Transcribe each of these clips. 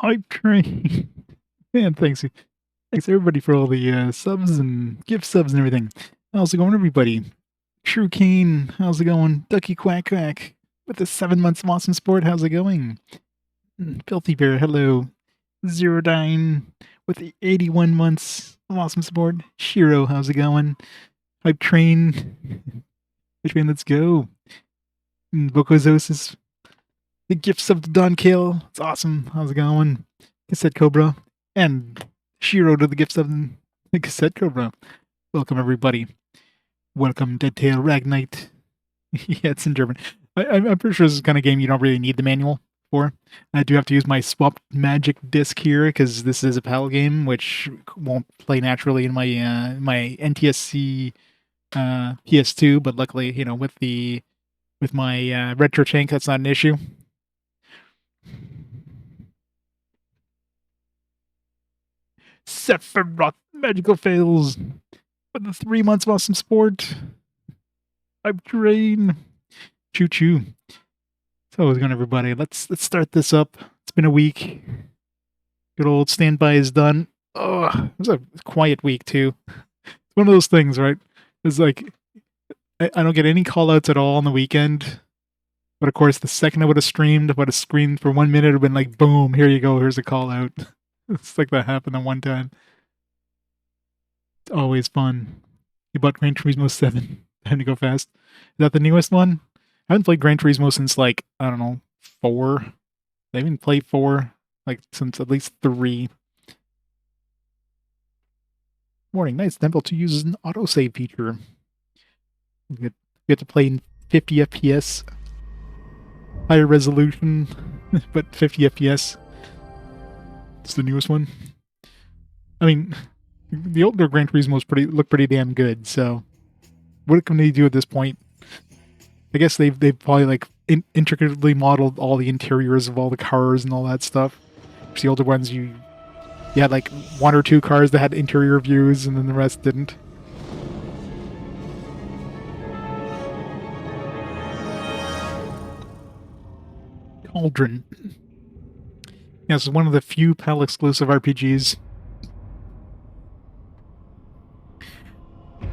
Hype train. Man, thanks. Thanks everybody for all the subs and gift subs and everything. How's it going, everybody? True Kane, how's it going? Ducky Quack Quack with the 7 months of awesome sport, how's it going? Filthy Bear, hello. Zero Dine with the 81 months of awesome support. Shiro, how's it going? Hype train. Hype train, let's go. Bokozosis. The gifts of the Don Kale. It's awesome. How's it going? Cassette Cobra. And Shiro to the gifts of the Cassette Cobra. Welcome, everybody. Welcome, Dead Tail Ragnite. Yeah, it's in German. I'm pretty sure this is the kind of game you don't really need the manual for. I do have to use my swapped magic disc here because this is a PAL game, which won't play naturally in my my NTSC PS2. But luckily, you know, with my retro tank, that's not an issue. Sephiroth Magical Fails for the 3 months of awesome sport. I'm train. Choo choo. So how's it going, everybody? Let's start this up. It's been a week. Good old standby is done. Oh, it was a quiet week too. It's one of those things, right? It's like I don't get any call outs at all on the weekend. But of course, the second I would have streamed, if I would have screamed for 1 minute, it would have been like, boom, here you go, here's a call out. It's like that happened at one time. It's always fun. You bought Gran Turismo 7. Time to go fast. Is that the newest one? I haven't played Gran Turismo since, like, I don't know, 4. I haven't played 4, like, since at least 3. Morning, nice. Temple 2 uses an autosave feature. You get to play in 50 FPS. Higher resolution, but 50 FPS. It's the newest one. I mean, the older Gran Turismo's look pretty damn good. So, what can they do at this point? I guess they've probably like intricately modeled all the interiors of all the cars and all that stuff. The older ones, you had like 1 or 2 cars that had interior views, and then the rest didn't. Cauldron. Yeah, this is one of the few PAL exclusive RPGs.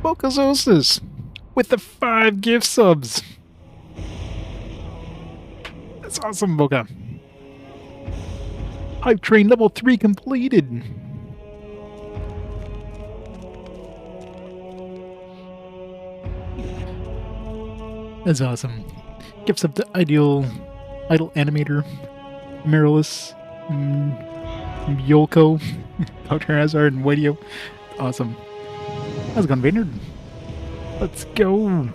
Bokazosis with the 5 gift subs. That's awesome, Boka. Hype Train level 3 completed. That's awesome. Gifts up to Idle Animator, Mirrorless, Yoko, Dr. Hazard, and Wadio. Awesome. How's it going, Vaynard? Let's go.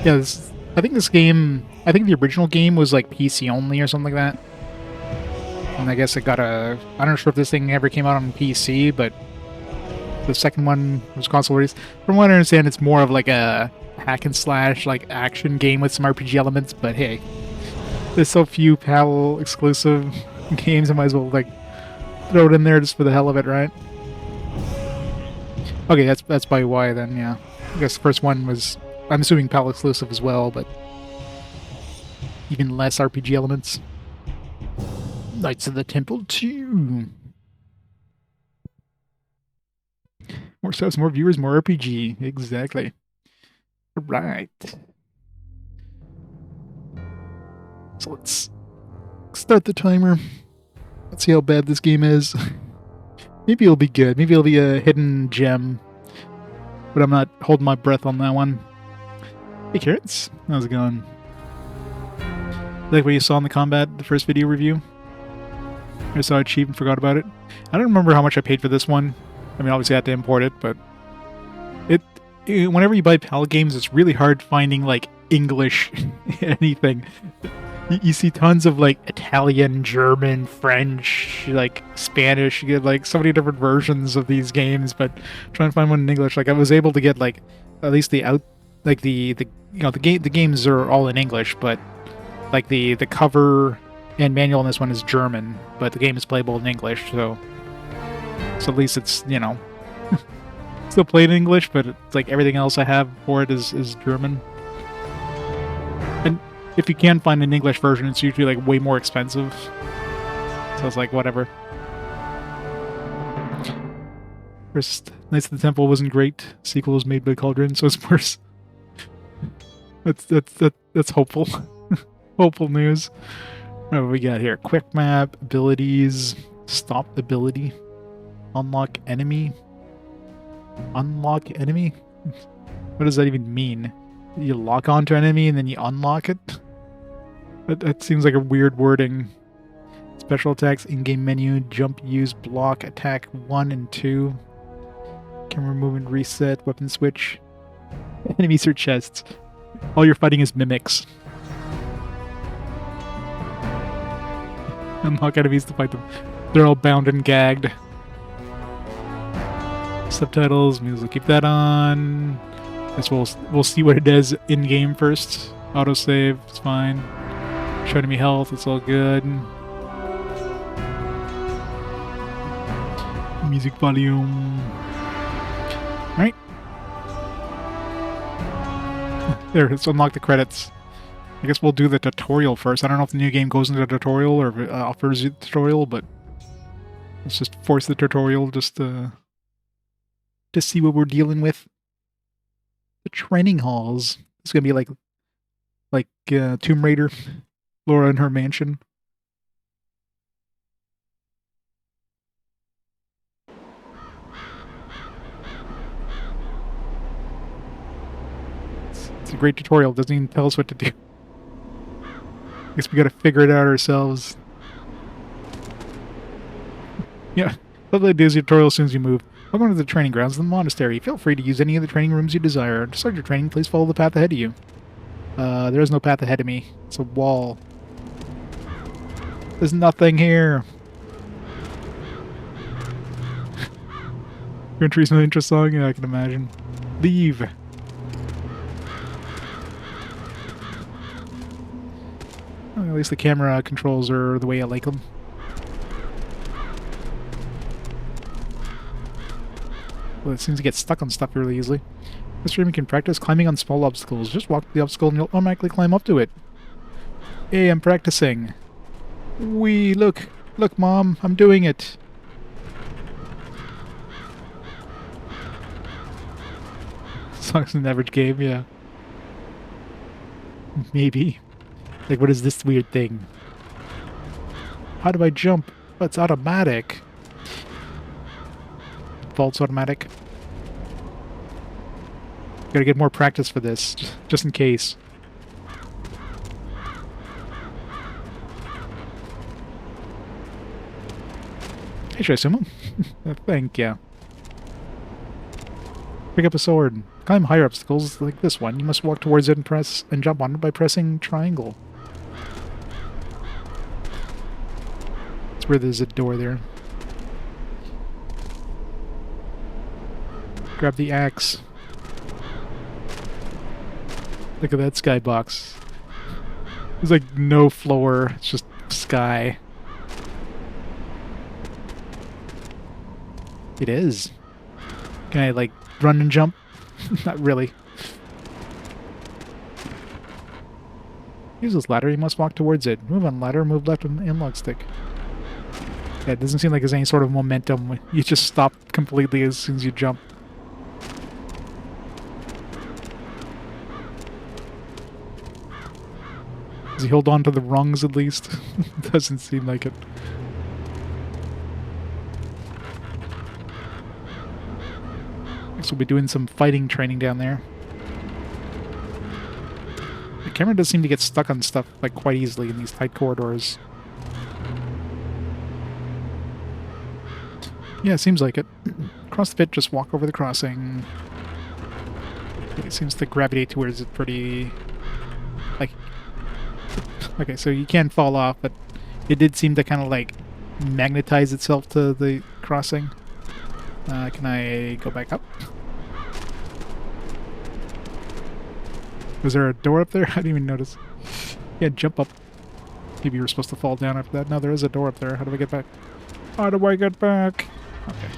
Yeah, I think the original game was like PC only or something like that. And I guess it got I'm not sure if this thing ever came out on PC, but the second one was console released. From what I understand, it's more of like a hack and slash like action game with some RPG elements, but hey, there's so few PAL exclusive games, I might as well like throw it in there just for the hell of it, right? Okay, that's probably why then, yeah. I guess the first one was, I'm assuming PAL exclusive as well, but even less RPG elements. Knights of the Temple 2. More subs, more viewers, more RPG. Exactly. Right. So let's start the timer. Let's see how bad this game is. Maybe it'll be good. Maybe it'll be a hidden gem. But I'm not holding my breath on that one. Hey, Carrots. How's it going? Like what you saw in the combat, the first video review? I saw it cheap and forgot about it. I don't remember how much I paid for this one. I mean, obviously I had to import it, but whenever you buy PAL games, it's really hard finding, like, English anything. You see tons of, like, Italian, German, French, like, Spanish. You get, like, so many different versions of these games, but trying to find one in English, like, I was able to get, like, at least the games are all in English, but, like, the cover and manual on this one is German, but the game is playable in English, so at least it's, you know, still played in English, but it's like everything else I have for it is German. And if you can find an English version, it's usually like way more expensive. So it's like, whatever. First, Knights of the Temple wasn't great. Sequel was made by Cauldron, so it's worse. That's hopeful. Hopeful news. What do we got here? Quick map, abilities, stop ability, unlock enemy. Unlock enemy? What does that even mean? You lock onto an enemy and then you unlock it? That seems like a weird wording. Special attacks, in-game menu, jump, use, block, attack 1 and 2. Camera movement, reset, weapon switch. Enemies or chests. All you're fighting is mimics. Unlock enemies to fight them. They're all bound and gagged. Subtitles, means we'll keep that on. Guess we'll see what it does in-game first. Autosave, it's fine. Show enemy health, it's all good. Music volume. Right. There, let's unlock the credits. I guess we'll do the tutorial first. I don't know if the new game goes into the tutorial or if it offers you the tutorial, but let's just force the tutorial just to see what we're dealing with. The training halls. It's gonna be like Tomb Raider, Laura in her mansion. It's a great tutorial. Doesn't even tell us what to do. I guess we gotta figure it out ourselves. Yeah, what they do is the tutorial as soon as you move. Welcome to the training grounds of the monastery. Feel free to use any of the training rooms you desire. To start your training, please follow the path ahead of you. There is no path ahead of me. It's a wall. There's nothing here. Gran Turismo intro song? Yeah, I can imagine. Leave. Well, at least the camera controls are the way I like them. Well, it seems to get stuck on stuff really easily. This stream you can practice climbing on small obstacles. Just walk the obstacle and you'll automatically climb up to it. Hey, I'm practicing. Wee, look, Mom, I'm doing it. Song's an average game, yeah. Maybe. Like, what is this weird thing? How do I jump? Oh, it's automatic. Default's automatic. Gotta get more practice for this, just in case. Hey, should I assume him? Thank you. Pick up a sword. Climb higher obstacles like this one. You must walk towards it and press and jump on it by pressing triangle. That's where there's a door there. Grab the axe. Look at that skybox. There's like no floor, it's just sky. It is. Can I like run and jump? Not really. Use this ladder, you must walk towards it. Move on ladder, move left with the analog stick. Yeah, it doesn't seem like there's any sort of momentum. You just stop completely as soon as you jump. Does he hold on to the rungs at least? Doesn't seem like it. Guess we'll be doing some fighting training down there. The camera does seem to get stuck on stuff like quite easily in these tight corridors. Yeah, it seems like it. Cross the pit, just walk over the crossing. It seems to gravitate towards it pretty... like... Okay, so you can fall off, but it did seem to kind of like magnetize itself to the crossing. Can I go back up? Was there a door up there? I didn't even notice. Yeah, jump up. Maybe you were supposed to fall down after that. No, there is a door up there. How do I get back? How do I get back? Okay.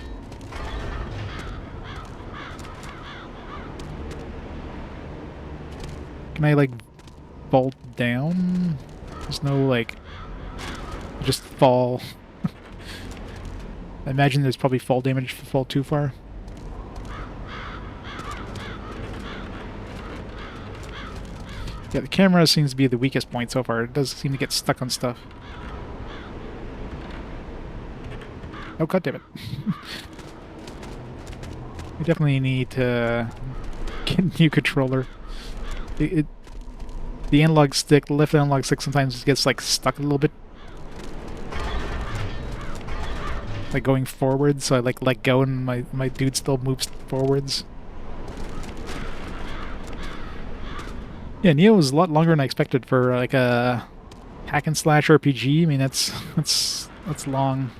Can I, like, fall down. There's no, like, just fall. I imagine there's probably fall damage if you fall too far. Yeah, the camera seems to be the weakest point so far. It does seem to get stuck on stuff. Oh, god damn it. We definitely need to get a new controller. The analog stick, the left analog stick sometimes gets, like, stuck a little bit. Like, going forward, so I, like, let go and my dude still moves forwards. Yeah, Neo was a lot longer than I expected for, like, a hack and slash RPG. I mean, that's long.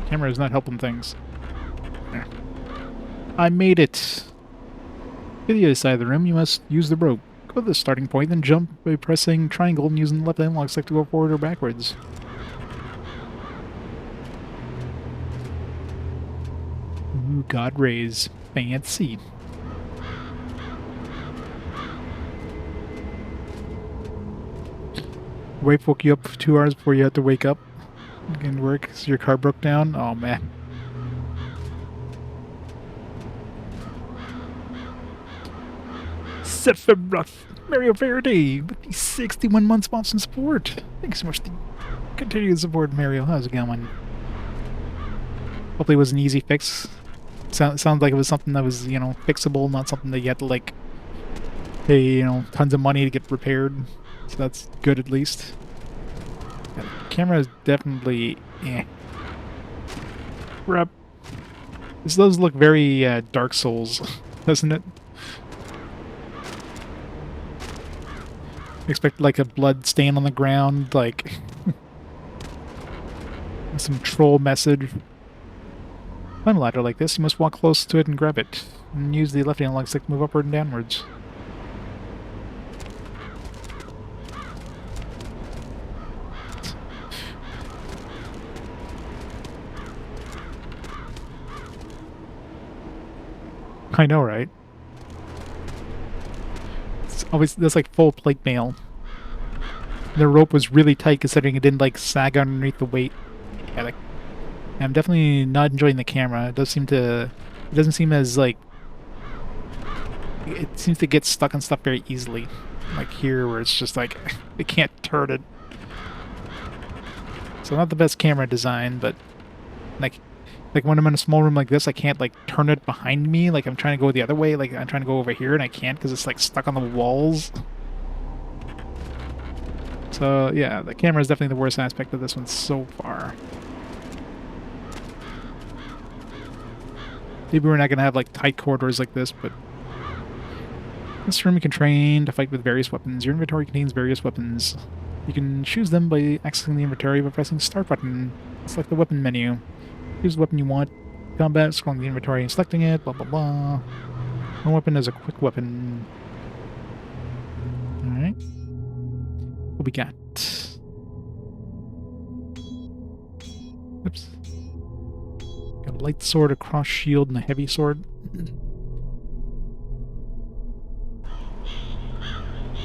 Camera is not helping things. There. I made it! To the other side of the room, you must use the rope. Go to the starting point, then jump by pressing triangle and using the left analog stick to go forward or backwards. Ooh, God rays. Fancy. Wife woke you up for 2 hours before you had to wake up. Again, work, so your car broke down? Oh, man. Sephiroth, Mario Faraday, with the 61 months sponsored support. Thanks so much for the continued support, Mario. How's it going? Hopefully it was an easy fix. Sounds like it was something that was, you know, fixable, not something that you had to, like, pay, you know, tons of money to get repaired. So that's good, at least. Yeah, the camera is definitely Rep. This does look very Dark Souls, doesn't it? Expect like a blood stain on the ground, like some troll message. Climb a ladder like this, you must walk close to it and grab it, and use the left analog stick to move upward and downwards. I know, right? It's always, that's like full plate mail. The rope was really tight considering it didn't like sag underneath the weight. Yeah, like, I'm definitely not enjoying the camera. It doesn't seem as like, it seems to get stuck on stuff very easily. Like here where it's just like, it can't turn it. So not the best camera design, but like when I'm in a small room like this, I can't like turn it behind me. Like I'm trying to go the other way. Like I'm trying to go over here and I can't because it's like stuck on the walls. So yeah, the camera is definitely the worst aspect of this one so far. Maybe we're not going to have like tight corridors like this, but in this room you can train to fight with various weapons. Your inventory contains various weapons. You can choose them by accessing the inventory by pressing the start button. Select the weapon menu. Choose the weapon you want. Combat, scrolling the inventory and selecting it, blah blah blah. One weapon is a quick weapon. Alright. What we got? Oops. Got a light sword, a cross shield, and a heavy sword.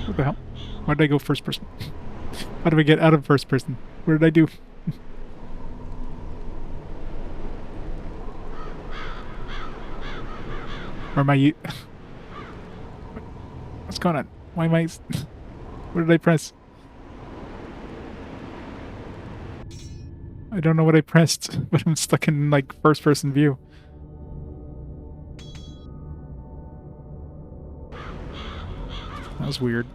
What the hell? Why did I go first person? How do I get out of first person? What did I do? Or am I... What's going on? Why am I... What did I press? I don't know what I pressed, but I'm stuck in, like, first-person view. That was weird.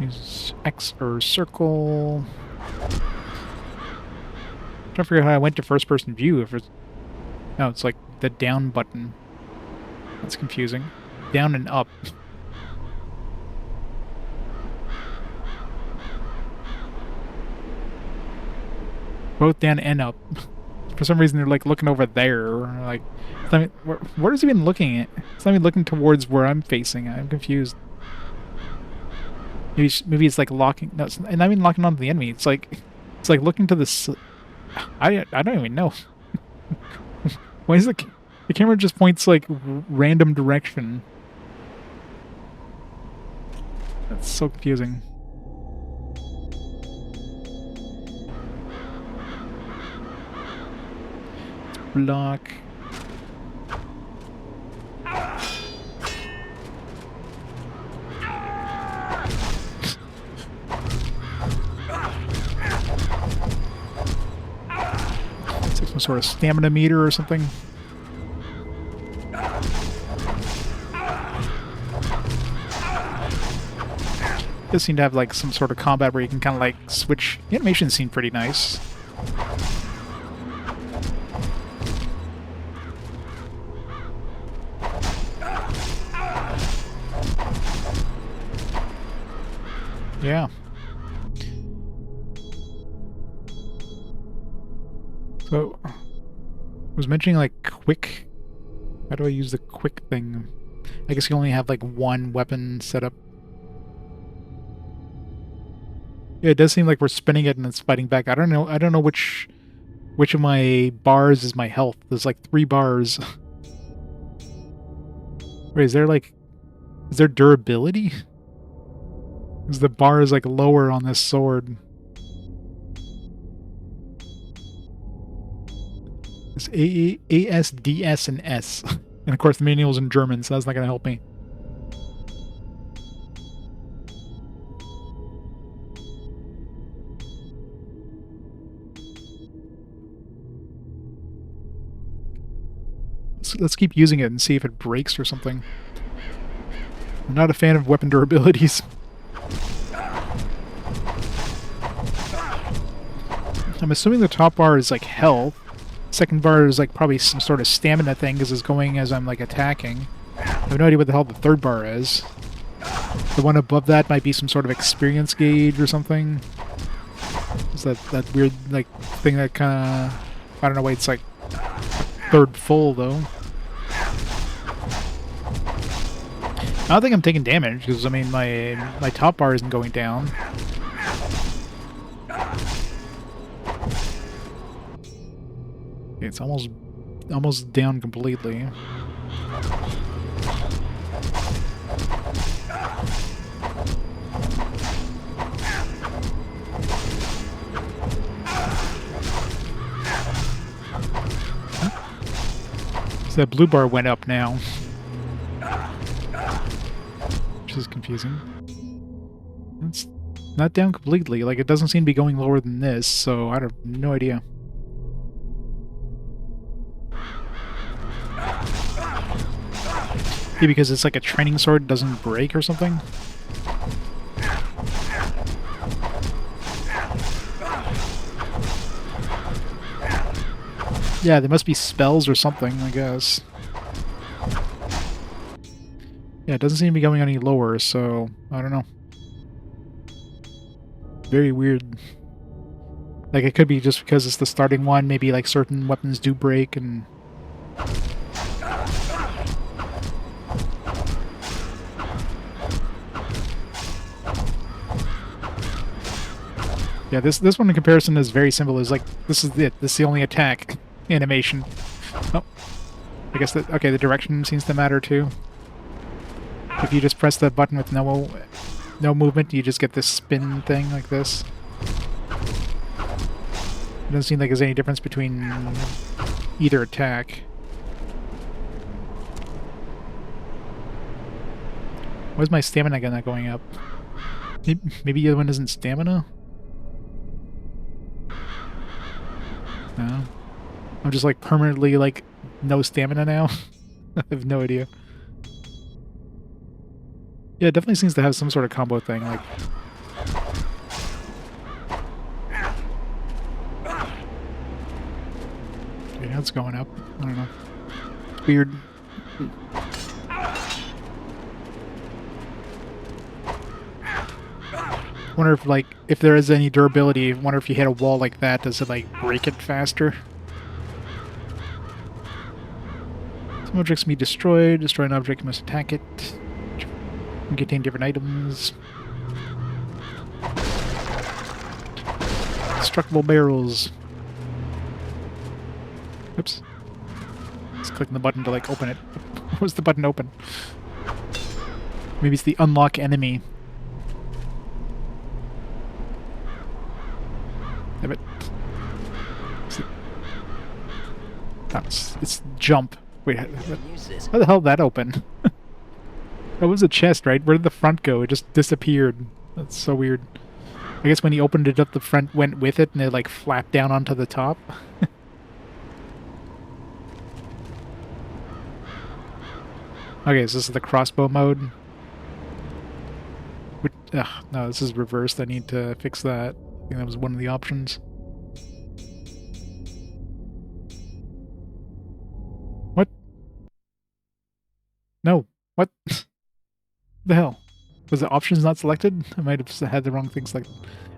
Use X or circle. I'm trying to figure out how I went to first-person view. If it's... Oh, it's like the down button. That's confusing. Down and up. Both down and up. For some reason, they're like looking over there. Like, I mean, where is he even looking at? It's not even looking towards where I'm facing. I'm confused. Maybe it's like locking. No, it's not even locking onto the enemy. It's like looking to the. I don't even know. Why is the camera just points like random direction? That's so confusing. Block. It's like some sort of stamina meter or something. It does seem to have like some sort of combat where you can kind of like switch. The animations seem pretty nice. Yeah. So, I was mentioning like quick. How do I use the quick thing? I guess you only have like one weapon set up. Yeah, it does seem like we're spinning it and it's fighting back. I don't know which of my bars is my health. There's like 3 bars. Wait, is there durability? Because the bar is like lower on this sword. It's A, S, D, S, and S. And of course the manual's in German, so that's not going to help me. Let's keep using it and see if it breaks or something. I'm not a fan of weapon durabilities. I'm assuming the top bar is like health. Second bar is like probably some sort of stamina thing because it's going as I'm like attacking. I have no idea what the hell the third bar is. The one above that might be some sort of experience gauge or something. Is that weird like thing that kind of... I don't know why it's like third full though. I don't think I'm taking damage because I mean my top bar isn't going down. It's almost down completely. So that blue bar went up now. Which is confusing. It's not down completely. Like, it doesn't seem to be going lower than this, so I have no idea. Maybe because it's like a training sword, it doesn't break or something? Yeah, there must be spells or something, I guess. Yeah, it doesn't seem to be going any lower, so I don't know. Very weird. Like, it could be just because it's the starting one, maybe like certain weapons do break and... Yeah, this one in comparison is very simple. It's like, this is it. This is the only attack animation. Oh. I guess that... Okay, the direction seems to matter too. If you just press the button with no movement, you just get this spin thing like this. It doesn't seem like there's any difference between either attack. Why is my stamina not going up? Maybe the other one isn't stamina? No. I'm just like permanently like no stamina now. I have no idea. Yeah, it definitely seems to have some sort of combo thing, like... Okay, now it's going up. I don't know. It's weird. Wonder if, like, if there is any durability, wonder if you hit a wall like that, does it, like, break it faster? Some objects can be destroyed. Destroy an object, you must attack it. Contain different items. Destructible barrels. Oops. Just clicking the button to, like, open it. Was the button open? Maybe it's the unlock enemy. Damn it. It's jump. Wait, how the hell did that open? That was a chest, right? Where did the front go? It just disappeared. That's so weird. I guess when he opened it up, the front went with it, and it, like, flapped down onto the top. Okay, so this is the crossbow mode. No, this is reversed. I need to fix that. I think that was one of the options. What? No. What? The hell? Was the options not selected? I might have had the wrong thing selected.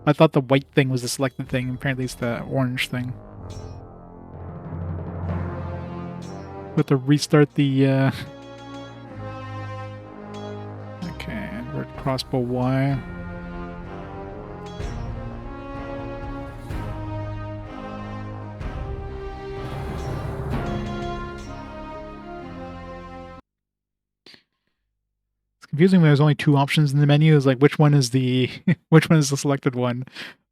I thought the white thing was the selected thing. Apparently it's the orange thing. Have to restart the, Okay, we're at crossbow Y. Confusing when there's only two options in the menu. Is like which one is the which one is the selected one,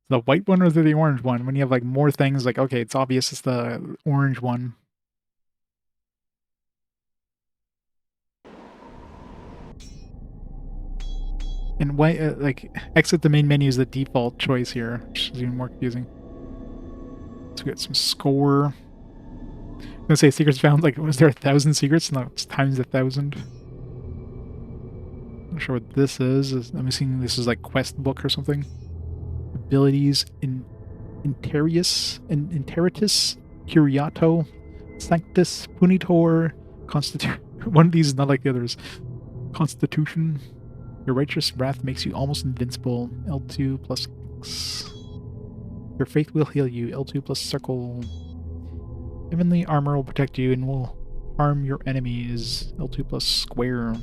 the white one or the orange one? When you have like more things, like okay, it's obvious it's the orange one. And why like exit the main menu is the default choice here, which is even more confusing. So we got some score. I'm gonna say secrets found. Like was there 1,000 secrets? No, it's times 1,000. Not sure what this is. I'm assuming this is like quest book or something. Abilities in Interius, Curiato, Sanctus, Punitor, Constitution. One of these is not like the others. Constitution. Your righteous wrath makes you almost invincible. L2 plus X. Your faith will heal you. L2 plus circle. Heavenly armor will protect you and will harm your enemies. L2 plus square.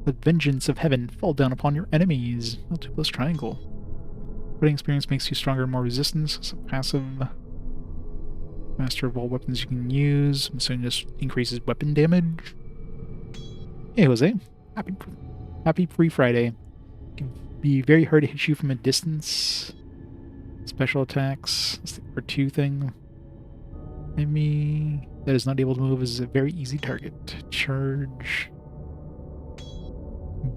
The vengeance of heaven fall down upon your enemies. L2 plus triangle. Fighting experience makes you stronger and more resistance. So passive. Master of all weapons you can use. I'm assuming this increases weapon damage. Hey Jose. Happy Free Friday. It can be very hard to hit you from a distance. Special attacks. That's the R2 thing. Enemy that is not able to move is a very easy target. Charge.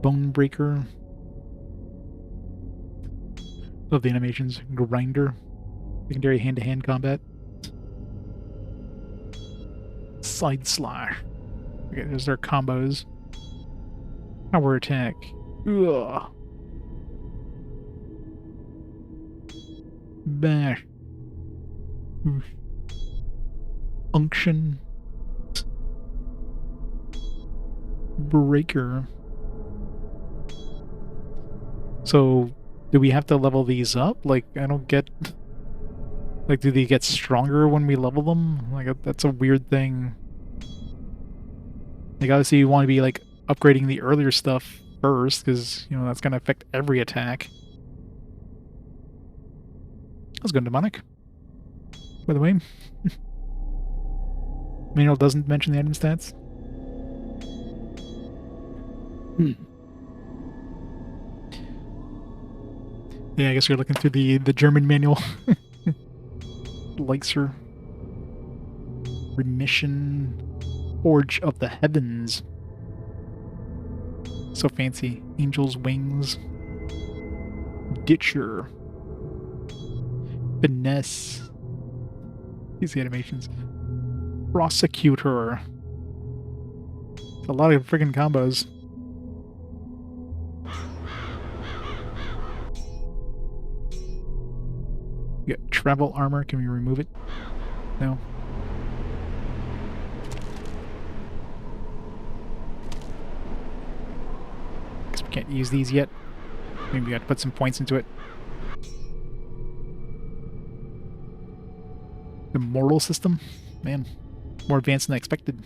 Bone Breaker. Love the animations. Grinder. Secondary hand-to-hand combat. Side slash. Okay, those are combos. Power attack. Ugh. Bash. Oof. Unction. Breaker. So, do we have to level these up? Like, I don't get... Like, do they get stronger when we level them? Like, that's a weird thing. Like, obviously you want to be, like, upgrading the earlier stuff first, because, you know, that's going to affect every attack. That's good, demonic. By the way. Manual doesn't mention the item stats. Yeah, I guess you're looking through the German manual. Lyser. Remission. Forge of the Heavens. So fancy. Angel's Wings. Ditcher. Finesse. These animations. Prosecutor. It's a lot of friggin' combos. We got travel armor. Can we remove it? No. Guess we can't use these yet. Maybe we got to put some points into it. The mortal system? Man, more advanced than I expected.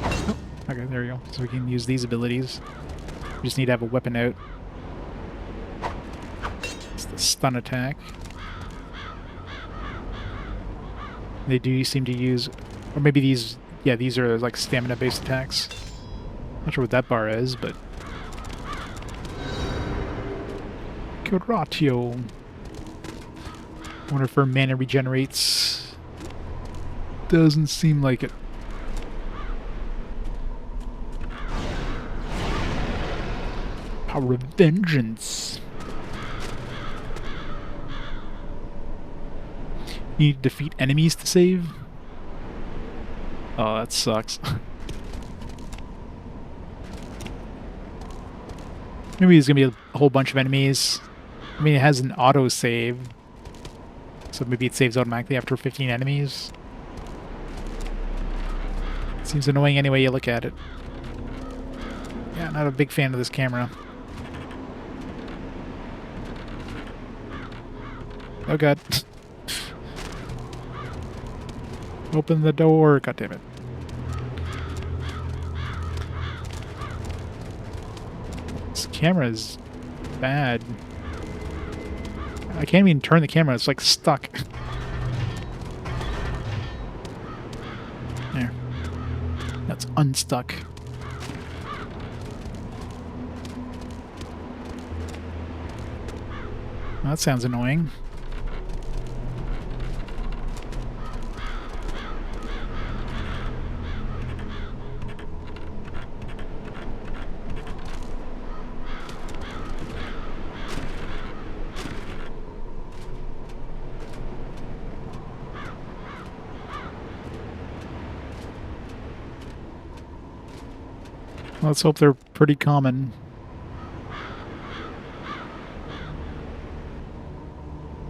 Oh, okay, there There we go. So we can use these abilities. We just need to have a weapon out. It's the stun attack. They do seem to use... Or maybe these... Yeah, these are like stamina-based attacks. Not sure what that bar is, but... Curatio. I wonder if her mana regenerates. Doesn't seem like it. Power of Vengeance. You need to defeat enemies to save? Oh, that sucks. Maybe there's gonna be a whole bunch of enemies. I mean, it has an auto-save. So maybe it saves automatically after 15 enemies. Seems annoying any way you look at it. Yeah, not a big fan of this camera. Oh god. Open the door, god damn it. This camera is bad. I can't even turn the camera, it's like stuck. There. That's unstuck. Well, that sounds annoying. Let's hope they're pretty common.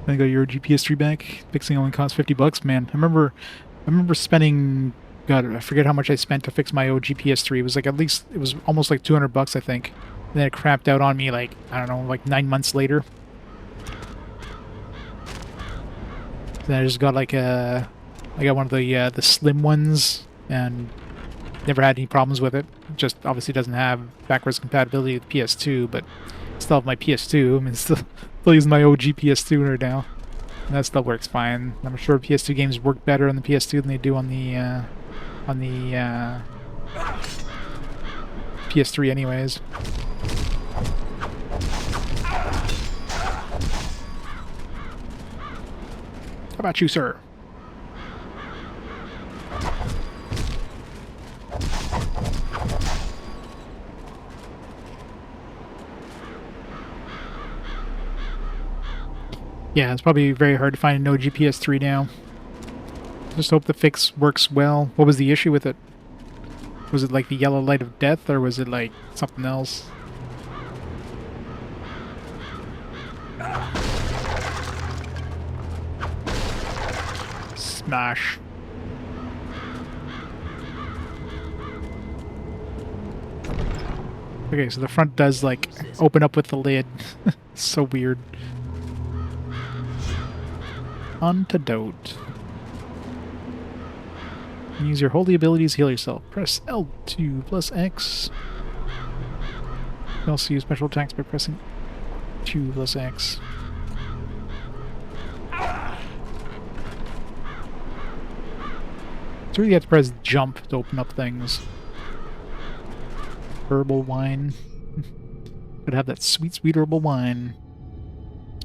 I got your GPS3 back. Fixing only cost $50, man. I remember spending, God, I forget how much I spent to fix my old GPS3. It was like it was almost like $200, I think. And then it crapped out on me like, I don't know, like 9 months later. Then I just got like I got one of the slim ones and never had any problems with it. Just obviously doesn't have backwards compatibility with PS2, but still have my PS2. I mean, still using my OG PS2 right now. And that still works fine. I'm sure PS2 games work better on the PS2 than they do on the PS3 anyways. How about you, sir? Yeah, it's probably very hard to find a no GPS 3 now. Just hope the fix works well. What was the issue with it? Was it like the yellow light of death, or was it like something else? Smash. Okay, so the front does like open up with the lid. So weird. Antidote. Use your holy abilities to heal yourself. Press L2 plus X. You can also use special attacks by pressing 2 plus X. So you have to press jump to open up things. Herbal wine. Could have that sweet, sweet herbal wine.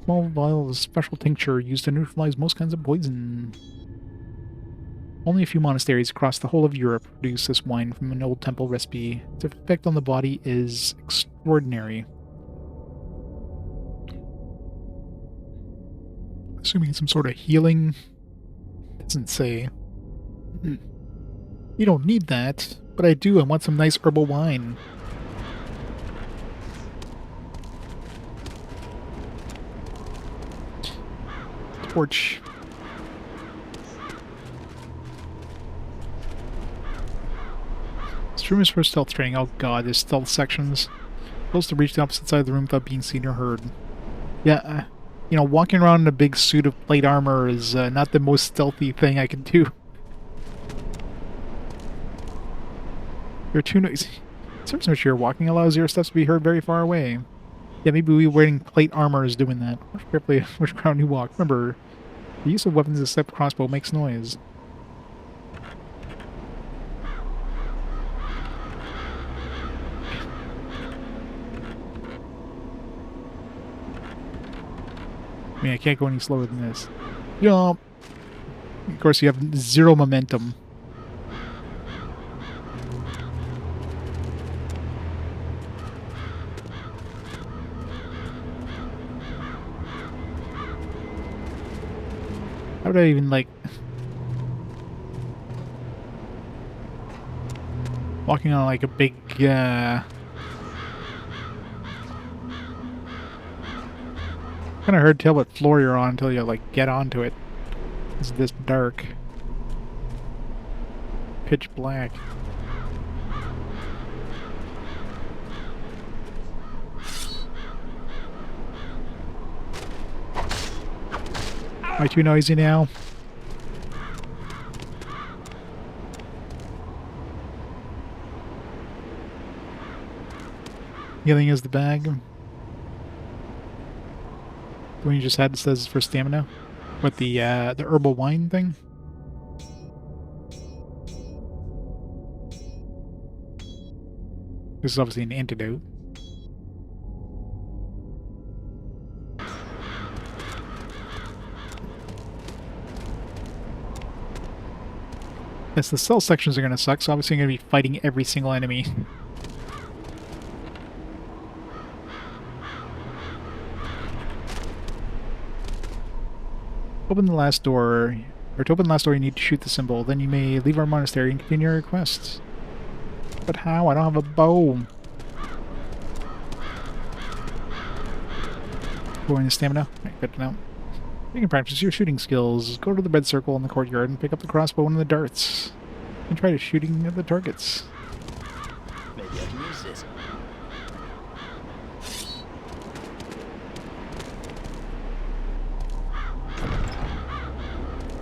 Small vial of special tincture used to neutralize most kinds of poison. Only a few monasteries across the whole of Europe produce this wine from an old temple recipe. Its effect on the body is extraordinary. Assuming some sort of healing. Doesn't say. You don't need that, but I do. I want some nice herbal wine. Torch. This room is for stealth training. Oh god, there's stealth sections. Supposed to reach the opposite side of the room without being seen or heard. Yeah, you know, walking around in a big suit of plate armor is not the most stealthy thing I can do. You're too noisy. Service which you're walking allows your steps to be heard very far away. Yeah, maybe we wearing plate armor is doing that. Watch carefully which ground you walk. Remember, the use of weapons except crossbow makes noise. I mean, I can't go any slower than this. Jump! Of course, you have 0 momentum. How would I even, like... walking on, like, a big, Kind of hard to tell what floor you're on until you, like, get onto it. It's this dark. Pitch black. Am I too noisy now? Healing is the bag. The one you just had says for stamina. What, the herbal wine thing? This is obviously an antidote. Yes, the cell sections are going to suck, so obviously I'm going to be fighting every single enemy. Open the last door. Or to open the last door, you need to shoot the symbol. Then you may leave our monastery and continue your quest. But how? I don't have a bow. Going to stamina. Right, good to know. You can practice your shooting skills. Go to the red circle in the courtyard and pick up the crossbow and the darts. And try to shooting at the targets. Maybe I can use this.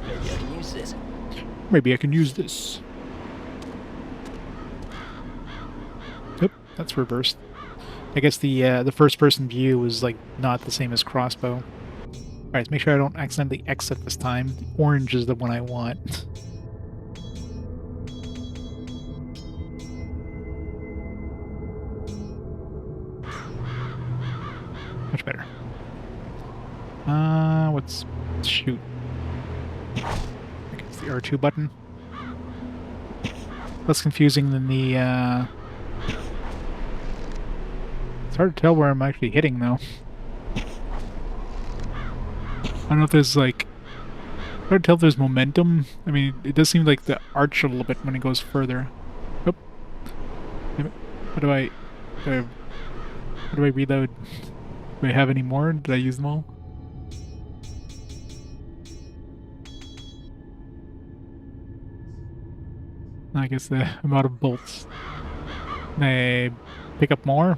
Maybe I can use this. Maybe I can use this. Oop, that's reversed. I guess the first-person view was like not the same as crossbow. Alright, so make sure I don't accidentally exit this time. Orange is the one I want. Much better. Let's shoot. I guess the R2 button. Less confusing than the, It's hard to tell where I'm actually hitting, though. I don't know if there's, like... hard to tell if there's momentum. I mean, it does seem like the arch a little bit when it goes further. Oh. How do I reload? Do I have any more? Did I use them all? I guess I'm out of bolts. Can I pick up more?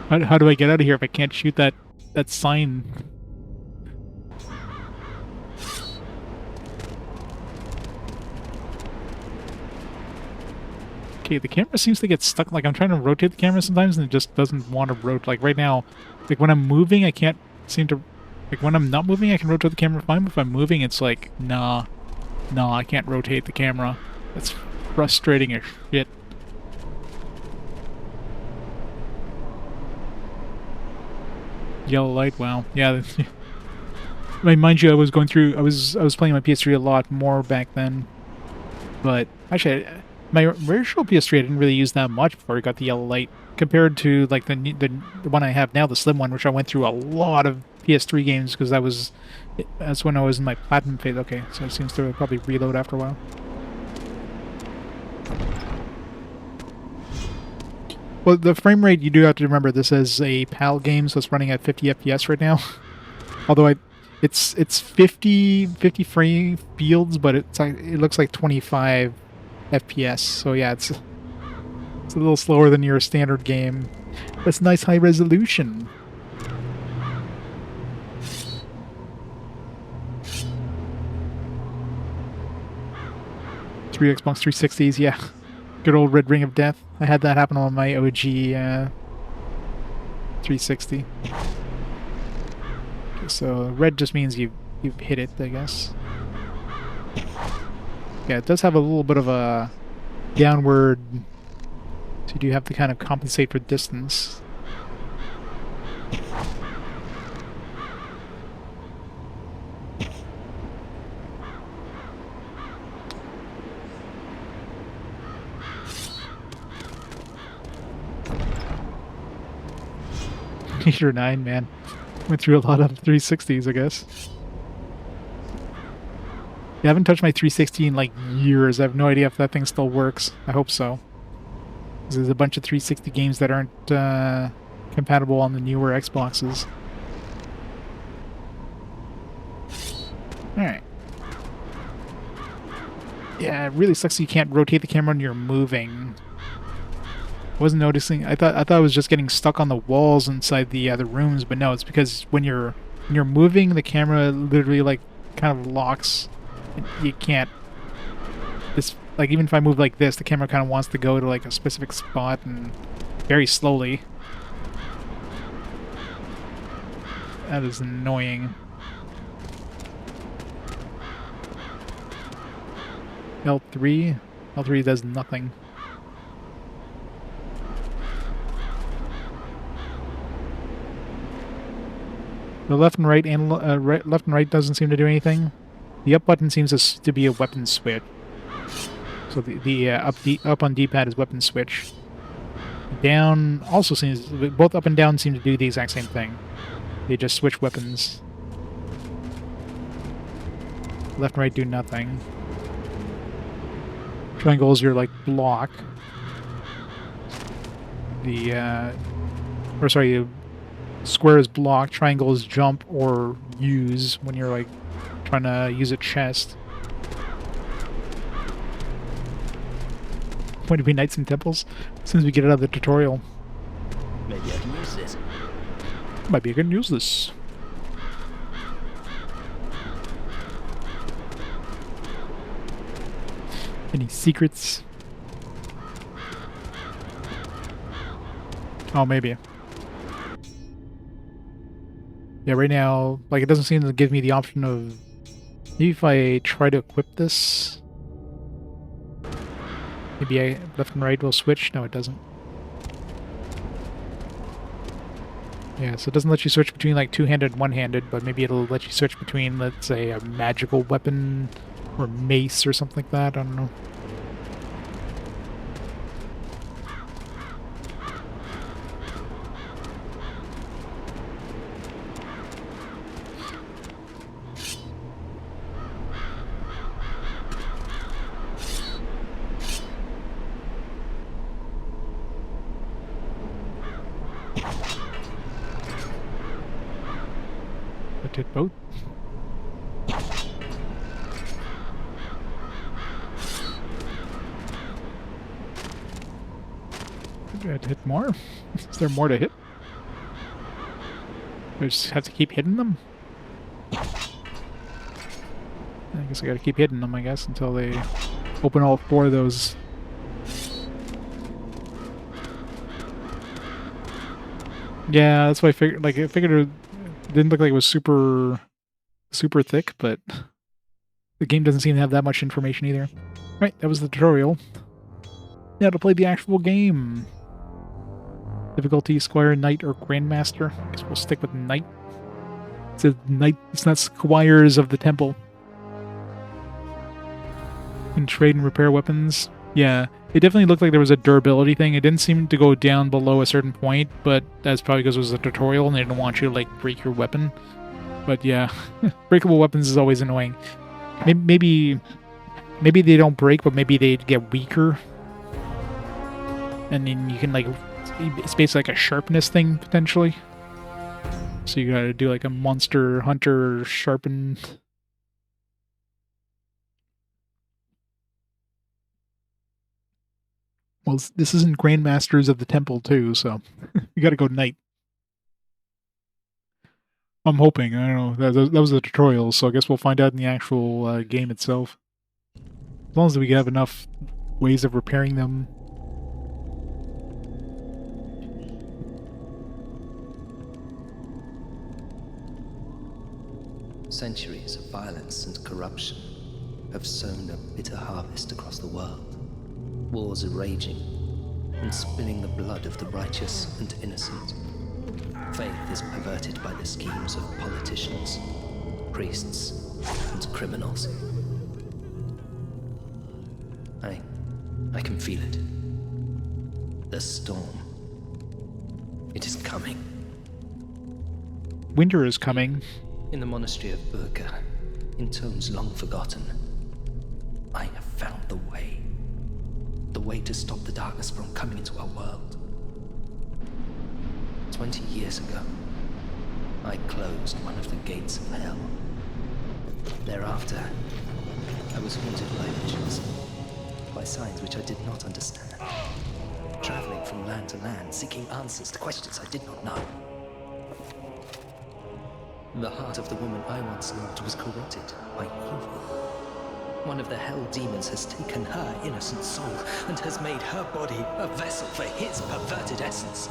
How do I get out of here if I can't shoot that sign? Okay, the camera seems to get stuck. Like, I'm trying to rotate the camera sometimes and it just doesn't want to rotate. Like, right now, like, when I'm moving, I can't seem to... Like, when I'm not moving, I can rotate the camera fine, but if I'm moving, it's like, nah, I can't rotate the camera. That's frustrating as shit. Yellow light, wow. Yeah. I mean, mind you, I was playing my PS3 a lot more back then. But, actually, my original PS3 I didn't really use that much before I got the yellow light. Compared to, like, the one I have now, the slim one, which I went through a lot of PS3 games, because that's when I was in my platinum phase. Okay, so it seems to probably reload after a while. Well, the frame rate, you do have to remember, this is a PAL game, so it's running at 50 FPS right now. Although it's 50 frame fields, but it looks like 25 FPS. So yeah, it's a little slower than your standard game. But it's nice high resolution. 3 Xbox 360s, yeah. Good old Red Ring of Death. I had that happen on my OG 360. Okay, so red just means you've hit it, I guess. Yeah, it does have a little bit of a downward, so you do have to kind of compensate for distance. Eight or 9, man. Went through a lot of 360s, I guess. Yeah, I haven't touched my 360 in like years. I have no idea if that thing still works. I hope so. There's a bunch of 360 games that aren't compatible on the newer Xboxes. Alright. Yeah, it really sucks you can't rotate the camera when you're moving. I wasn't noticing. I thought I was just getting stuck on the walls inside the rooms, but no, it's because when you're moving, the camera literally like kind of locks. You can't. This like even if I move like this, the camera kind of wants to go to like a specific spot and very slowly. That is annoying. L3 does nothing. The left and right and left and right doesn't seem to do anything. The up button seems to be a weapon switch. So the up on D-pad is weapon switch. Down also seems, both up and down seem to do the exact same thing. They just switch weapons. Left and right do nothing. Triangles are like block. Square is block, triangle is jump or use when you're like trying to use a chest. Going to be knights and temples as soon as we get out of the tutorial. Maybe I can use this. Maybe I can use this. Any secrets? Oh, maybe. Yeah, right now, like, it doesn't seem to give me the option of... Maybe if I try to equip this... Maybe left and right will switch? No, it doesn't. Yeah, so it doesn't let you switch between, like, two-handed and one-handed, but maybe it'll let you switch between, let's say, a magical weapon or mace or something like that. I don't know. Let's hit both. Maybe I had to hit more. Is there more to hit? I just have to keep hitting them? I guess I gotta keep hitting them, I guess, until they open all 4 of those. Yeah, that's why I figured, like, it didn't look like it was super thick, but the game doesn't seem to have that much information either. Right, that was the tutorial. Now to play the actual game. Difficulty, Squire, Knight, or Grandmaster. I guess we'll stick with Knight. It says Knight, it's not Squires of the Temple. And trade and repair weapons. Yeah, it definitely looked like there was a durability thing. It didn't seem to go down below a certain point, but that's probably because it was a tutorial and they didn't want you to, like, break your weapon. But yeah, breakable weapons is always annoying. Maybe they don't break, but maybe they get weaker. And then you can, like, it's basically like a sharpness thing, potentially. So you gotta do, like, a monster hunter sharpen. Well, this isn't Grandmasters of the Temple, too, so you gotta go Knight. I'm hoping. I don't know. That was a tutorial, so I guess we'll find out in the actual game itself. As long as we have enough ways of repairing them. Centuries of violence and corruption have sown a bitter harvest across the world. Wars are raging and spilling the blood of the righteous and innocent. Faith is perverted by the schemes of politicians, priests, and criminals. I can feel it. The storm. It is coming. Winter is coming. In the monastery of Burka, in tomes long forgotten, I have found the way. The way to stop the darkness from coming into our world. 20 years ago, I closed one of the gates of hell. Thereafter, I was haunted by visions, by signs which I did not understand. Traveling from land to land, seeking answers to questions I did not know. The heart of the woman I once loved was corrupted by evil. One of the hell demons has taken her innocent soul and has made her body a vessel for his perverted essence.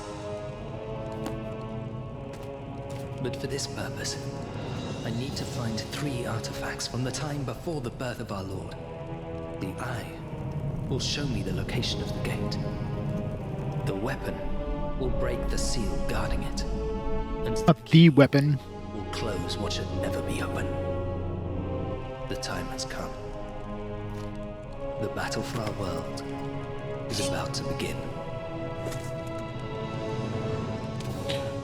But for this purpose, I need to find 3 artifacts from the time before the birth of our Lord. The eye will show me the location of the gate. The weapon will break the seal guarding it. And The weapon will close what should never be open. The time has come. The battle for our world is about to begin.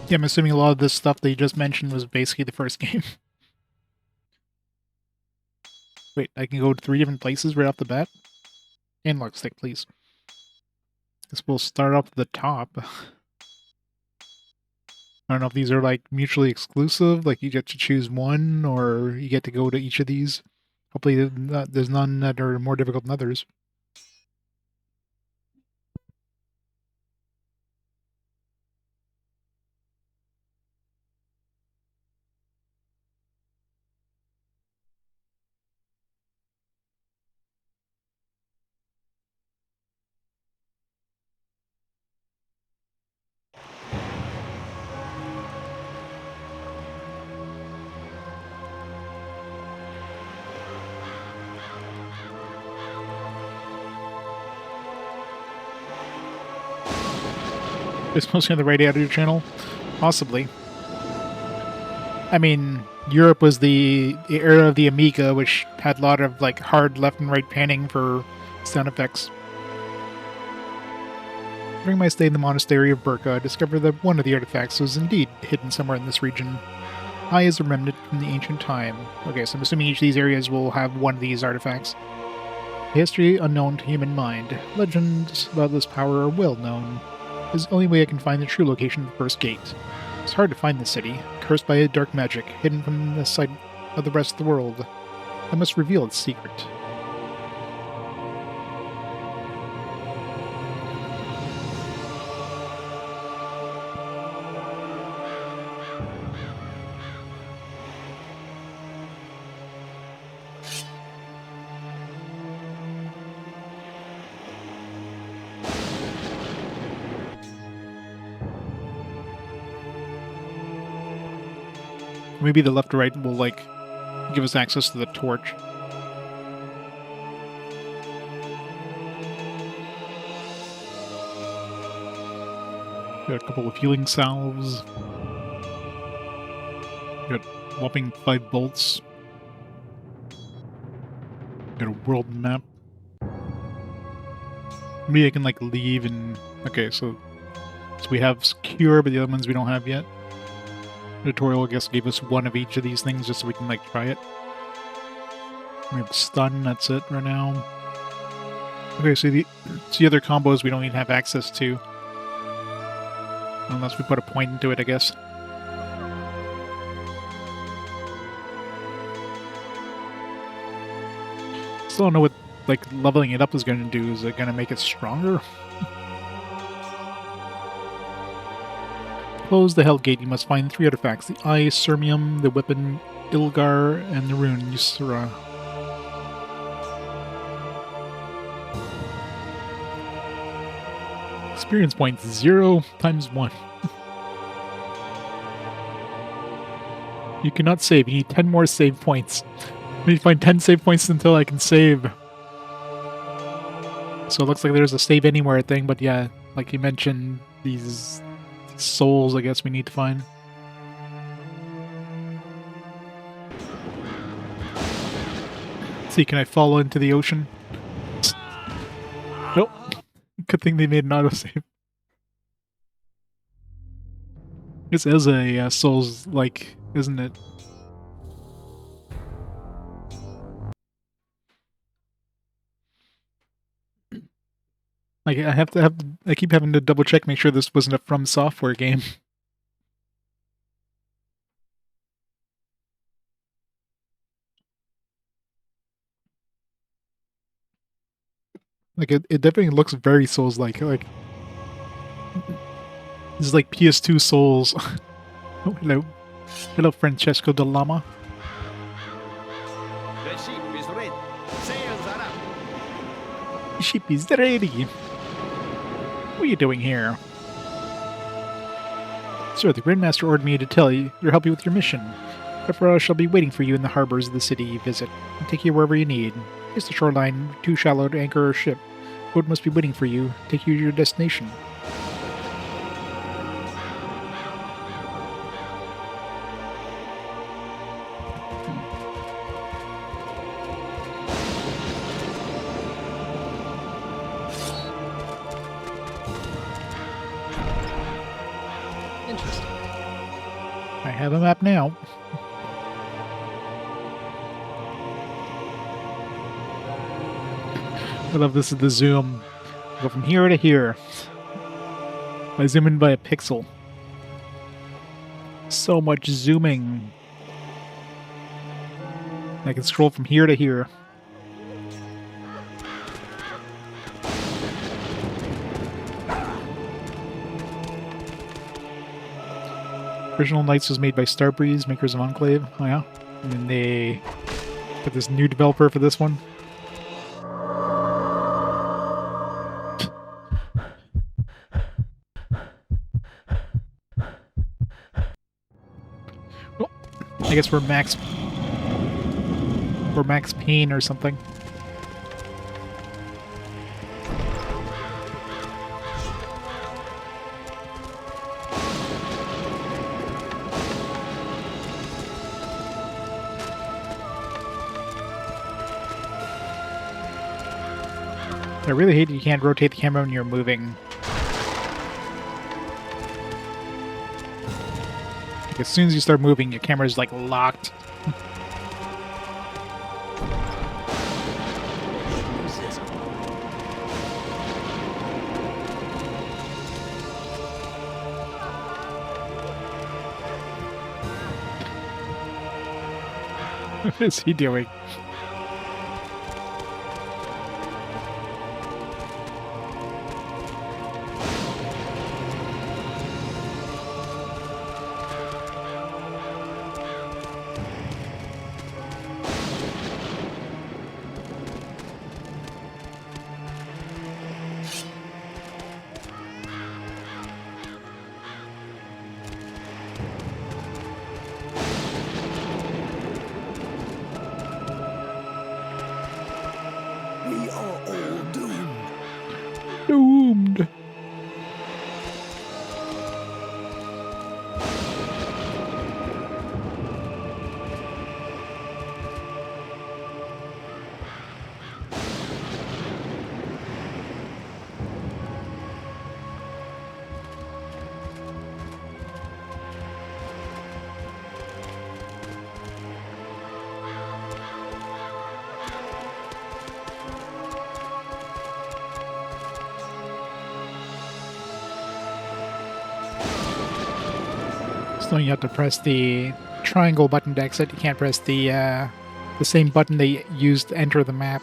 Yeah, I'm assuming a lot of this stuff that you just mentioned was basically the first game. Wait, I can go to 3 different places right off the bat? Analog stick, please. Guess we'll start off at the top. I don't know if these are like mutually exclusive, like you get to choose one, or you get to go to each of these. Hopefully there's none that are more difficult than others. Is mostly on the right audio channel? Possibly. I mean, Europe was the era of the Amiga, which had a lot of like hard left and right panning for sound effects. During my stay in the monastery of Burka, I discovered that one of the artifacts was indeed hidden somewhere in this region. High as a remnant from the ancient time. Okay, so I'm assuming each of these areas will have one of these artifacts. History unknown to human mind. Legends about this power are well known. It's the only way I can find the true location of the first gate. It's hard to find the city, cursed by a dark magic, hidden from the sight of the rest of the world. I must reveal its secret. Maybe the left or right will, like, give us access to the torch. Got a couple of healing salves. Got whopping 5 bolts. Got a world map. Maybe I can, like, leave and... Okay, so we have Secure, but the other ones we don't have yet. Tutorial, I guess, gave us one of each of these things just so we can, like, try it. We have Stun, that's it right now. Okay, so the other combos we don't even have access to. Unless we put a point into it, I guess. Still don't know what, like, leveling it up is going to do. Is it going to make it stronger? Close the Hell Gate, you must find 3 artifacts. The Eye, Sirmium, the weapon, Ilgar, and the rune, Ysera. Experience points 0 times 1. You cannot save. You need 10 more save points. I need to find 10 save points until I can save. So it looks like there's a save anywhere thing, but yeah, like you mentioned, these souls I guess we need to find. Let's see, can I fall into the ocean? Nope. Good thing they made an autosave. This is a Souls-like, isn't it? Like I keep having to double check, make sure this wasn't a From Software game. Like it definitely looks very Souls-like. Like this is like PS2 Souls. Oh, hello. Hello, Francesco de Lama. The ship is ready. Sails are up. Ship is ready. What are you doing here? Sir, the Grandmaster ordered me to tell you to help you with your mission. Therefore, I shall be waiting for you in the harbors of the city you visit, and take you wherever you need. It's the shoreline, too shallow to anchor a ship. Boat must be waiting for you, take you to your destination. Interesting. I have a map now. I love this is the zoom. Go from here to here. I zoom in by a pixel. So much zooming. I can scroll from here to here. Original Knights was made by Starbreeze, makers of Enclave. Oh yeah. And then they put this new developer for this one. Oh, I guess we're Max Payne or something. I really hate that you can't rotate the camera when you're moving. Like as soon as you start moving, your camera's like locked. What is he doing? We are all doomed. Doomed. So you have to press the triangle button to exit. You can't press the same button they used to enter the map.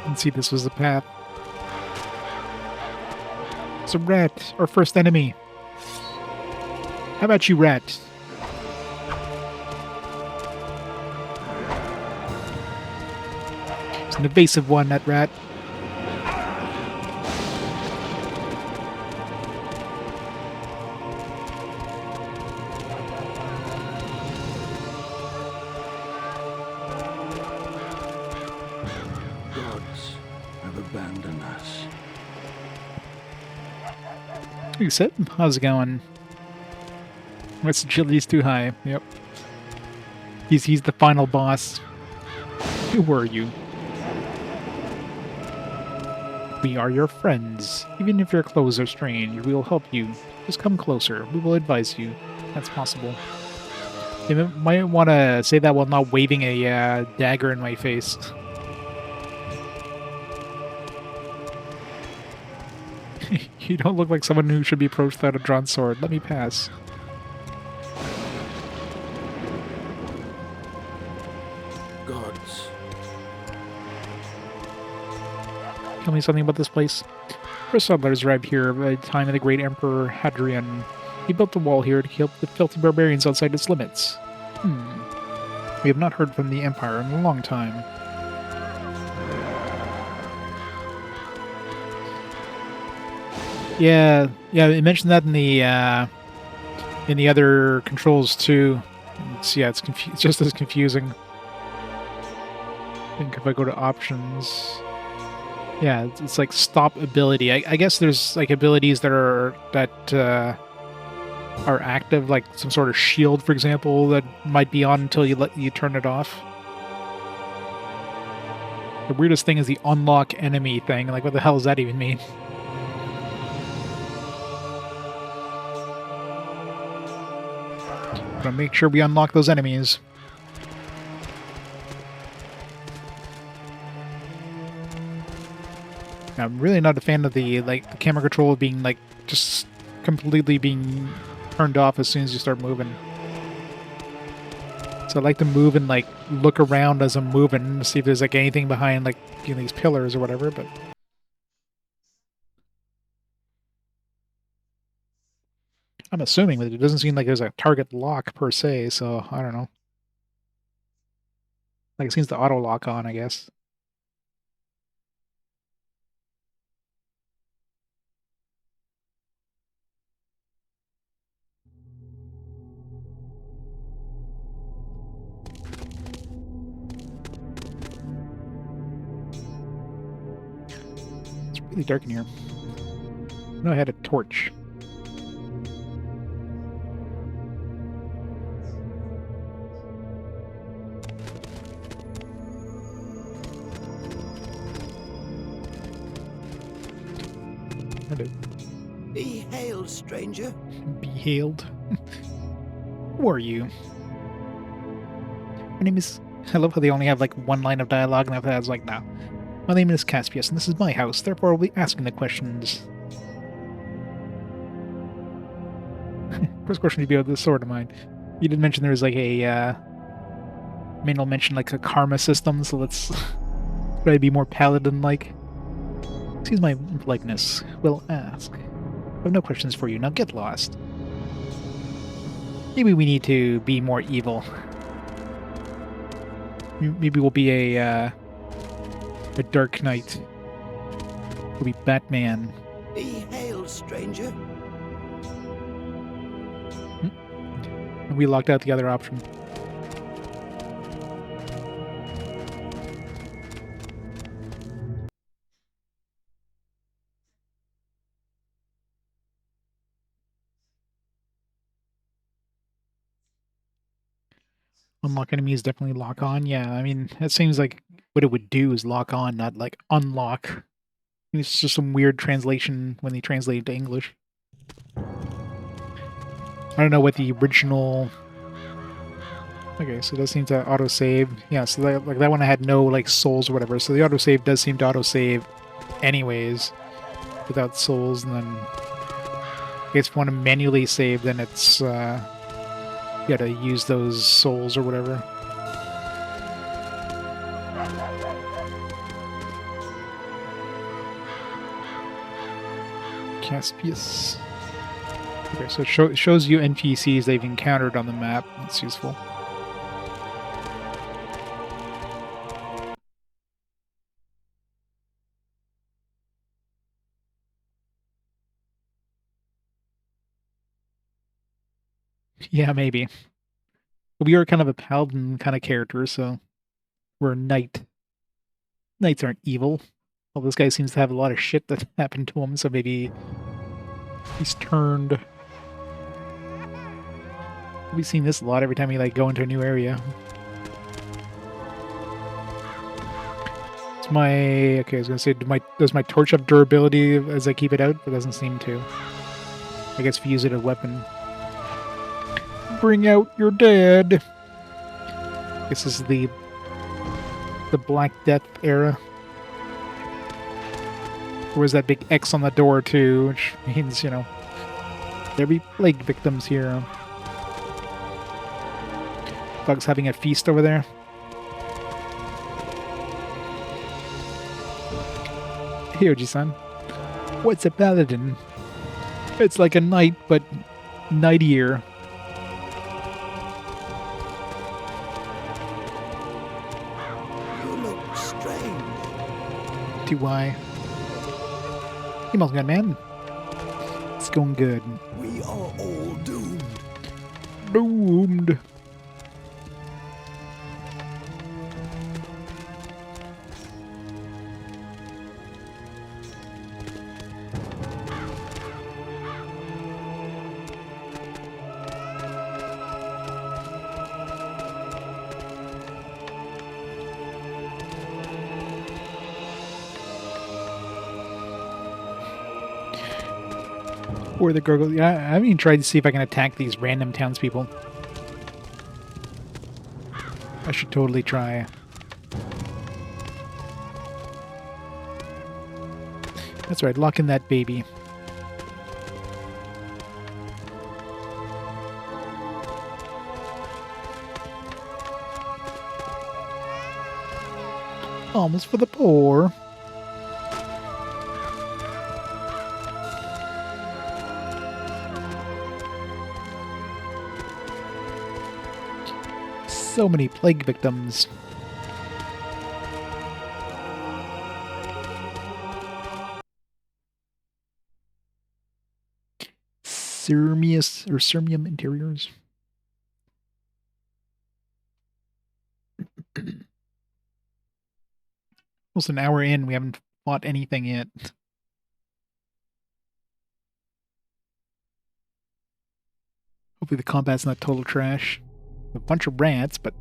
And see, this was the path. It's a rat, our first enemy. How about you, rat? an evasive one, that rat. Gods have abandoned us. You said, how's it going? What's agility's too high? Yep. He's the final boss. Who were you? We are your friends. Even if your clothes are strange, we will help you. Just come closer. We will advise you. That's possible. You might want to say that while not waving a dagger in my face. You don't look like someone who should be approached without a drawn sword. Let me pass. Gods. Tell me something about this place. First settlers arrived here by the time of the great Emperor Hadrian. He built a wall here to keep the filthy barbarians outside its limits. We have not heard from the Empire in a long time. Yeah, it mentioned that in the other controls too. It's just as confusing. I think if I go to options, yeah, it's like stop ability. I guess there's like abilities that are active, like some sort of shield, for example, that might be on until you turn it off. The weirdest thing is the unlock enemy thing. Like, what the hell does that even mean? Gotta make sure we unlock those enemies. I'm really not a fan of the camera control being like just completely being turned off as soon as you start moving. So I like to move and like look around as I'm moving to see if there's like anything behind like these pillars or whatever, but I'm assuming that it doesn't seem like there's a target lock per se, so I don't know. Like it seems to auto lock on, I guess. It's really dark in here. I know I had a torch. Be hailed, stranger. Be hailed. Who are you? My name is... I love how they only have like one line of dialogue, and after that it's like, nah. My name is Caspius, and this is my house, therefore I'll be asking the questions. First question to be about this sword of mine. You did mention there was like a... Manual mentioned like a karma system, so let's try to be more paladin-like. Excuse my impoliteness. Will ask. I have no questions for you. Now get lost. Maybe we need to be more evil. Maybe we'll be a Dark Knight. We'll be Batman. Be hailed, stranger. And we locked out the other option. Unlock enemies, definitely lock on. Yeah, I mean, that seems like what it would do is lock on, not like unlock. It's just some weird translation when they translate it to English. I don't know what the original... Okay, so it does seem to auto-save. Yeah, so that one had no like souls or whatever, so the auto-save does seem to auto-save anyways without souls, and then I guess if you want to manually save, then it's... you gotta use those souls or whatever. Caspius. Okay, so it shows you NPCs they've encountered on the map. That's useful. Yeah, maybe. We are kind of a paladin kind of character, so we're a knight. Knights aren't evil. Well, this guy seems to have a lot of shit that happened to him, so maybe he's turned. We've seen this a lot every time we like go into a new area. It's my okay. I was gonna say, does my torch have durability as I keep it out? It doesn't seem to. I guess if you use it as a weapon. Bring out your dead. This is the Black Death era. There was that big X on the door too, which means, you know, there'll be plague victims here. Bug's having a feast over there. Here, Oji-san. What's a paladin? It's like a knight, but knightier. You look strange. Do I? He must be good, man. It's going good. We are all doomed. Doomed. Or the gargoyle. Yeah, I haven't even tried to see if I can attack these random townspeople. I should totally try. That's right, lock in that baby. Almost for the poor. So many plague victims. Sirmium interiors. Almost an hour in, we haven't fought anything yet. Hopefully the combat's not total trash. A bunch of rats, but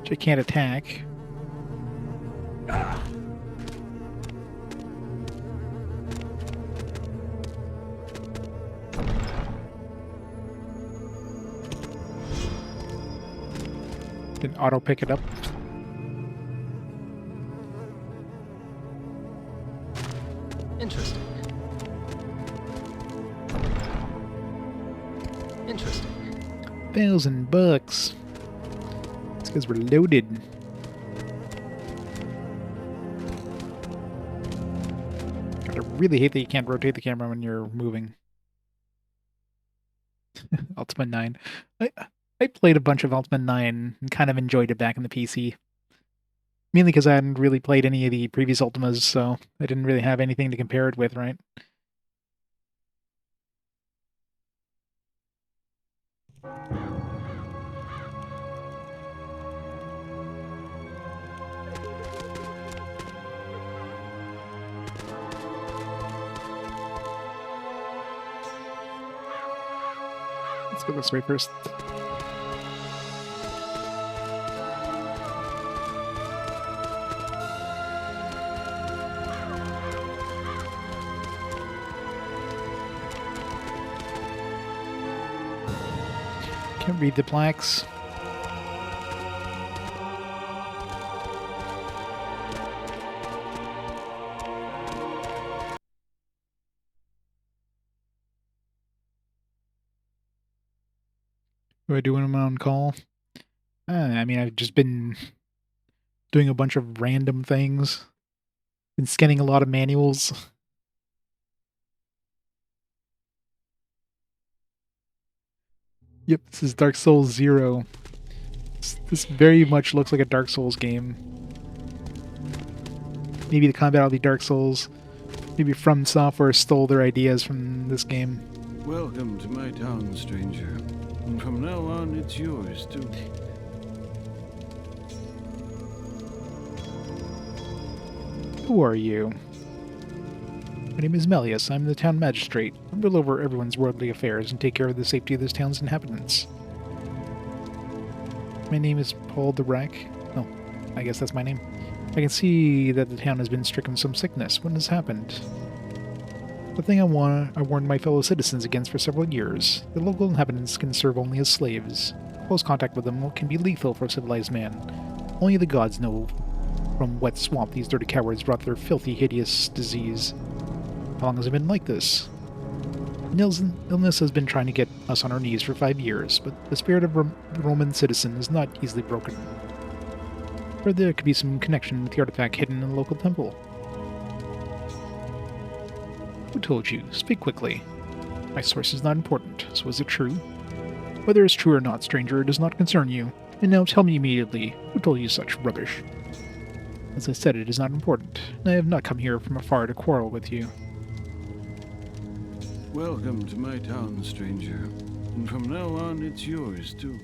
which I can't attack. Didn't auto pick it up. Interesting. Interesting. $1,000. It's because we're loaded. God, I really hate that you can't rotate the camera when you're moving. Ultima 9. I played a bunch of Ultima 9 and kind of enjoyed it back in the PC. Mainly because I hadn't really played any of the previous Ultimas, so I didn't really have anything to compare it with, right? Let's go this way first. Can't read the plaques. What do I do when I'm on call? I mean, I've just been doing a bunch of random things. Been scanning a lot of manuals. Yep, this is Dark Souls 0. This very much looks like a Dark Souls game. Maybe the combat will be Dark Souls. Maybe From Software stole their ideas from this game. Welcome to my town, stranger. And from now on, it's yours too. Who are you? My name is Melius. I'm the town magistrate. I rule over everyone's worldly affairs and take care of the safety of this town's inhabitants. My name is Paul de Raque. Oh, I guess that's my name. I can see that the town has been stricken with some sickness. What has happened? The thing I warned my fellow citizens against for several years. The local inhabitants can serve only as slaves. Close contact with them can be lethal for a civilized man. Only the gods know from what swamp these dirty cowards brought their filthy, hideous disease. How long has it been like this? Illness has been trying to get us on our knees for 5 years, but the spirit of the Roman citizen is not easily broken. Or there could be some connection with the artifact hidden in the local temple. Who told you? Speak quickly. My source is not important, so is it true? Whether it's true or not, stranger, it does not concern you. And now tell me immediately, who told you such rubbish? As I said, it is not important, and I have not come here from afar to quarrel with you. Welcome to my town, stranger. And from now on, it's yours too.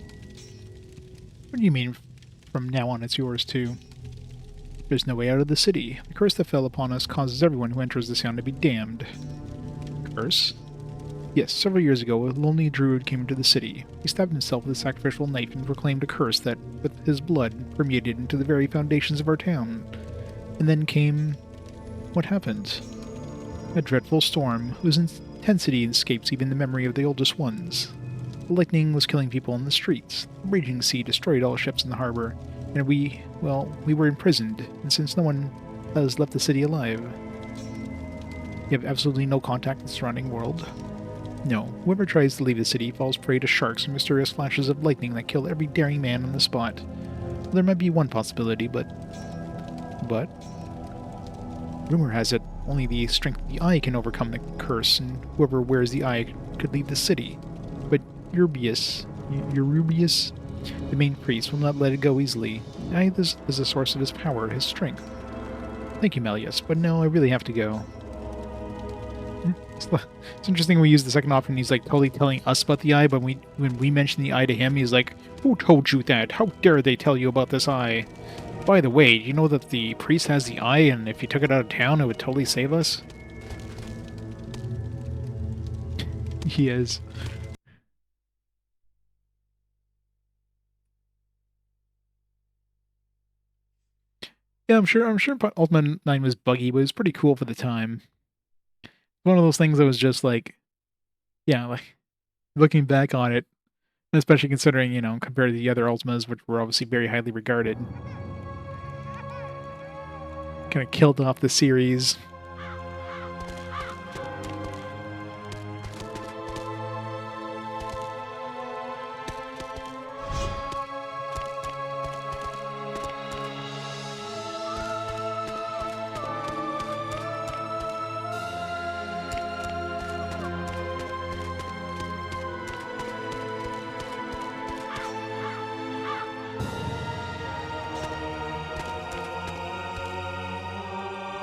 What do you mean, from now on it's yours too? There's no way out of the city. The curse that fell upon us causes everyone who enters the town to be damned. Curse? Yes, several years ago, a lonely druid came into the city. He stabbed himself with a sacrificial knife and proclaimed a curse that, with his blood, permeated into the very foundations of our town. And then came... what happened? A dreadful storm, whose intensity escapes even the memory of the oldest ones. The lightning was killing people in the streets. The raging sea destroyed all ships in the harbor. And we were imprisoned, and since no one has left the city alive. You have absolutely no contact with the surrounding world? No. Whoever tries to leave the city falls prey to sharks and mysterious flashes of lightning that kill every daring man on the spot. Well, there might be one possibility, but... Rumor has it, only the strength of the eye can overcome the curse, and whoever wears the eye could leave the city. But Eurubius, the main priest, will not let it go easily. The eye is the source of his power, his strength. Thank you, Melius, but no, I really have to go. It's interesting we use the second option, he's like totally telling us about the eye, but when we mention the eye to him, he's like, who told you that? How dare they tell you about this eye? By the way, do you know that the priest has the eye, and if you took it out of town, it would totally save us? He is. Yeah, I'm sure Ultima 9 was buggy, but it was pretty cool for the time. One of those things that was just like, yeah, like, looking back on it, especially considering, you know, compared to the other Ultimas, which were obviously very highly regarded. Kind of killed off the series.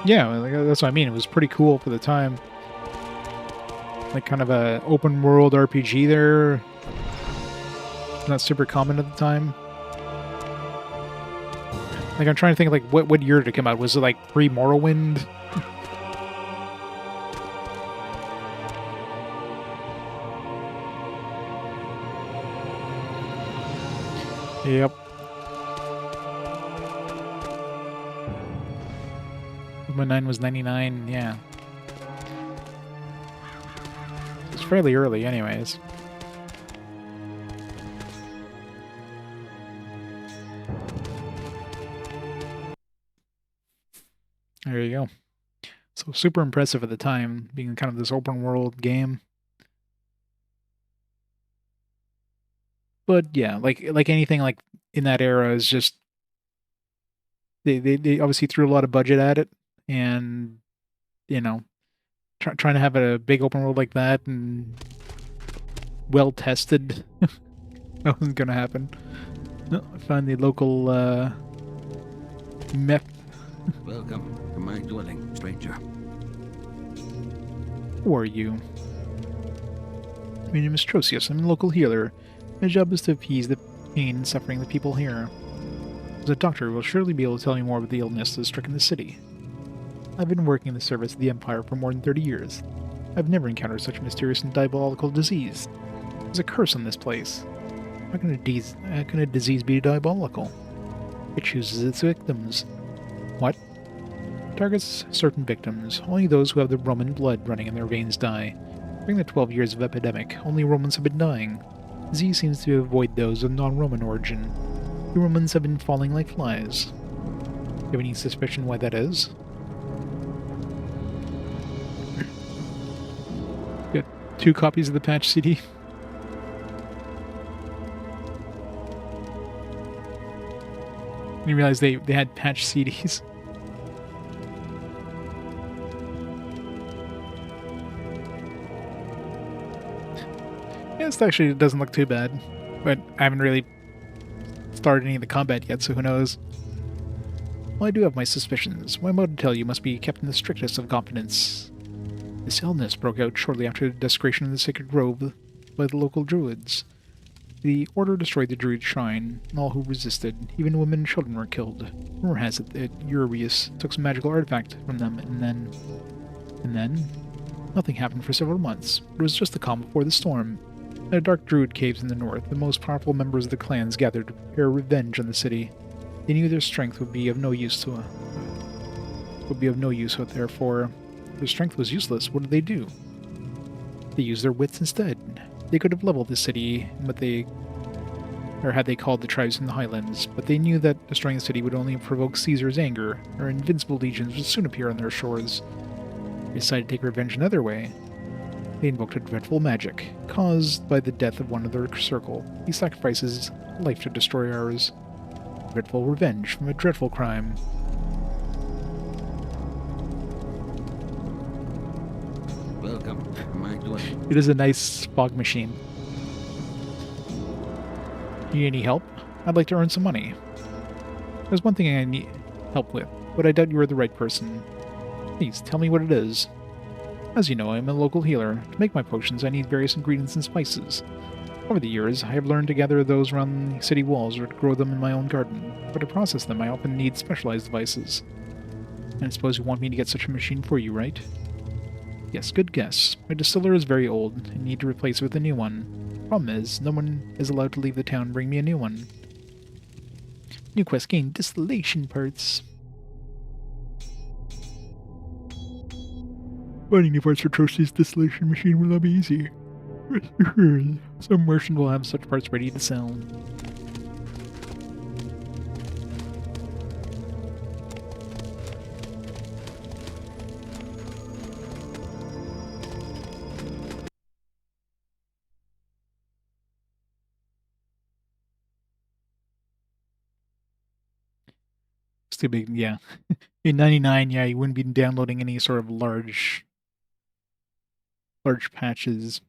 Yeah, like, that's what I mean. It was pretty cool for the time. Like kind of a open world RPG there. Not super common at the time. Like I'm trying to think like what year did it come out? Was it like pre-Morrowind? Yep. Ultima 9 was 99, yeah. It's fairly early anyways. There you go. So super impressive at the time, being kind of this open world game. But yeah, like anything like in that era is just they obviously threw a lot of budget at it, and you know, trying to have a big open world like that and well tested, that wasn't gonna happen. No, I found the local meth. Welcome to my dwelling, stranger. Who are you? My name is Trosius. I'm a local healer. My job is to appease the pain and suffering of the people here. As a doctor, you will surely be able to tell me more about the illness that has stricken the city. I've been working in the service of the Empire for more than 30 years. I've never encountered such a mysterious and diabolical disease. There's a curse on this place. How can a disease be diabolical? It chooses its victims. What? Targets certain victims. Only those who have the Roman blood running in their veins die. During the 12 years of epidemic, only Romans have been dying. Disease seems to avoid those of non-Roman origin. The Romans have been falling like flies. Do you have any suspicion why that is? Got 2 copies of the patch CD. I didn't realize they had patch CDs. Yeah, this actually doesn't look too bad, but I haven't really started any of the combat yet, so who knows. Well, I do have my suspicions. What I'm about to tell you must be kept in the strictest of confidence. This illness broke out shortly after the desecration of the sacred grove by the local druids. The order destroyed the druid shrine, and all who resisted, even women and children, were killed. Rumor has it that Eurybius took some magical artifact from them, and then... Nothing happened for several months. It was just the calm before the storm. In the dark druid caves in the north, the most powerful members of the clans gathered to prepare revenge on the city. They knew their strength would be of no use therefore, if their strength was useless, what did they do? They used their wits instead. They could have leveled the city, had they called the tribes from the highlands, but they knew that destroying the city would only provoke Caesar's anger. Our invincible legions would soon appear on their shores. They decided to take revenge another way. They invoked a dreadful magic, caused by the death of one of their circle. He sacrifices his life to destroy ours. Dreadful revenge from a dreadful crime. Welcome. Am I doing? It is a nice fog machine. Need any help? I'd like to earn some money. There's one thing I need help with, but I doubt you are the right person. Please, tell me what it is. As you know, I am a local healer. To make my potions, I need various ingredients and spices. Over the years, I have learned to gather those around the city walls or to grow them in my own garden, but to process them I often need specialized devices. And I suppose you want me to get such a machine for you, right? Yes, good guess. My distiller is very old, and need to replace it with a new one. Problem is, no one is allowed to leave the town and bring me a new one. New quest gain distillation parts. Finding new parts for Trosty's distillation machine will not be easy. Rest assured, some merchant will have such parts ready to sell. It's too big, yeah. In 99, yeah, you wouldn't be downloading any sort of large patches,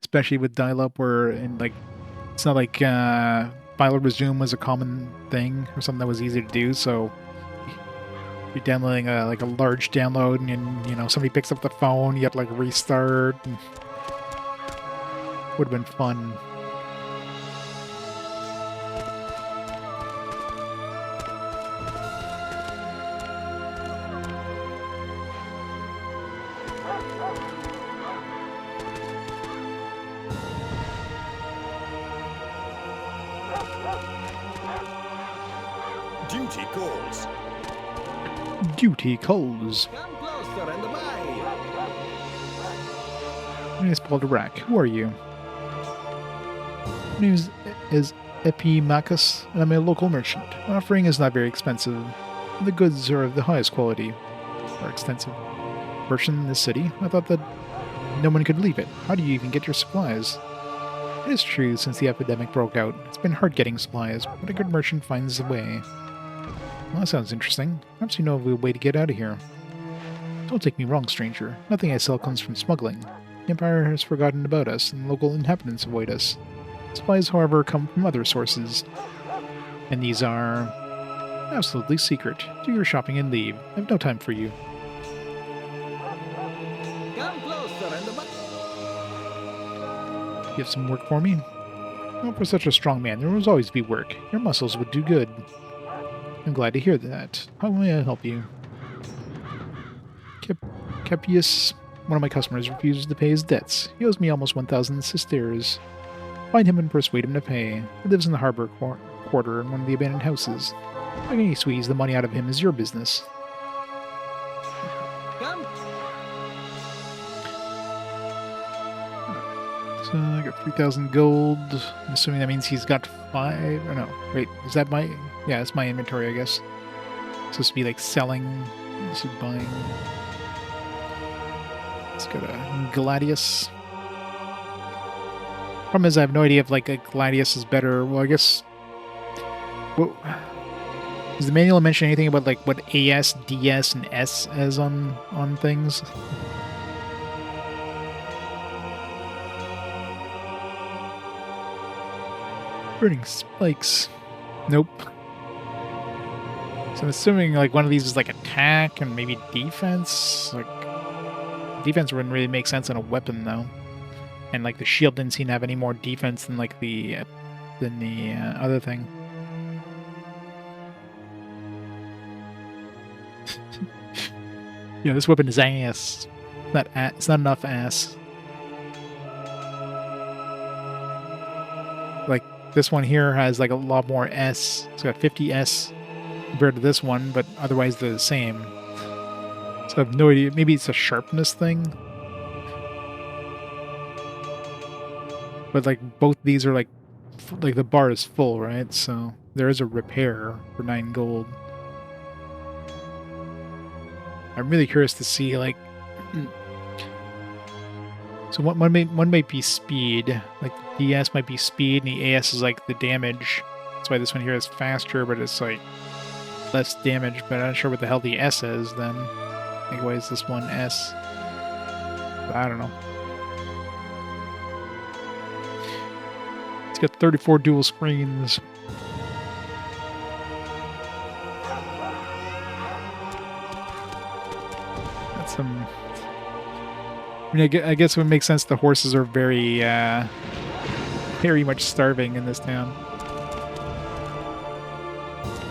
especially with dial-up, where it's not like file resume was a common thing or something that was easy to do. So you're downloading a large download, and somebody picks up the phone, you have to restart. Would have been fun. Duty calls. Duty calls. Come closer and buy. My name is Paul de Raque. Who are you? My name is Epimachus, and I'm a local merchant. My offering is not very expensive. The goods are of the highest quality. Are extensive. Merchant in this city? I thought that no one could leave it. How do you even get your supplies? It is true, since the epidemic broke out, it's been hard getting supplies, but a good merchant finds a way. Well, that sounds interesting. Perhaps you know of a way to get out of here. Don't take me wrong, stranger. Nothing I sell comes from smuggling. The Empire has forgotten about us, and local inhabitants avoid us. Supplies, however, come from other sources. And these are absolutely secret. Do your shopping and leave. I have no time for you. Come closer and abide. You have some work for me? Well, for such a strong man, there must always be work. Your muscles would do good. I'm glad to hear that. How may I help you? Capius, one of my customers, refuses to pay his debts. He owes me almost 1,000 sisters. Find him and persuade him to pay. He lives in the harbor quarter in one of the abandoned houses. How can you squeeze the money out of him is your business. Come. So I got 3,000 gold. I'm assuming that means he's got 5. Oh no, wait, is that my... Yeah, it's my inventory, I guess. It's supposed to be like selling. This is buying. Let's go to Gladius. Problem is, I have no idea if like a Gladius is better. Well, I guess. What does the manual mention anything about like what AS, DS, and S is on things? Burning spikes. Nope. So I'm assuming like one of these is like attack and maybe defense. Like defense wouldn't really make sense on a weapon though, and like the shield didn't seem to have any more defense than like the other thing. Yeah, this weapon is ass. It's not enough ass. Like this one here has like a lot more S. It's got 50 S compared to this one, but otherwise they're the same. So I have no idea. Maybe it's a sharpness thing. But like both these are like the bar is full, right? So there is a repair for 9 gold. I'm really curious to see like. So one might be speed. Like the DS might be speed, and the AS is like the damage. That's why this one here is faster, but it's like less damage. But I'm not sure what the hell the S is then. Like why is this one S? But I don't know. It's got 34 dual screens. That's some. I mean, I guess it would make sense. The horses are very, very much starving in this town.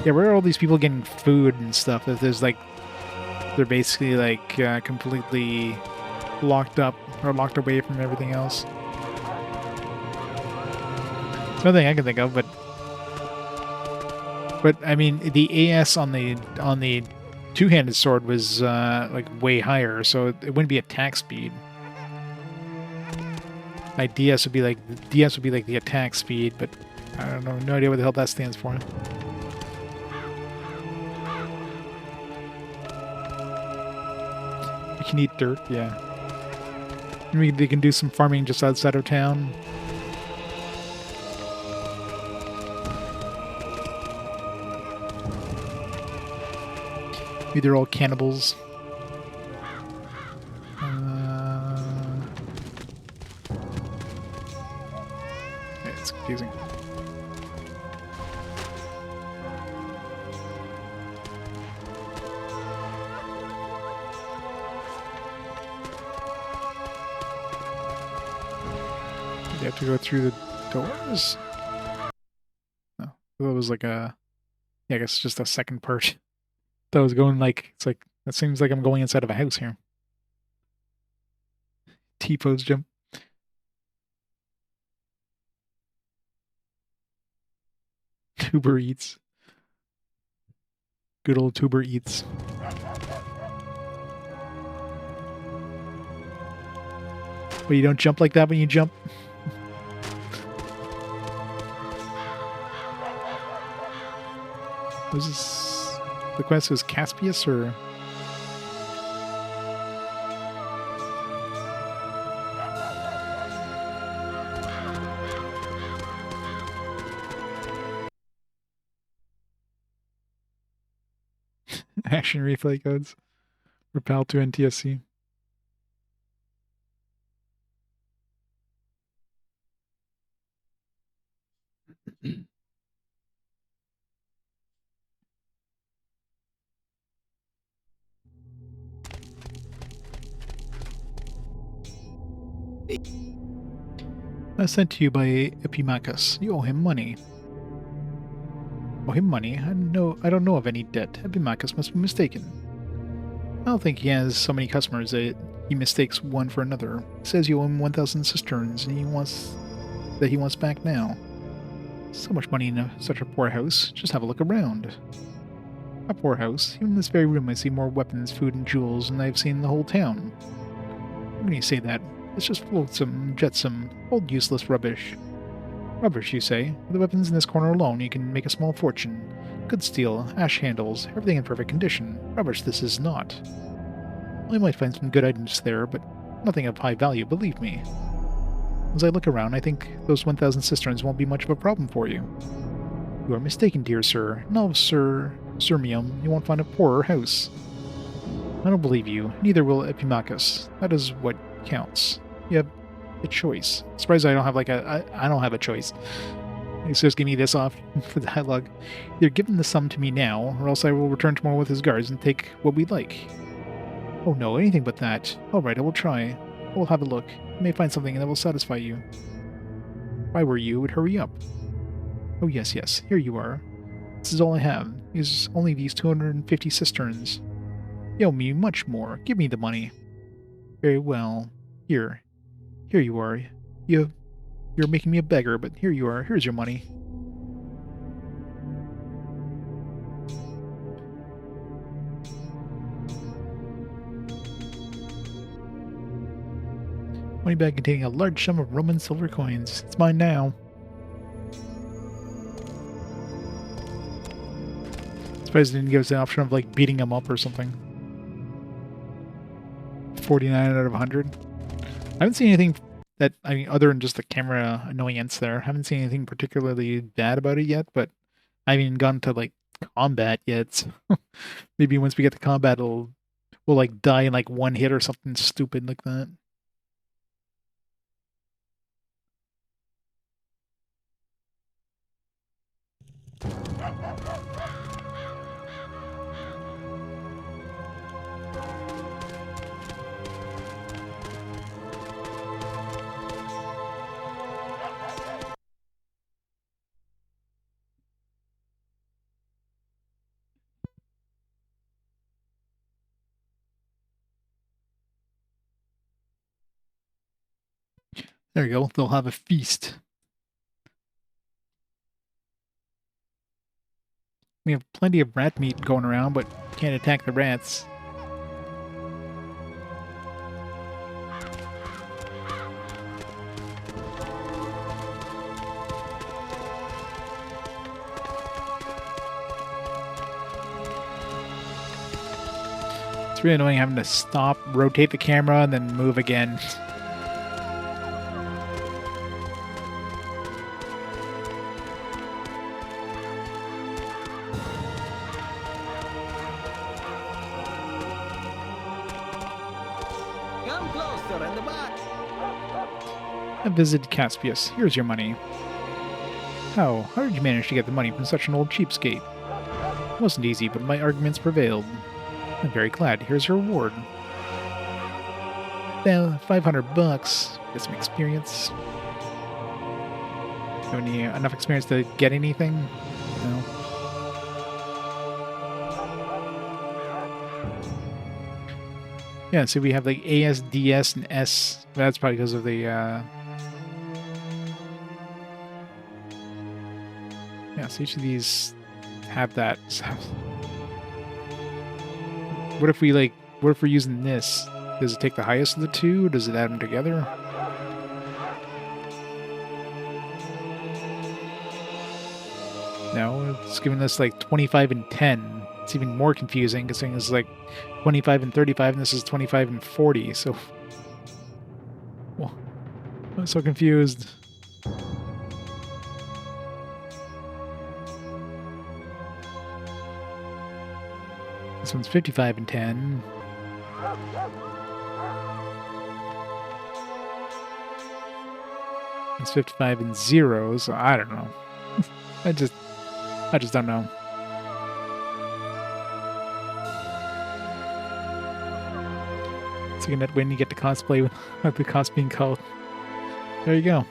Yeah, where are all these people getting food and stuff? If there's like, they're basically like completely locked up or locked away from everything else. It's nothing I can think of, but I mean, the AS on the two-handed sword was like way higher, so it wouldn't be attack speed. Like DS would be like the attack speed, but I don't know, no idea what the hell that stands for. You can eat dirt, yeah. Maybe they can do some farming just outside of town. Maybe they're all cannibals. Yeah, it's confusing. You have to go through the doors? Oh, that was like a... Yeah, I guess just a second part. That was going like... It's like... That seems like I'm going inside of a house here. T-pose jump. Tuber Eats. Good old Tuber Eats. But you don't jump like that when you jump? Was this... The quest was Caspius, or... Action replay codes. Repel to NTSC. Sent to you by Epimachus. You owe him money. Owe him money? I don't know of any debt. Epimachus must be mistaken. I don't think he has so many customers that he mistakes one for another. He says you owe him 1,000 cisterns, and he wants back now. So much money in such a poor house. Just have a look around. A poor house. Even in this very room I see more weapons, food, and jewels than I've seen in the whole town. When you say that, it's just flotsam, jetsam, old useless rubbish. Rubbish, you say? With the weapons in this corner alone, you can make a small fortune. Good steel, ash handles, everything in perfect condition. Rubbish this is not. Well, you might find some good items there, but nothing of high value, believe me. As I look around, I think those 1,000 cisterns won't be much of a problem for you. You are mistaken, dear sir. No, Sir Sirmium, you won't find a poorer house. I don't believe you. Neither will Epimachus. That is what counts. You have a choice. I'm surprised I don't have I don't have a choice. He's just give me this off for the dialogue. Either give him the sum to me now, or else I will return tomorrow with his guards and take what we like. Oh no, anything but that. Alright, I will try. I will have a look. I may find something that will satisfy you. If I were you, would hurry up. Oh yes, here you are. This is all I have. Is only these 250 cisterns. You owe me much more. Give me the money. Very well. Here you are. You're making me a beggar, but here you are. Here's your money. Money bag containing a large sum of Roman silver coins. It's mine now. Surprised it didn't give us the option of like beating him up or something. 49 out of 100. I haven't seen anything that, I mean, other than just the camera annoyance there. I haven't seen anything particularly bad about it yet, but I haven't even gone to like combat yet. So maybe once we get to combat, we'll like die in like one hit or something stupid like that. There you go. They'll have a feast. We have plenty of rat meat going around, but can't attack the rats. It's really annoying having to stop, rotate the camera, and then move again. Come closer in the back. I visited Caspius. Here's your money. How did you manage to get the money from such an old cheapskate? It wasn't easy, but my arguments prevailed. I'm very glad. Here's your reward. Well, $500. Get some experience. Have any enough experience to get anything? No. Yeah, so we have like AS, DS, and S. That's probably because of the yeah, so each of these have that. So what if we're using this? Does it take the highest of the two? Or does it add them together? No, it's giving us like 25 and 10. It's even more confusing considering it's like 25 and 35 and this is 25 and 40, so... Well, I'm so confused. This one's 55 and 10. It's 55 and 0, so I don't know. I just don't know. It's like a net win, you get to cosplay with the cost being called. There you go.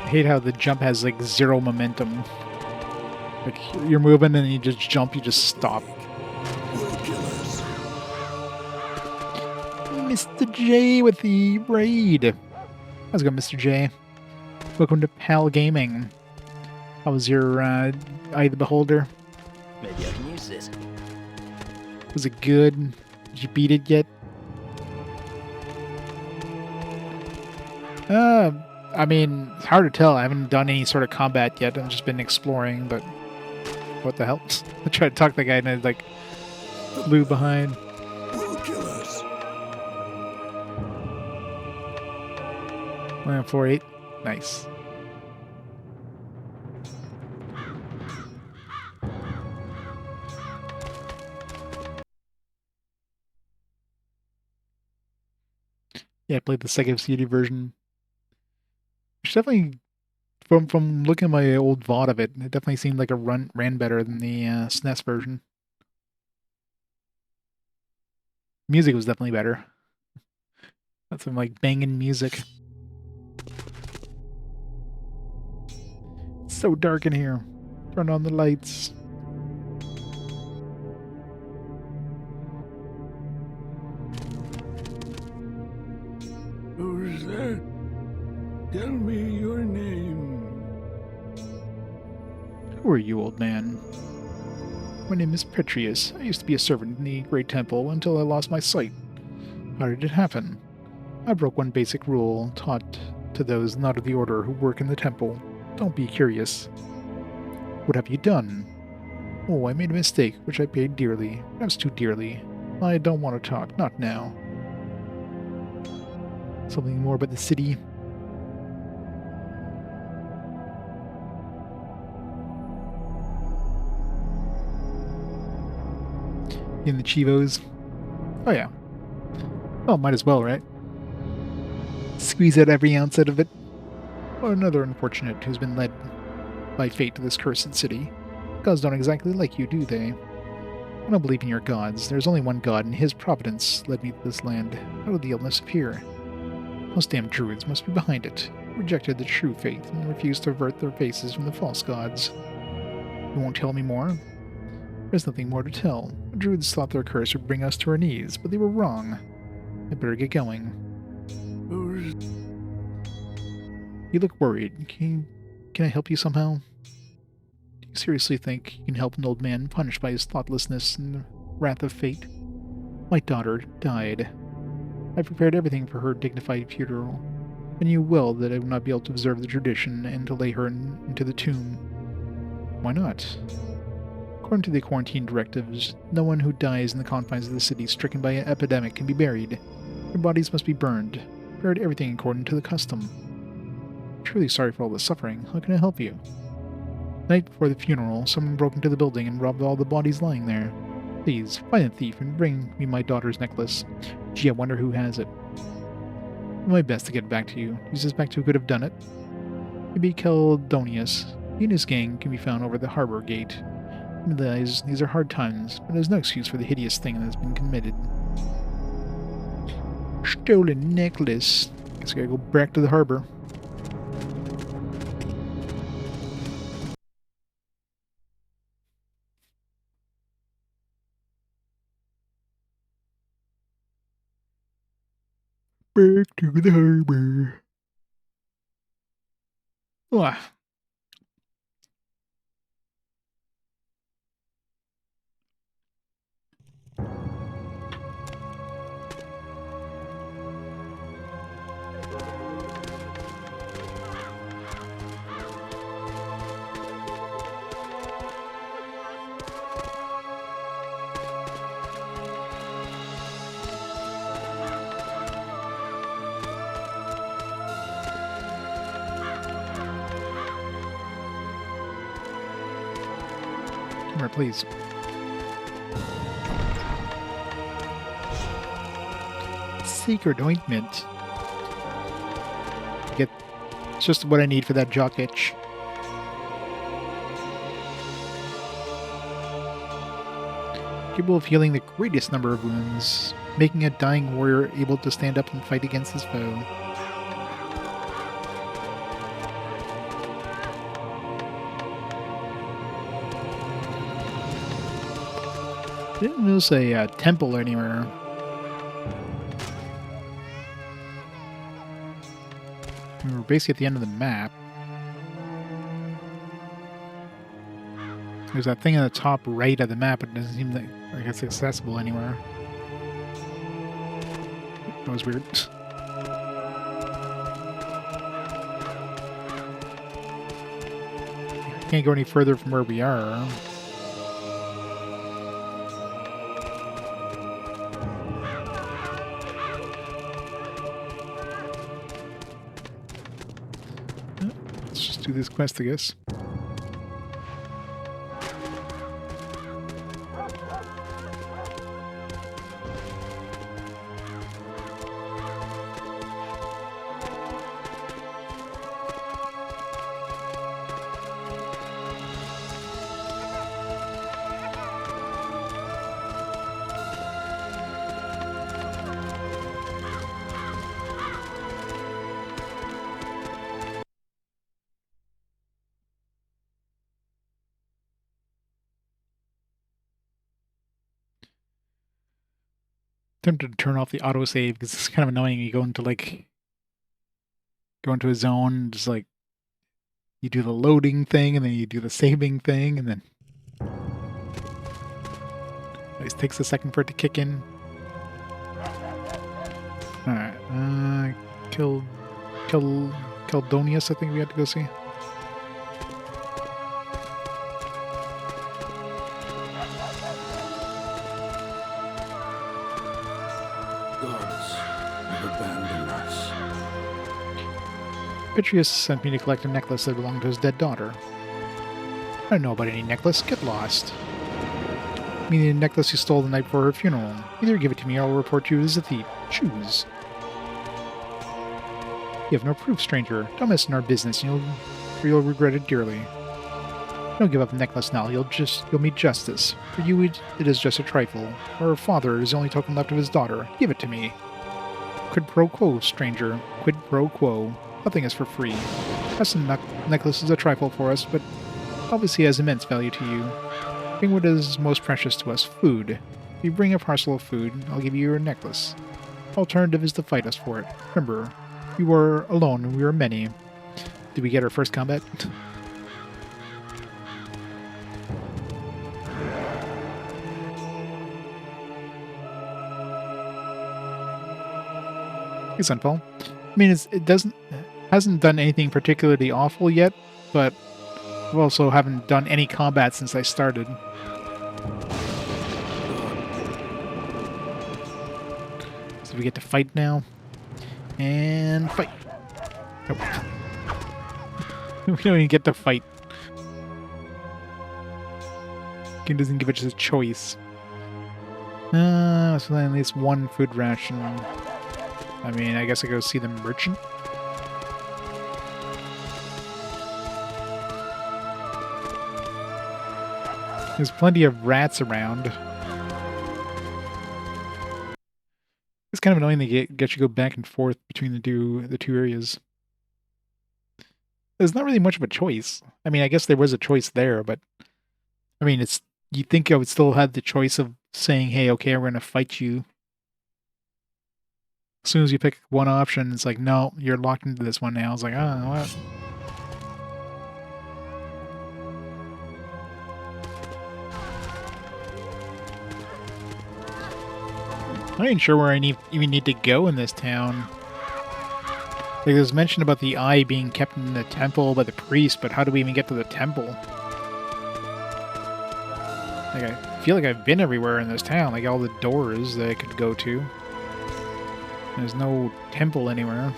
I hate how the jump has like zero momentum. Like you're moving and you just jump, you just stop. Mr. J with the raid. How's it going, Mr. J? Welcome to PAL Gaming. How was your Eye of the Beholder? Maybe I can use this. Was it good? Did you beat it yet? I mean, it's hard to tell. I haven't done any sort of combat yet. I've just been exploring, but what the hell? I tried to talk to the guy and I like flew behind. Will kill us. 148. Nice. Yeah, I played the Sega CD version. Which definitely, from looking at my old VOD of it, it definitely seemed like it ran better than the SNES version. Music was definitely better. That's some like banging music. It's so dark in here. Turn on the lights. Who's that? Tell me your name. Who are you, old man? My name is Petrius. I used to be a servant in the Great Temple until I lost my sight. How did it happen? I broke one basic rule taught to those not of the order who work in the temple. Don't be curious. What have you done? Oh, I made a mistake, which I paid dearly. Perhaps too dearly. I don't want to talk, not now. Something more about the city? In the Chivos? Oh yeah. Oh, might as well, right? Squeeze out every ounce out of it. Or another unfortunate who's been led by fate to this cursed city. Gods don't exactly like you, do they? I don't believe in your gods. There's only one god, and his providence led me to this land. How did the illness appear? Those damn druids must be behind it. Rejected the true faith and refused to avert their faces from the false gods. You won't tell me more? There's nothing more to tell. The druids thought their curse would bring us to our knees, but they were wrong. I better get going. Who's... You look worried. Can I help you somehow? Do you seriously think you can help an old man punished by his thoughtlessness and the wrath of fate? My daughter died. I prepared everything for her dignified funeral. I knew well that I would not be able to observe the tradition and to lay her into the tomb. Why not? According to the quarantine directives, no one who dies in the confines of the city stricken by an epidemic can be buried. Their bodies must be burned. Buried everything according to the custom. I'm truly sorry for all the suffering. How can I help you? The night before the funeral, someone broke into the building and robbed all the bodies lying there. Please, find the thief and bring me my daughter's necklace. Gee, I wonder who has it. I'll do my best to get it back to you. Do you suspect who could have done it? Maybe Keldonius. He and his gang can be found over the harbor gate. I realize these are hard times, but there's no excuse for the hideous thing that has been committed. Stolen necklace. Guess I gotta go back to the harbor. Back to the harbor. Ah. Come here, please. secret ointment. Get it's just what I need for that jock itch. Capable of healing the greatest number of wounds, making a dying warrior able to stand up and fight against his foe. Didn't notice a temple anywhere. We were basically at the end of the map. There's that thing on the top right of the map, but it doesn't seem like it's accessible anywhere. That was weird. Can't go any further from where we are. Let's just do this quest, I guess. Tempted to turn off the autosave because it's kind of annoying. You go into a zone, just like you do the loading thing and then you do the saving thing, and then it takes a second for it to kick in. Alright, Keldonius, I think we had to go see. Petrius sent me to collect a necklace that belonged to his dead daughter. I don't know about any necklace. Get lost. Meaning the necklace you stole the night before her funeral. Either give it to me or I'll report you as a thief. Choose. You have no proof, stranger. Don't mess in our business, or you'll regret it dearly. Don't give up the necklace now. You'll meet justice. For you, it is just a trifle. Her father is the only token left of his daughter. Give it to me. Quid pro quo, stranger. Quid pro quo. Nothing is for free. Yes, the necklace is a trifle for us, but obviously has immense value to you. Bring what is most precious to us, food. If you bring a parcel of food, I'll give you your necklace. Alternative is to fight us for it. Remember, you were alone and we were many. Did we get our first combat? Hey, Sunfall. I mean, hasn't done anything particularly awful yet, but I also haven't done any combat since I started. So we get to fight now. And fight. Nope. We don't even get to fight. Game doesn't give us a choice. So then at least one food ration. I mean, I guess I go see the merchant. There's plenty of rats around. It's kind of annoying they get you go back and forth between the two areas. There's not really much of a choice. I mean, I guess there was a choice there, but I mean, you think I would still have the choice of saying, "Hey, okay, we're going to fight you." As soon as you pick one option, it's like, "No, you're locked into this one now." I was like, "Oh, what?" I ain't sure where I even need to go in this town. Like, there's mention about the eye being kept in the temple by the priest, but how do we even get to the temple? Like, I feel like I've been everywhere in this town, like all the doors that I could go to. There's no temple anywhere.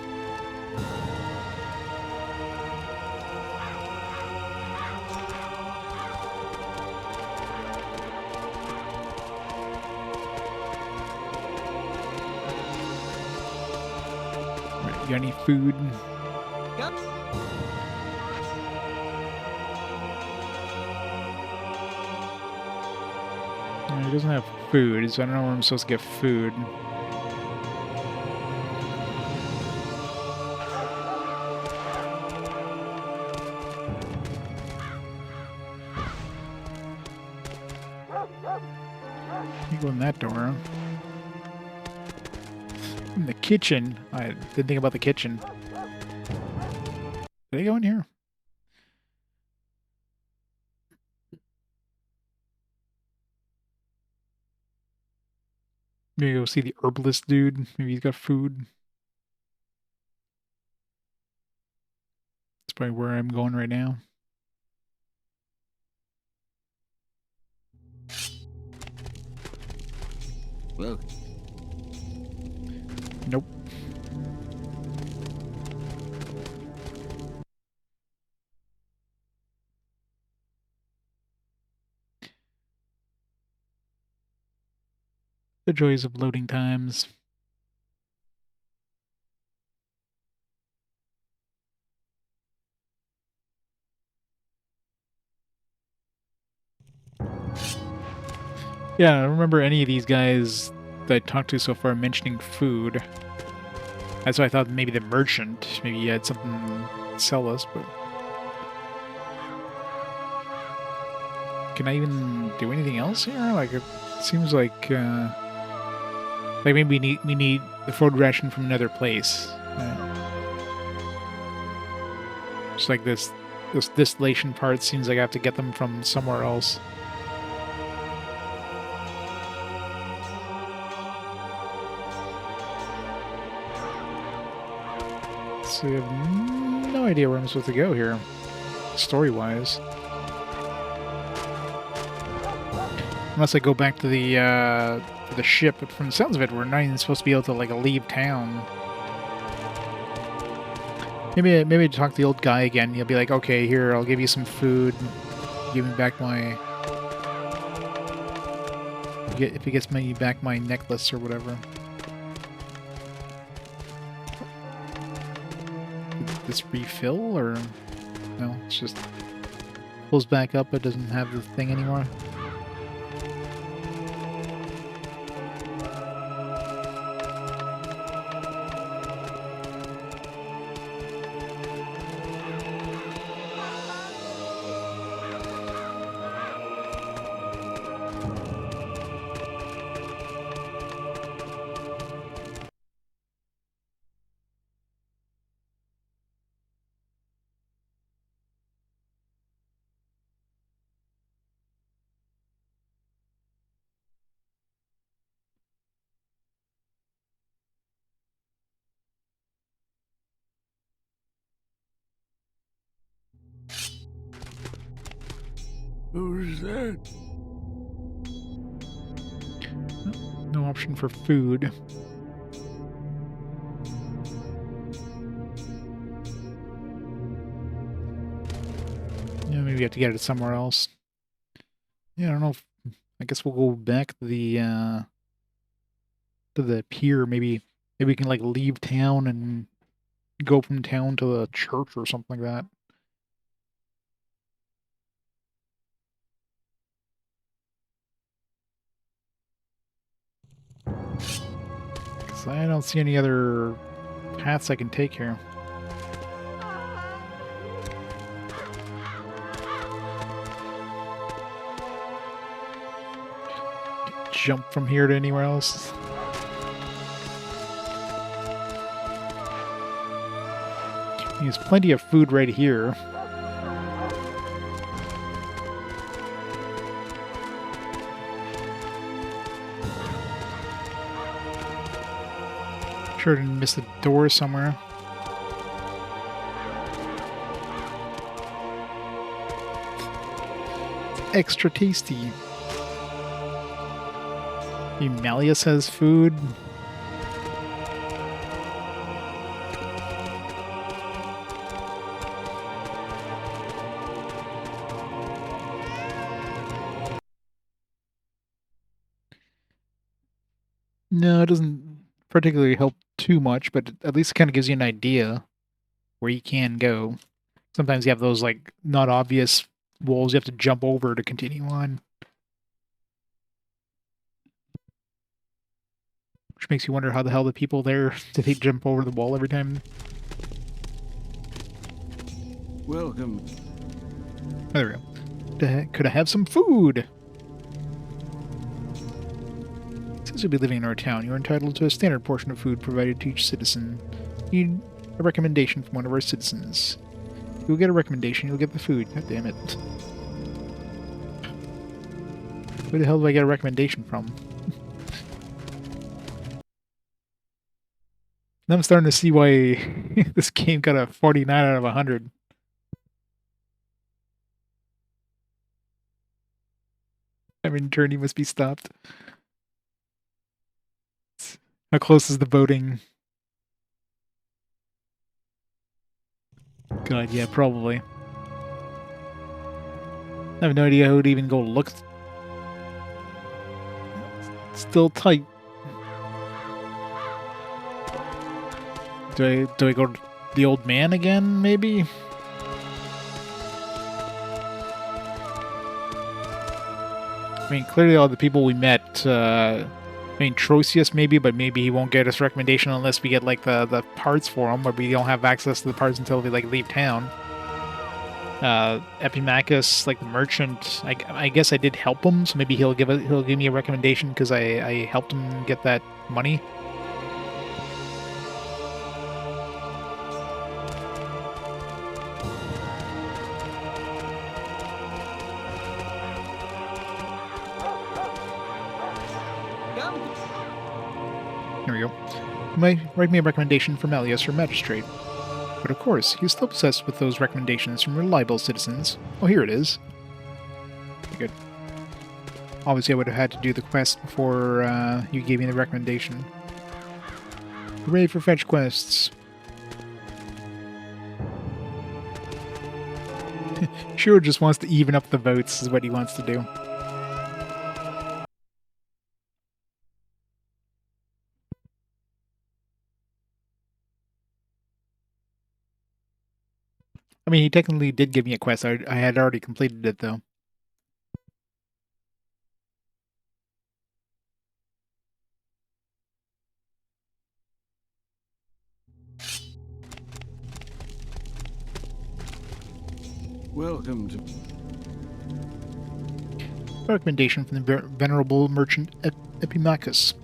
got any food? No, he doesn't have food, so I don't know where I'm supposed to get food. You go in that door. In the kitchen. I didn't think about the kitchen. Did they go in here? Maybe go see the herbalist dude. Maybe he's got food. That's probably where I'm going right now. Well, Nope. The joys of loading times. Yeah, I don't remember any of these guys that I talked to so far mentioning food. That's why I thought maybe the merchant, maybe he had something to sell us, but... Can I even do anything else here? Like, it seems like maybe we need the food ration from another place. Just like this distillation part seems like I have to get them from somewhere else. So I have no idea where I'm supposed to go here, story-wise. Unless I go back to the ship, but from the sounds of it, we're not even supposed to be able to like leave town. Maybe talk to the old guy again. He'll be like, "Okay, here, I'll give you some food. Give me back my if he gets me back my necklace or whatever." Did this refill or no? It's just pulls back up. It doesn't have the thing anymore. who's that? No option for food. Yeah, maybe we have to get it somewhere else. Yeah, I don't know if, I guess we'll go back to the pier. Maybe we can like leave town and go from town to the church or something like that. Because I don't see any other paths I can take here. Jump from here to anywhere else. There's plenty of food right here. Sure didn't miss a door somewhere. It's extra tasty. Malleus has food. No, it doesn't. particularly help too much, but at least it kind of gives you an idea where you can go. Sometimes you have those, like, not obvious walls you have to jump over to continue on. Which makes you wonder how the hell the people there, did they jump over the wall every time? Welcome. Oh, there we go. Could I have some food? Since you'll be living in our town, you're entitled to a standard portion of food provided to each citizen. You need a recommendation from one of our citizens. You'll get a recommendation, you'll get the food. God damn it. Where the hell do I get a recommendation from? Now I'm starting to see why this game got a 49 out of 100. I mean, journey must be stopped. How close is the voting? God, yeah, probably. I have no idea how to even go look. Still tight. Do I go to the old man again, maybe? I mean, clearly all the people we met, I mean, Trocius maybe, but maybe he won't get us recommendation unless we get, like, the parts for him, or we don't have access to the parts until we, like, leave town. Epimachus, like, the merchant, I guess I did help him, so maybe he'll give me a recommendation because I helped him get that money. There we go. You might write me a recommendation from Elias, your magistrate. But of course, he's still obsessed with those recommendations from reliable citizens. Oh, here it is. Okay, good. Obviously, I would have had to do the quest before you gave me the recommendation. Hooray for fetch quests. Shiro just wants to even up the votes, is what he wants to do. I mean, he technically did give me a quest. I had already completed it, though. Welcome to... A recommendation from the venerable merchant Epimachus.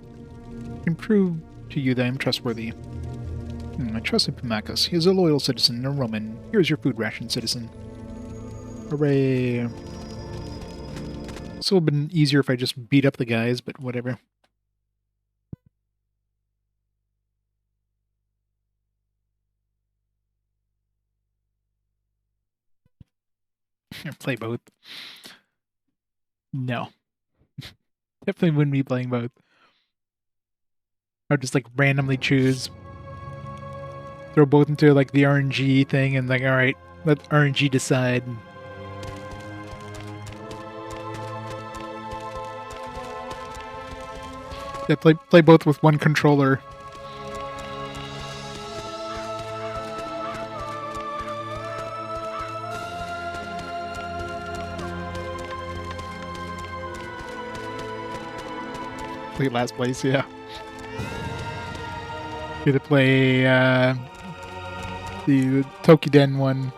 I can prove to you that I am trustworthy. I trust Epimachus. He is a loyal citizen and a Roman. Here's your food ration, citizen. Hooray. This would have been easier if I just beat up the guys, but whatever. Play both. No. Definitely wouldn't be playing both. I would just, like, randomly choose. Throw both into, like, the RNG thing and, like, alright, let RNG decide. Yeah, play both with one controller. Play last place, yeah. Get to play the Tokiden one.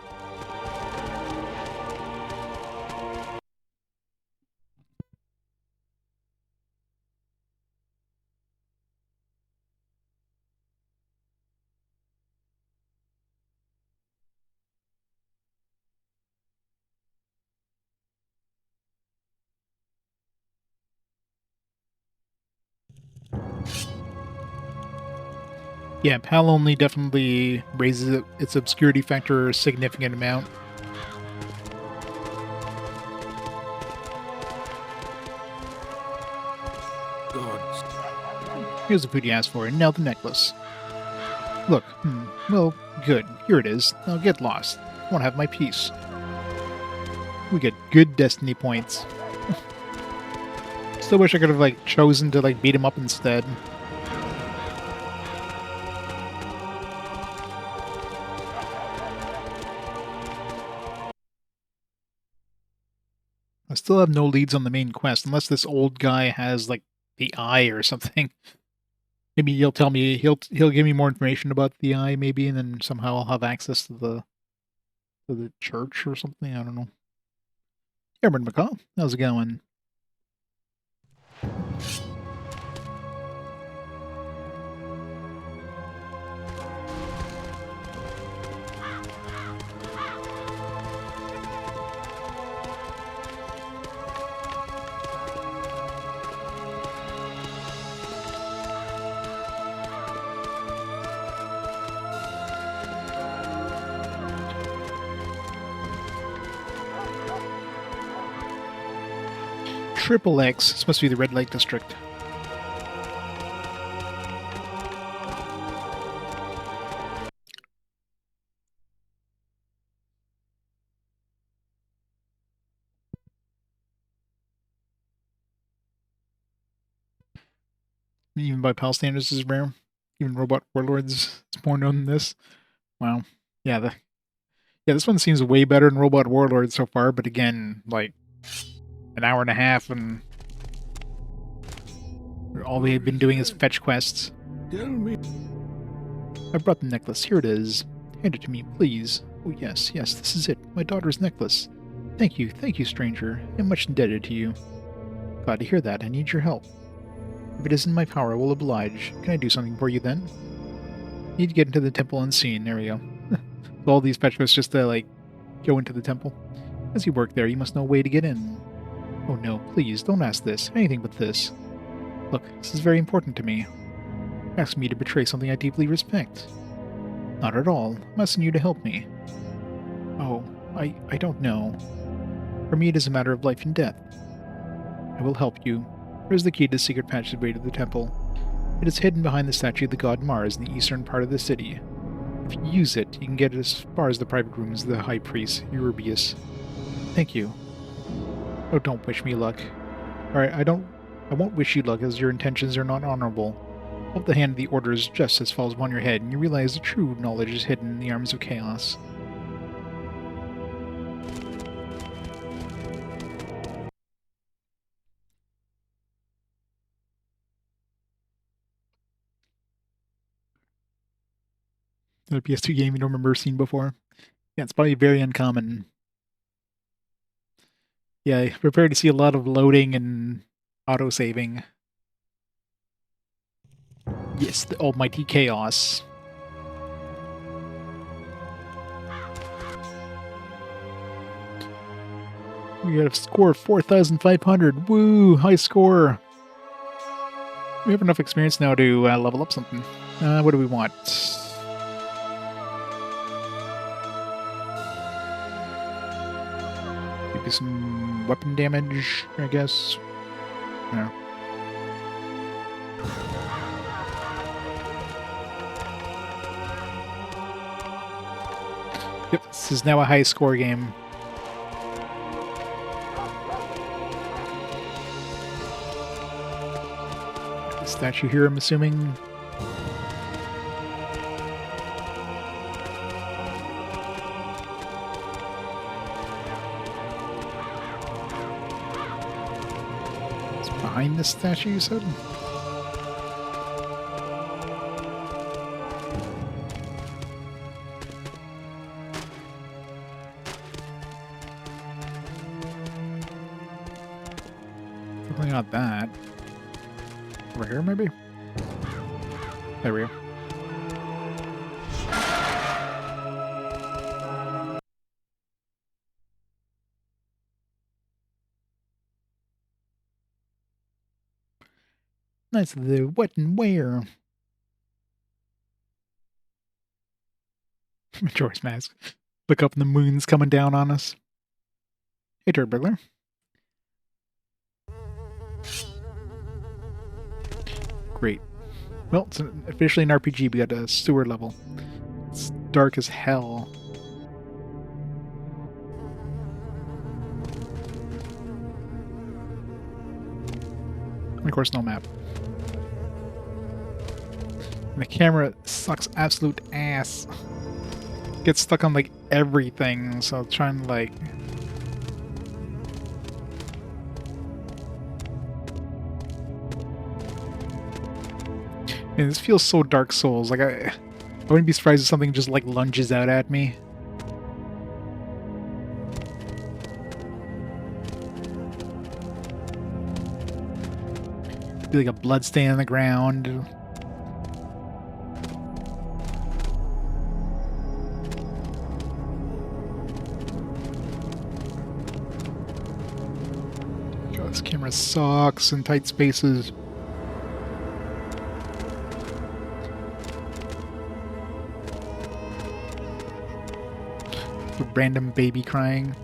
Yeah, PAL only definitely raises its obscurity factor a significant amount. gods. Here's the food you asked for, and now the necklace. Look, well, good. Here it is. Now get lost. I want to have my peace. We get good destiny points. Still wish I could have, like, chosen to, like, beat him up instead. still have no leads on the main quest, unless this old guy has, like, the eye or something. Maybe he'll tell me, he'll give me more information about the eye, maybe, and then somehow I'll have access to the church or something, I don't know. Cameron McCall, how's it going? Triple X. This must be the red light district. Even by PAL standards, this is rare. Even Robot Warlords is more known than this. Wow. Yeah, this one seems way better than Robot Warlords so far, but again, like, an hour and a half, and all we had been doing is fetch quests. Tell me. I brought the necklace. Here it is. Hand it to me, please. Oh, yes, yes, this is it. My daughter's necklace. Thank you, stranger. I'm much indebted to you. Glad to hear that. I need your help. If it is in my power, I will oblige. Can I do something for you then? Need to get into the temple unseen. There we go. So all these fetch quests just to, like, go into the temple. As you work there, you must know a way to get in. Oh no, please, don't ask this. Anything but this. Look, this is very important to me. Ask me to betray something I deeply respect. Not at all. I'm asking you to help me. Oh, I don't know. For me, it is a matter of life and death. I will help you. Here's the key to the secret passageway to the temple. It is hidden behind the statue of the god Mars in the eastern part of the city. If you use it, you can get as far as the private rooms of the high priest, Eurybius. Thank you. Oh, don't wish me luck. Alright, I won't wish you luck, as your intentions are not honorable. Hold the hand of the order as justice falls upon your head, and you realize the true knowledge is hidden in the arms of chaos. A PS2 game you don't remember seeing before. Yeah, it's probably very uncommon. Yeah, prepare to see a lot of loading and auto-saving. Yes, the almighty chaos. We got a score of 4,500. Woo! High score! We have enough experience now to level up something. What do we want? Maybe some weapon damage, I guess. No. Yep, this is now a high score game. The statue here, I'm assuming. It's behind the statue, you said? Definitely not that. Over here, maybe? There we go. Nice, the what and where. Majora's Mask. Look up and the moon's coming down on us. Hey, Turd Burglar. Great. Well, it's officially an RPG. We got a sewer level. It's dark as hell. And of course, no map. And the camera sucks absolute ass. Gets stuck on like everything, so I'm trying to like And this feels so Dark Souls. Like I wouldn't be surprised if something just like lunges out at me. Be like a blood stain on the ground. God, this camera sucks in tight spaces. A random baby crying.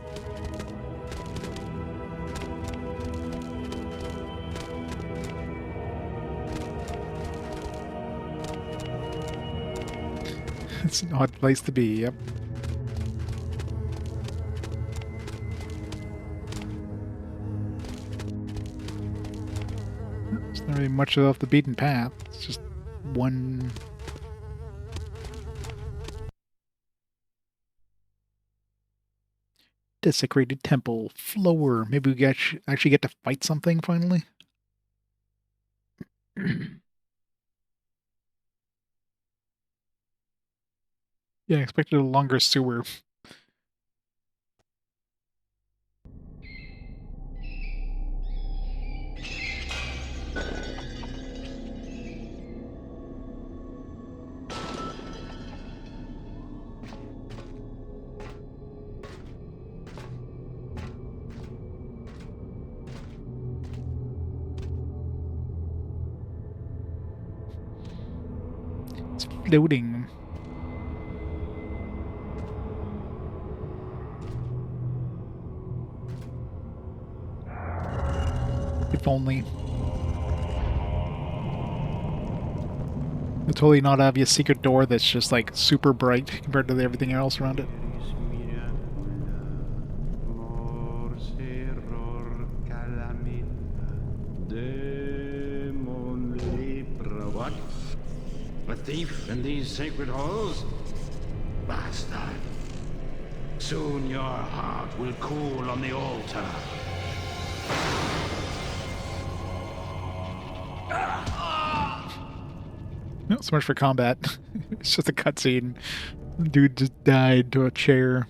It's an odd place to be, yep. There's not really much off the beaten path. It's just one... desecrated temple. Floor. Maybe we actually get to fight something finally? Yeah, I expected a longer sewer. It's floating. If only. A totally not obvious secret door that's just like super bright compared to everything else around it. What? A thief in these sacred halls? Bastard. Soon your heart will cool on the altar. No, so much for combat. It's just a cutscene. Dude just died to a chair.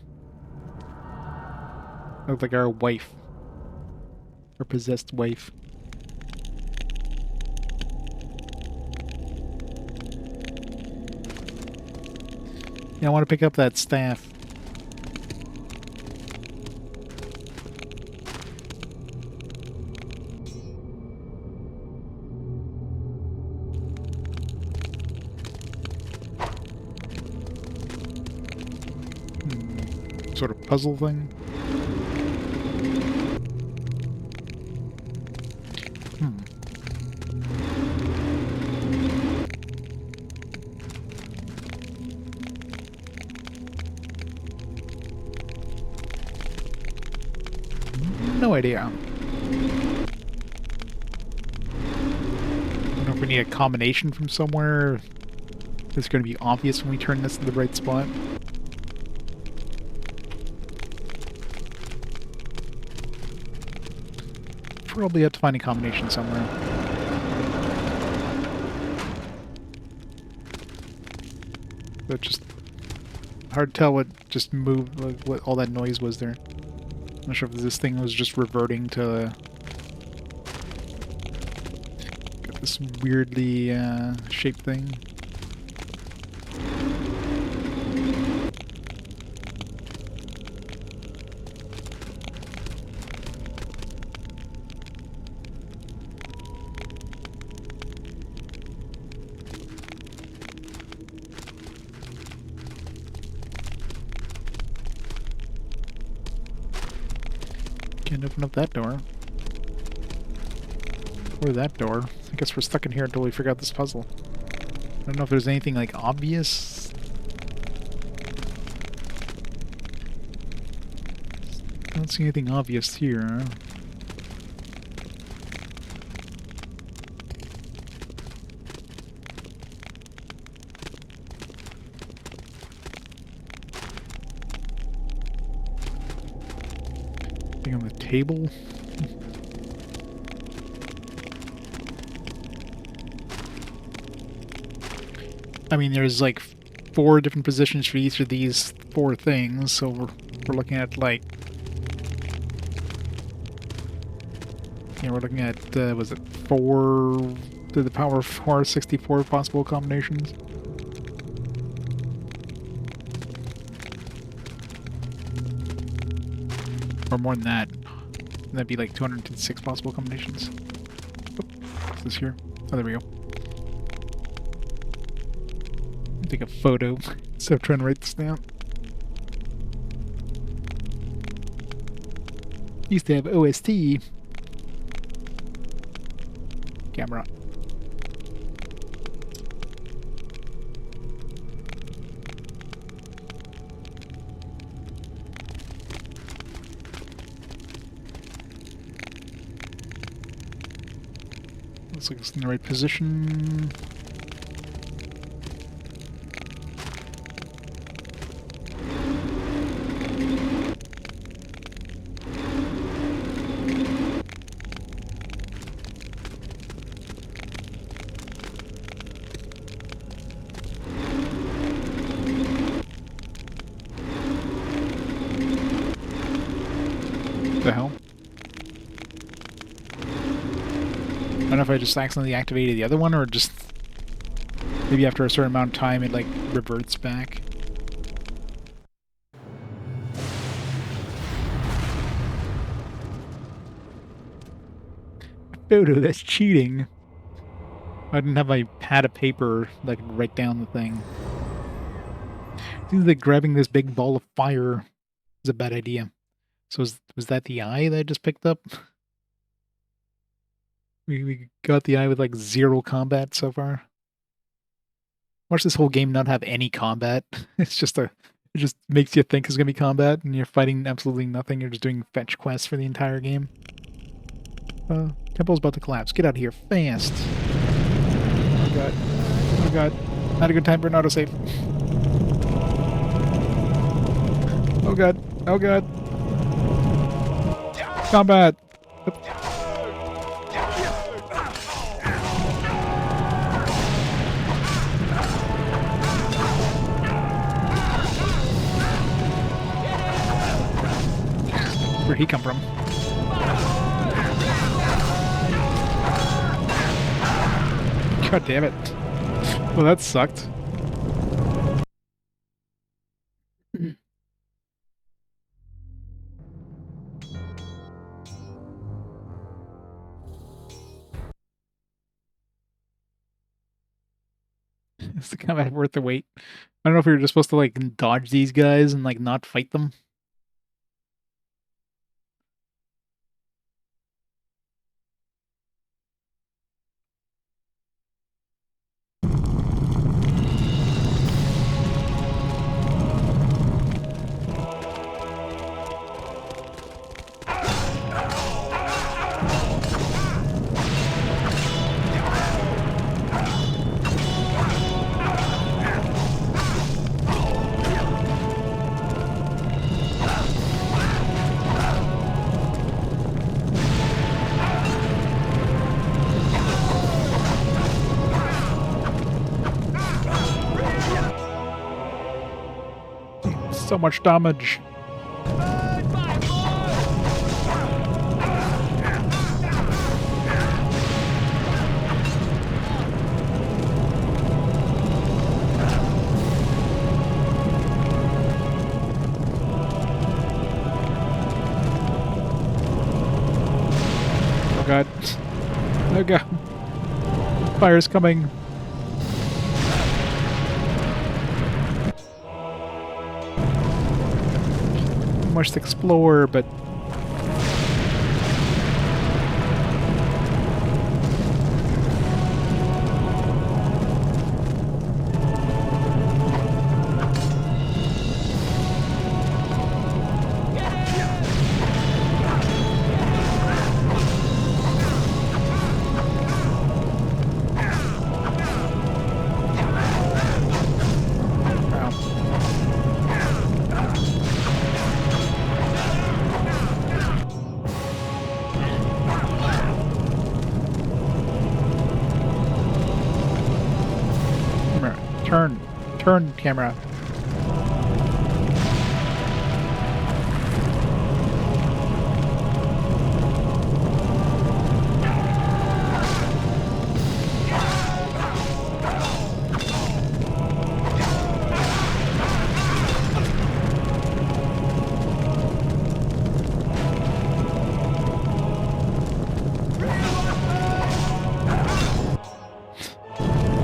Looked like our wife. Our possessed wife. Yeah, I want to pick up that staff. Sort of puzzle thing. No idea. I don't know if we need a combination from somewhere. It's going to be obvious when we turn this to the right spot. Probably have to find a combination somewhere. But just hard to tell what just moved, like, what all that noise was there. I'm not sure if this thing was just reverting to this weirdly shaped thing. Can't open up that door. Or that door. I guess we're stuck in here until we figure out this puzzle. I don't know if there's anything, like, obvious. I don't see anything obvious here. Thing on the table. I mean, there's like 4 different positions for each of these 4 things, so we're looking at like, yeah, we're looking at was it 4 to the power of 4, 64 possible combinations. Or more than that. That'd be like 206 possible combinations. Oh, what's this here? Oh, there we go. Take a photo instead of trying to write this down. Used to have OST. Camera. Looks like it's in the right position. The hell? I don't know if I just accidentally activated the other one or just maybe after a certain amount of time it like reverts back. Photo, that's cheating. I didn't have my pad of paper that I could write down the thing. Seems like grabbing this big ball of fire is a bad idea. So was that the eye that I just picked up? We got the eye with like 0 combat so far. Watch this whole game not have any combat. It just makes you think it's gonna be combat, and you're fighting absolutely nothing. You're just doing fetch quests for the entire game. Temple's about to collapse. Get out of here fast. Oh god. Oh god. Not a good time for an autosave. Oh god. Oh god. Combat. Where'd he come from? God damn it. Well, that sucked. Is the combat worth the wait? I don't know if we were just supposed to like dodge these guys and like not fight them. So much damage. Oh god. Oh god. Fire's coming. Much to explore, but Turn. Turn, camera.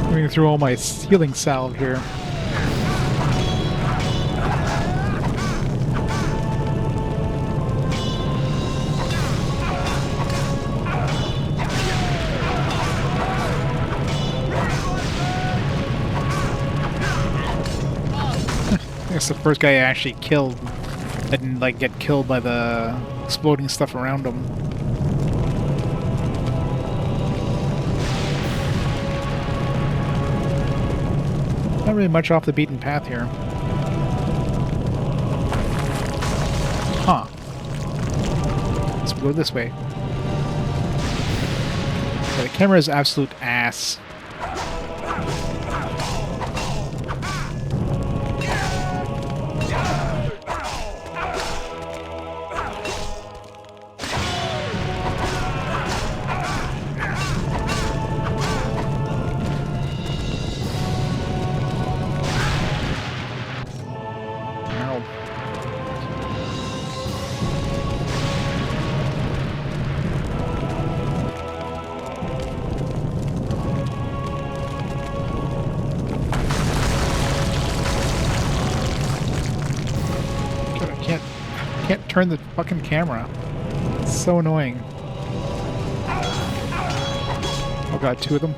Going through all my healing salve here. That's the first guy I actually killed. I didn't like get killed by the exploding stuff around him. Not really much off the beaten path here. Huh. Let's go this way. Yeah, the camera is absolute ass. Can't turn the fucking camera. It's so annoying. Oh god, two of them.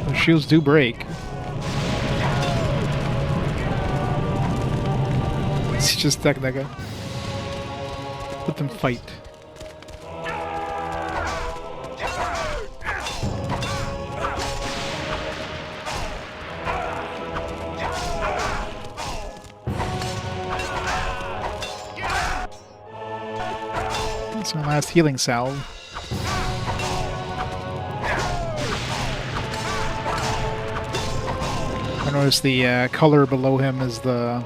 The shields do break. It's just that guy. Let them fight. That's my last healing salve. I noticed the color below him is the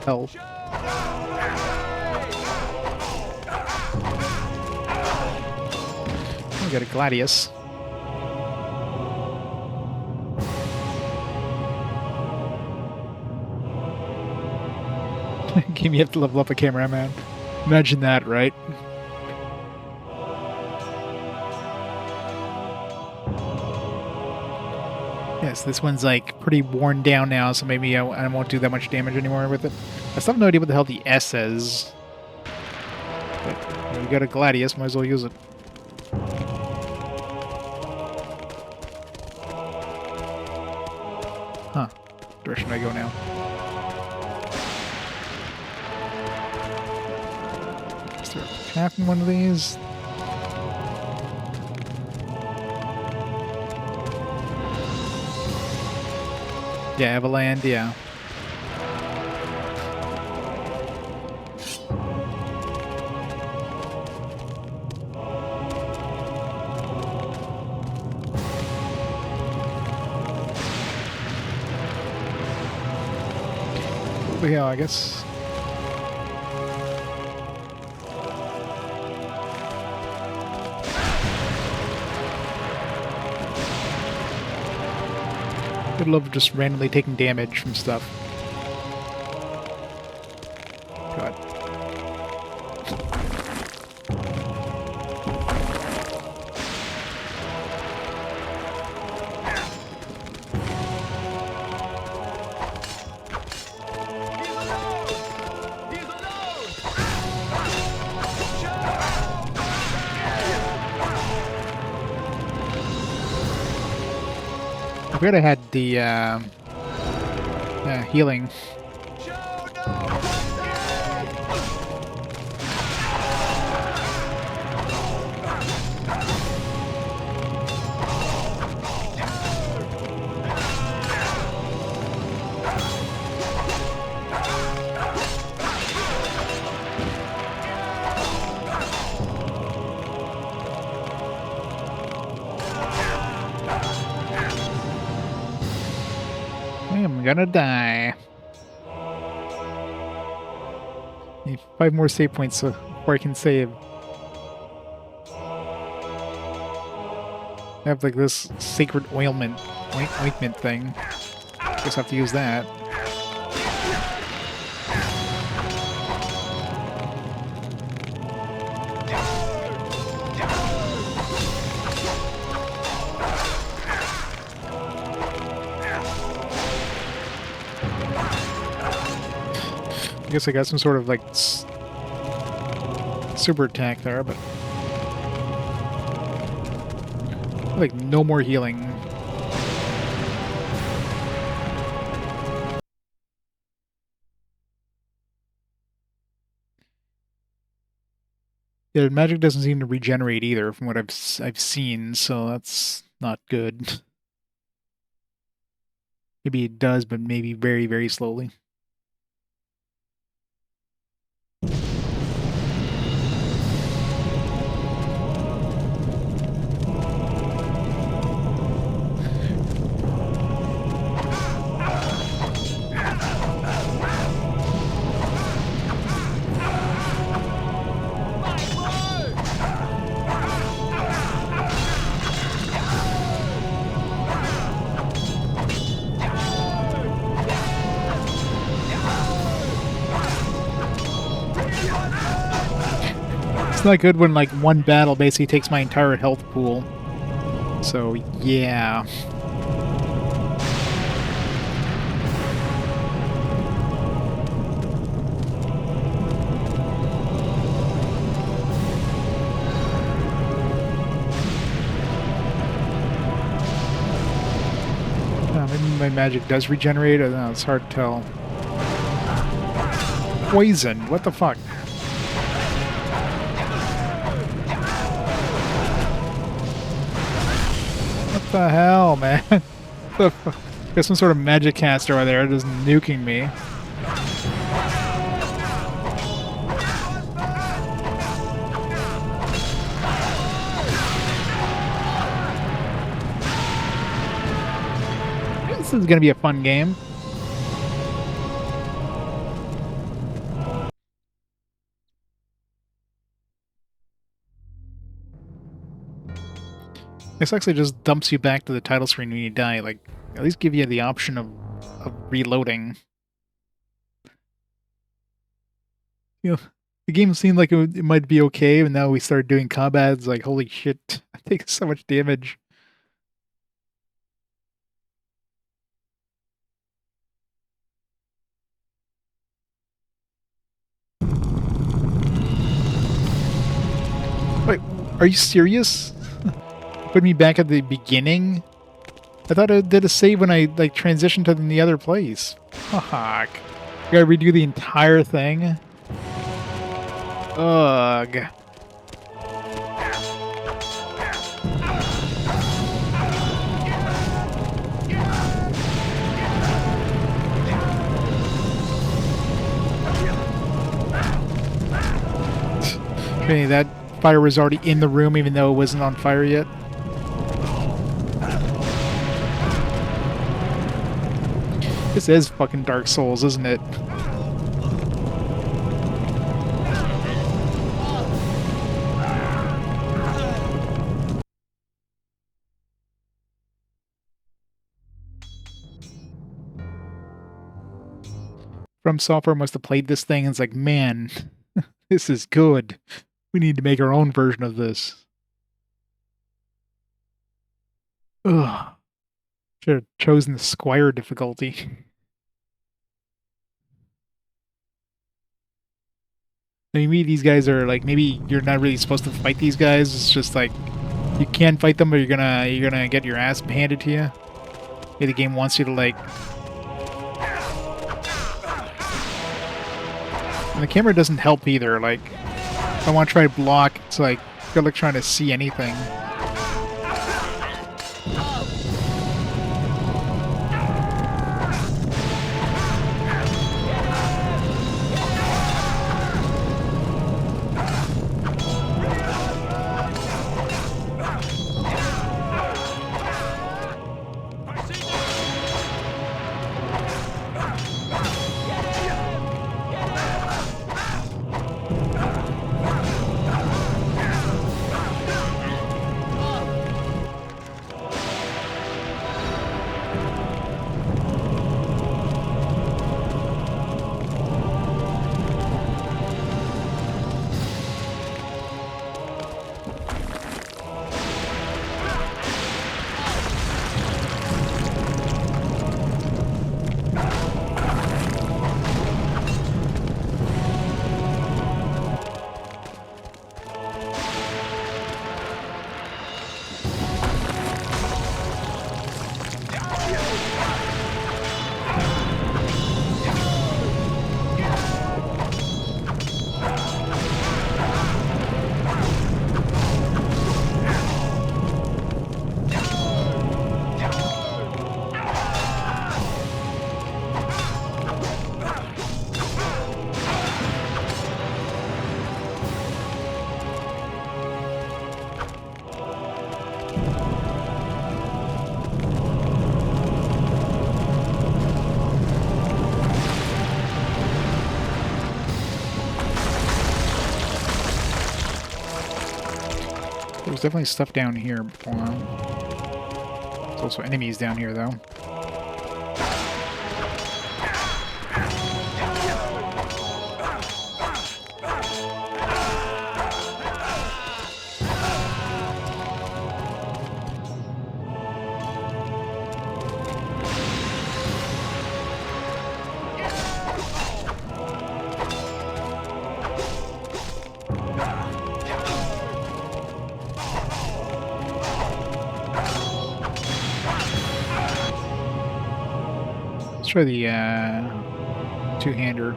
health. We got a Gladius. Game, you have to level up a cameraman. Imagine that, right? Yes, this one's like pretty worn down now, so maybe I won't do that much damage anymore with it. I still have no idea what the hell the S says. But we got a Gladius, might as well use it. Huh. Direction do I go now? Is there a path in one of these? Yeah, Everland, yeah. Over here, I guess. I love just randomly taking damage from stuff. God. I forgot I had the healing. I'm gonna die. Need 5 more save points before I can save. I have like this sacred ointment thing. Guess I have to use that. I guess I got some sort of like super attack there, but like no more healing. Yeah, magic doesn't seem to regenerate either, from what I've seen, so that's not good. Maybe it does, but maybe very, very slowly. It's not good when like one battle basically takes my entire health pool. So yeah. Maybe my magic does regenerate. I don't know, it's hard to tell. Poison. What the fuck? What the hell, man? The fuck? Got some sort of magic caster over there just nuking me. This is gonna be a fun game. This actually just dumps you back to the title screen when you die. Like, at least give you the option of reloading. You know, the game seemed like it might be okay, and now we started doing combat. It's like, holy shit, I take so much damage. Wait, are you serious? Put me back at the beginning? I thought it did a save when I like transitioned to the other place. Fuck. You gotta redo the entire thing? Ugh. Okay, that fire was already in the room even though it wasn't on fire yet. This is fucking Dark Souls, isn't it? From Software must have played this thing and it's like, man, this is good. We need to make our own version of this. Ugh. Should have chosen the Squire difficulty. Maybe these guys are like, maybe you're not really supposed to fight these guys. It's just like you can fight them, but you're gonna get your ass handed to you. Maybe the game wants you to like. And the camera doesn't help either. Like, if I want to try to block, it's like good luck trying to see anything. There's definitely stuff down here. There's also enemies down here, though. Let's try the two-hander.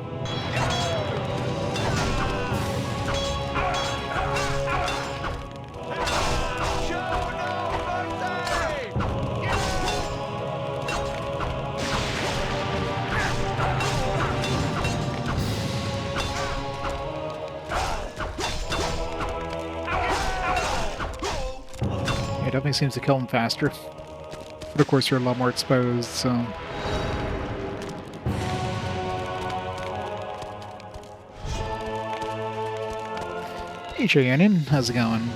It definitely seems to kill them faster. But of course, you're a lot more exposed, so... Hey, Cheyenne, how's it going?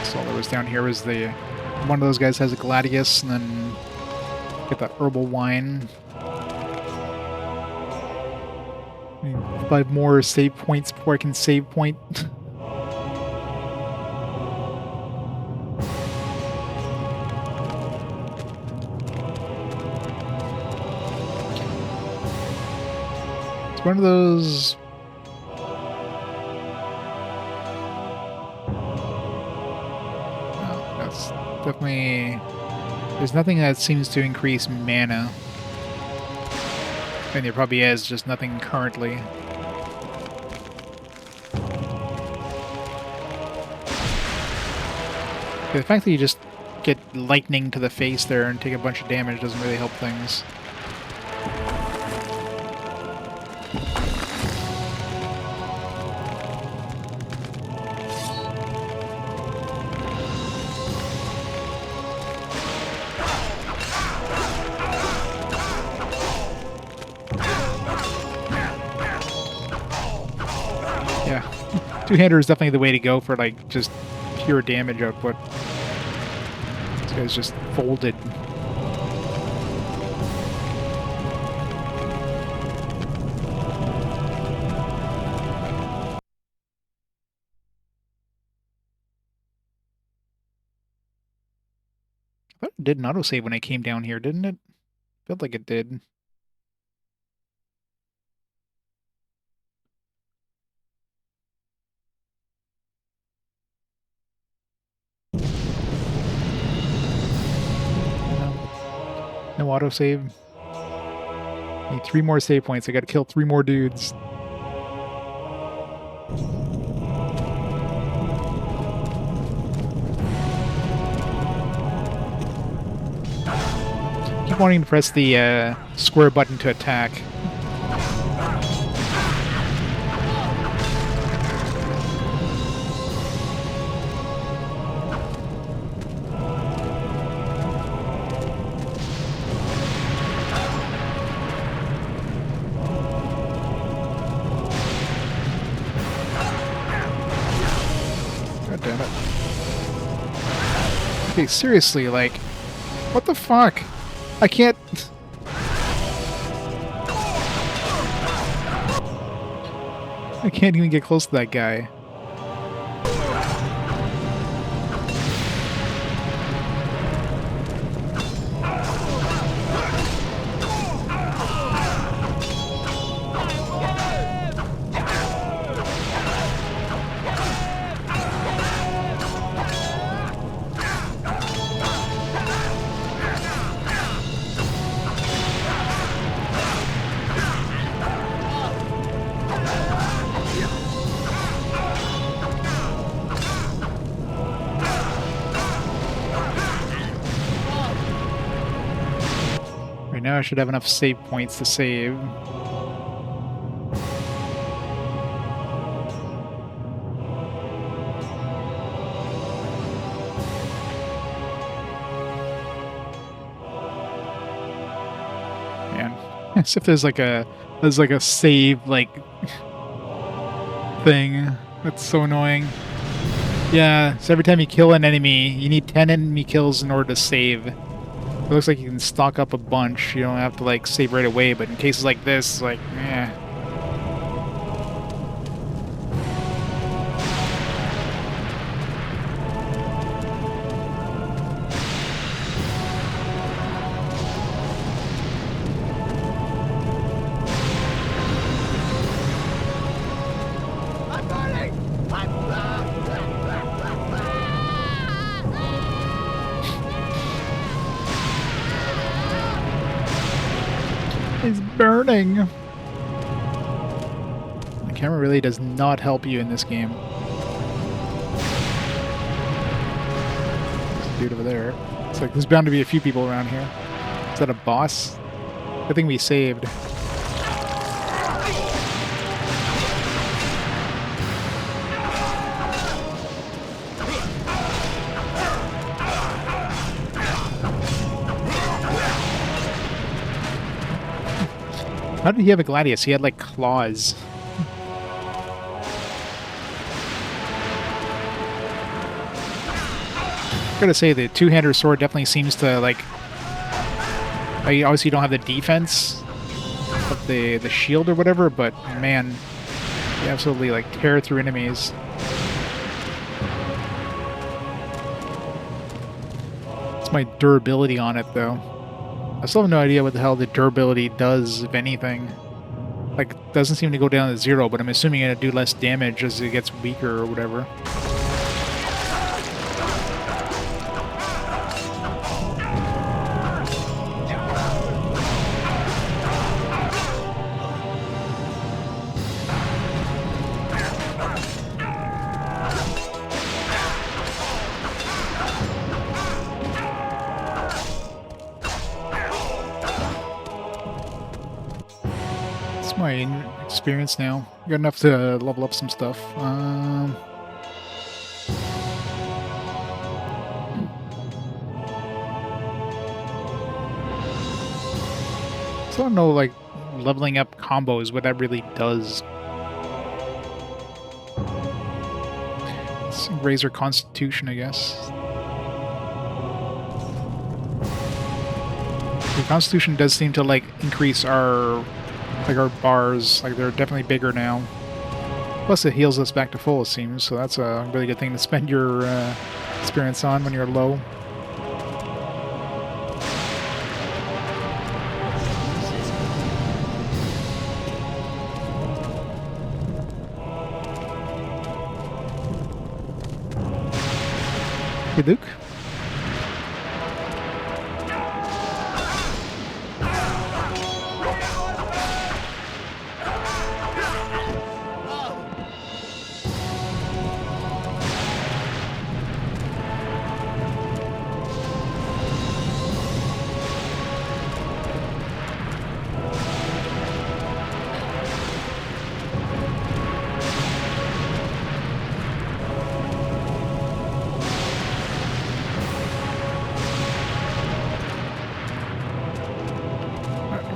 So all there was down here was the... One of those guys has a gladius, and then get that herbal wine. 5 more save points before I can save point. It's one of those... No, that's definitely... There's nothing that seems to increase mana. And there probably is, just nothing currently. The fact that you just get lightning to the face there and take a bunch of damage doesn't really help things. Yeah, two-hander is definitely the way to go for like just pure damage output. This guy's just folded. I thought it did an autosave when I came down here, didn't it? Felt like it did. No autosave. Need 3 more save points. I gotta kill 3 more dudes. Keep wanting to press the square button to attack. God damn it. Okay, seriously, like, what the fuck? I can't... I can't even get close to that guy. Right now I should have enough save points to save. Man, as if there's like a save like thing. That's so annoying. Yeah, so every time you kill an enemy, you need 10 enemy kills in order to save. It looks like you can stock up a bunch. You don't have to, like, save right away, but in cases like this, like, eh. It's burning. The camera really does not help you in this game. There's a dude over there. It's like there's bound to be a few people around here. Is that a boss? I think we saved. How did he have a gladius? He had like claws. Gotta say, the two-hander sword definitely seems to, like, I obviously don't have the defense of the shield or whatever, but man, you absolutely like tear through enemies. It's my durability on it though. I still have no idea what the hell the durability does, if anything. Like, doesn't seem to go down to 0, but I'm assuming it'll do less damage as it gets weaker or whatever. My experience now. Got enough to level up some stuff. So I don't know, like, leveling up combos, what that really does. Let's raise our constitution, I guess. The constitution does seem to, like, increase our bars, like, they're definitely bigger now. Plus it heals us back to full, it seems, so that's a really good thing to spend your experience on when you're low. Hey, Luke.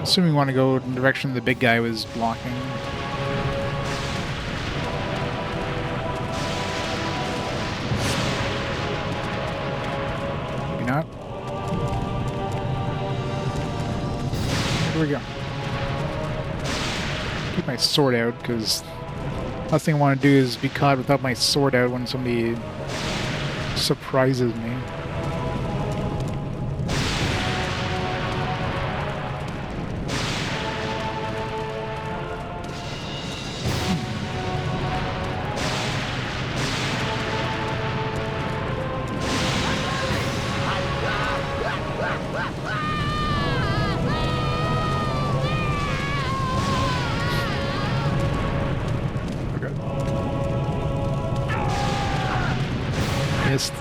Assuming we want to go in the direction the big guy was blocking. Maybe not. Here we go. Keep my sword out, because last thing I want to do is be caught without my sword out when somebody surprises me. Missed.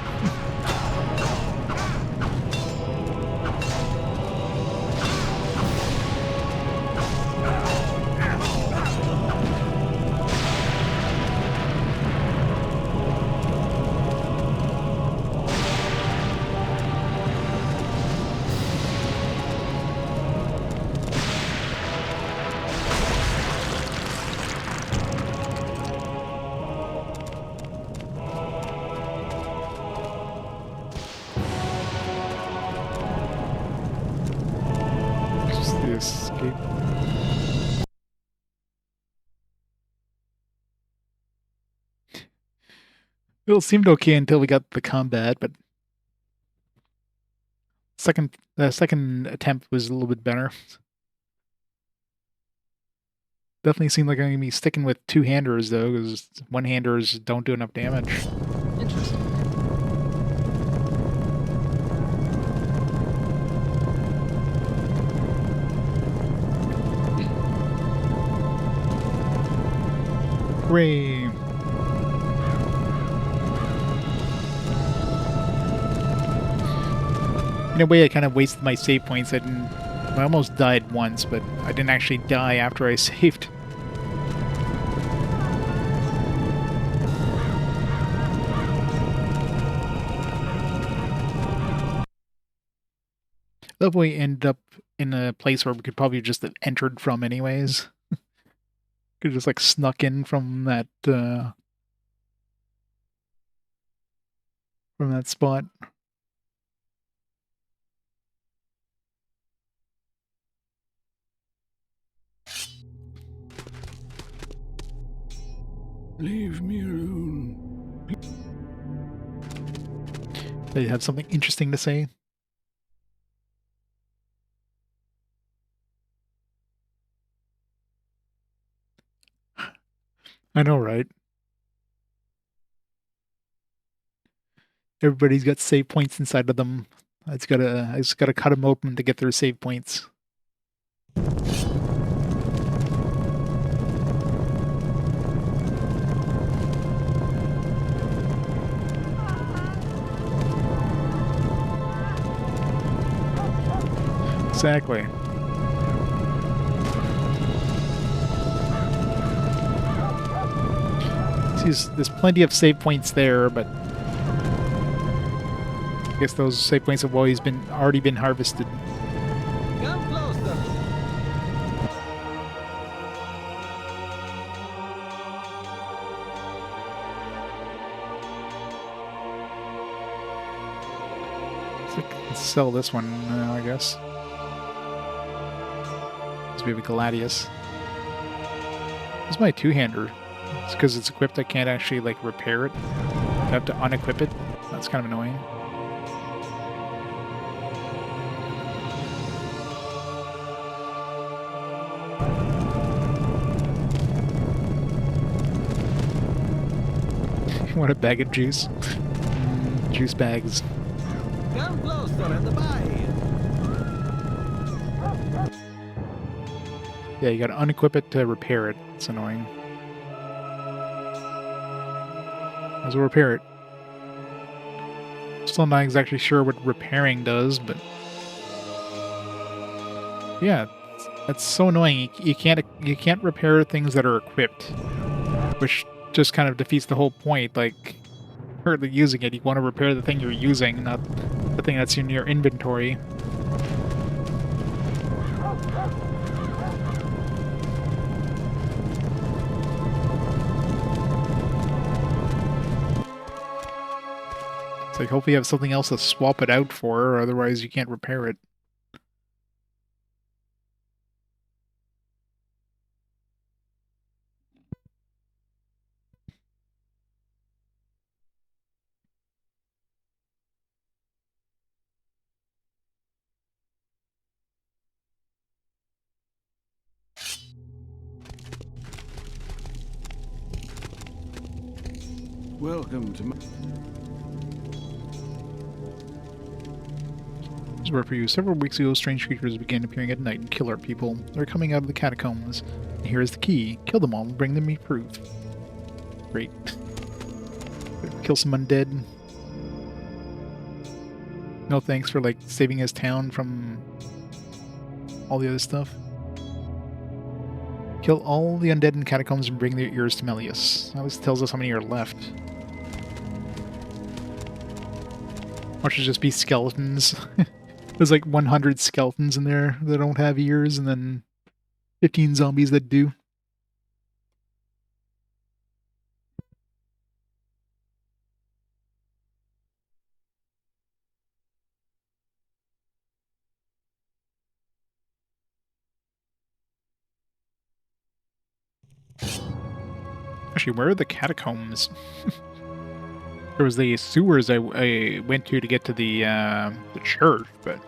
It seemed okay until we got the combat, but the second attempt was a little bit better. Definitely seemed like I'm gonna be sticking with two-handers though, because one-handers don't do enough damage. Interesting. Hooray! In a way, I kind of wasted my save points. I almost died once, but I didn't actually die after I saved. That way, end up in a place where we could probably just have entered from anyways. Could just like snuck in from that spot. Leave me alone. They have something interesting to say. I know, right? Everybody's got save points inside of them. I just gotta cut them open to get their save points. Exactly. See, there's plenty of save points there, but I guess those save points have already been harvested. Come closer. Let's sell this one now, I guess. Because we have a Gladius. This is my two-hander. It's because it's equipped, I can't actually, like, repair it. I have to unequip it. That's kind of annoying. What a bag of juice. Juice bags. Come closer and buy. Yeah, you gotta unequip it to repair it. It's annoying. Might as well repair it. Still not exactly sure what repairing does, but yeah, that's so annoying. You can't repair things that are equipped, which just kind of defeats the whole point. Like, currently using it, you want to repair the thing you're using, not the thing that's in your inventory. It's like, hopefully you have something else to swap it out for, or otherwise you can't repair it. Welcome to my... This is where for you. Several weeks ago, strange creatures began appearing at night and kill our people. They're coming out of the catacombs. And here is the key. Kill them all and bring them me proof. Great. Kill some undead. No thanks for, like, saving his town from all the other stuff. Kill all the undead in catacombs and bring their ears to Melius. That always tells us how many are left. Or should just be skeletons. There's like 100 skeletons in there that don't have ears, and then 15 zombies that do. Actually, where are the catacombs? There was the sewers I went to get to the church, but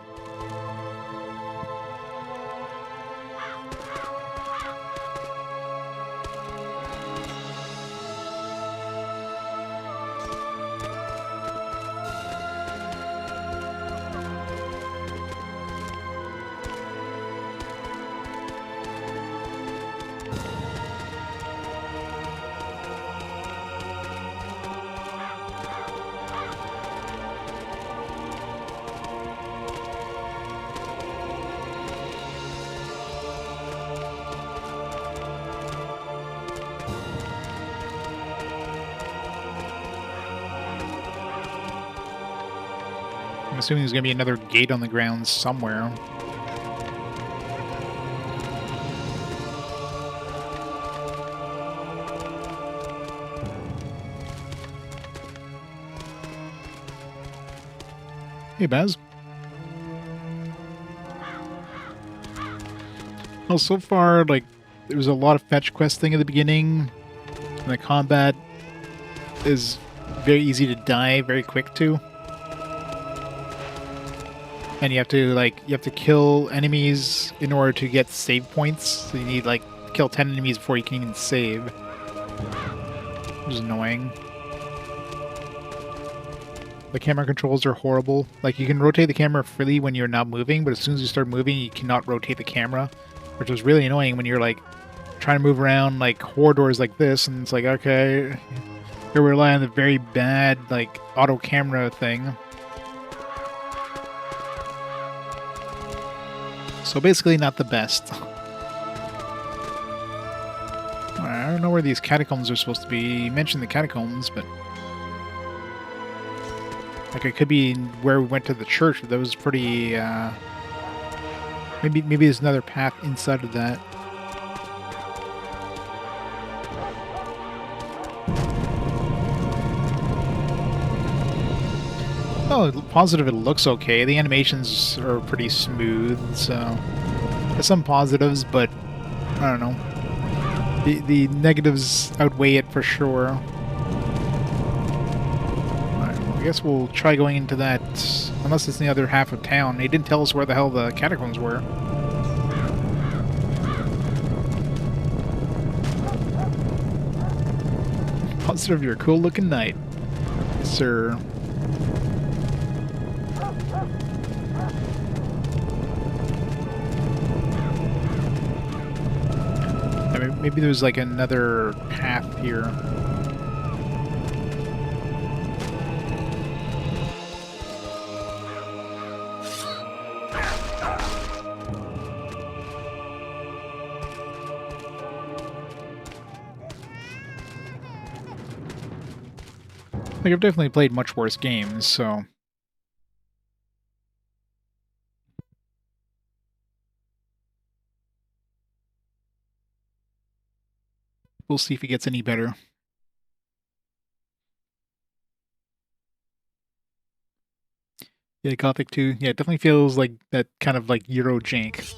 I'm assuming there's gonna be another gate on the ground somewhere. Hey, Baz. Well, so far, like, there was a lot of fetch questing at the beginning, and the combat is very easy to die very quick to. And you have to kill enemies in order to get save points. So you need, like, kill 10 enemies before you can even save. Which is annoying. The camera controls are horrible. Like, you can rotate the camera freely when you're not moving, but as soon as you start moving, you cannot rotate the camera. Which was really annoying when you're, like, trying to move around, like, corridors like this, and it's like, okay, you're relying on the very bad, like, auto camera thing. So basically not the best. I don't know where these catacombs are supposed to be. You mentioned the catacombs, but... like, it could be where we went to the church, but that was pretty, Maybe there's another path inside of that. Oh, positive, it looks okay. The animations are pretty smooth, so there's some positives, but I don't know. The negatives outweigh it for sure. Alright, well, I guess we'll try going into that, unless it's in the other half of town. They didn't tell us where the hell the catacombs were. Positive, you're a cool looking knight, sir. Maybe there's like another path here. Like, I've definitely played much worse games, so... we'll see if it gets any better. Yeah, Gothic 2. Yeah, it definitely feels like that kind of like Euro jank.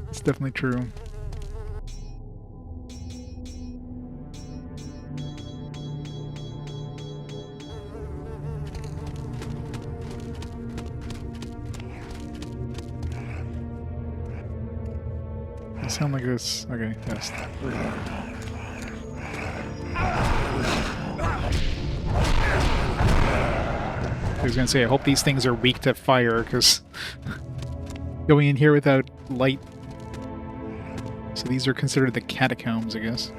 It's definitely true. It sound like this. Okay, yes. I was gonna say, I hope these things are weak to fire, because going in here without light. So these are considered the catacombs, I guess.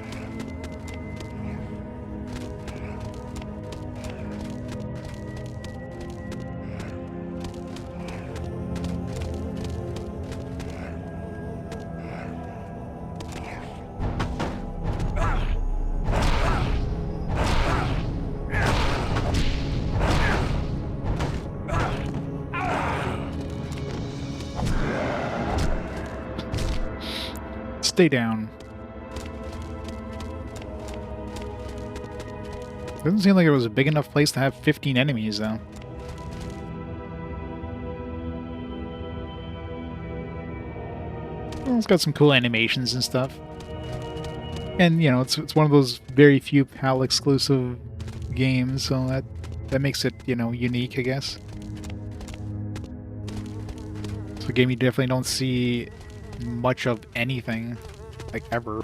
Stay down. Doesn't seem like it was a big enough place to have 15 enemies, though. Well, it's got some cool animations and stuff. And, you know, it's one of those very few PAL exclusive game, so that makes it, you know, unique, I guess. It's a game you definitely don't see much of anything, like, ever.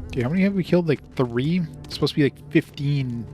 Okay, how many have we killed? Like 3? It's supposed to be like 15.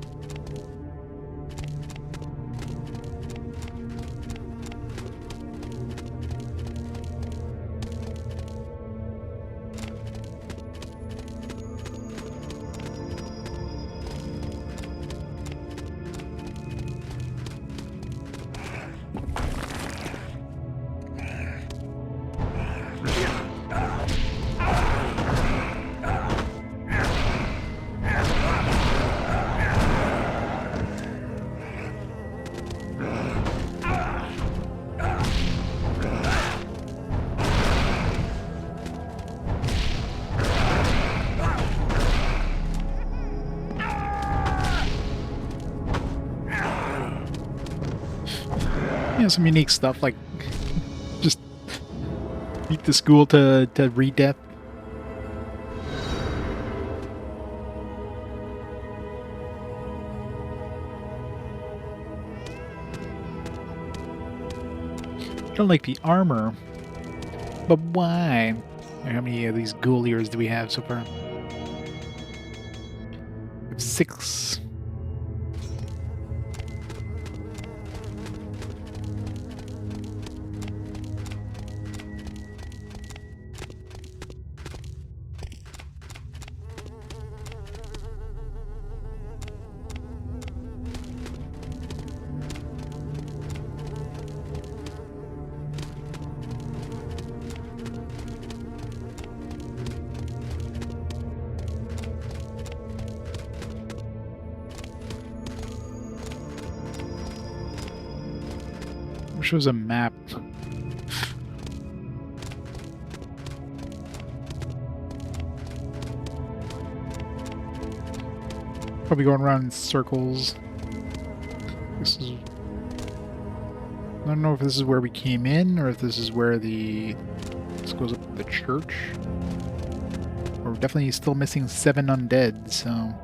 You know, some unique stuff like just beat the school to re-death. I don't like the armor, but why? How many of these ghoul ears do we have so far? We have 6. Wish it was a map. Probably going around in circles. This is... I don't know if this is where we came in, or if this is where the... This goes up to the church. We're definitely still missing 7 undead, so...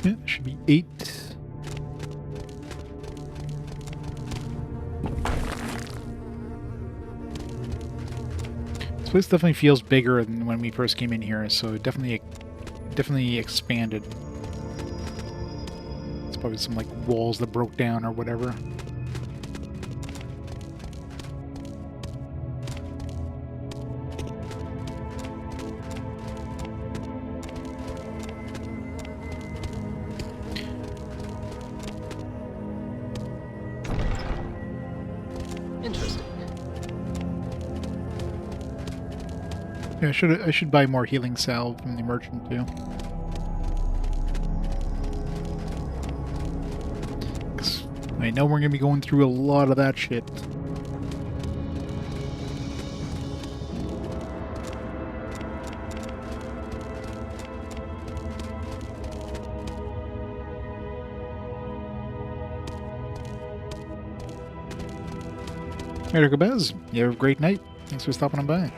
Yeah, it should be 8. This place definitely feels bigger than when we first came in here, so it definitely expanded. It's probably some like walls that broke down or whatever. Interesting. Yeah, I should buy more healing salve from the merchant too. 'Cause I know we're gonna be going through a lot of that shit. Erica Bez, you have a great night. Thanks for stopping on by.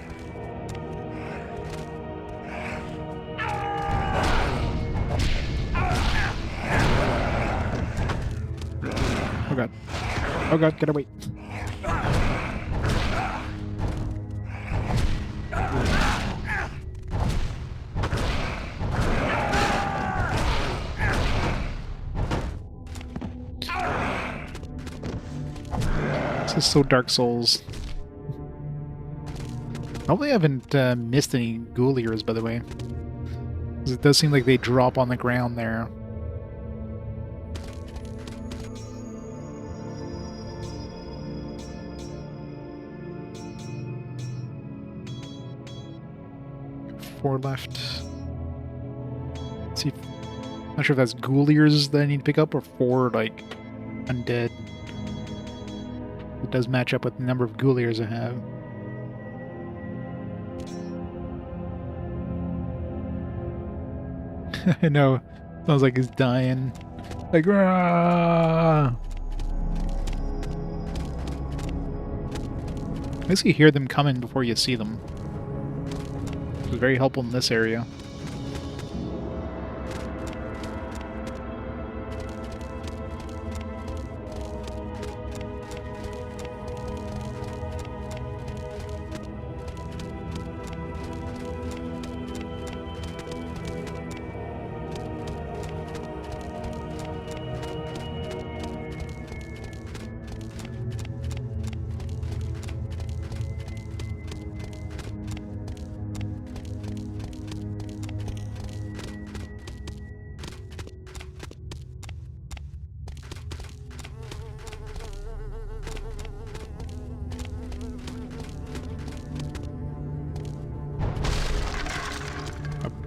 Oh god. Oh god, get away. This is so Dark Souls. Probably haven't missed any ghouliers, by the way. 'Cause it does seem like they drop on the ground there. Four left. Let's see. Not sure if that's ghouliers that I need to pick up or 4 like undead. It does match up with the number of ghouliers I have. I know. Sounds like he's dying. Like, rah! At least you hear them coming before you see them. Which is very helpful in this area.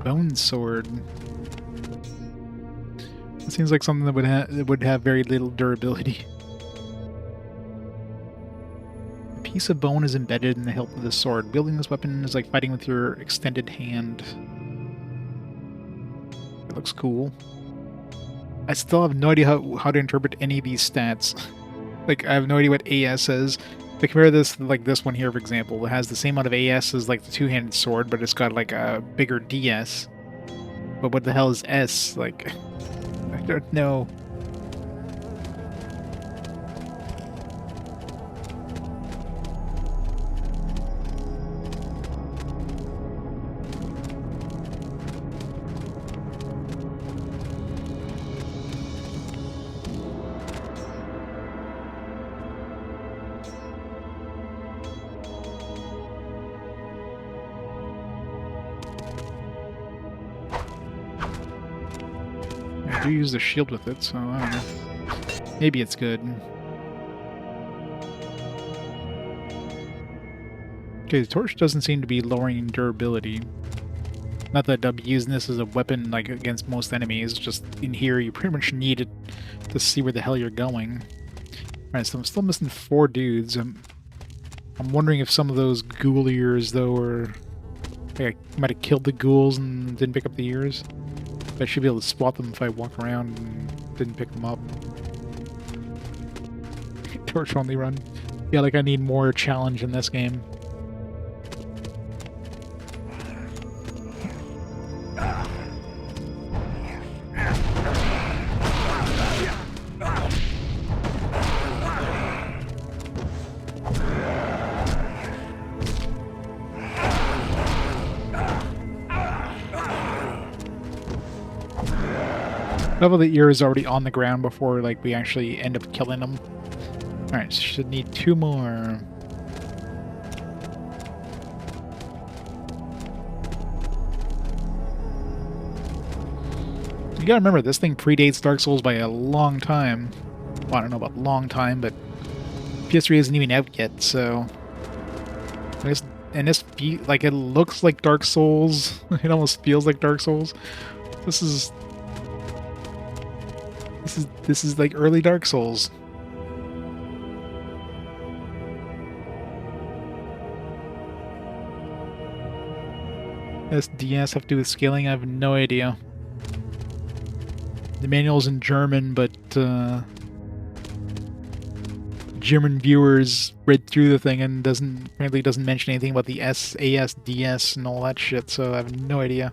Bone sword. It seems like something that would have very little durability. A piece of bone is embedded in the hilt of the sword. Wielding this weapon is like fighting with your extended hand. It looks cool. I still have no idea how to interpret any of these stats. Like, I have no idea what AS is. If I compare this to, like, this one here, for example, it has the same amount of AS as, like, the two-handed sword, but it's got, like, a bigger DS. But what the hell is S? Like, I don't know. I do use the shield with it, so I don't know. Maybe it's good. Okay, the torch doesn't seem to be lowering durability. Not that I'd be using this as a weapon like against most enemies, just in here you pretty much need it to see where the hell you're going. Alright, so I'm still missing 4 dudes. I'm wondering if some of those ghouliers though are... Like, I might have killed the ghouls and didn't pick up the ears. I should be able to spot them if I walk around and didn't pick them up. Torch only run. Yeah, like I need more challenge in this game. Level the ear is already on the ground before like we actually end up killing them. Alright, so should need 2 more. You gotta remember, this thing predates Dark Souls by a long time. Well, I don't know about long time, but PS3 isn't even out yet, so... And this like, it looks like Dark Souls. It almost feels like Dark Souls. This is like early Dark Souls. Does DS have to do with scaling? I have no idea. The manual's in German, but German viewers read through the thing and apparently doesn't mention anything about the SAS, DS, and all that shit, so I have no idea.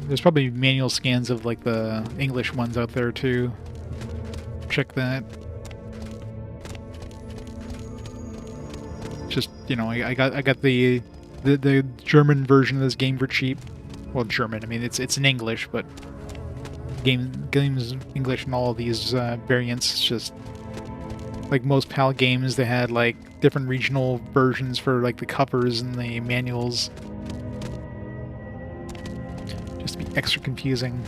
There's probably manual scans of like the English ones out there too. Check that. Just, you know, I got the the German version of this game for cheap. Well, German. I mean, it's in English, but games English and all of these variants. It's just like most PAL games, they had like different regional versions for like the covers and the manuals, just to be extra confusing.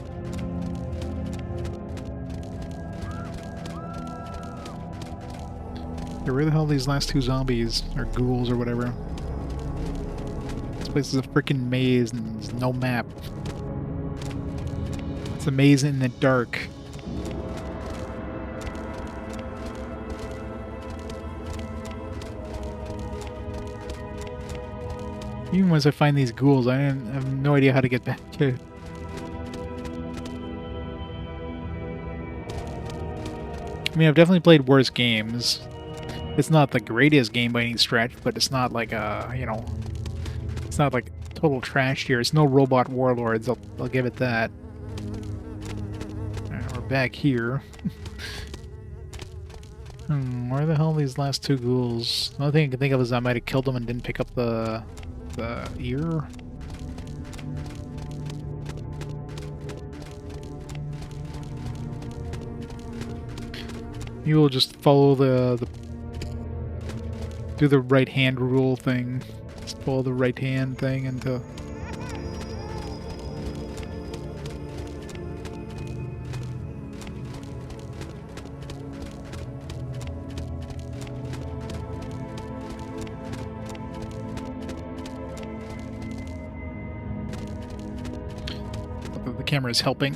Yeah, where the hell are these last two zombies or ghouls or whatever? This place is a freaking maze and there's no map. It's a maze in the dark. Even once I find these ghouls, I have no idea how to get back to. I mean, I've definitely played worse games. It's not the greatest game by any stretch, but it's not like it's not like total trash here. It's no Robot Warlords, I'll give it that. Alright, we're back here. Where the hell are these last two ghouls? The only thing I can think of is I might have killed them and didn't pick up the ear. You will just follow do the right hand rule thing. Just follow the right hand thing into. The camera is helping.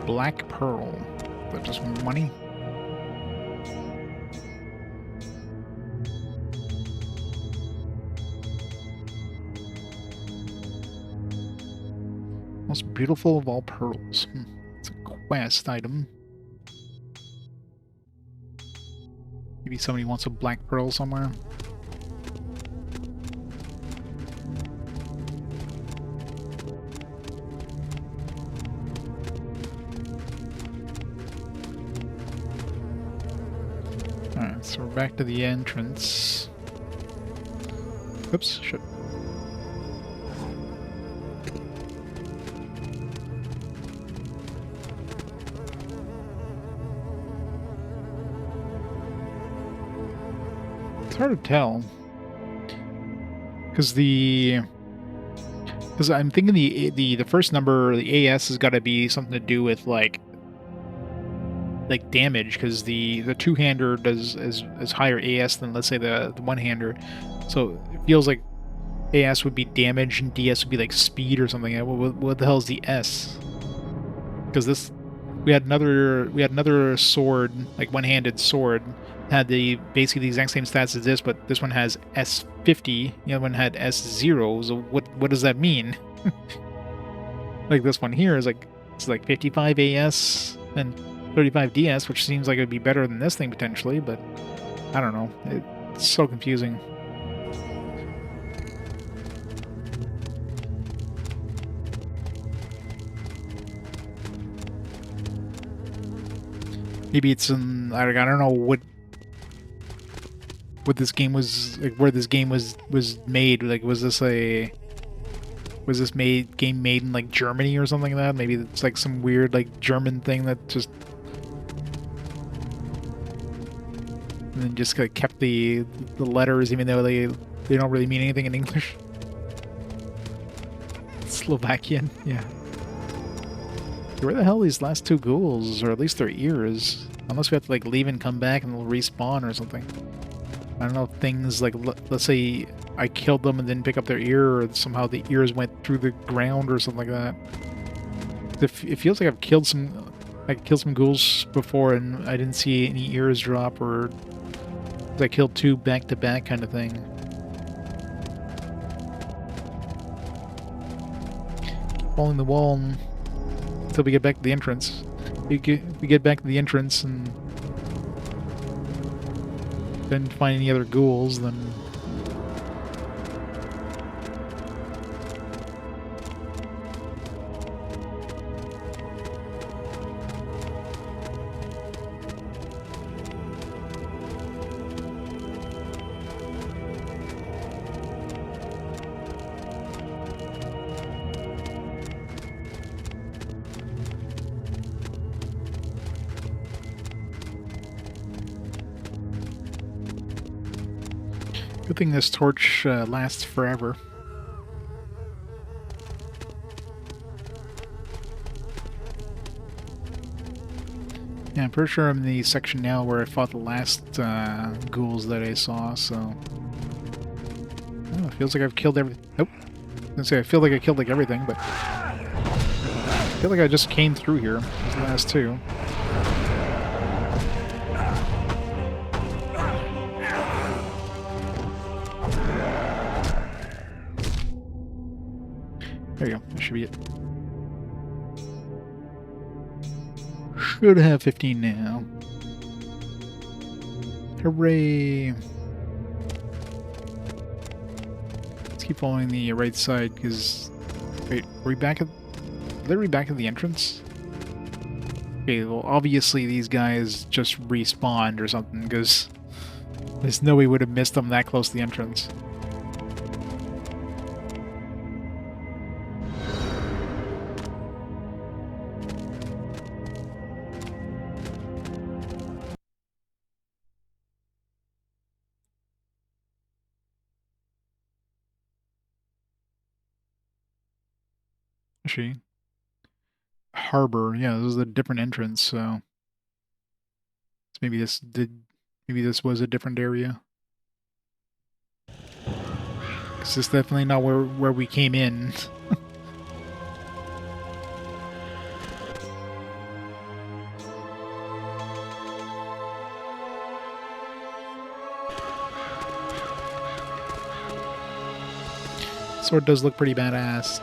Black Pearl. Is that just money? Most beautiful of all pearls. It's a quest item. Maybe somebody wants a black pearl somewhere. Alright, so we're back to the entrance. Oops, shit. It's hard to tell. Because I'm thinking the first number, the AS, has got to be something to do with like damage, because the two-hander does is higher AS than, let's say, the one-hander. So it feels like AS would be damage and DS would be like speed or something. What the hell is the S? Because we had another sword, like one-handed sword, had basically the exact same stats as this, but this one has S50. The other one had S0. So what does that mean? Like this one here is like, it's like 55 AS and 35 DS, which seems like it would be better than this thing potentially, but I don't know. It's so confusing. Maybe it's in, I don't know what this game was, like, where this game was made. Like, was this game made in like Germany or something like that? Maybe it's like some weird like German thing that just and then just like kept the letters, even though they don't really mean anything in English. Slovakian, yeah. Where the hell are these last two ghouls, or at least their ears? Unless we have to like leave and come back and they'll respawn or something. I don't know if things like, let's say I killed them and didn't pick up their ear, or somehow the ears went through the ground or something like that. It feels like I've killed some I killed some ghouls before and I didn't see any ears drop, or I killed two back to back kind of thing. Keep following the wall until we get back to the entrance. We get back to the entrance and didn't find any other ghouls, then good thing this torch lasts forever. Yeah, I'm pretty sure I'm in the section now where I fought the last ghouls that I saw, so... Oh, it feels like I've killed everything. Nope. I was gonna say, I feel like I killed like everything, but... I feel like I just came through here, these last two. There you go. That should be it. Should have 15 now. Hooray! Let's keep following the right side, because... Wait, are we back at... Literally back at the entrance? Okay, well, obviously these guys just respawned or something, because... There's no way we would have missed them that close to the entrance. Actually, harbor, yeah, this is a different entrance, so maybe this was a different area. 'Cause this is definitely not where we came in. Sword does look pretty badass.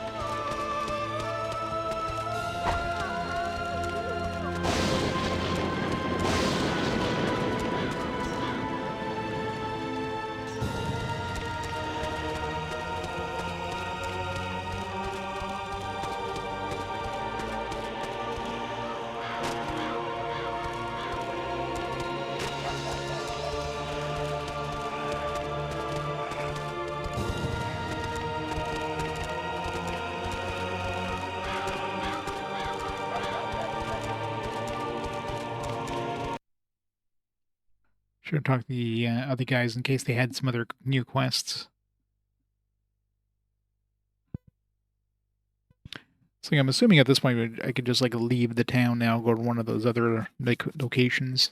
Should have talked to the other guys in case they had some other new quests. So I'm assuming at this point I could just like leave the town now, go to one of those other like locations.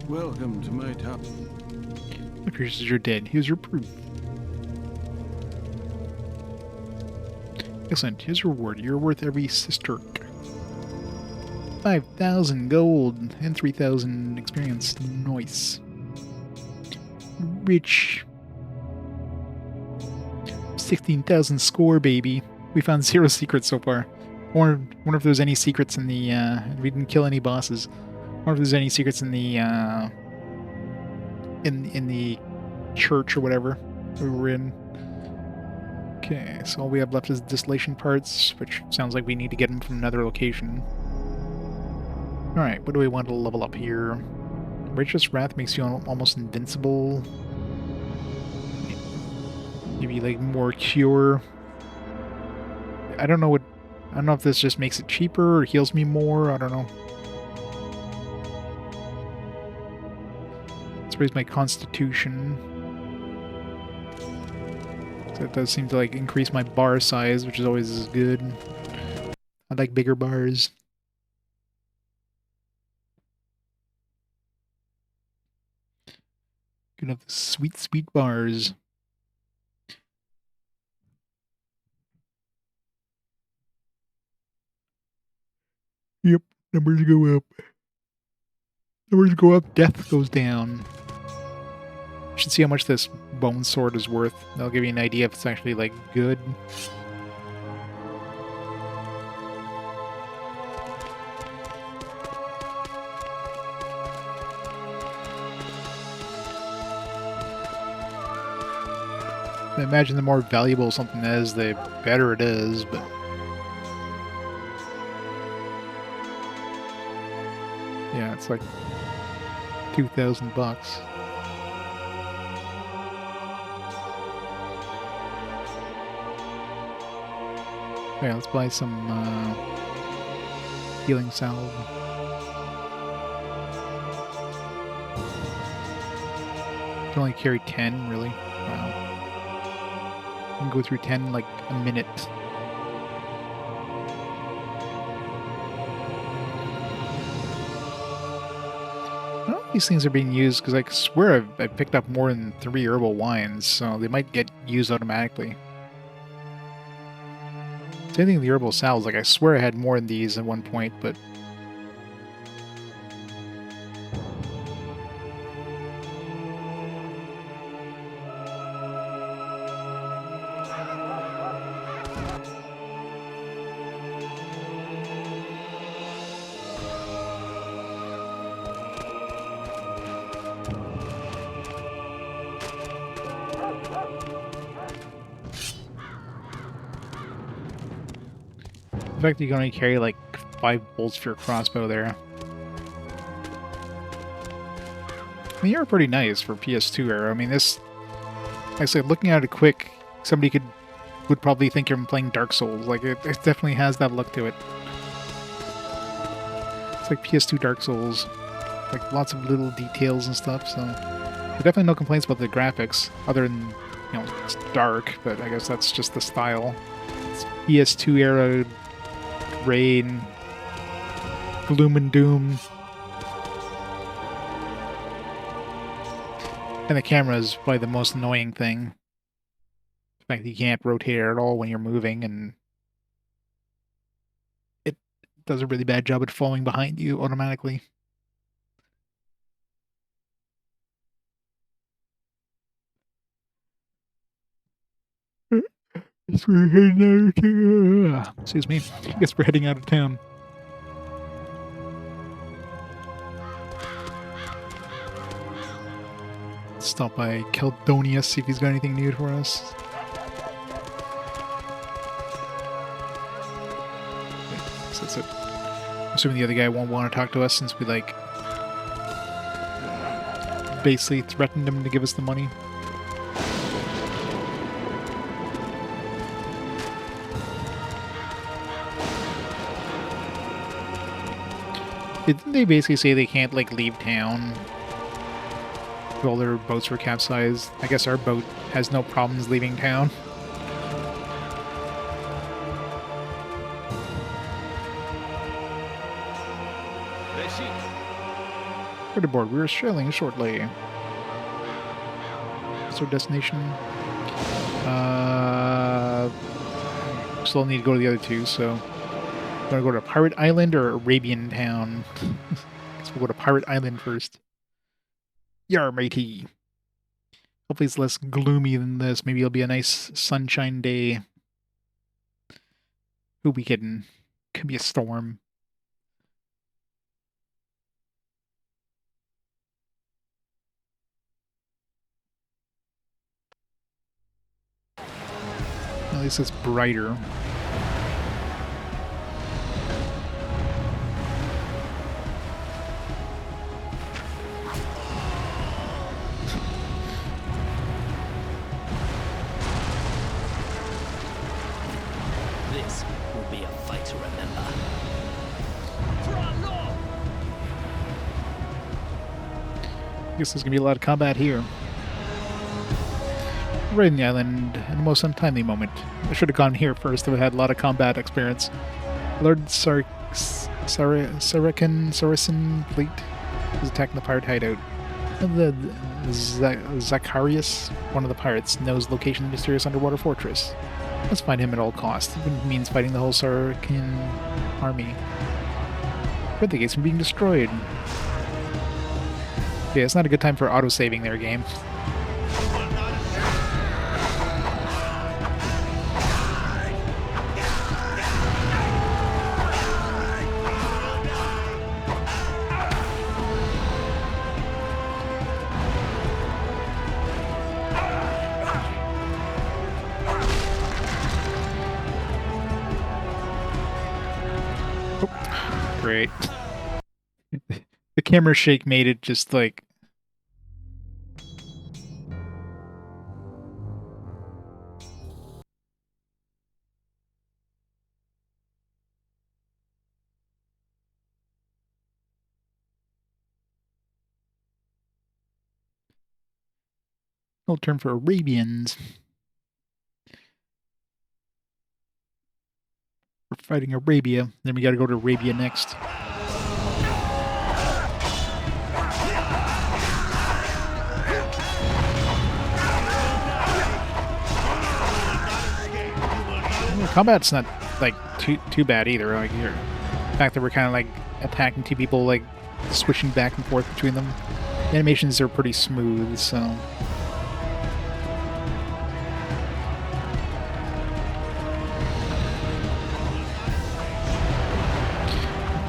Welcome to my town. Appears you're dead. Here's your proof. Excellent. Here's your reward. You're worth every sisterk. 5,000 gold and 3,000 experience. Nice. Rich. 16,000 score, baby. We found 0 secrets so far. Wonder if there's any secrets in the, we didn't kill any bosses. Wonder if there's any secrets in the, in the church or whatever we were in. Okay, so all we have left is distillation parts, which sounds like we need to get them from another location. Alright, what do we want to level up here? Righteous Wrath makes you almost invincible. Maybe like more cure. I don't know if this just makes it cheaper or heals me more, I don't know. Let's raise my constitution. So it does seem to like increase my bar size, which is always good. I like bigger bars. Good enough sweet, sweet bars. Yep, numbers go up. Numbers go up, death goes down. Should see how much this bone sword is worth. That'll give you an idea if it's actually, like, good. I imagine the more valuable something is, the better it is, but... yeah, it's like $2,000 bucks. Okay, let's buy some healing salve. Can only carry 10, really? Wow. I can go through 10 in like a minute. These things are being used because I swear I've picked up more than 3 herbal wines, so they might get used automatically. Same thing with the herbal salves, like I swear I had more than these at one point, but... the fact that you can only carry like 5 bolts for your crossbow there. I mean, you're pretty nice for PS2 era. I mean, this, like I said, looking at it quick, somebody would probably think you're playing Dark Souls. Like, it definitely has that look to it. It's like PS2 Dark Souls. Like, lots of little details and stuff, so... There are definitely no complaints about the graphics, other than, you know, it's dark, but I guess that's just the style. It's PS2 era rain, gloom and doom. And the camera is probably the most annoying thing. The fact that you can't rotate it at all when you're moving, and it does a really bad job at falling behind you automatically. Guess we're heading out of town. Excuse me. I guess we're heading out of town. Stop by Caldonia, see if he's got anything new for us. Okay, so that's it. I'm assuming the other guy won't want to talk to us since we, like, basically threatened him to give us the money. Didn't they basically say they can't, like, leave town? All their boats were capsized. I guess our boat has no problems leaving town. Right aboard, we are sailing shortly. What's our destination? Still need to go to the other two, so... Want to go to Pirate Island or Arabian Town? Guess we'll go to Pirate Island first. Yar, matey. Hopefully it's less gloomy than this. Maybe it'll be a nice sunshine day. Who be kidding? Could be a storm. At least it's brighter. This will be a fight to remember. I guess there's gonna be a lot of combat here. Right in the island, in the most untimely moment. I should have gone here first if I had a lot of combat experience. Lord Saracen fleet is attacking the pirate hideout. The Zacharias, one of the pirates, knows the location of the mysterious underwater fortress. Let's find him at all costs, even if it means fighting the whole Saracen army. Prevent the gates from being destroyed. Yeah, it's not a good time for auto-saving their game. Great. The camera shake made it just like... No term for Arabians. We're fighting Arabia, then we gotta go to Arabia next. Combat's not like too bad either. Like here, the fact that we're kind of like attacking two people, like switching back and forth between them. The animations are pretty smooth, so.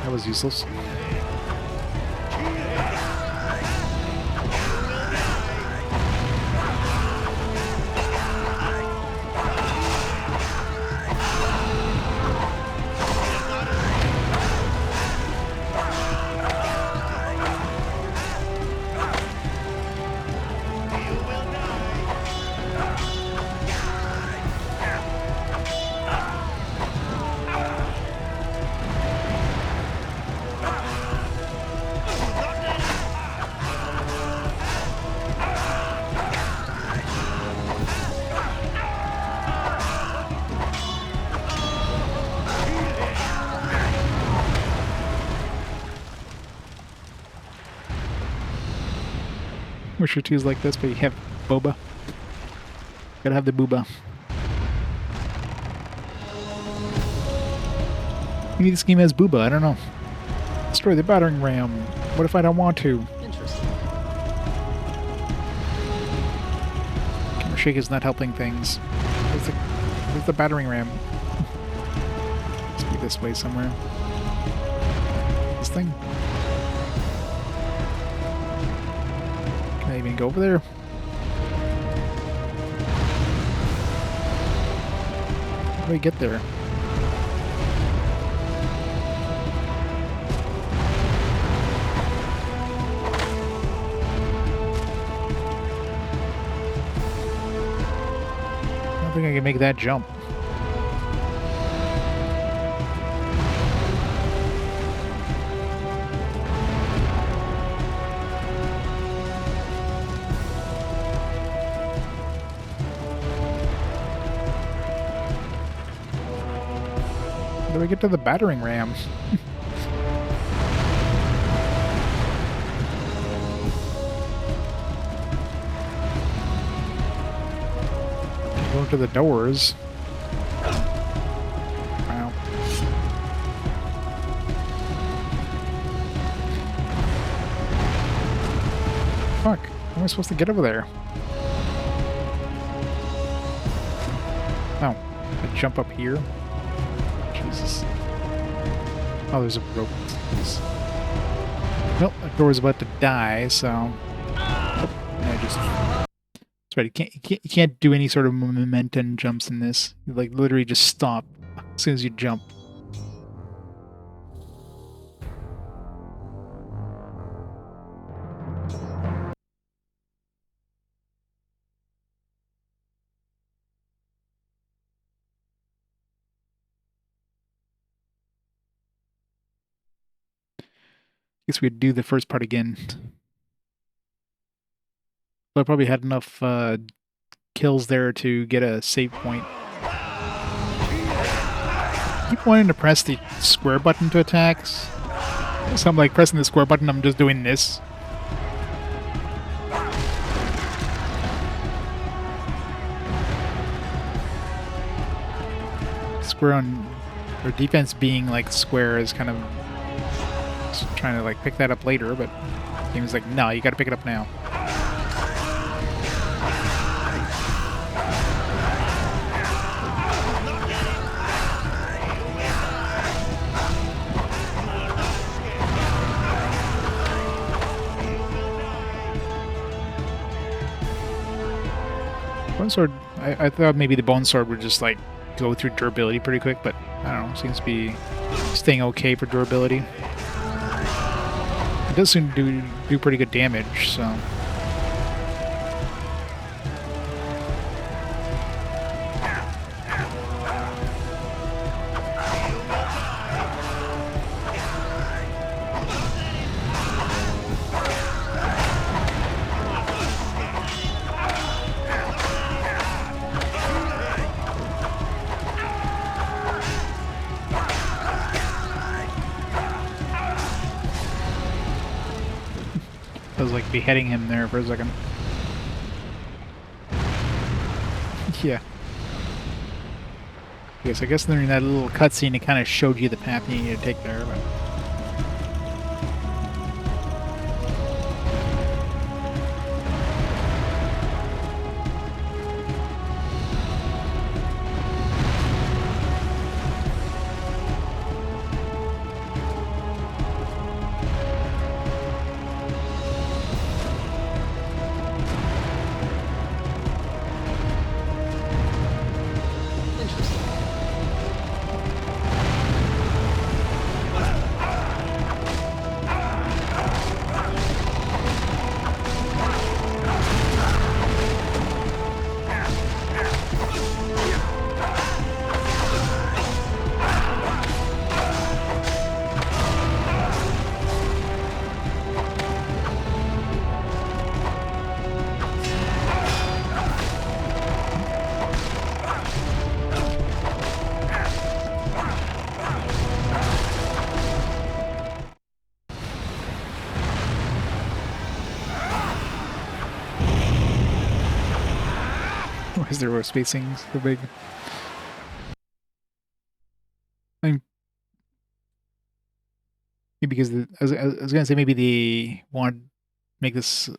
That was useless. Wish your two's like this, but you have boba. Gotta have the booba. Maybe this game has booba, I don't know. Destroy the battering ram. What if I don't want to? Interesting. Camera shake is not helping things. Where's the battering ram? Must be this way somewhere. This thing? Can I even go over there? How do I get there? I don't think I can make that jump. How do I get to the battering ram? Go to the doors. Wow. Fuck. How am I supposed to get over there? Oh. I jump up here? Jesus. Oh, there's a rope. Well, that door's about to die, so... Oh, I just... That's right, you can't do any sort of momentum jumps in this. You, like, literally just stop as soon as you jump. Guess we'd do the first part again. I probably had enough kills there to get a save point. I keep wanting to press the square button to attack. So I'm like pressing the square button, I'm just doing this. Square on... or defense being like square is kind of... just trying to like pick that up later, but the game's like, no, you gotta pick it up now. Bone sword, I thought maybe the bone sword would just like go through durability pretty quick, but I don't know, seems to be staying okay for durability. It does seem to do pretty good damage, so... I was like beheading him there for a second. Yeah. Yes, I guess during that little cutscene it kind of showed you the path you need to take there, but... Why is there spacing so big? I mean, maybe because I was gonna say maybe they want to make this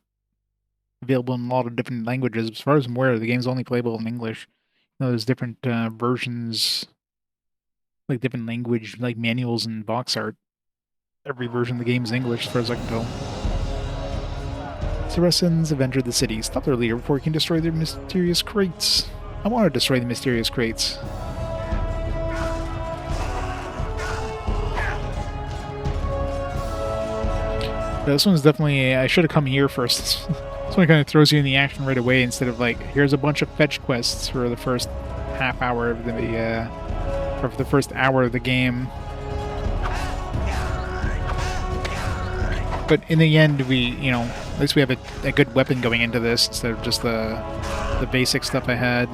available in a lot of different languages. As far as I'm aware, the game's only playable in English. You know, there's different versions, like different language, like manuals and box art. Every version of the game is English, as far as I can tell. Saracens have entered the city. Stop their leader before he can destroy their mysterious crates. I want to destroy the mysterious crates. This one's definitely... I should have come here first. This one kind of throws you in the action right away instead of like, here's a bunch of fetch quests for the first half hour of the... or for the first hour of the game. But in the end, we, you know, at least we have a good weapon going into this instead of just the basic stuff I had.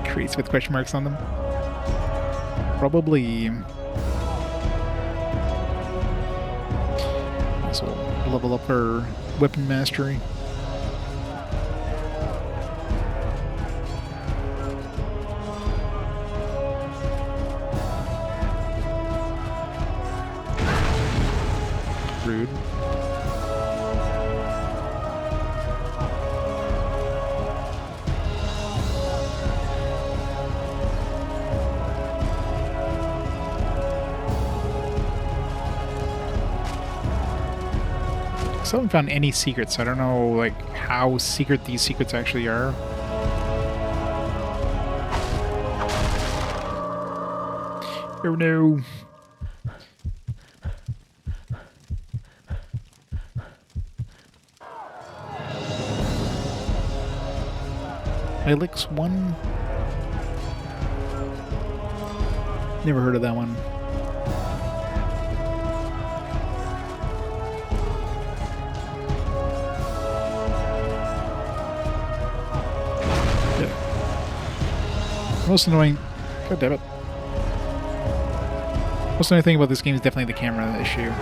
Crates with question marks on them. Probably... So level up our weapon mastery. Rude. Still haven't found any secrets. So I don't know like how secret these secrets actually are. Oh no. Helix 1? Never heard of that one. Yeah. Most annoying... God damn it. Most annoying thing about this game is definitely the camera issue.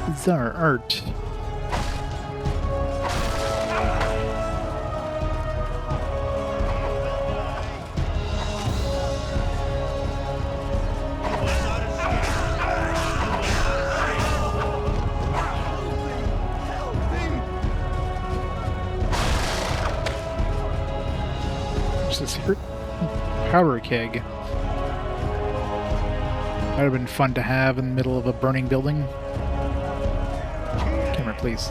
Bizarre art. What's the secret? Powder keg. That would have been fun to have in the middle of a burning building. Camera, please.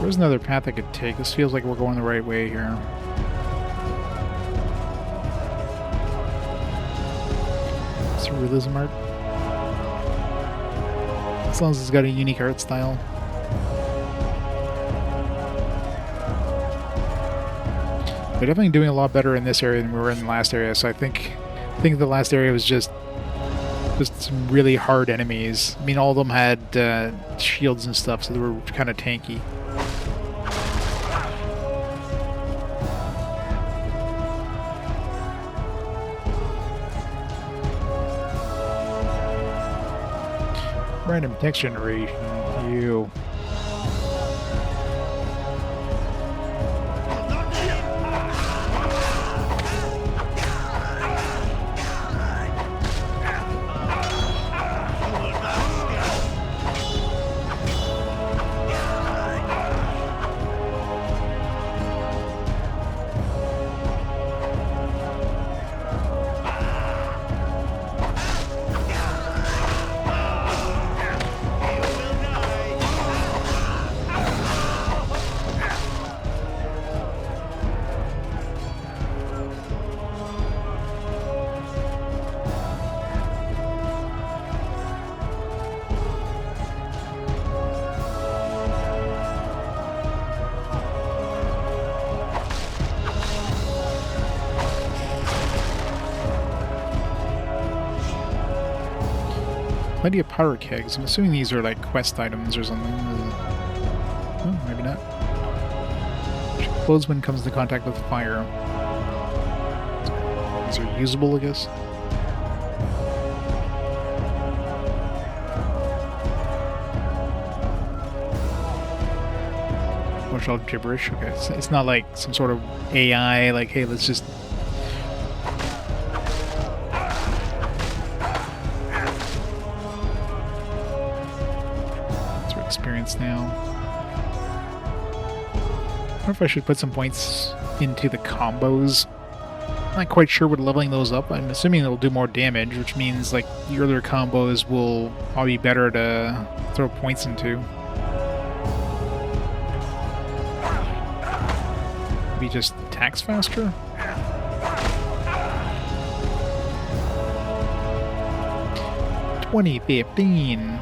There's another path I could take. This feels like we're going the right way here. Surrealism art. As long as it's got a unique art style. They're definitely doing a lot better in this area than we were in the last area, so I think the last area was just some really hard enemies. I mean, all of them had shields and stuff, so they were kind of tanky. Random text generation. You. Plenty of powder kegs. I'm assuming these are like quest items or something. Oh, maybe not. Explodes when it comes into contact with fire. These are usable, I guess. Watch all gibberish. Okay, it's not like some sort of AI. Like, hey, let's just. Experience now. I wonder if I should put some points into the combos. I'm not quite sure what leveling those up. I'm assuming it'll do more damage, which means like the earlier combos will probably be better to throw points into. Maybe just attacks faster? 2015.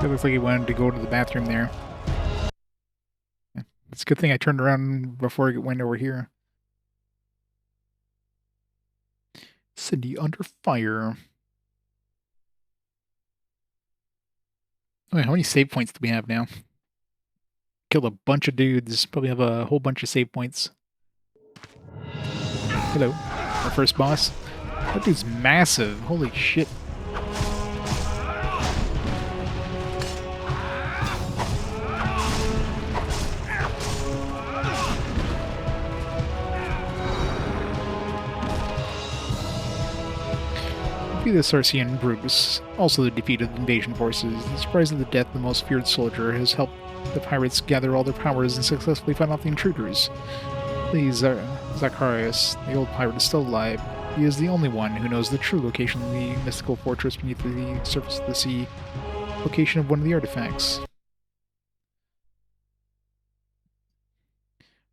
It looks like he wanted to go to the bathroom there. It's a good thing I turned around before it went over here. City under fire. Wait, how many save points do we have now? Killed a bunch of dudes. Probably have a whole bunch of save points. Hello. Our first boss. That dude's massive. Holy shit. The Sarcian Brutus, also the defeat of the invasion forces. The surprise of the death of the most feared soldier has helped the pirates gather all their powers and successfully fight off the intruders. Zacharias, the old pirate, is still alive. He is the only one who knows the true location of the mystical fortress beneath the surface of the sea, location of one of the artifacts.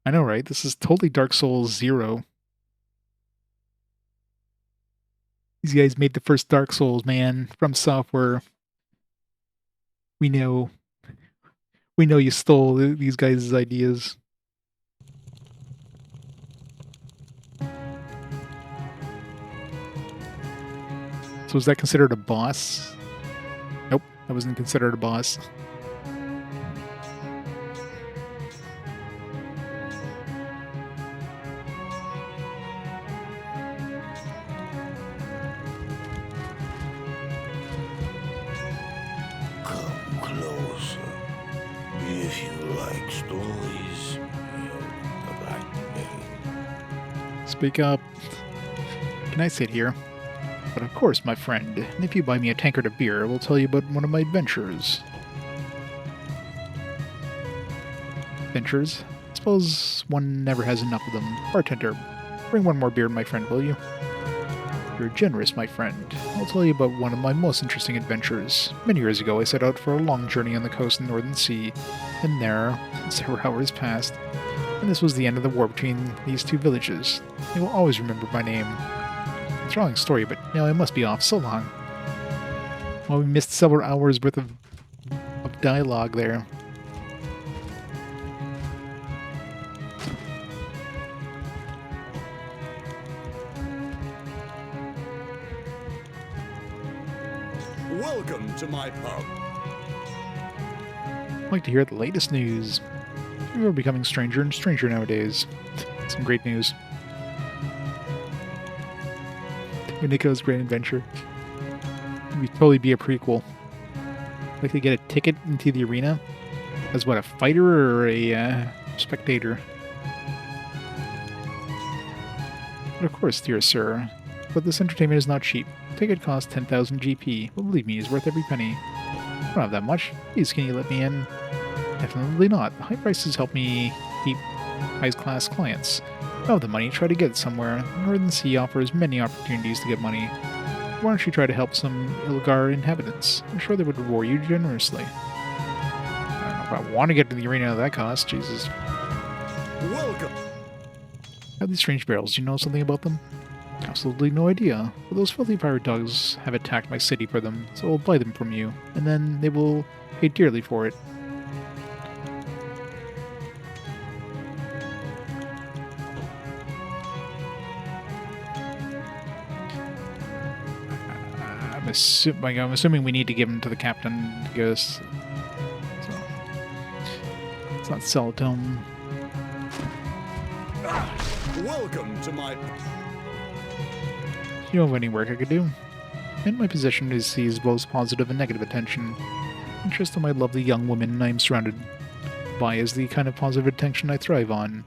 I know, right? This is totally Dark Souls 0. These guys made the first Dark Souls, man, from software. We know you stole these guys' ideas. So was that considered a boss? Nope, that wasn't considered a boss. Speak up. Can I sit here? But of course, my friend. And if you buy me a tankard of beer, I will tell you about one of my adventures. Adventures? I suppose one never has enough of them. Bartender, bring one more beer, my friend, will you? You're generous, my friend. I'll tell you about one of my most interesting adventures. Many years ago, I set out for a long journey on the coast of the Northern Sea. And there, several hours passed. And this was the end of the war between these two villages. They will always remember my name. It's a long story, but now I must be off. So long. Well, we missed several hours worth of dialogue there. Welcome to my pub. I'd like to hear the latest news. People are becoming stranger and stranger nowadays. Some great news. Nico's Great Adventure. It would totally be a prequel. I'd like to get a ticket into the arena as what, a fighter or a spectator? But of course, dear sir. But this entertainment is not cheap. Ticket costs 10,000 GP. But believe me, it's worth every penny. I don't have that much. Please, can you let me in? Definitely not. High prices help me keep high-class clients. If I have the money, try to get it somewhere. Northern Sea offers many opportunities to get money. Why don't you try to help some Ilgar inhabitants? I'm sure they would reward you generously. I don't know if I want to get to the arena at that cost. Jesus. Welcome. Have these strange barrels. Do you know something about them? Absolutely no idea. But those filthy pirate dogs have attacked my city for them, so I'll buy them from you, and then they will pay dearly for it. I'm assuming we need to give them to the captain because let's not sell it to him. Welcome to my. You know of any work I could do? In my position is sees both positive and negative attention. Interest in my lovely young woman I am surrounded by is the kind of positive attention I thrive on.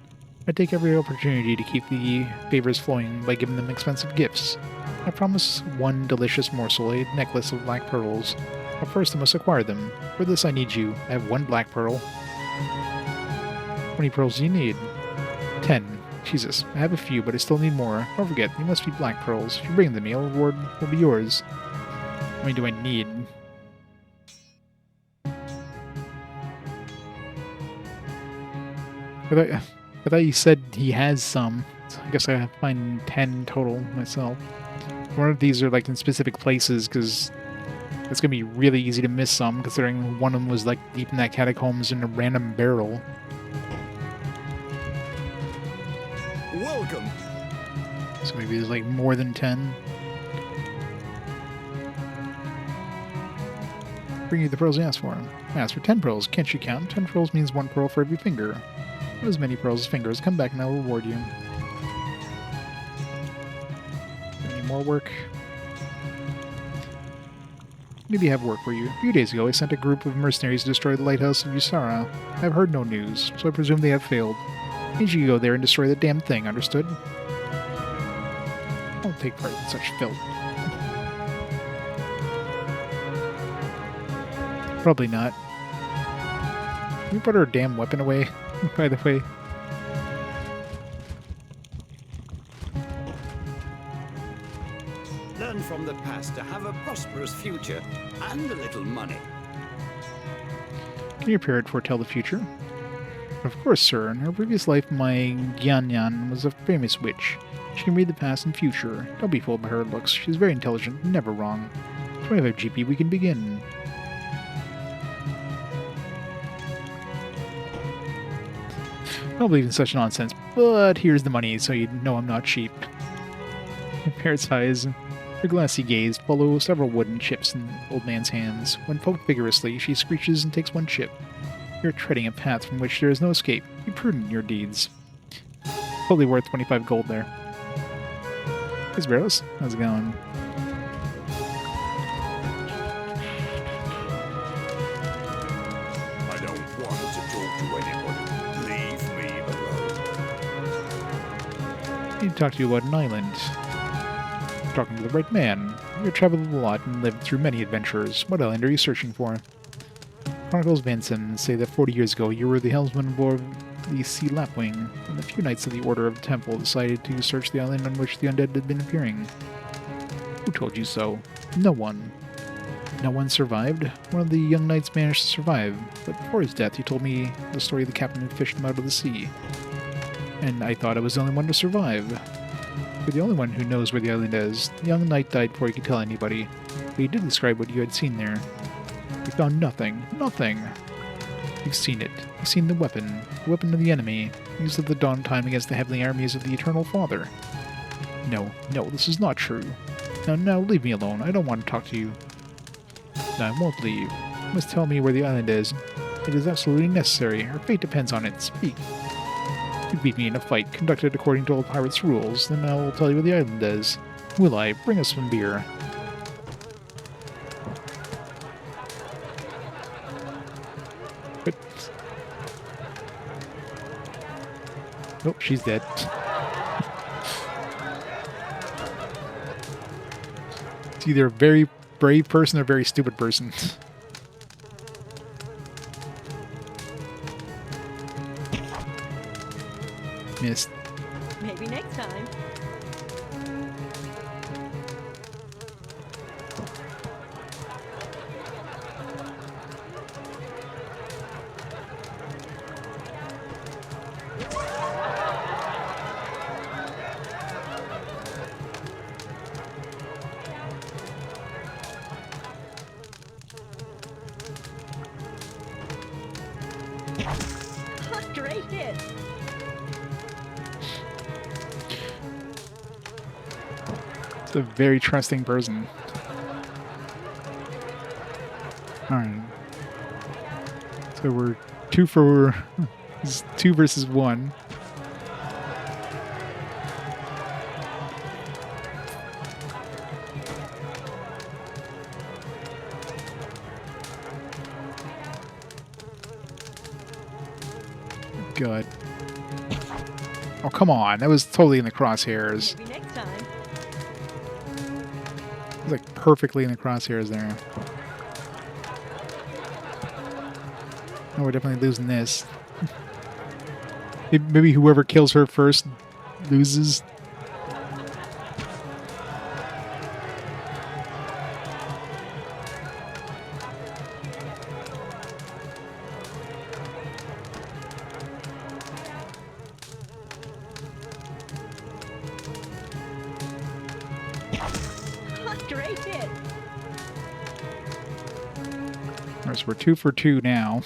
I take every opportunity to keep the favors flowing by giving them expensive gifts. I promise one delicious morsel, a necklace of black pearls. But first I must acquire them. For this I need you. I have 1 black pearl. How many pearls do you need? 10. Jesus, I have a few, but I still need more. Don't forget, they must be black pearls. If you bring them, the reward will be yours. How many do I need? I thought you said he has some. So I guess I have to find 10 total myself. One of these are like in specific places, because it's going to be really easy to miss some, considering one of them was like deep in that catacombs in a random barrel. Welcome. So maybe there's like more than 10. Bring you the pearls you asked for. I asked for 10 pearls. Can't you count? 10 pearls means 1 pearl for every finger. Have as many pearls as fingers. Come back and I will reward you. Any more work? Maybe I have work for you. A few days ago, I sent a group of mercenaries to destroy the lighthouse of Usara. I have heard no news, so I presume they have failed. I need you to go there and destroy the damn thing, understood? Don't take part in such filth. Probably not. Can we put our damn weapon away, by the way? Learn from the past to have a prosperous future and a little money. Can your parrot foretell the future? Of course, sir. In her previous life, my Gyanyan was a famous witch. She can read the past and future. Don't be fooled by her looks. She's very intelligent, never wrong. 25 GP, we can begin. I don't believe in such nonsense, but here's the money, so you know I'm not cheap. The parrot's eyes, her glassy gaze, follow several wooden chips in the old man's hands. When poked vigorously, she screeches and takes 1 chip. You're treading a path from which there is no escape. Be prudent in your deeds. Totally worth 25 gold there. Hey, Sparrows. How's it going? I don't want to talk to anybody. Leave me alone. I need to talk to you about an island. You're talking to the right man. You've traveled a lot and lived through many adventures. What island are you searching for? Chronicles Vanson say that 40 years ago you were the helmsman aboard the Sea Lapwing, and a few knights of the Order of the Temple decided to search the island on which the undead had been appearing. Who told you so? No one. No one survived? One of the young knights managed to survive, but before his death he told me the story of the captain who fished him out of the sea. And I thought I was the only one to survive. You're the only one who knows where the island is. The young knight died before he could tell anybody, but he did describe what you had seen there. You found nothing. Nothing. You've seen it. You've seen the weapon of the enemy, used at the dawn time against the heavenly armies of the Eternal Father. No, this is not true. Now, leave me alone. I don't want to talk to you. No, I won't leave. You must tell me where the island is. It is absolutely necessary. Our fate depends on it. Speak. You beat me in a fight conducted according to old pirates' rules, then I will tell you where the island is. Will I? Bring us some beer. But... oh, she's dead. It's either a very brave person or a very stupid person. Missed. Maybe next time. Great hit. It's a very trusting person. Alright. So we're 2 for... this is 2 versus 1. God. Oh, come on. That was totally in the crosshairs. Maybe next time. It was like perfectly in the crosshairs there. Oh, we're definitely losing this. Maybe whoever kills her first loses. Great hit. Alright, so we're 2 for 2 now.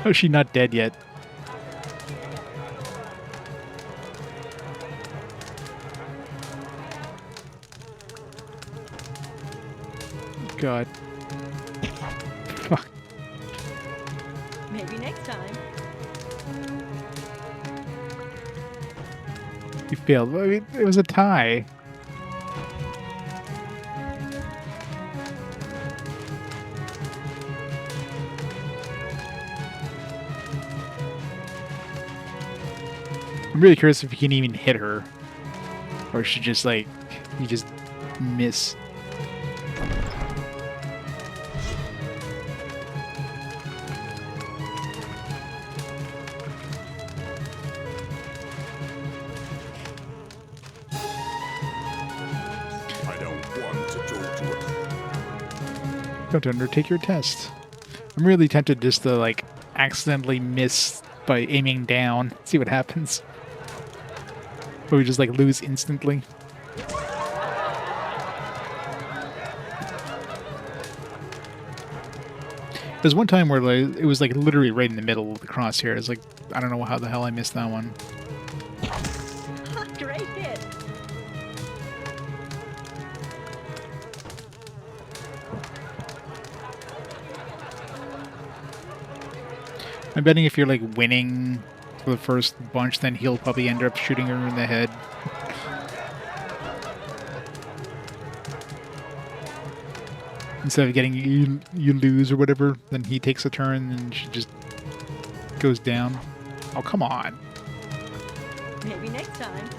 Oh, she's not dead yet. God. Fuck. Maybe next time. You failed. I mean, it was a tie. I'm really curious if you can even hit her. Or she just like, you just miss. I don't want to talk to her. Don't undertake your test. I'm really tempted just to like accidentally miss by aiming down. See what happens. Or we just like lose instantly. There's one time where like it was like literally right in the middle of the crosshair. It's like I don't know how the hell I missed that one. Great hit. I'm betting if you're like winning for the first bunch, then he'll probably end up shooting her in the head. Instead of getting you lose or whatever, then he takes a turn and she just goes down. Oh, come on. Maybe next time.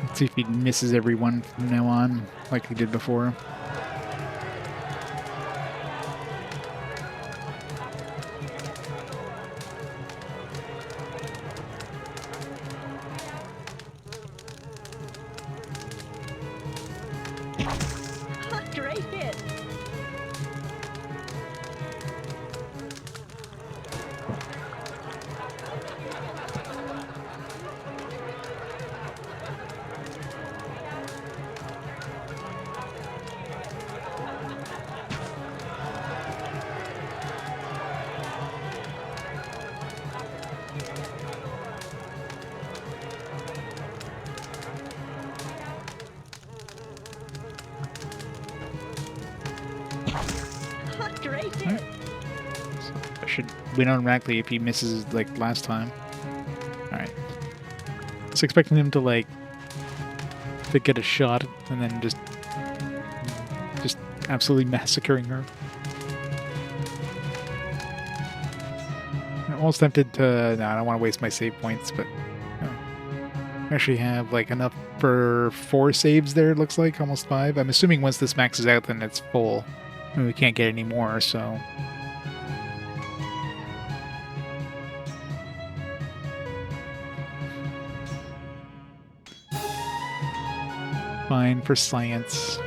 Let's see if he misses everyone from now on, like he did before. Great hit. Great hit. I should win on Rackley if he misses like last time. Alright. I was expecting him to like to get a shot and then just absolutely massacring her. I'm almost tempted to no, I don't want to waste my save points, but I actually have like enough for 4 saves there, it looks like, almost 5. I'm assuming once this maxes out then it's full. I mean, we can't get any more, so fine for science.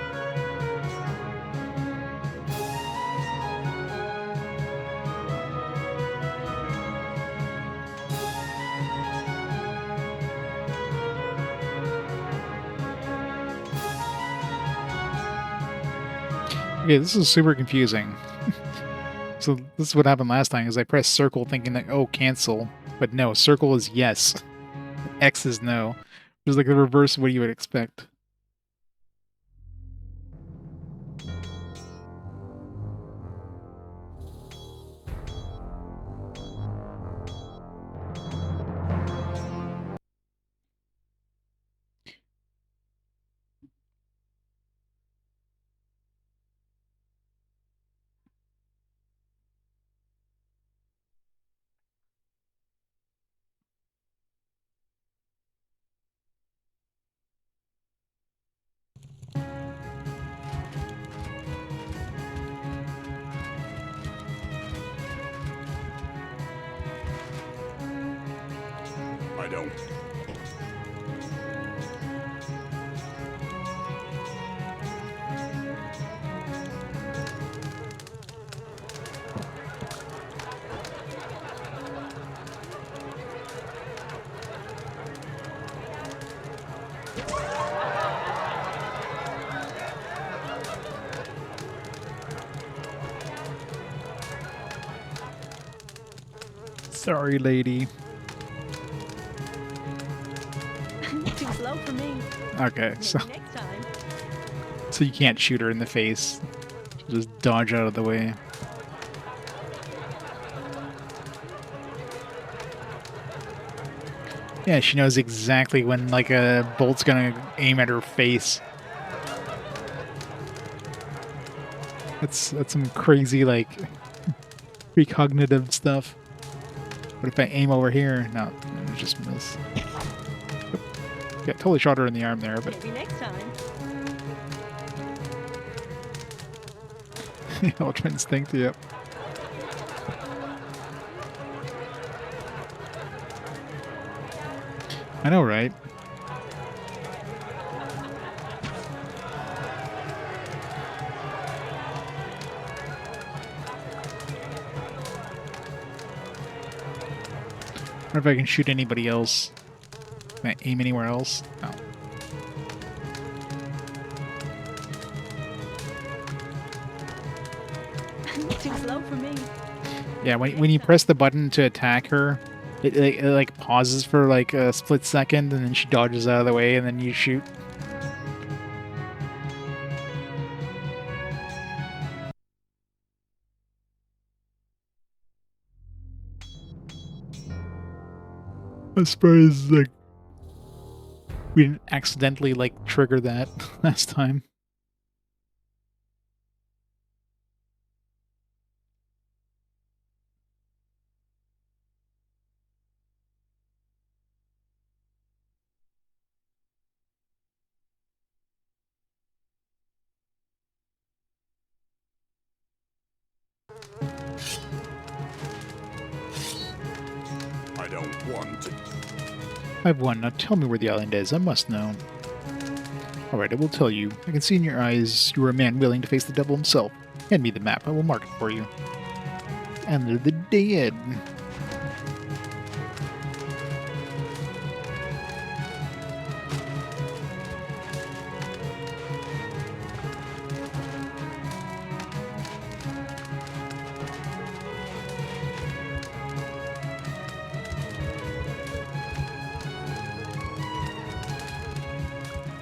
Okay, this is super confusing. So this is what happened last time, is I pressed circle thinking that, oh, cancel. But no, circle is yes. X is no. Which is like the reverse of what you would expect. I don't. Sorry, lady. Too slow for me. Okay, so Maybe next time. you can't shoot her in the face. Just dodge out of the way. Yeah, she knows exactly when like a bolt's gonna aim at her face. That's some crazy like precognitive stuff. But if I aim over here, no, I just miss. Oop. Yeah, totally shot her in the arm there, but Maybe next time. Ultra Instinct, yep. I know, right? I wonder if I can shoot anybody else. Can I aim anywhere else? No. Too slow for me. Yeah, when you press the button to attack her, it like pauses for like a split second, and then she dodges out of the way, and then you shoot. I'm surprised like we didn't accidentally like trigger that last time. I don't want it. I've won. Now tell me where the island is. I must know. Alright, I will tell you. I can see in your eyes you are a man willing to face the devil himself. Hand me the map. I will mark it for you. And they're the dead.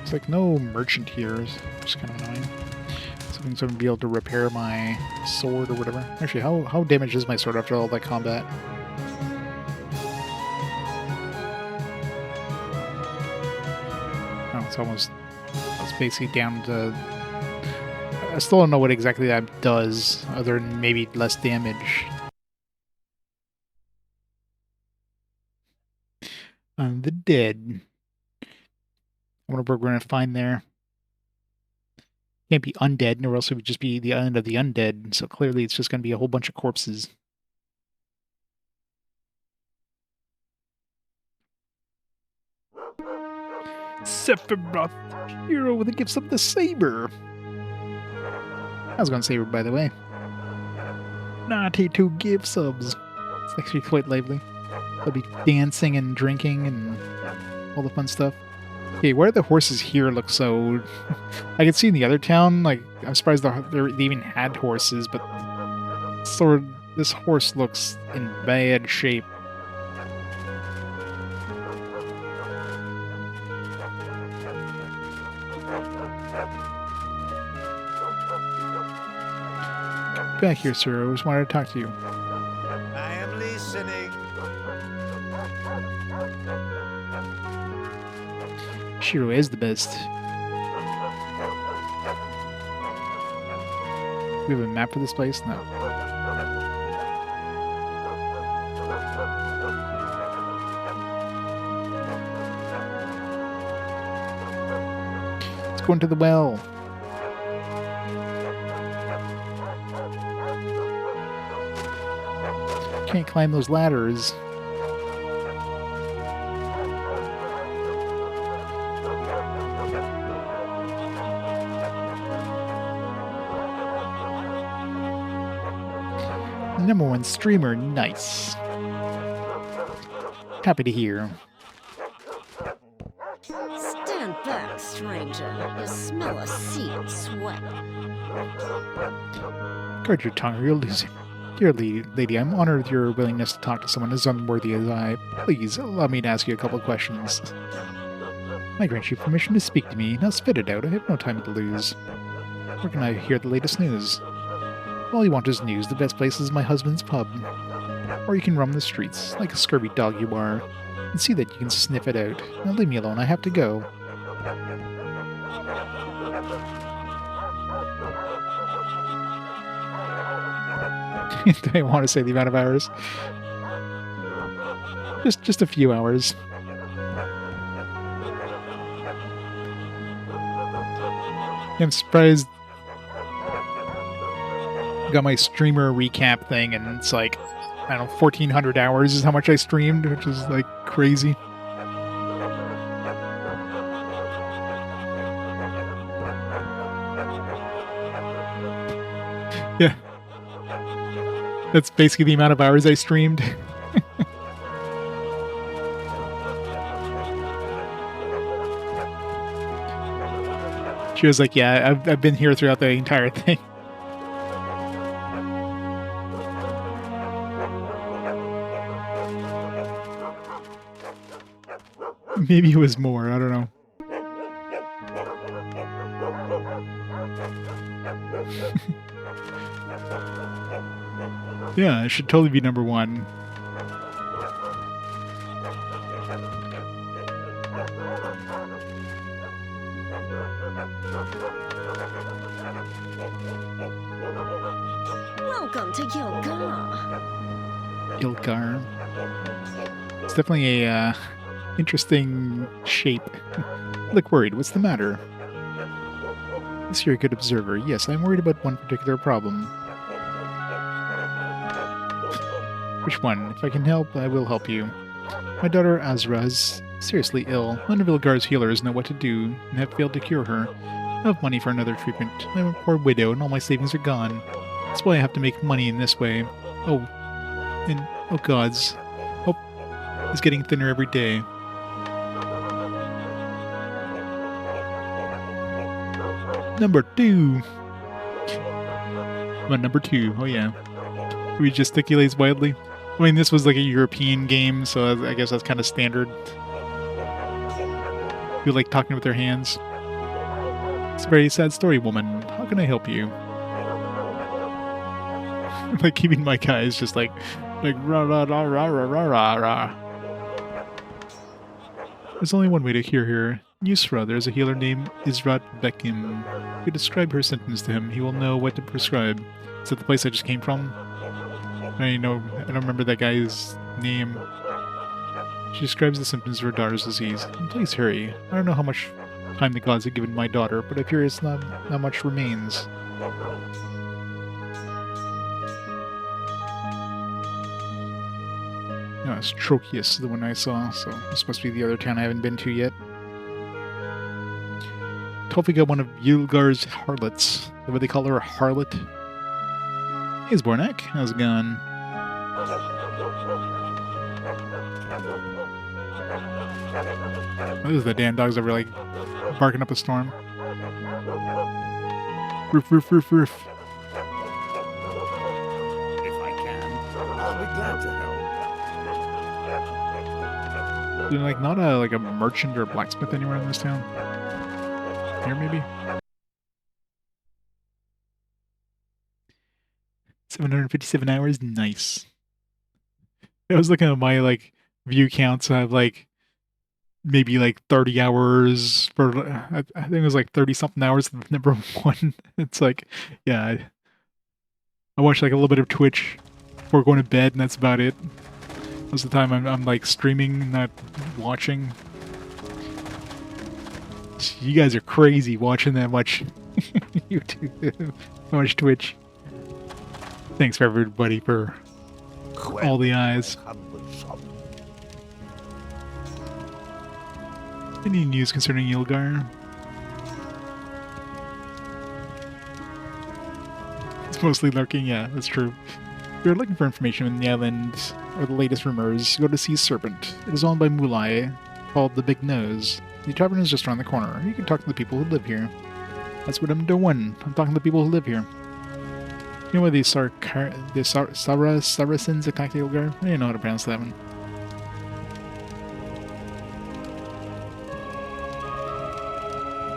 It's like no merchant here, which is kind of annoying. So I'm going to be able to repair my sword or whatever. Actually, how damaged is my sword after all that combat? Oh, it's basically down to... I still don't know what exactly that does, other than maybe less damage. The dead. I wonder what we're going to find there. Can't be undead, or else it would just be the island of the undead. So clearly it's just going to be a whole bunch of corpses. Sephiroth, hero with the gifts of the saber. I was going to saber, by the way. 92 gift subs. It's actually quite lively. They'll be dancing and drinking and all the fun stuff. Okay, why do the horses here look so... I could see in the other town, like, I'm surprised they even had horses, but this horse looks in bad shape. Back here, sir. I just wanted to talk to you. I am listening. Shiro is the best. We have a map for this place? No. Let's go into the well. Can't climb those ladders. #1 streamer. Nice. Happy to hear. Stand back, stranger. You smell a sea of sweat. Guard your tongue or you'll lose it. Dear lady, I'm honored with your willingness to talk to someone as unworthy as I. Please, allow me to ask you a couple of questions. I grant you permission to speak to me. Now spit it out. I have no time to lose. Where can I hear the latest news? If all you want is news, the best place is my husband's pub. Or you can roam the streets, like a scurvy dog you are, and see that you can sniff it out. Now leave me alone, I have to go. Do I want to say the amount of hours? Just a few hours. I'm surprised. Got my streamer recap thing, and it's like, I don't know, 1,400 hours is how much I streamed, which is like crazy. Yeah. That's basically the amount of hours I streamed. She was like, yeah, I've been here throughout the entire thing. Maybe it was more, I don't know. Yeah, it should totally be #1. Welcome to Gilgar. Gilgar. It's definitely a interesting shape. Look worried. What's the matter? Yes, you're a good observer. Yes, I'm worried about one particular problem. Which one? If I can help, I will help you. My daughter Azra is seriously ill. None of Ilgar's healers know what to do and have failed to cure her. I don't have money for another treatment. I'm a poor widow and all my savings are gone. That's why I have to make money in this way. Oh, and oh gods. Hope is getting thinner every day. #2. I'm at #2. Oh yeah. He gesticulates wildly. I mean, this was like a European game, so I guess that's kind of standard. You like talking with their hands. It's a very sad story, woman. How can I help you? Like keeping my guys just like rah rah rah rah rah rah rah rah. There's only one way to cure her. Yusra, there's a healer named Israt Bekim. If you describe her symptoms to him, he will know what to prescribe. Is that the place I just came from? I don't remember that guy's name. She describes the symptoms of her daughter's disease. Please hurry. I don't know how much time the gods have given my daughter, but I fear it's not much remains. No, it's Trochius, the one I saw, so this must be the other town I haven't been to yet. Hopefully got one of Yulgar's harlots. Is that what they call her, a harlot? Hey, Zbornak. How's it going? Oh, those are the damn dogs that were like barking up a storm. Roof, roof, roof, roof. If I can, I'll be glad to help. Is there like not a merchant or a blacksmith anywhere in this town? Here maybe? 757 hours, nice. I was looking at my view counts. I have maybe 30 hours for I think it was 30 something hours of #1. It's yeah, I watch a little bit of Twitch before going to bed, and that's about it. Most of the time I'm streaming, not watching. You guys are crazy watching that much YouTube, that much Twitch. Thanks for everybody for all the eyes. Any news concerning Yulgar? It's mostly lurking, yeah, that's true. you're looking for information on the island or the latest rumors, go to Sea Serpent. It is owned by Mulai, called the Big Nose. The tavern is just around the corner. You can talk to the people who live here. That's what I'm doing. I'm talking to the people who live here. You know why these Saracens attacked the Ilgar? I didn't know how to pronounce that one.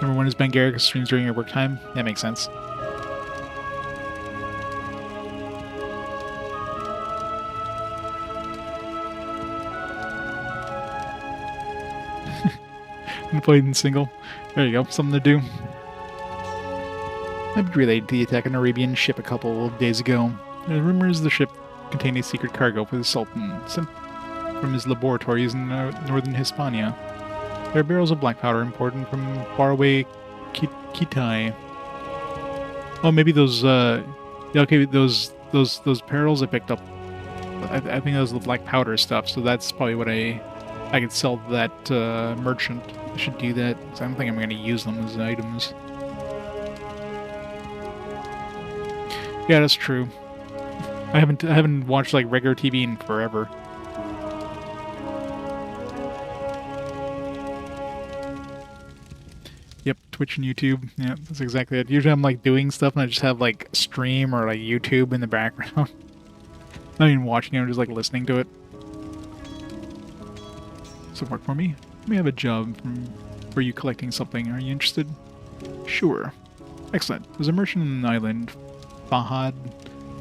Number one is Ben Garrick streams during your work time. That makes sense. And played in single. There you go, something to do. I've relayed the attack on an Arabian ship a couple of days ago. The rumors the ship contained a secret cargo for the Sultan, sent from his laboratories in northern Hispania. There are barrels of black powder imported from faraway Kitai. Oh, maybe those, yeah, okay, those barrels I picked up. I think those are the black powder stuff, so that's probably what I could sell to that merchant. I should do that, because I don't think I'm going to use them as items. Yeah, that's true. I haven't watched like regular TV in forever. Yep, Twitch and YouTube. Yeah, that's exactly it. Usually I'm like doing stuff and I just have like stream or like YouTube in the background. Not even watching it, I'm just like listening to it. Some work for me. We have a job for you collecting something. Are you interested? Sure. Excellent. There's a merchant on an island, Fahad.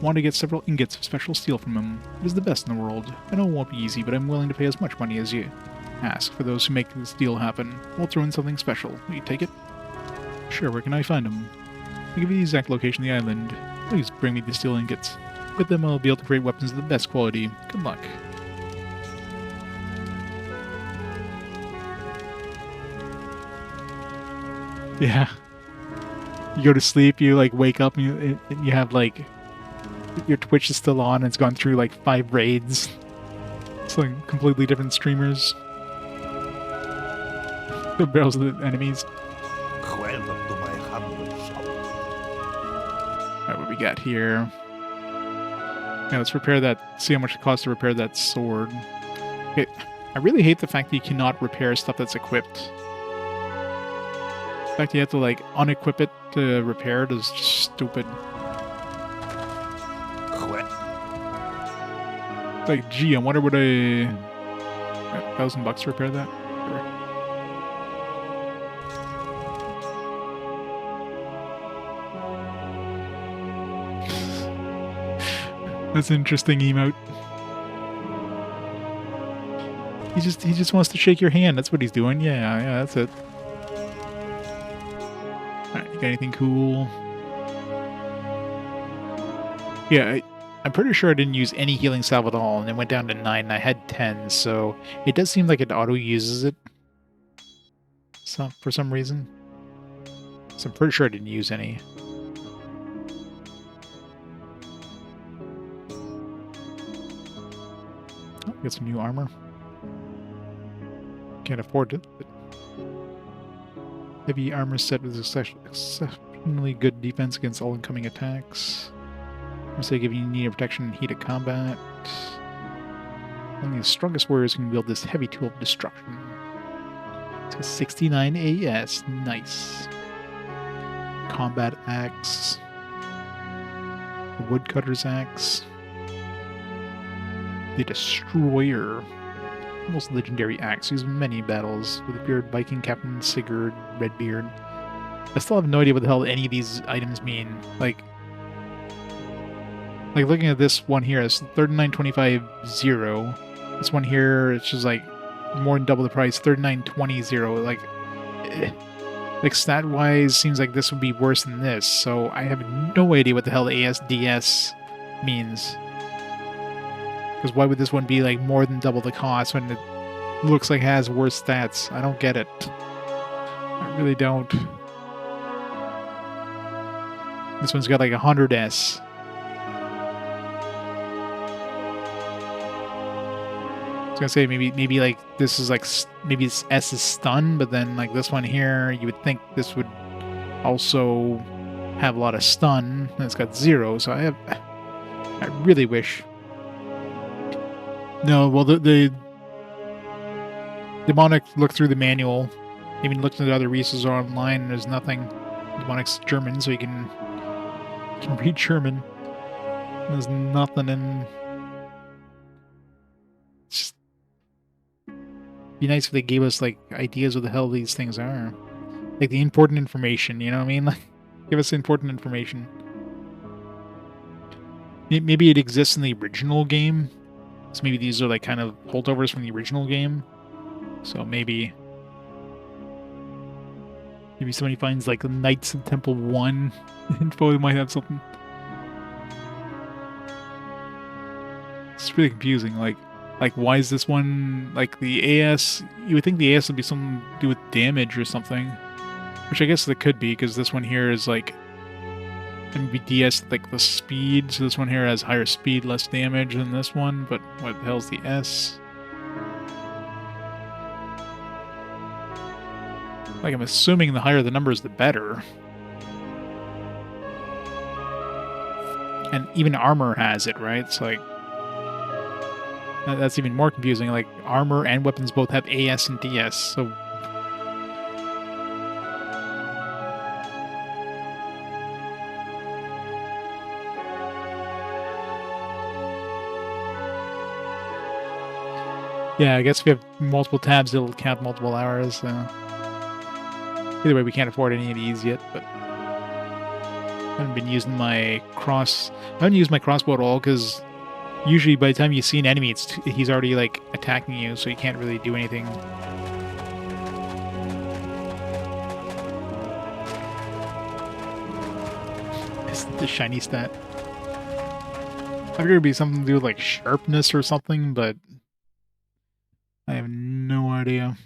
Want to get several ingots of special steel from him. It is the best in the world. I know it won't be easy, but I'm willing to pay as much money as you ask for those who make this deal happen. We'll throw in something special. Will you take it? Sure, where can I find him? I'll give you the exact location of the island. Please bring me the steel ingots. With them I'll be able to create weapons of the best quality. Good luck. Yeah. You go to sleep, you like wake up and you have like your Twitch is still on and it's gone through like 5 raids. It's like completely different streamers. The barrels of the enemies. Welcome to my humble shop. Alright, what we got here? Yeah, let's repair that. See how much it costs to repair that sword. Okay, I really hate the fact that you cannot repair stuff that's equipped. The fact you have to like unequip it to repair it is just stupid. It's like, gee, I wonder what $1,000 to repair that? Sure. That's an interesting emote. He just wants to shake your hand. That's what he's doing. Yeah, that's it. Alright, you got anything cool? Yeah, I'm pretty sure I didn't use any healing salve at all, and it went down to 9, and I had 10, so it does seem like it auto-uses it. So, for some reason. So I'm pretty sure I didn't use any. Oh, get some new armor. Can't afford it. But heavy armor set with exceptionally good defense against all incoming attacks. Say giving you need protection in heat of combat. Only the strongest warriors can wield this heavy tool of destruction. It's a 69 AS. Nice. Combat axe. The woodcutter's axe. The destroyer. Almost legendary axe used in many battles with the feared Viking Captain Sigurd Redbeard. I still have no idea what the hell any of these items mean. Like looking at this one here, it's 39.25.0. This one here, it's just like more than double the price, 39.20.0. Like stat wise, seems like this would be worse than this. So I have no idea what the hell ASDS means. Because why would this one be like more than double the cost when it looks like it has worse stats? I don't get it. I really don't. This one's got like 100S. I was gonna say maybe like this is like maybe it's S is stun, but then like this one here, you would think this would also have a lot of stun, and it's got 0. So I I really wish. No, well, the Demonic looked through the manual, even looked at other resources online, and there's nothing. Demonic's German, so he can read German. There's nothing in. It's just be nice if they gave us like ideas of the hell these things are, like the important information. You know what I mean? Like, give us important information. Maybe it exists in the original game, so maybe these are like kind of holdovers from the original game. So maybe somebody finds like the Knights of Temple 1 info, they might have something. It's really confusing. Like why is this one like the AS? You would think the AS would be something to do with damage or something, which I guess it could be because this one here is like maybe DS like the speed. So this one here has higher speed, less damage than this one. But what the hell's the S? Like, I'm assuming the higher the numbers, the better. And even armor has it, right? It's like... That's even more confusing. Like, armor and weapons both have AS and DS, so... Yeah, I guess if we have multiple tabs, it'll count multiple hours, so... Either way, we can't afford any of these yet, but I haven't been using my I haven't used my crossbow at all, because usually by the time you see an enemy, he's already, like, attacking you, so you can't really do anything. It's the shiny stat. I figured it'd be something to do with, like, sharpness or something, but I have no idea.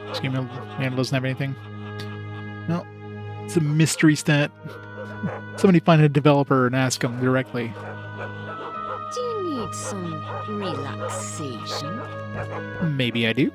This game doesn't have anything. No, it's a mystery stat. Somebody find a developer and ask them directly. Do you need some relaxation? Maybe I do.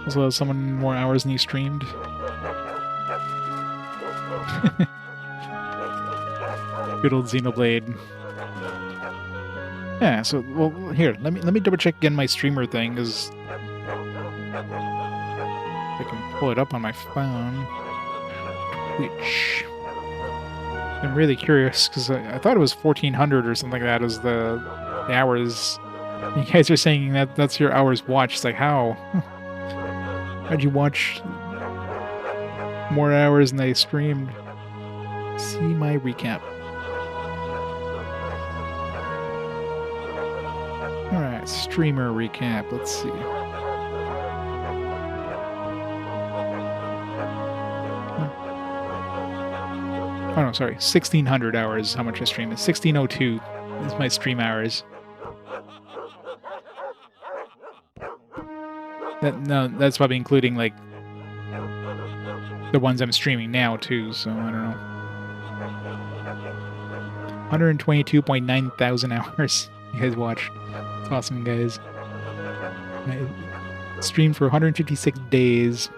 Also has someone more hours than he streamed. Good old Xenoblade. Yeah, so well here, let me double check again my streamer thing, because I can pull it up on my phone. Twitch. I'm really curious because I thought it was 1400 or something like that as the hours. You guys are saying that that's your hours watched. It's like, how? How'd you watch more hours than they streamed? See my recap. Alright, streamer recap. Let's see. Oh no, sorry. 1600 hours is how much I stream. 1602 is my stream hours. No, that's probably including, like, the ones I'm streaming now, too, so I don't know. 122.9 thousand hours you guys watched. It's awesome, guys. I streamed for 156 days.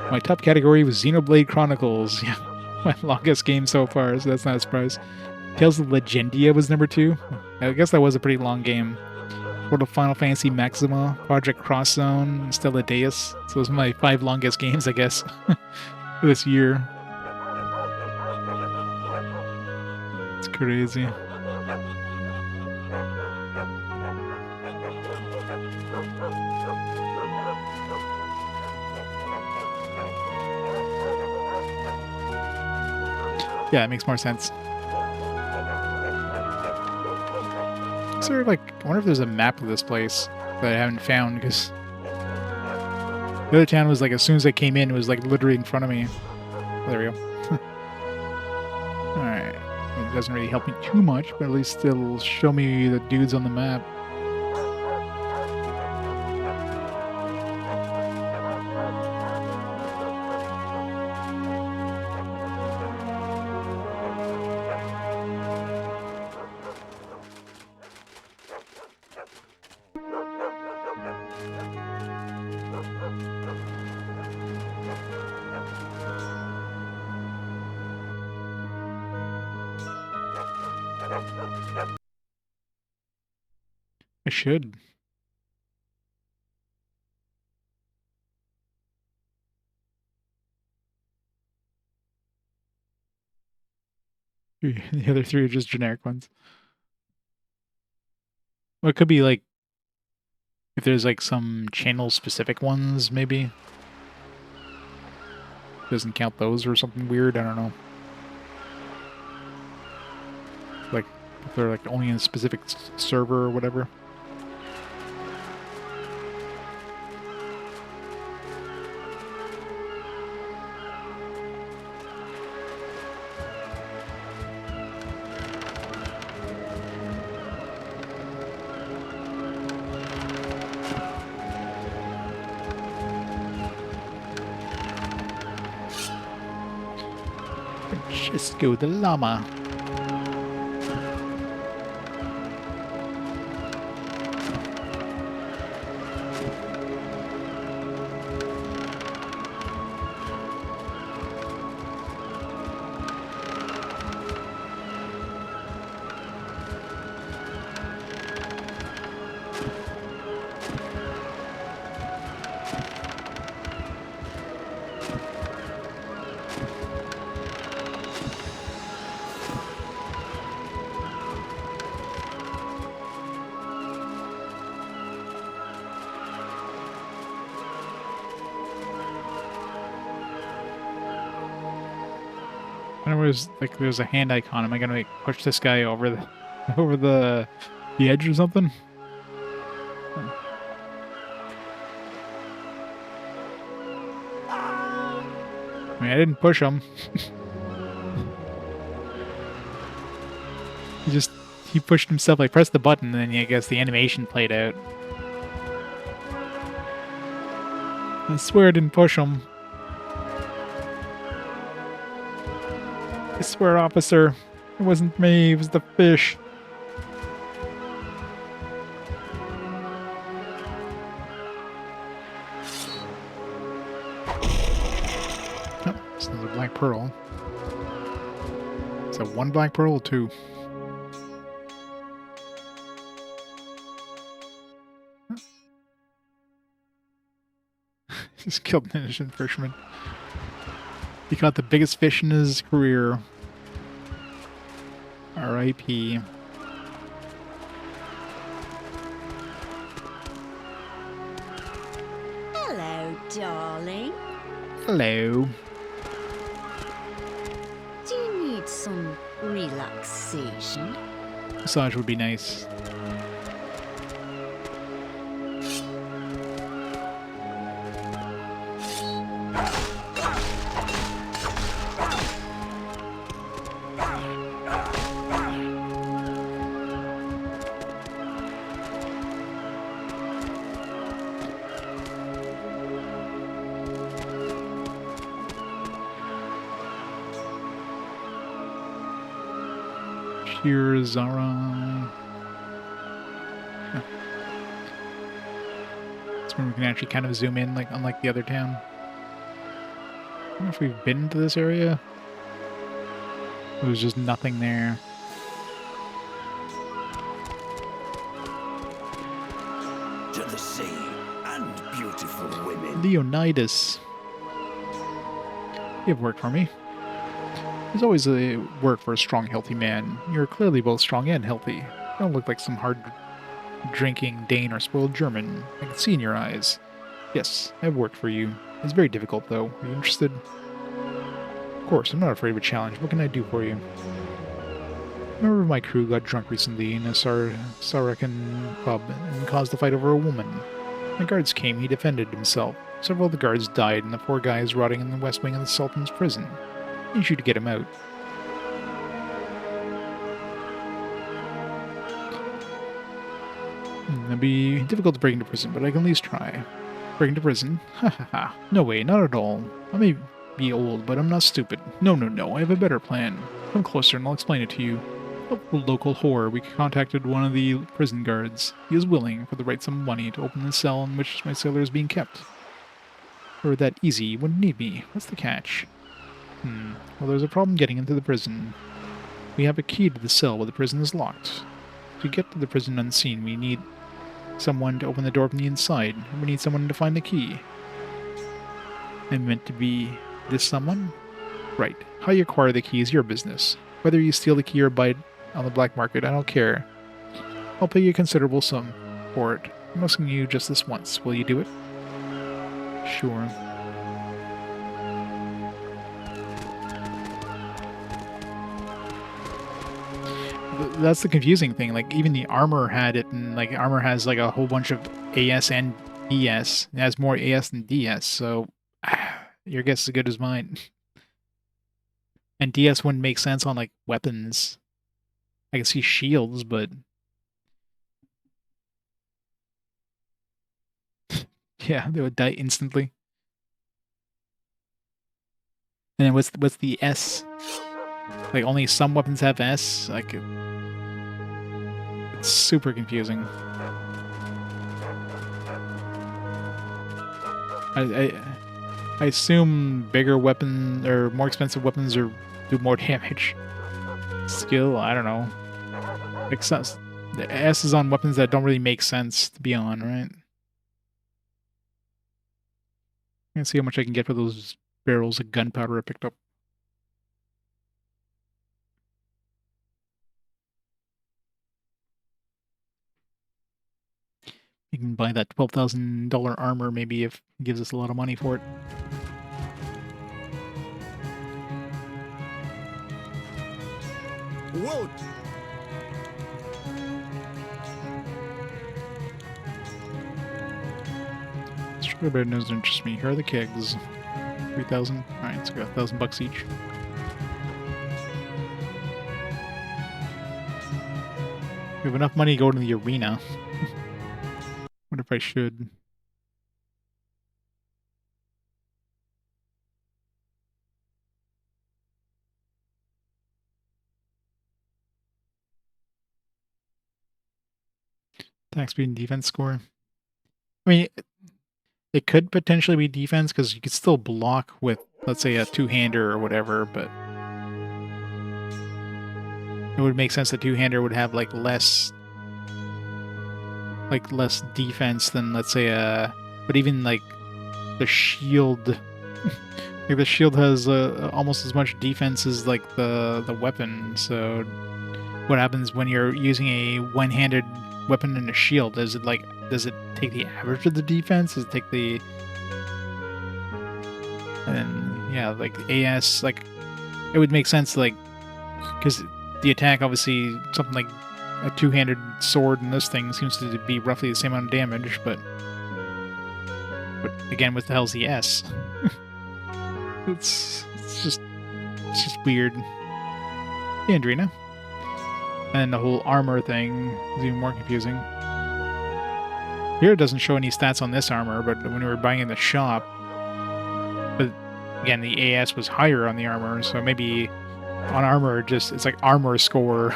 My top category was Xenoblade Chronicles. Yeah, my longest game so far, so that's not a surprise. Tales of Legendia was number 2. I guess that was a pretty long game. World of Final Fantasy Maxima, Project Cross Zone, Stella Deus. So those are my 5 longest games, I guess, for this year. It's crazy. Yeah, it makes more sense. Is there, like, I wonder if there's a map of this place that I haven't found, because The other town was like, as soon as I came in, it was like literally in front of me. There we go. Alright. I mean, it doesn't really help me too much, but at least it'll show me the dudes on the map. I should. The other three are just generic ones. Well, it could be like, if there's like some channel specific ones, maybe. Doesn't count those or something weird, I don't know. Like, if they're like only in a specific server or whatever. Francisco the Llama. Whenever there's a hand icon, am I gonna like push this guy over the over the edge or something? I mean, I didn't push him. He pushed himself. I pressed the button, and then I guess the animation played out. I swear I didn't push him. I swear, officer, it wasn't me, it was the fish. Oh, it's another black pearl. Is that one black pearl or two? Just killed an innocent fisherman. He caught the biggest fish in his career. R.I.P. Hello, darling. Hello. Do you need some relaxation? Massage would be nice. Here's Zara. Huh. That's when we can actually kind of zoom in, like unlike the other town. I don't know if we've been to this area. There was just nothing there. To the sea and beautiful women. Leonidas. You have worked for me. There's always a work for a strong, healthy man. You're clearly both strong and healthy. You don't look like some hard-drinking Dane or spoiled German. I can see in your eyes. Yes, I've worked for you. It's very difficult, though. Are you interested? Of course, I'm not afraid of a challenge. What can I do for you? A member of my crew got drunk recently in a Sarakan pub and caused a fight over a woman. My guards came, he defended himself. Several of the guards died, and the poor guy is rotting in the west wing of the Sultan's prison. I need you to get him out. It'd be difficult to break into prison, but I can at least try. Break into prison? Ha ha ha. No way, not at all. I may be old, but I'm not stupid. No, no, no, I have a better plan. Come closer and I'll explain it to you. A local whore, we contacted one of the prison guards. He is willing, for the right sum of money, to open the cell in which my sailor is being kept. Or that easy, you wouldn't need me. What's the catch? Well, there's a problem getting into the prison. We have a key to the cell, but the prison is locked. To get to the prison unseen, we need someone to open the door from the inside. We need someone to find the key. I'm meant to be this someone? Right. How you acquire the key is your business. Whether you steal the key or buy it on the black market, I don't care. I'll pay you a considerable sum for it. I'm asking you just this once. Will you do it? Sure. That's the confusing thing. Like, even the armor had it, and like armor has like a whole bunch of AS and DS. It has more AS than DS, so your guess is as good as mine. And DS wouldn't make sense on like weapons. I can see shields, but yeah, they would die instantly. And then what's the S? Like, only some weapons have S? Like, it's super confusing. I assume bigger weapon or more expensive weapons do more damage. Skill, I don't know. Like, the S is on weapons that don't really make sense to be on, right? Let's see how much I can get for those barrels of gunpowder I picked up. You can buy that $12,000 armor maybe if it gives us a lot of money for it. Whoa! Strawberry nose interests me. Here are the kegs. 3,000. Alright, so we got $1,000 each. We have enough money to go to the arena. What if I should? Attack speed and defense score. I mean, it could potentially be defense because you could still block with, let's say, a two-hander or whatever, but it would make sense that two-hander would have like less defense than, let's say, but even like the shield, like the shield has almost as much defense as like the weapon. So what happens when you're using a one-handed weapon and a shield? Does it take the average of the defense? Does it take the, and then yeah, like AS, like it would make sense, like, because the attack, obviously something like a two-handed sword and this thing seems to be roughly the same amount of damage, but again, what the hell's the S? it's just weird. Yeah, Andrina. And the whole armor thing is even more confusing. Here it doesn't show any stats on this armor, but when we were buying in the shop, but again, the AS was higher on the armor, so maybe on armor, it's like armor score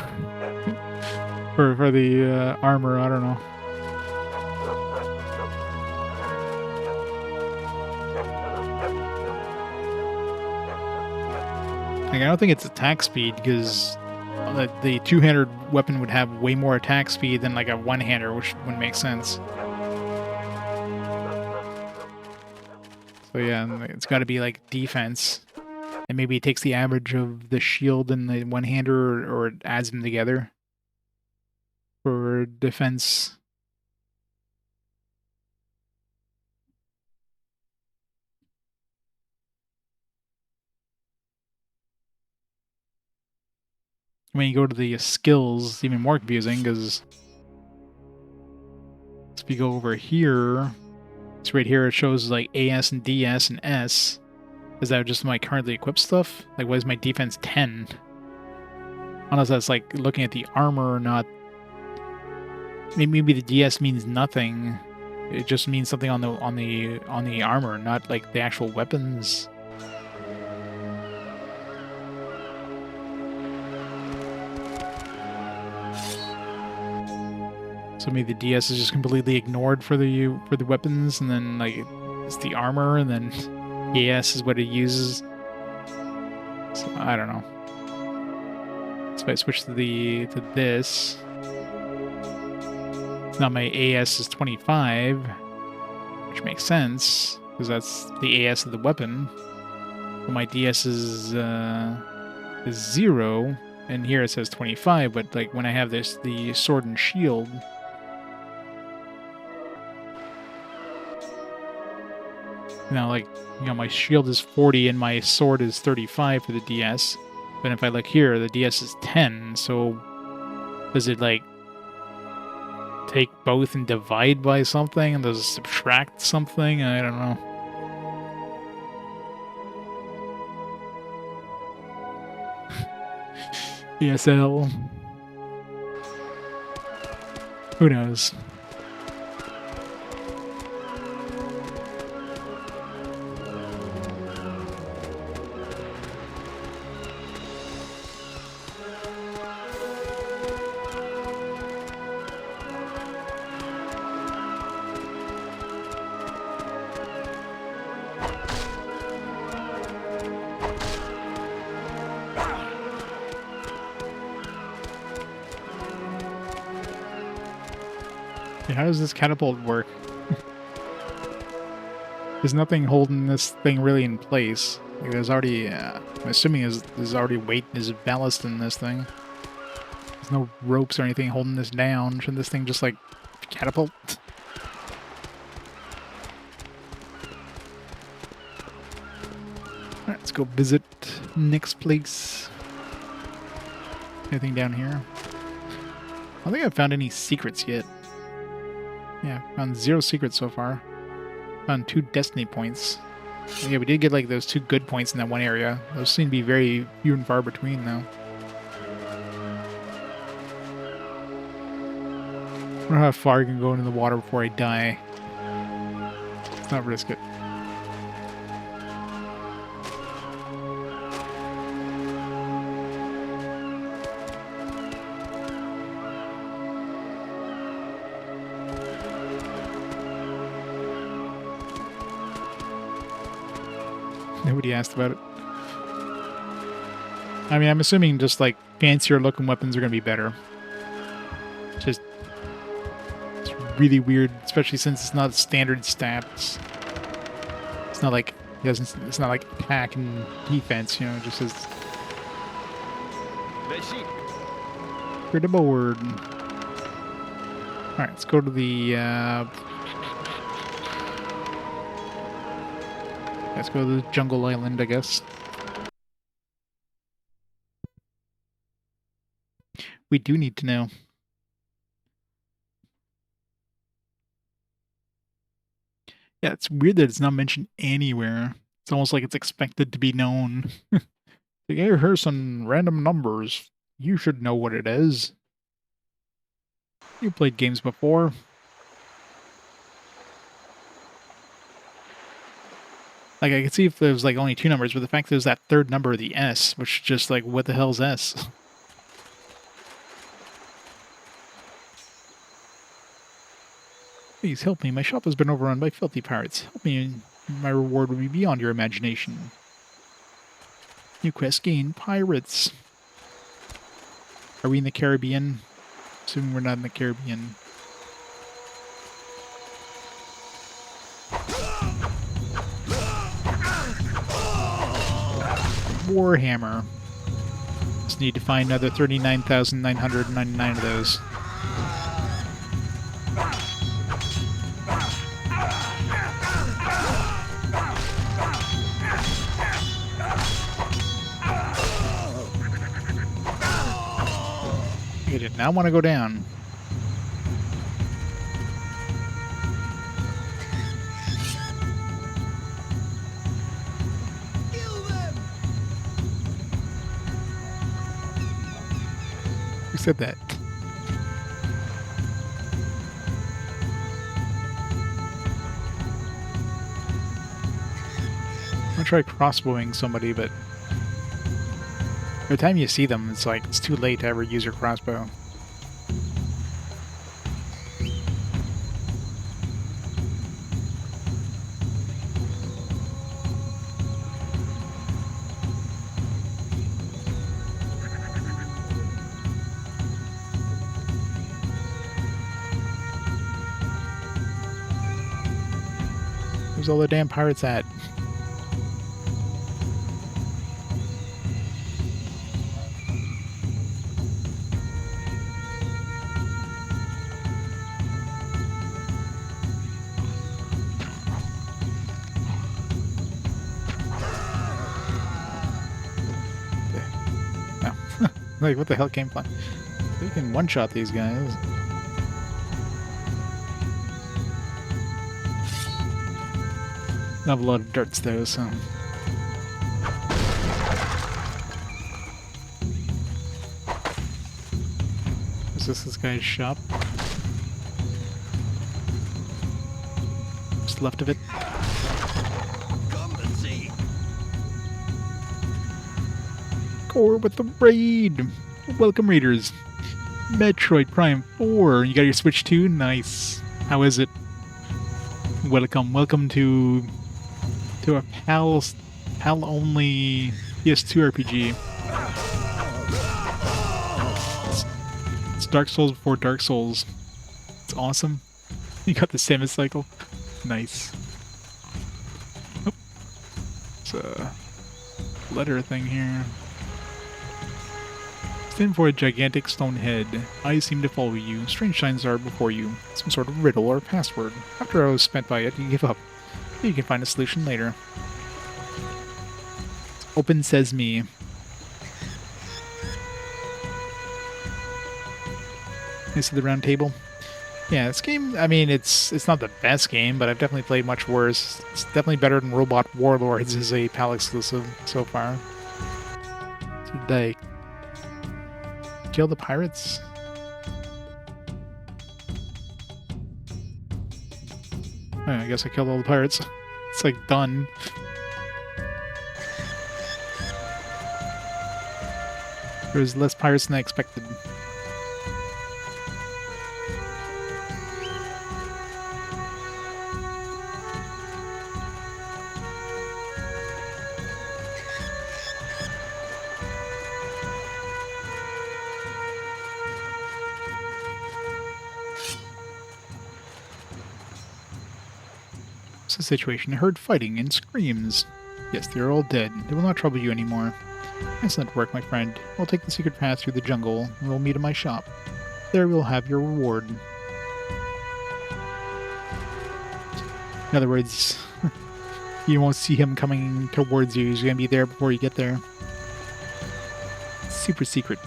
for the armor, I don't know. Like, I don't think it's attack speed, because the two-handed weapon would have way more attack speed than like a one-hander, which wouldn't make sense. So yeah, it's got to be like defense, and maybe it takes the average of the shield and the one-hander, or it adds them together for defense. When you go to the skills, it's even more confusing, because if you go over here, So right here it shows like AS and DS and S. Is that just my currently equipped stuff? Like, why is my defense 10? Unless that's like looking at the armor or not. Maybe the DS means nothing. It just means something on the armor, not like the actual weapons. So maybe the DS is just completely ignored for the weapons, and then like it's the armor, and then AS is what it uses. So I don't know. So if I switch to this. So now my AS is 25, which makes sense because that's the AS of the weapon. But my DS is 0, and here it says 25. But like when I have the sword and shield. Now, like, you know, my shield is 40 and my sword is 35 for the DS. But if I look here, the DS is 10. So does it, like, take both and divide by something? And does it subtract something? I don't know. ESL. Who knows? How does this catapult work? There's nothing holding this thing really in place. Like there's already, I'm assuming there's already weight, there's ballast in this thing. There's no ropes or anything holding this down. Shouldn't this thing just like catapult? Alright, let's go visit next place. Anything down here? I don't think I've found any secrets yet. Yeah, found 0 secrets so far. Found 2 destiny points. Yeah, we did get like those 2 good points in that one area. Those seem to be very few and far between though. I wonder how far I can go into the water before I die. Let's not risk it. Nobody asked about it. I mean, I'm assuming just like fancier looking weapons are going to be better. It's really weird, especially since it's not standard stats. It's not like it's not like attack and defense, you know, it just says for the board. Alright, let's go to the let's go to the jungle island, I guess. We do need to know. Yeah, it's weird that it's not mentioned anywhere. It's almost like it's expected to be known. Like, here's some random numbers. You should know what it is. You played games before. Like, I could see if there's, like, only 2 numbers, but the fact there's that 3rd number, the S, which is just, like, what the hell's S? Please help me. My shop has been overrun by filthy pirates. Help me, and my reward will be beyond your imagination. New quest gain, pirates. Are we in the Caribbean? Assuming we're not in the Caribbean. Warhammer. Just need to find another 39,999 of those. You did not want to go down. said that? I'm gonna try crossbowing somebody, but by the time you see them, it's like it's too late to ever use your crossbow. Where's all the damn pirates at? Like, what the hell came from? We can one-shot these guys. Not have a lot of darts though, so... Is this guy's shop? What's left of it? Come and see. Core with the raid! Welcome, raiders! Metroid Prime 4. You got your Switch 2? Nice. How is it? Welcome. Welcome to a PAL-only PS2 RPG. It's Dark Souls before Dark Souls. It's awesome. You got the Samus cycle. Nice. Oh. It's a letter thing here. Stand for a gigantic stone head. Eyes seem to follow you. Strange signs are before you. Some sort of riddle or password. After I was spent by it, you give up. You can find a solution later. Open Sesame. Nice of the round table. Yeah, this game, I mean, it's not the best game, but I've definitely played much worse. It's definitely better than Robot Warlords as a PAL exclusive so far. So did I kill the pirates? Oh, I guess I killed all the pirates. It's like done. There's less pirates than I expected. What's the situation? I heard fighting and screams. Yes, they are all dead. They will not trouble you anymore. Excellent work, my friend. We'll take the secret path through the jungle, and we'll meet at my shop. There we'll have your reward. In other words, you won't see him coming towards you. He's going to be there before you get there. Super secret.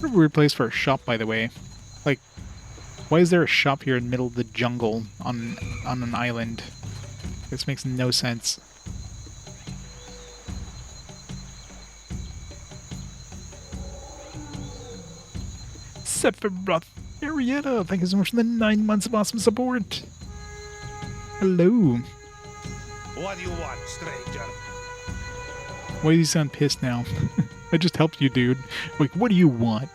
What a weird place for a shop, by the way. Like, why is there a shop here in the middle of the jungle on an island? This makes no sense. Sephiroth Arietta, thank you so much for the 9 months of awesome support. Hello. What do you want, stranger? Why do you sound pissed now? I just helped you, dude. Like, what do you want?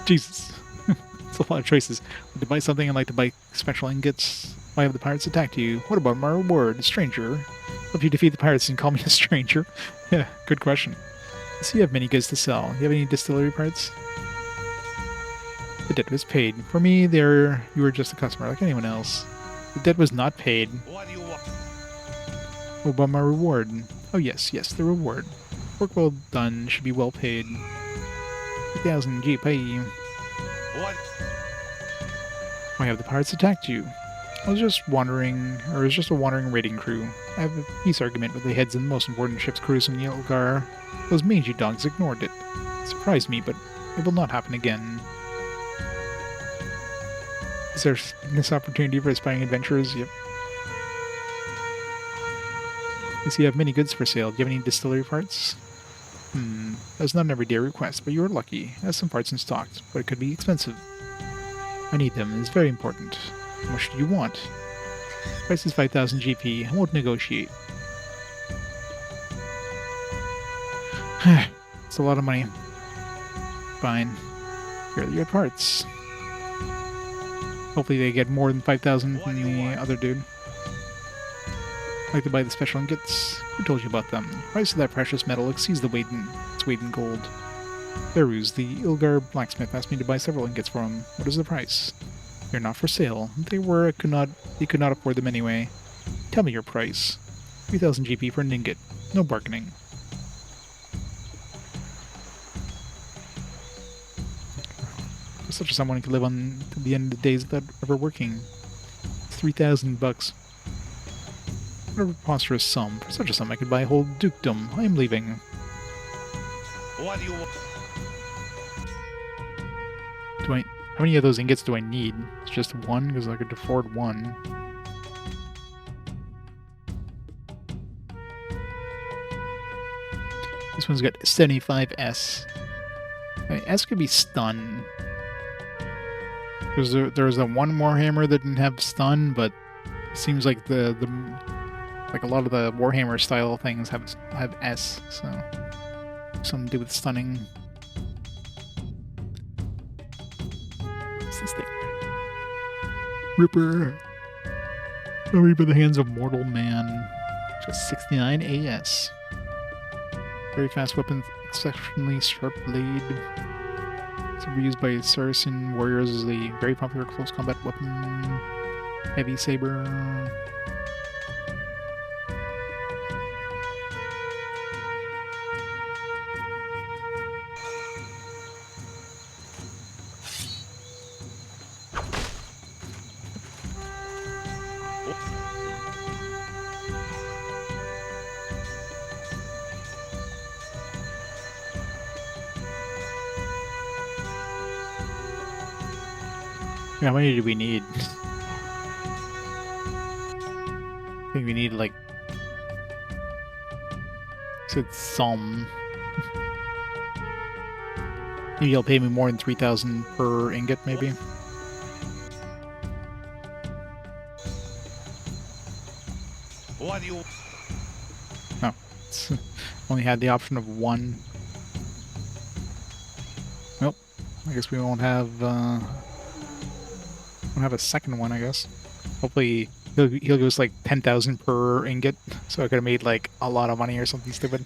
Jesus. It's a lot of choices. Like to buy something and like to buy special ingots. Why have the pirates attacked you? What about my reward, stranger? Help you defeat the pirates and call me a stranger? Yeah, good question. So you have many goods to sell. You have any distillery parts? The debt was paid. For me, you were just a customer like anyone else. The debt was not paid. What do you want? What about my reward? Oh yes, the reward. Work well done, should be well paid. 3,000 GP. What? Why have the pirates attacked you? I was just wandering, or it was just a wandering raiding crew. I have a peace argument with the heads of the most important ship's crews in Yelgar. Those mangy dogs ignored it. It surprised me, but it will not happen again. Is there this opportunity for aspiring adventurers? Yep. I see you have many goods for sale. Do you have any distillery parts? That's not an everyday request, but you are lucky. I have some parts in stock, but it could be expensive. I need them. It's very important. How much do you want? Price is 5,000 GP. I won't negotiate. It's a lot of money. Fine. Here are your parts. Hopefully they get more than 5,000 from the other dude. I'd like to buy the special ingots. Who told you about them? The price of that precious metal exceeds its weight in gold. Beruz, the Ilgar blacksmith, asked me to buy several ingots for him. What is the price? They're not for sale. If they were, he could not afford them anyway. Tell me your price. 3,000 GP for an ingot. No bargaining. For such a someone who could live on to the end of the days without ever working. 3,000 bucks. What a preposterous sum. For such a sum, I could buy a whole dukedom. I am leaving. What do you want? How many of those ingots do I need? It's just one, because I could afford one. This one's got 75S. I mean, S could be stun. Because there's a one Warhammer that didn't have stun, but it seems like like a lot of the Warhammer style things have S, so something to do with stunning. What's this thing? Ripper. Only by the hands of mortal man. Just 69 AS. Very fast weapon, exceptionally sharp blade. It's reused by Saracen warriors as a very popular close combat weapon. Heavy saber. How many do we need? I think we need like... said some. Maybe you'll pay me more than 3,000 per ingot, maybe. What do you... Oh. Only had the option of one. Nope. I guess we won't have a second one, I guess. Hopefully he'll give us like 10,000 per ingot, so I could have made like a lot of money or something stupid.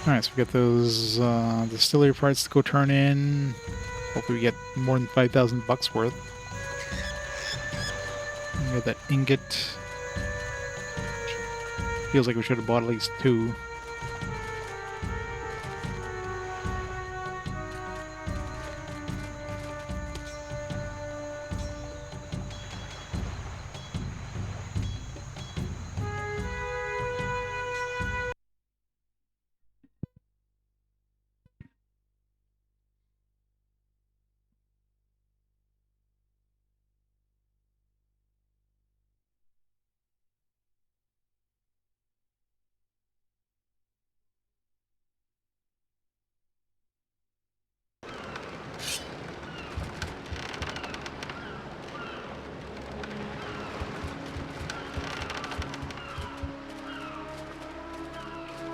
Alright, so we got those distillery parts to go turn in. Hopefully we get more than 5,000 bucks worth. We got that ingot. Feels like we should have bought at least two.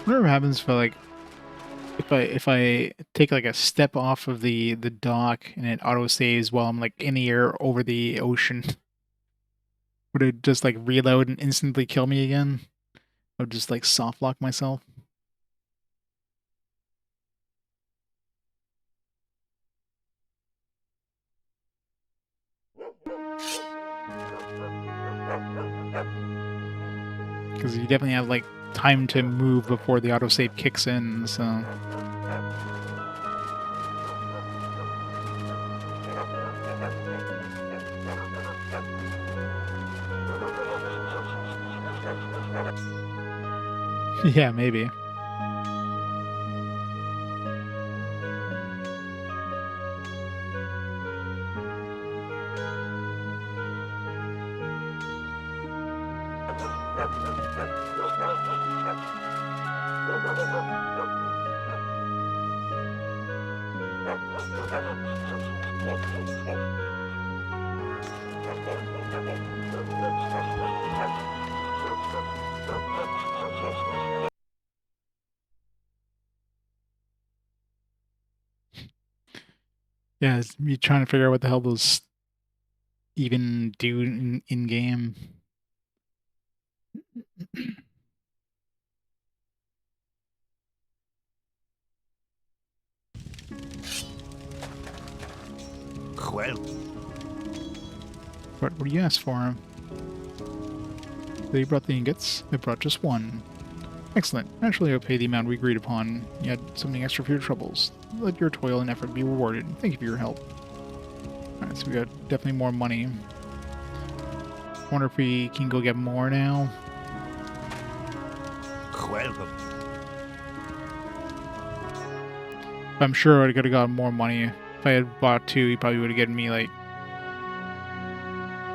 Whatever happens for like if I take like a step off of the dock and it auto saves while I'm like in the air over the ocean, would it just like reload and instantly kill me again? I would just like soft lock myself. Because you definitely have like time to move before the autosave kicks in, so... Yeah, maybe. Yeah, it's me trying to figure out what the hell those even do in game. Well, What do you ask for him? So you brought the ingots? I brought just one. Excellent. Naturally, I'll pay the amount we agreed upon. You had something extra for your troubles. Let your toil and effort be rewarded. Thank you for your help. Alright, so we got definitely more money. Wonder if we can go get more now. welcome. I'm sure I could have gotten more money. If I had bought two, he probably would have given me like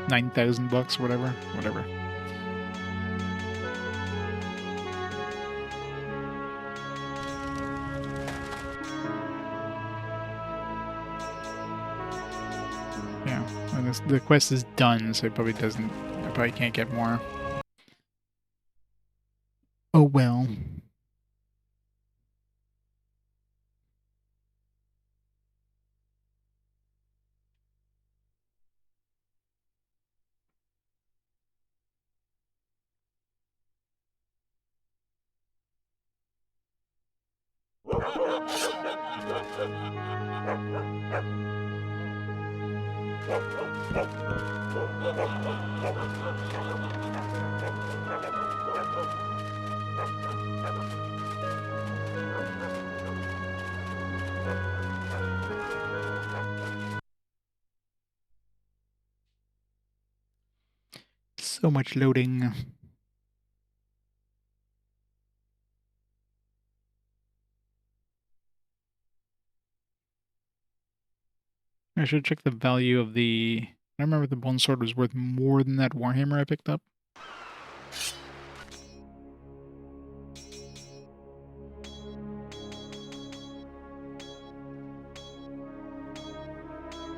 9,000 bucks or whatever. Whatever. Yeah, and the quest is done, so it probably doesn't. I probably can't get more. Oh well. So much loading. I should check the value of the... I remember the bone sword was worth more than that warhammer I picked up.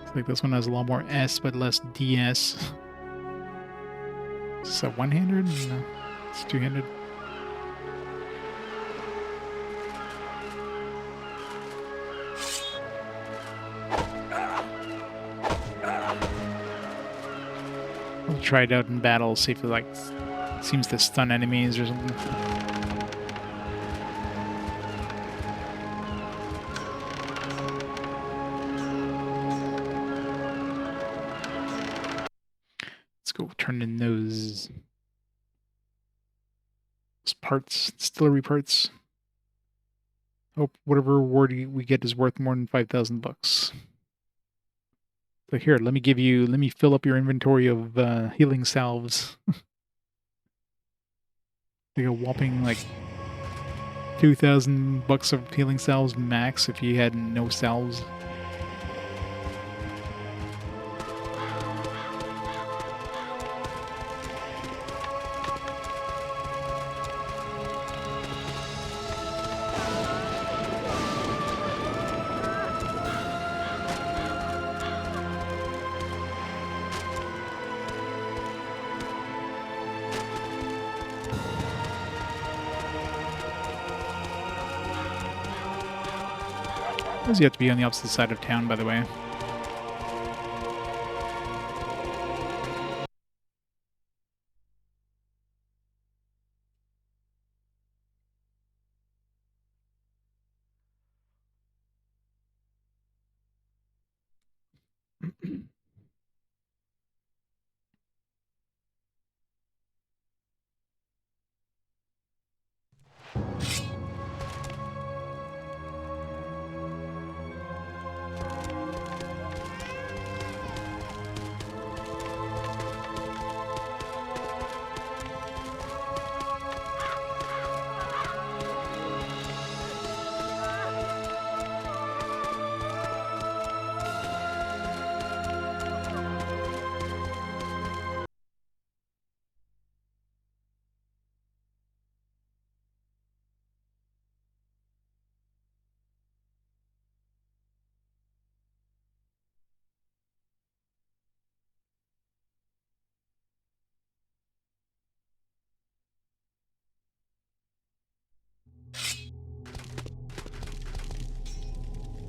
It's like this one has a lot more S but less DS. Is that one-handed? No, it's two-handed. I'll try it out in battle, see if it like seems to stun enemies or something. Let's go turn in those parts, distillery parts. Hope whatever reward we get is worth more than 5,000 bucks. So here, let me fill up your inventory of healing salves. Like a whopping like 2,000 bucks of healing salves max if you had no salves. Those you have to be on the opposite side of town, by the way.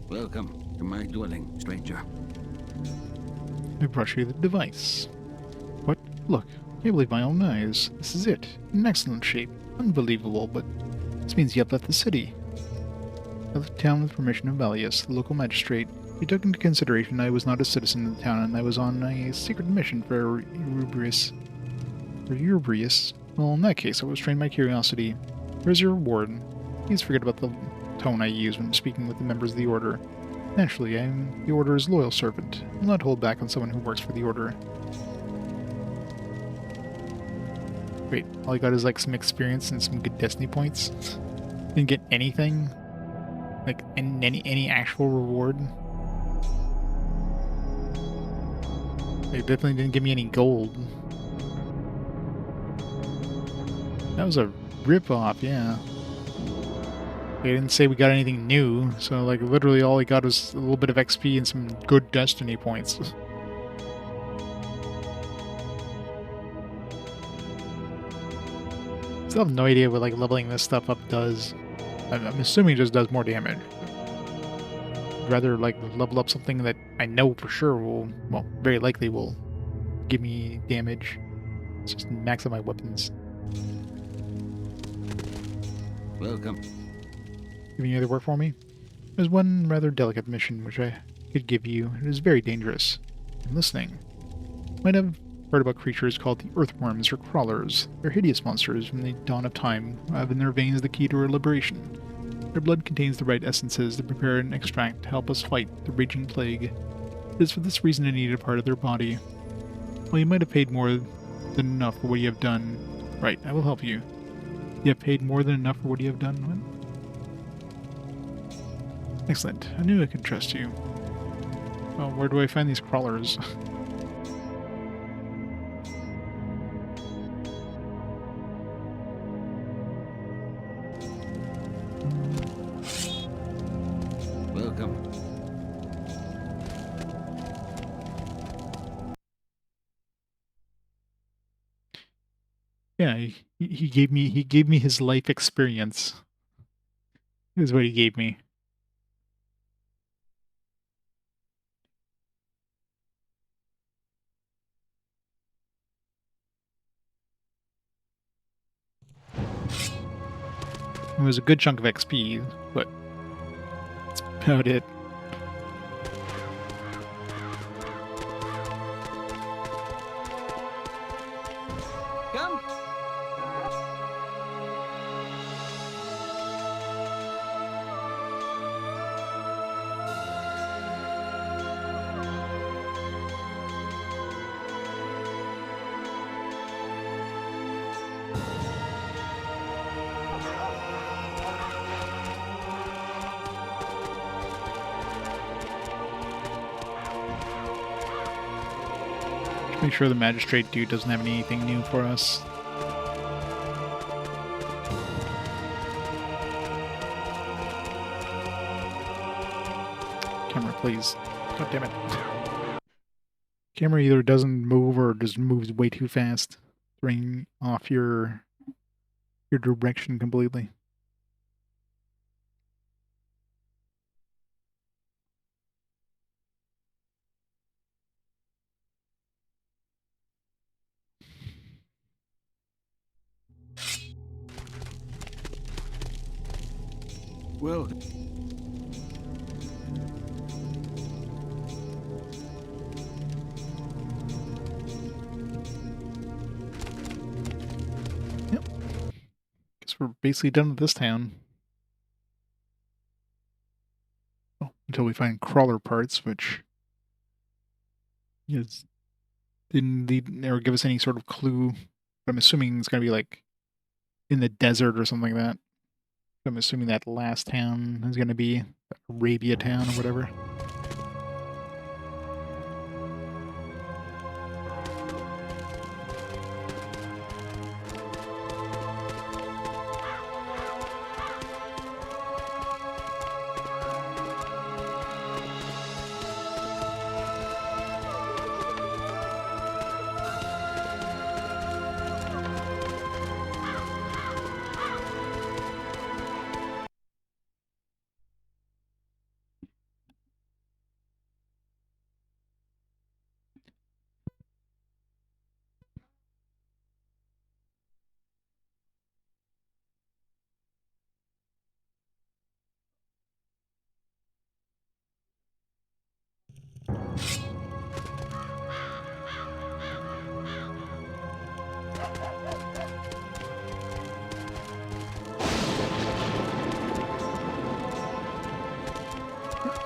Welcome to my dwelling, stranger. I brought you the device. What? Look, I can't believe my own eyes. This is it. In excellent shape. Unbelievable, but this means you have left the city. I left town with permission of Valius, the local magistrate. He took into consideration I was not a citizen of the town and I was on a secret mission for Eubrius. Well, in that case, I was trained my curiosity. Here's your reward. Please forget about the tone I use when speaking with the members of the Order. Naturally, I am the Order's loyal servant. I will not hold back on someone who works for the Order. Wait, all I got is like some experience and some good Destiny points? Didn't get anything? Like, any actual reward? They definitely didn't give me any gold. That was a rip-off, yeah. They didn't say we got anything new, so like literally all I got was a little bit of XP and some good Destiny points. Still have no idea what like leveling this stuff up does. I'm assuming it just does more damage. I'd rather like level up something that I know for sure will, well, very likely will give me damage. Let's just max out my weapons. Welcome. Have any other work for me? There's one rather delicate mission which I could give you. It is very dangerous. I'm listening. You might have heard about creatures called the earthworms or crawlers. They're hideous monsters from the dawn of time who have in their veins the key to our liberation. Their blood contains the right essences to prepare an extract to help us fight the raging plague. It is for this reason I need a part of their body. Well, you might have paid more than enough for what you have done. Right, I will help you. You have paid more than enough for what you have done? What? Excellent. I knew I could trust you. Well, where do I find these crawlers? Welcome. Yeah, he gave me his life experience. Is what he gave me. It was a good chunk of XP, but that's about it. Come. Make sure the magistrate dude doesn't have anything new for us. Camera, please. God damn it. Camera either doesn't move or just moves way too fast, throwing off your direction completely. Well, Yep. Guess we're basically done with this town. Well, until we find crawler parts, which is didn't lead or give us any sort of clue. But I'm assuming it's gonna be like in the desert or something like that. I'm assuming that last town is gonna be Arabia town or whatever.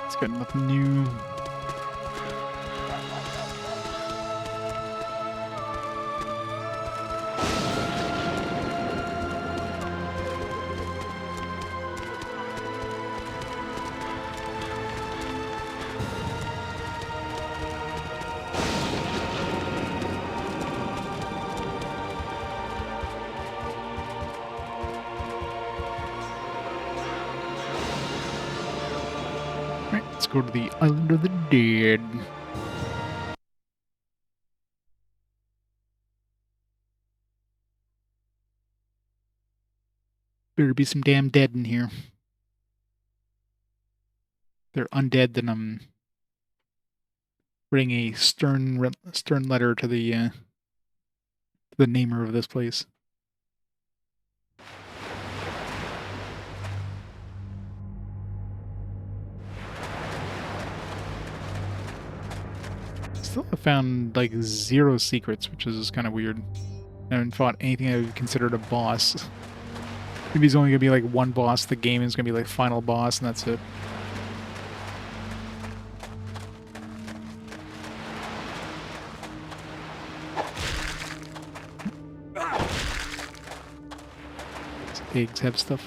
It's got nothing new. Right, let's go to the Island of the Dead. Better be some damn dead in here. If they're undead, then I'm writing a stern letter to the namer of this place. Still have found like 0 secrets, which is kind of weird. I haven't fought anything I would consider a boss. Maybe it's only gonna be like one boss. The game is gonna be like final boss, and that's it. Pigs have stuff.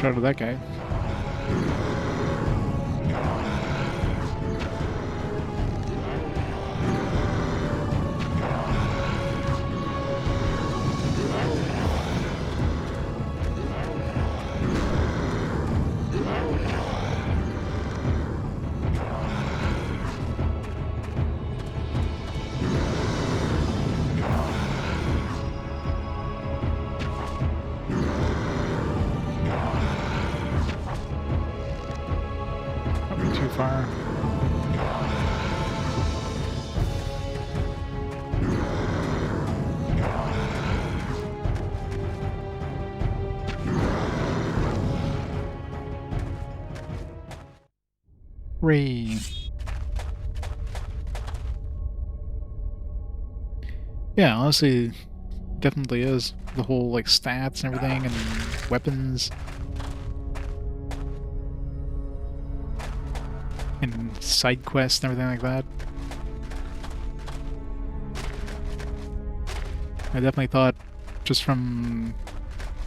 Shot of that guy. Too far. Ray. Yeah, honestly, definitely is. The whole like stats and everything and weapons. And side quests and everything like that. I definitely thought, just from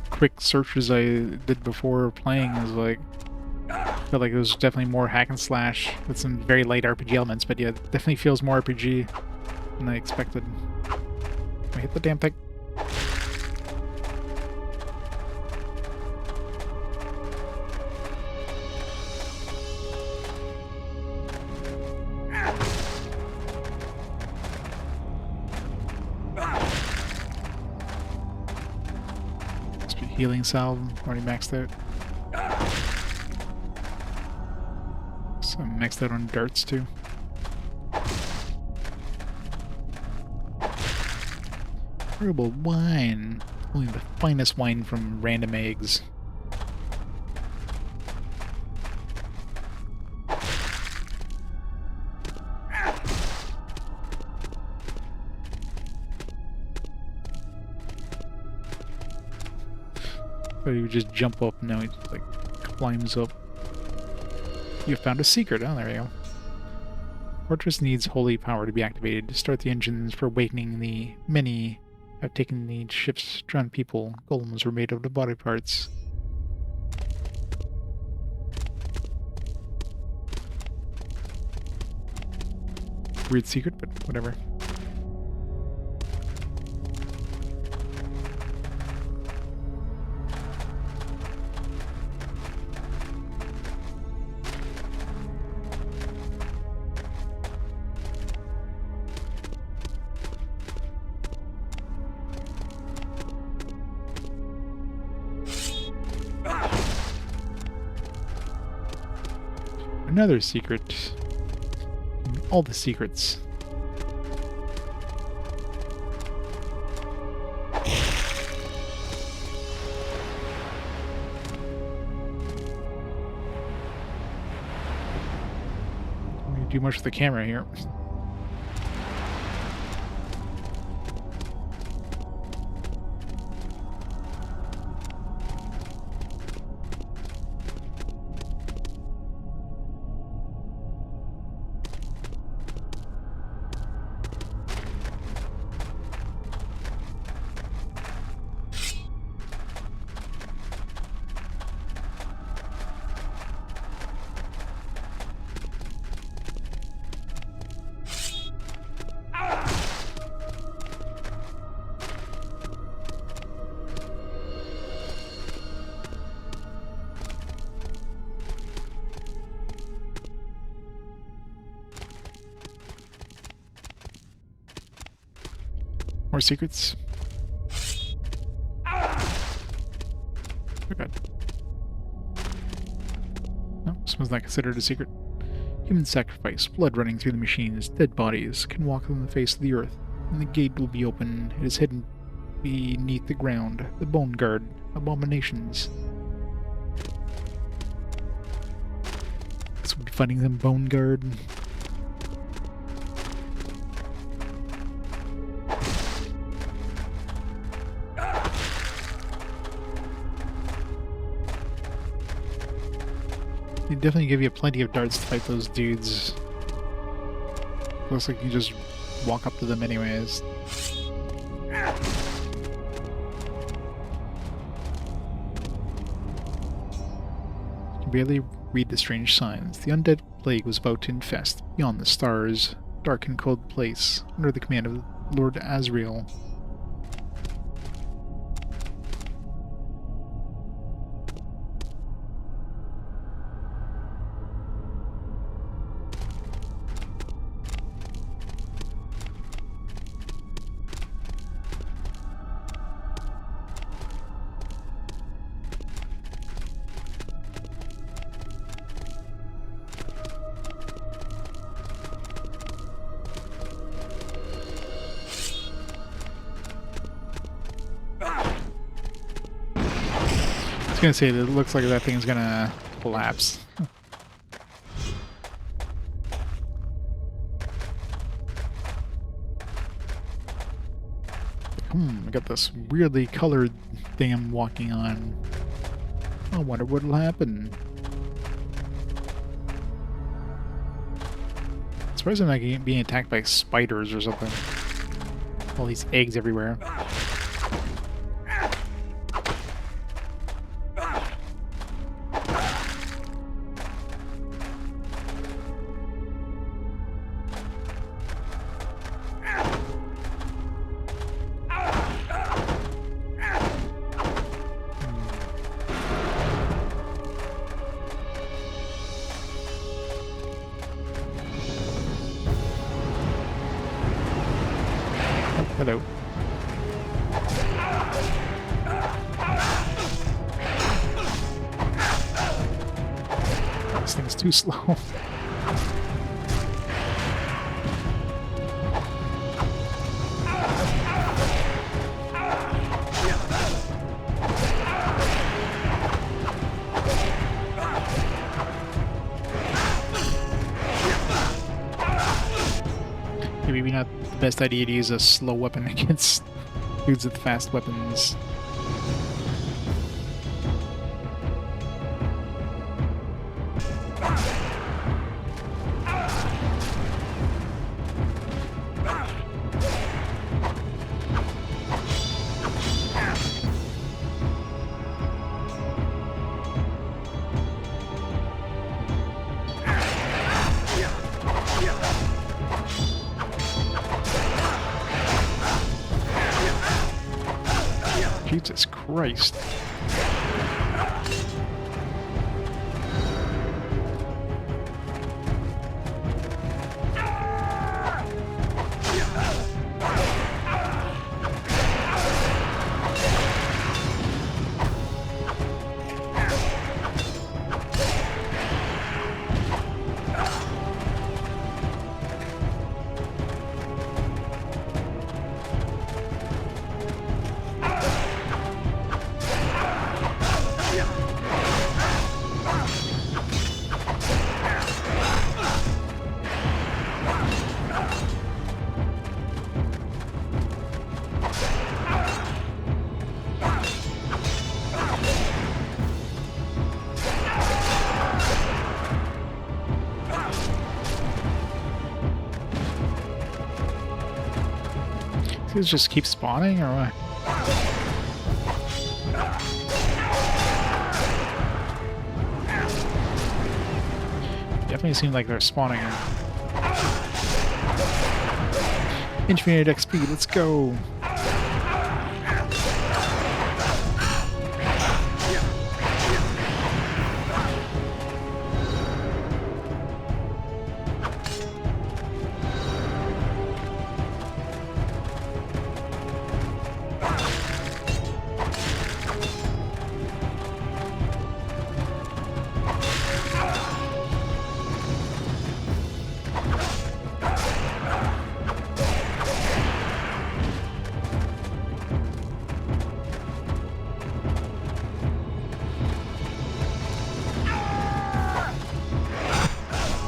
quick searches I did before playing, is like, I felt like it was definitely more hack and slash with some very light RPG elements, but yeah, it definitely feels more RPG than I expected. I hit the damn thing. Healing salve, already maxed out. So I'm maxed out on darts too. Herbal wine. Only the finest wine from random eggs. So he would just jump up, now he like climbs up. You found a secret. Oh, there you go. Fortress needs holy power to be activated to start the engines for awakening the many have taken the ship's drowned people. Golems were made out of body parts. Weird secret, but whatever. Another secret. All the secrets. Don't need to do much with the camera here. More secrets. Oh god. No, this was not considered a secret. Human sacrifice, blood running through the machines, dead bodies can walk on the face of the earth. When the gate will be open, it is hidden beneath the ground. The Bone Guard, abominations. So we'll be fighting them Bone Guard. They definitely give you plenty of darts to fight those dudes. Looks like you just walk up to them anyways. You can barely read the strange signs. The undead plague was about to infest beyond the stars, dark and cold place, under the command of Lord Azrael. I was gonna say that it looks like that thing's gonna collapse. I got this weirdly colored thing I'm walking on. I wonder what'll happen. I'm surprised I'm not being attacked by spiders or something. All these eggs everywhere. Hello. This thing's too slow. Maybe not the best idea to use a slow weapon against dudes with fast weapons. Jesus Christ. These just keep spawning, or what? Definitely seems like they're spawning. Infinite XP, let's go.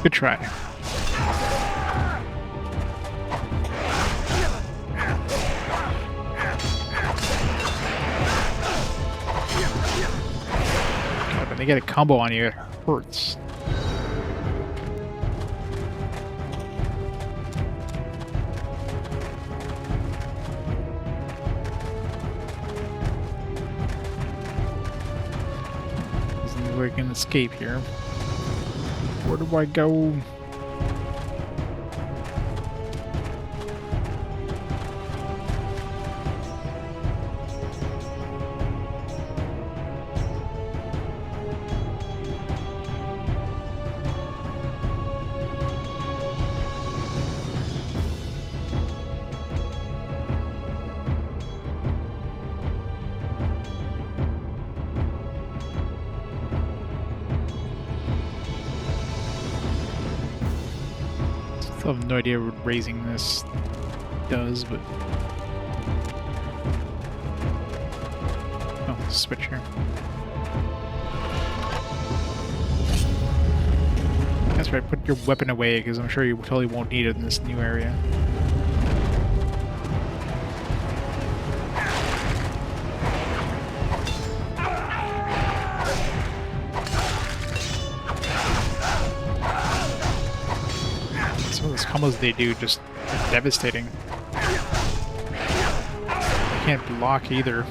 Good try. God, when they get a combo on you, it hurts. There's no way I can escape here. Where do I go? I have no idea what raising this does, but... Oh, switch here. That's right, put your weapon away, because I'm sure you totally won't need it in this new area. Combos they do just devastating. I can't block either.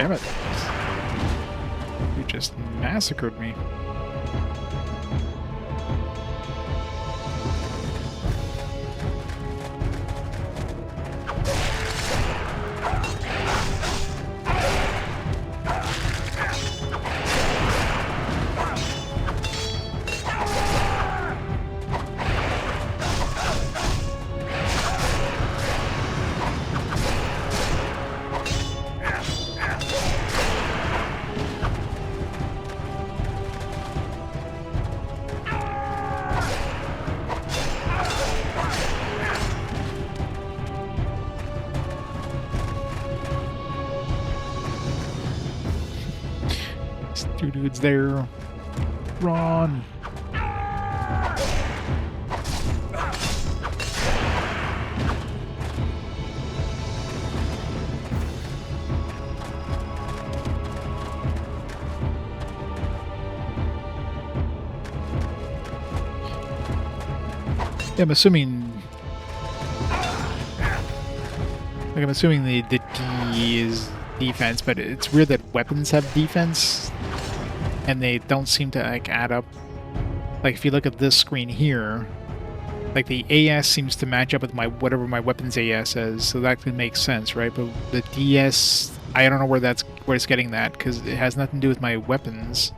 Damn it. You just massacred me. Two dudes there. Run. Yeah, I'm assuming the D is defense, but it's weird that weapons have defense and they don't seem to like add up. Like if you look at this screen here, like the AS seems to match up with my whatever my weapons AS is, so that could make sense, right? But the DS, I don't know where it's getting that, because it has nothing to do with my weapons.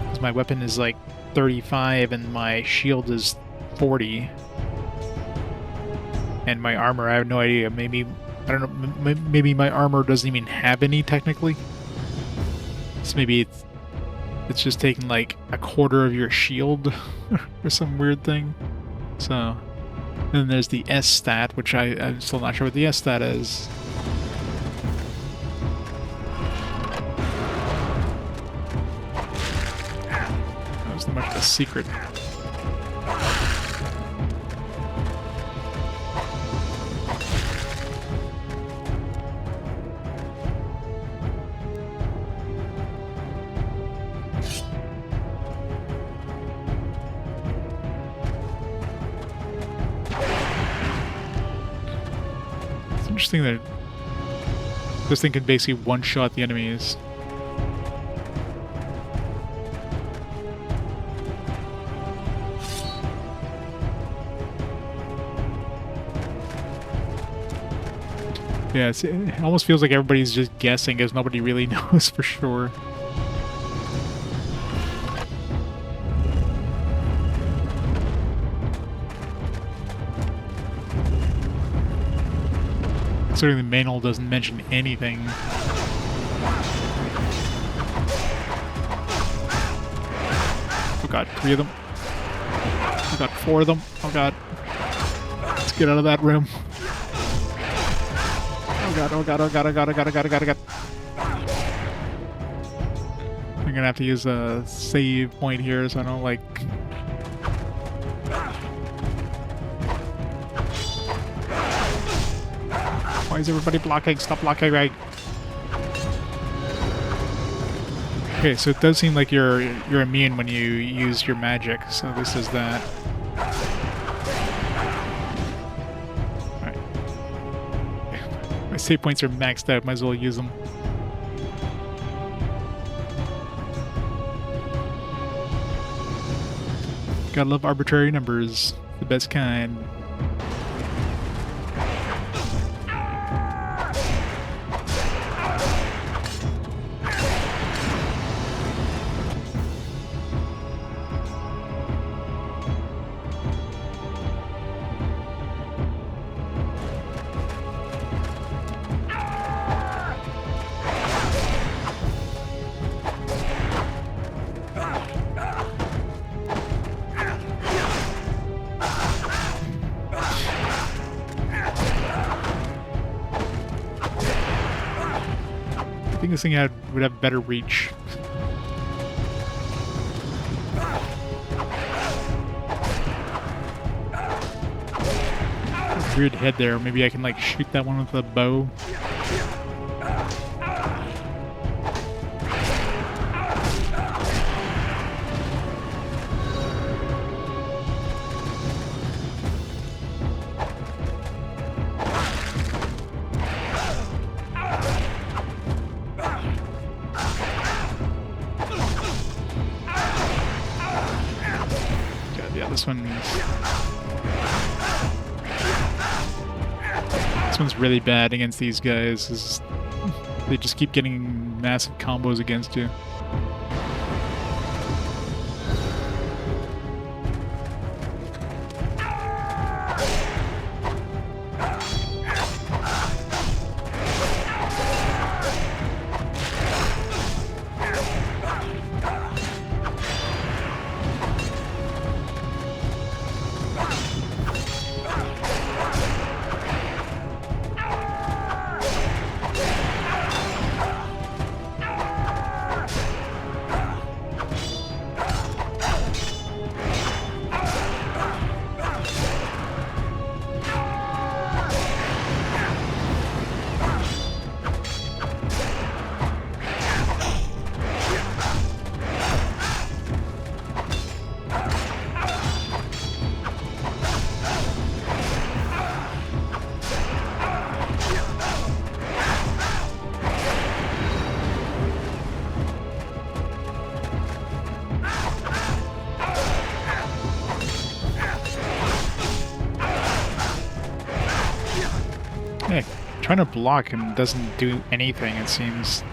Because my weapon is like 35 and my shield is 40. And my armor, I have no idea. Maybe, I don't know, maybe my armor doesn't even have any technically. So maybe it's just taking like a quarter of your shield or some weird thing. So then there's the S stat, which I'm still not sure what the S stat is. That was much of a secret. Interesting that this thing can basically one-shot the enemies. Yeah, it almost feels like everybody's just guessing, as nobody really knows for sure. Considering the manual doesn't mention anything. Oh god, 3 of them. I got 4 of them. Oh god. Let's get out of that room. Oh god, oh god, oh god, oh god, oh god, oh god, oh god, oh god. I'm gonna have to use a save point here so I don't like... Why is everybody blocking? Stop blocking, right? Okay, so it does seem like you're immune when you use your magic, so this is that. Alright. My save points are maxed out, might as well use them. Gotta love arbitrary numbers, the best kind. I think this thing would have better reach. Weird head there. Maybe I can like shoot that one with a bow. This one's really bad against these guys. They just keep getting massive combos against you. Yeah, trying to block and doesn't do anything, it seems.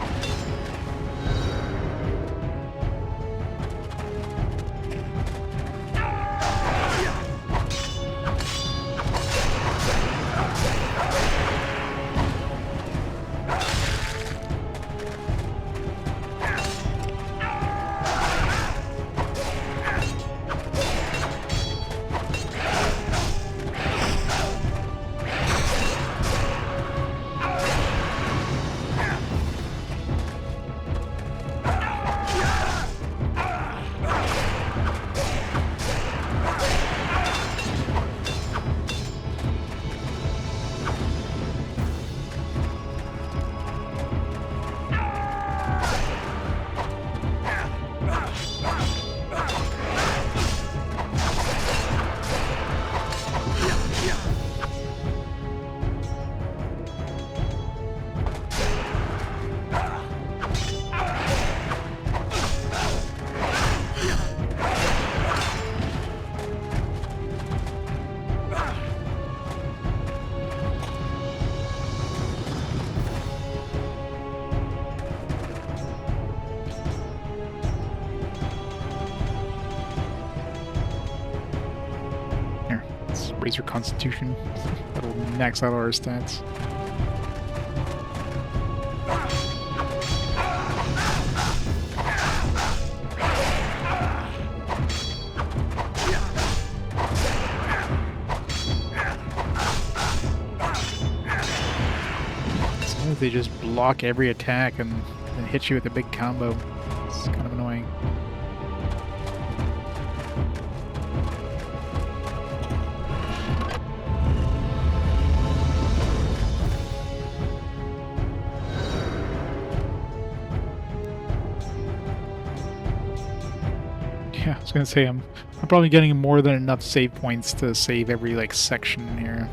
Raise your constitution. That'll max out our stats. Sometimes they just block every attack and hit you with a big combo. It's kind of annoying. Yeah, I was gonna say I'm probably getting more than enough save points to save every like section here.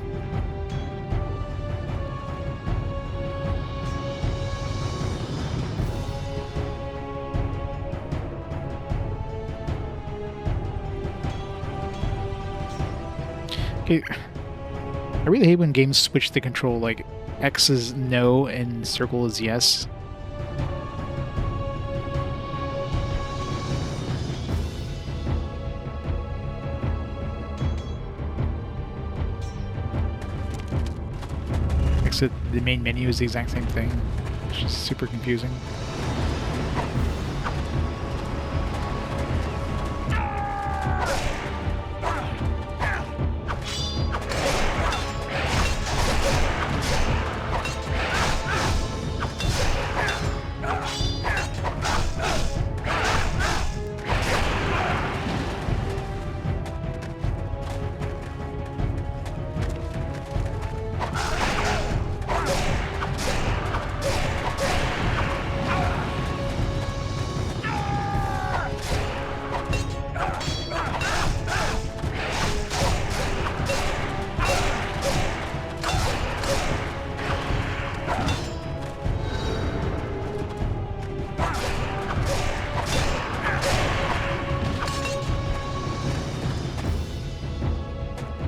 Okay, I really hate when games switch the control, like X is no and circle is yes. Exit the main menu is the exact same thing, which is super confusing.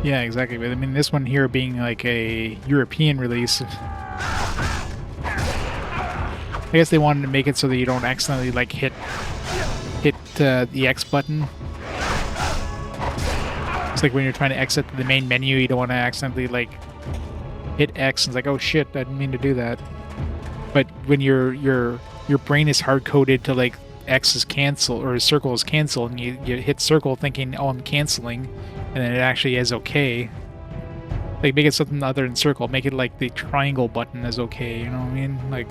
Yeah, exactly. But I mean, this one here being like a European release, I guess they wanted to make it so that you don't accidentally like hit the X button. It's like when you're trying to exit the main menu, you don't want to accidentally like hit X and it's like, oh shit, I didn't mean to do that. But when your brain is hard coded to like X is cancel or circle is cancel, and you hit circle thinking, oh, I'm canceling, and then it actually is okay. Like make it something other than circle. Make it like the triangle button is okay. You know what I mean? Like.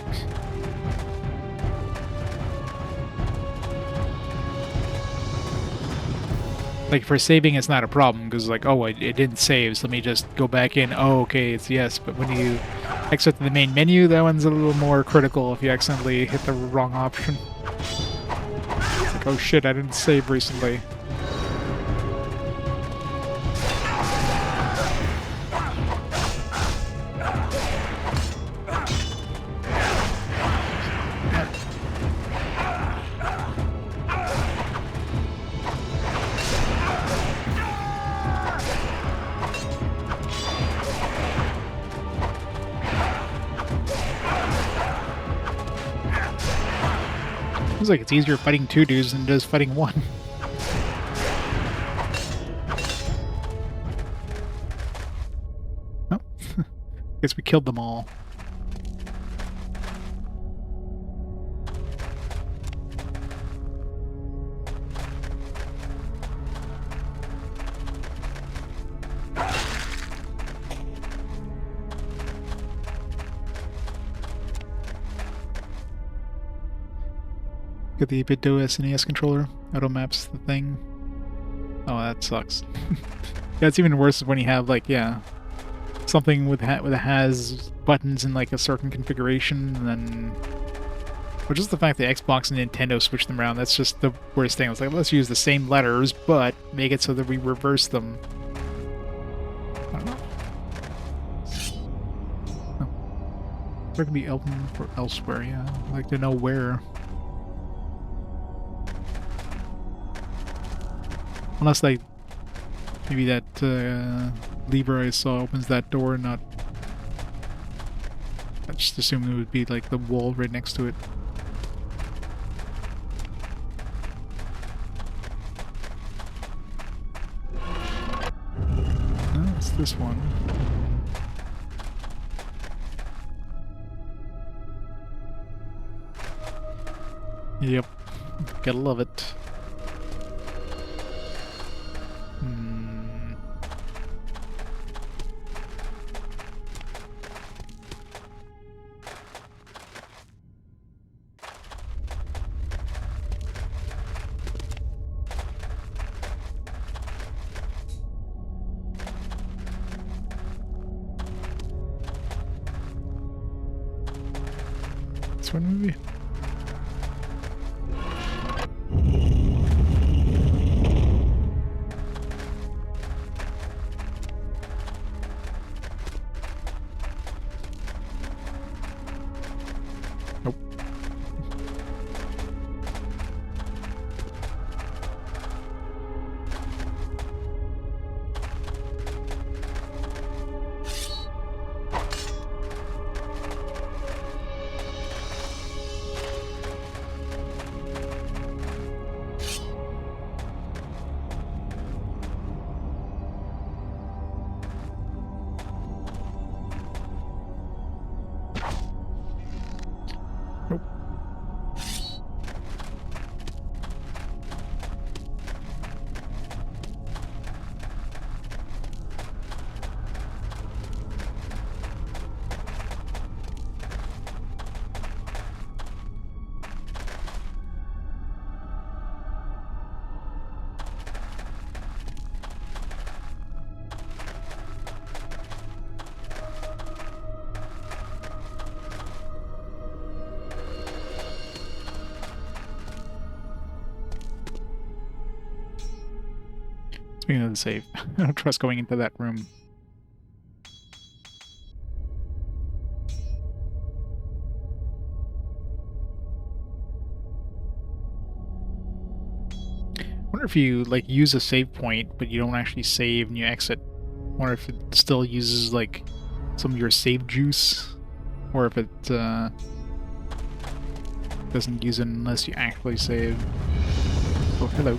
Like for saving, it's not a problem because like, oh, it didn't save, so let me just go back in. Oh, okay, it's yes. But when you exit to the main menu, that one's a little more critical if you accidentally hit the wrong option. It's like, oh shit, I didn't save recently. Seems like it's easier fighting 2 dudes than it is fighting 1. Oh. Guess we killed them all. Got the Bitdo SNES controller. Auto maps the thing. Oh, that sucks. Yeah, it's even worse when you have like, yeah, something with that has buttons in like a certain configuration, and then, or just the fact that Xbox and Nintendo switch them around. That's just the worst thing. It's like, let's use the same letters, but make it so that we reverse them. I don't know. Oh. There could be Elton for elsewhere. Yeah, I'd like to know where. Unless, like, maybe that lever I saw opens that door, not... I just assumed it would be, like, the wall right next to it. No, it's this one. Yep. Gotta love it. This one maybe? Nope. Nope. Speaking of the save, I don't trust going into that room. I wonder if you like use a save point, but you don't actually save and you exit, Or if it still uses like some of your save juice, or if it doesn't use it unless you actually save. Oh, hello.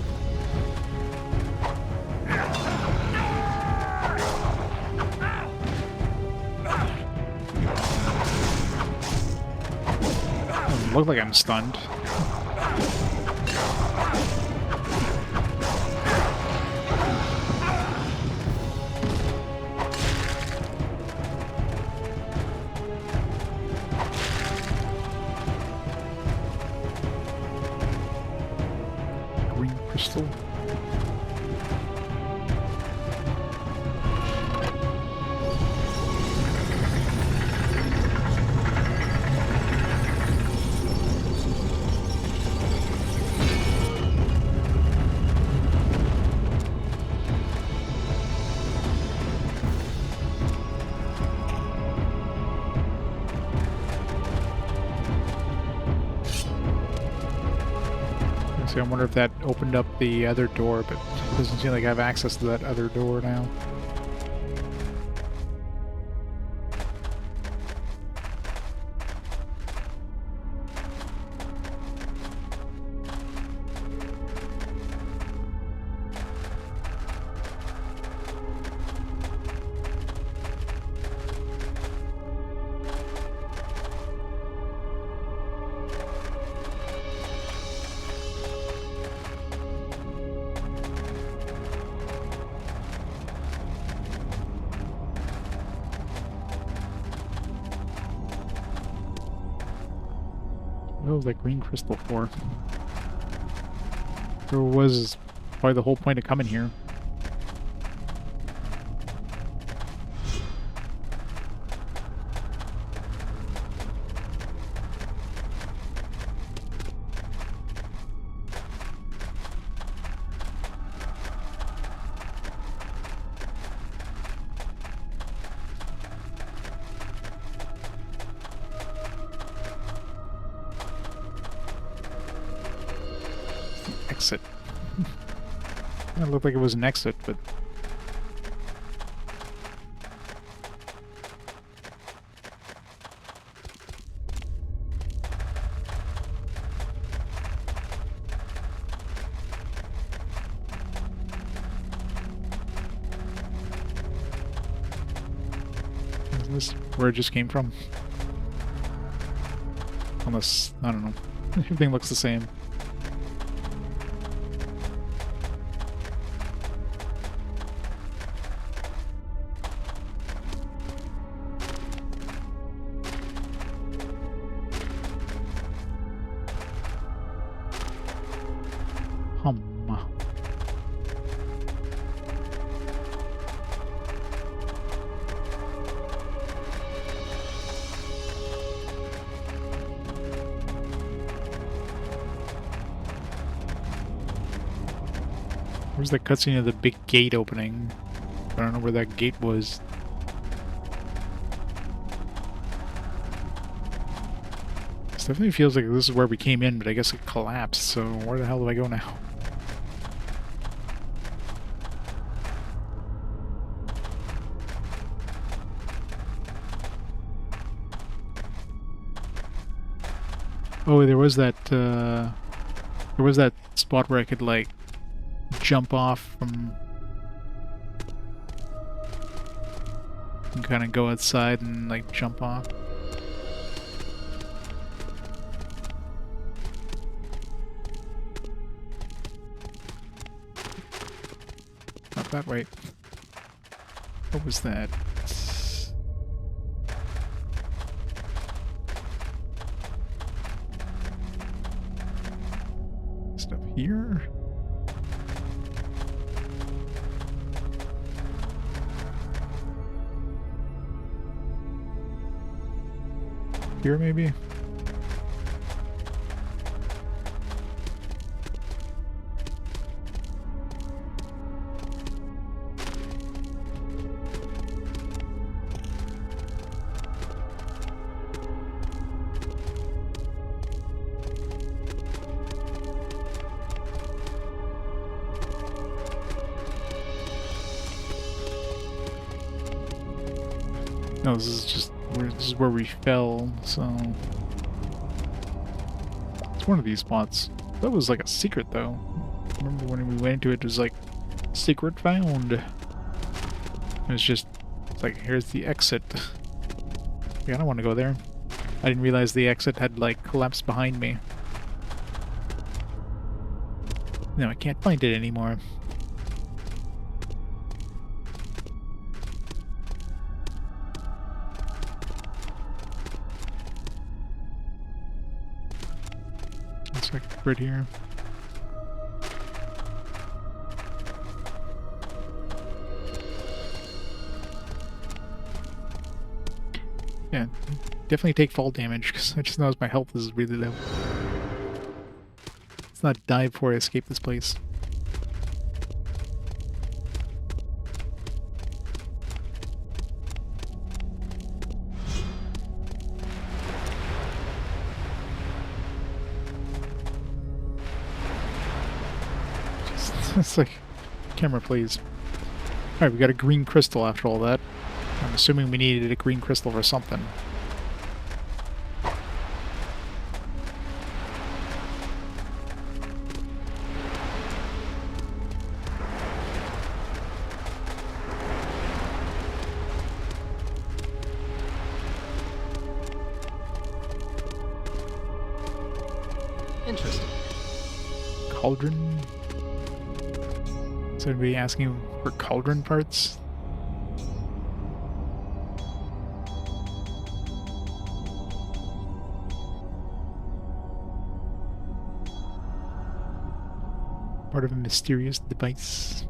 Doesn't look like I'm stunned. Crystal. I wonder if that opened up the other door, but it doesn't seem like I have access to that other door now. What was that green crystal for? There was probably the whole point of coming here. Exit. It looked like it was an exit, but... Is this where it just came from? Unless, I don't know. Everything looks the same. Where's the cutscene of the big gate opening? I don't know where that gate was. This definitely feels like this is where we came in, but I guess it collapsed, so where the hell do I go now? Oh, there was that spot where I could, like, jump off from... and kind of go outside and, like, jump off. Not that way. What was that? Stuff here? Here, maybe? No, this is where we fell, so it's one of these spots. That was like a secret though. Remember when we went into it, it was like secret found. It's just like, here's the exit. Yeah, I don't want to go there. I didn't realize the exit had like collapsed behind me. No, I can't find it anymore. Looks like right here. Yeah, definitely take fall damage, because I just noticed my health is really low. Let's not die before I escape this place. It's like, camera please. Alright, we got a green crystal after all that. I'm assuming we needed a green crystal for something. Interesting. Cauldron? Is anybody asking for cauldron parts? Part of a mysterious device.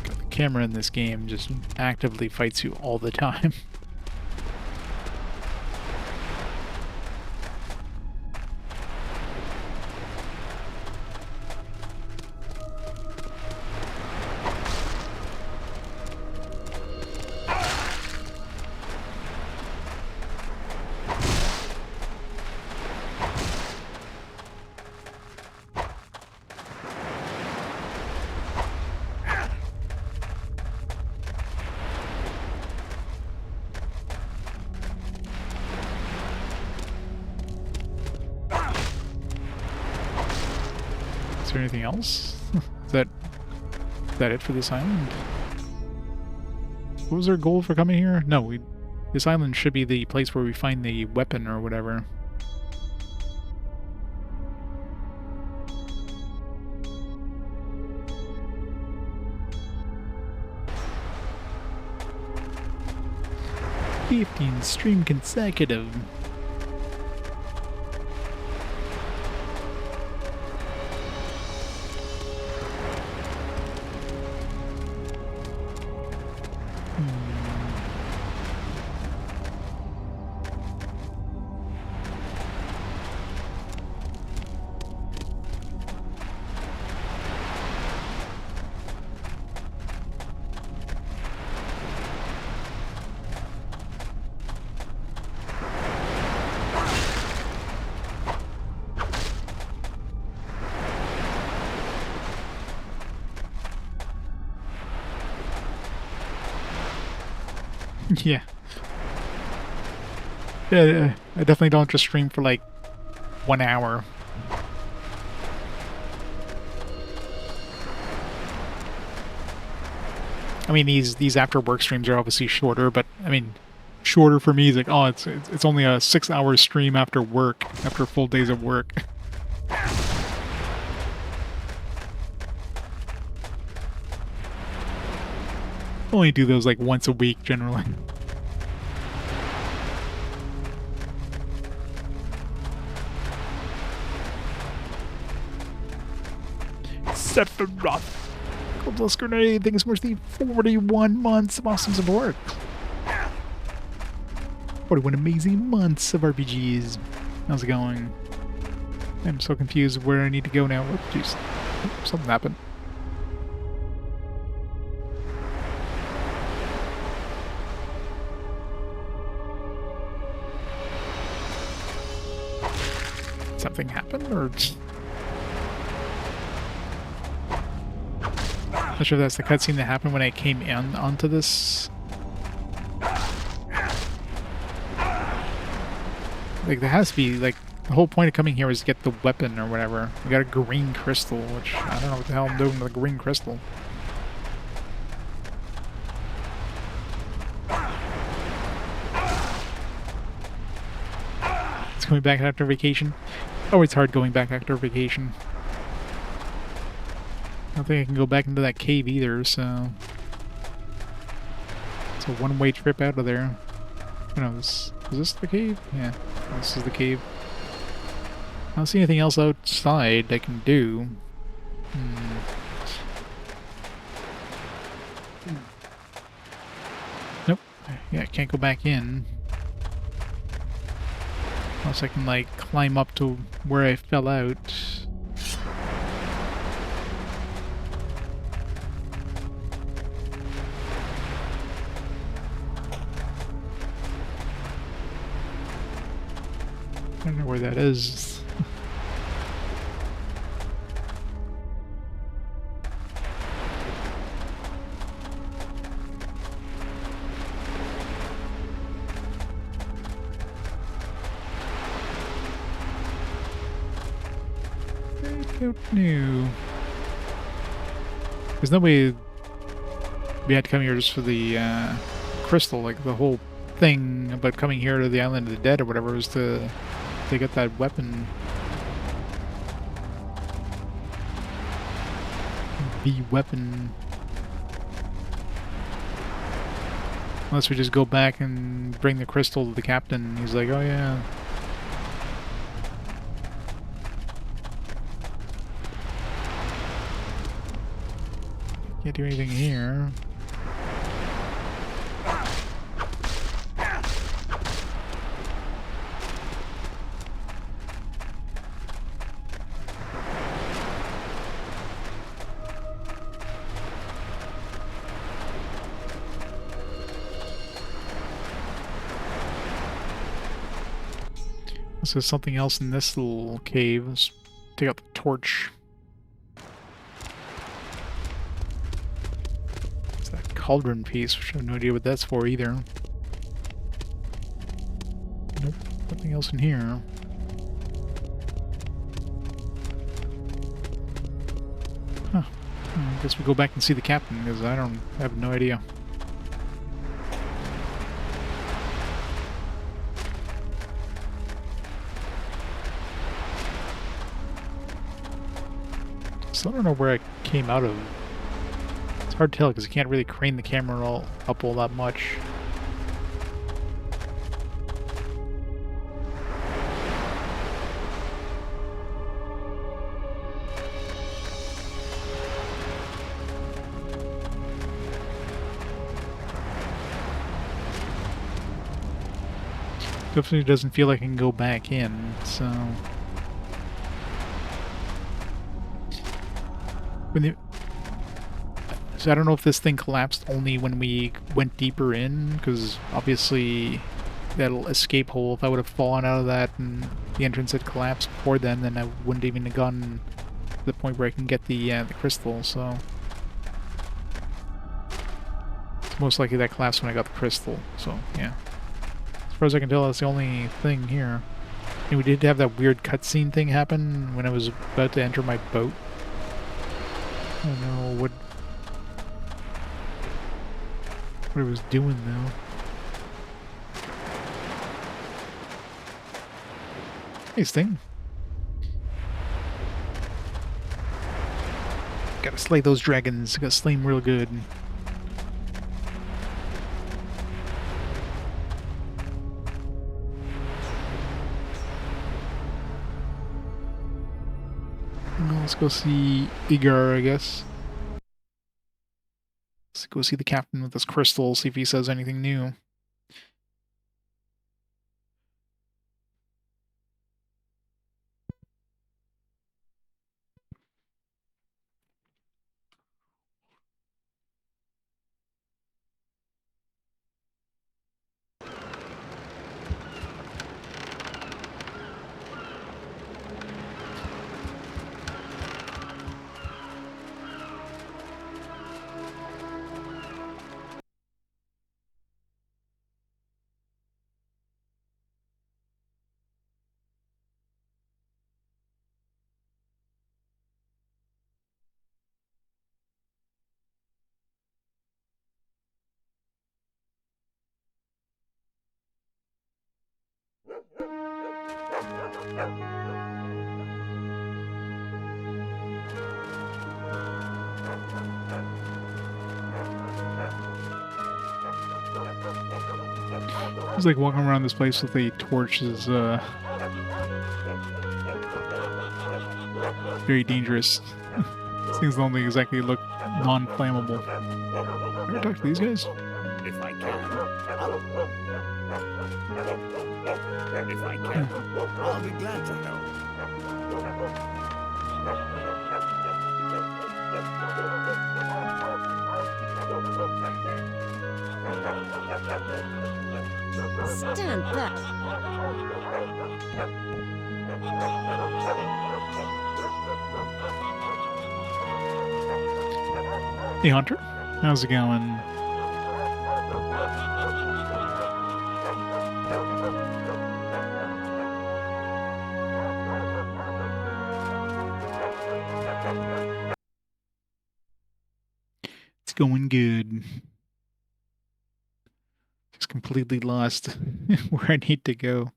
The camera in this game just actively fights you all the time. Is there anything else? Is that it for this island? What was our goal for coming here? No, this island should be the place where we find the weapon or whatever. "15 stream consecutive." Yeah. Yeah, I definitely don't just stream for like 1 hour. I mean, these after work streams are obviously shorter, but I mean, shorter for me is like, oh, it's only a 6-hour stream after work, after full days of work. Only do those like once a week generally. Sephiroth. Coldless Grenade, thanks for the 41 months of awesome support. 41 amazing months of RPGs. How's it going? I'm so confused where I need to go now. Whoop, jeez. Something happened. Something happened, or Not sure if that's the cutscene that happened when I came in onto this. Like, there has to be, like, the whole point of coming here is to get the weapon or whatever. We got a green crystal, which I don't know what the hell I'm doing with a green crystal. It's coming back after vacation. Oh, it's hard going back after vacation. I don't think I can go back into that cave either, so... It's a one-way trip out of there. Oh, no, is this the cave? Yeah, this is the cave. I don't see anything else outside I can do. Nope. Yeah, I can't go back in. Unless I can, like, climb up to where I fell out. I don't know where that is. I don't know. There's no way we had to come here just for the crystal. Like, the whole thing about coming here to the Island of the Dead or whatever was to get that weapon. The weapon. Unless we just go back and bring the crystal to the captain. He's like, oh yeah. Can't do anything here. There's something else in this little cave. Let's take out the torch. It's that cauldron piece, which I have no idea what that's for either. Nope, nothing else in here. Huh. I guess we go back and see the captain, because I have no idea. So I don't know where I came out of. It's hard to tell because I can't really crane the camera up all that much. Definitely doesn't feel like I can go back in, so... So I don't know if this thing collapsed only when we went deeper in, because obviously that'll escape hole. If I would have fallen out of that and the entrance had collapsed before then I wouldn't even have gotten to the point where I can get the crystal, so... It's most likely that collapsed when I got the crystal, so yeah. As far as I can tell, that's the only thing here. And we did have that weird cutscene thing happen when I was about to enter my boat. I don't know what it was doing though. Nice thing. Gotta slay those dragons. Gotta slay them real good. Well, let's go see Igar, I guess. Let's go see the captain with this crystal, see if he says anything new. It's like walking around this place with a torch is very dangerous. These things don't exactly look non-flammable. Ever talk to these guys? If I can, I'll be glad to help. Stand back. Hey Hunter, how's it going? It's going good. Just completely lost where I need to go.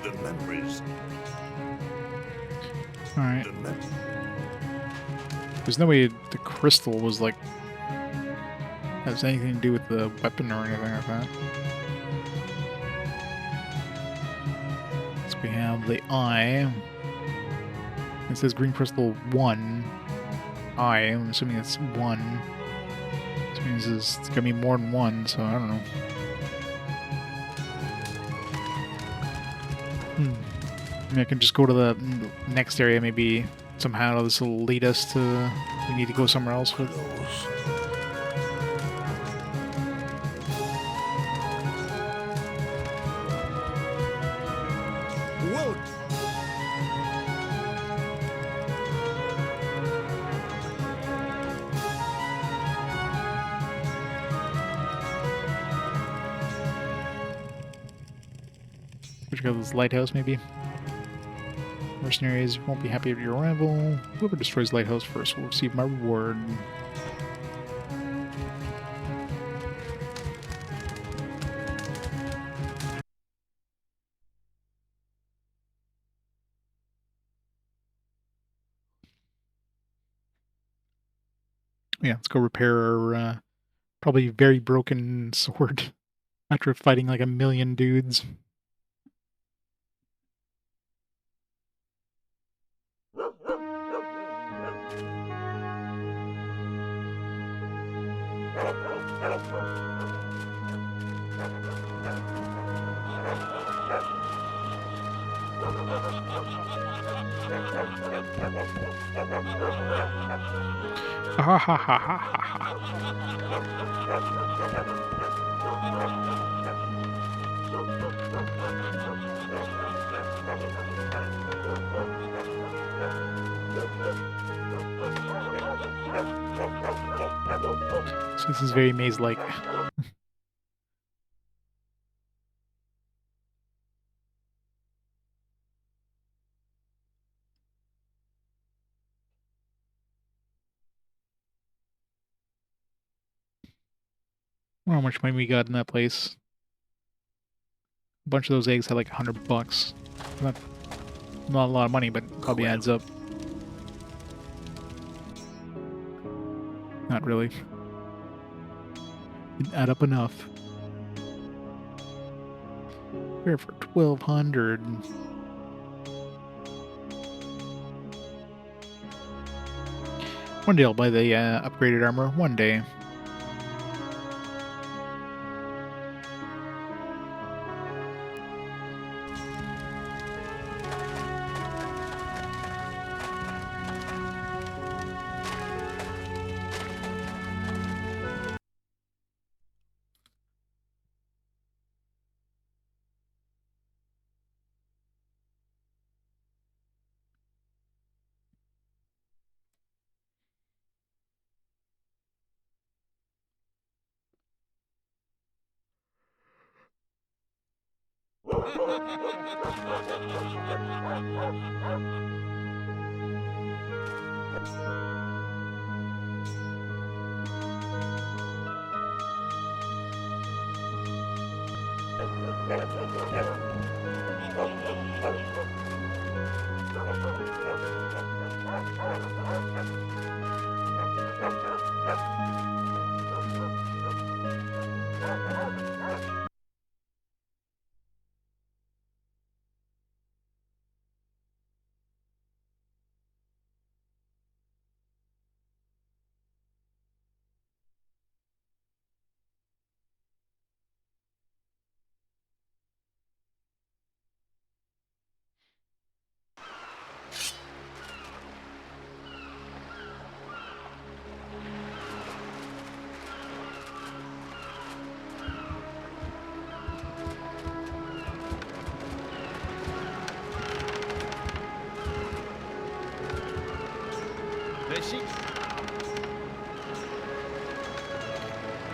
The memories. Alright. The mem- There's no way the crystal was like has anything to do with the weapon or anything like that. So we have the eye. It says green crystal 1. Eye. I'm assuming it's 1. Which means it's gonna be more than 1, so I don't know. Maybe I can just go to the next area, maybe somehow this will lead us to... We need to go somewhere else with... Whoa! We should go to this lighthouse, maybe. Mercenaries won't be happy with your arrival. Whoever destroys the lighthouse first will receive my reward. Yeah, let's go repair our probably very broken sword after fighting like a million dudes. Ha ha ha ha ha ha. So this is very maze-like. How much money we got in that place? A bunch of those eggs had like $100. Not a lot of money, but probably adds up. Not really. Didn't add up enough. Here for 1,200. One day I'll buy the upgraded armor. One day.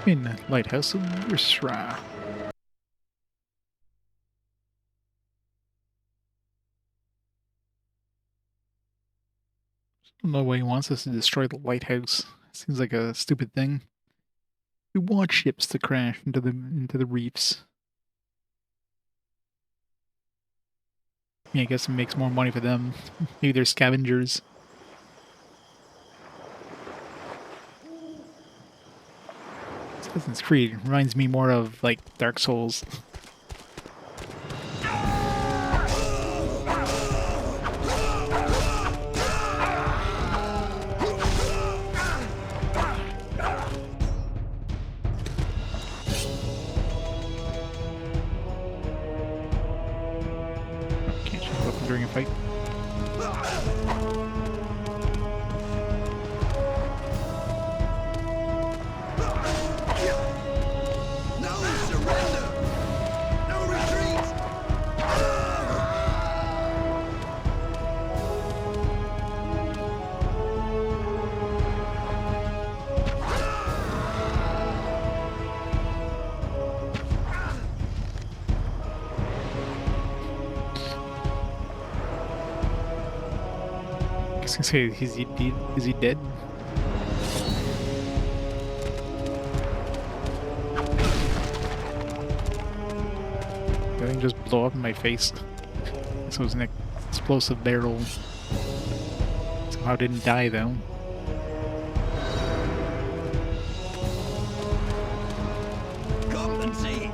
In the lighthouse of Risra. I don't know why he wants us to destroy the lighthouse. Seems like a stupid thing. We want ships to crash into the reefs. Yeah, I guess it makes more money for them. Maybe they're scavengers. Assassin's Creed reminds me more of like Dark Souls. Can't shoot a weapon during a fight. No surrender! No retreat! I was gonna say, is he dead? That thing just blow up in my face. This was an explosive barrel. Somehow didn't die though. Come and see!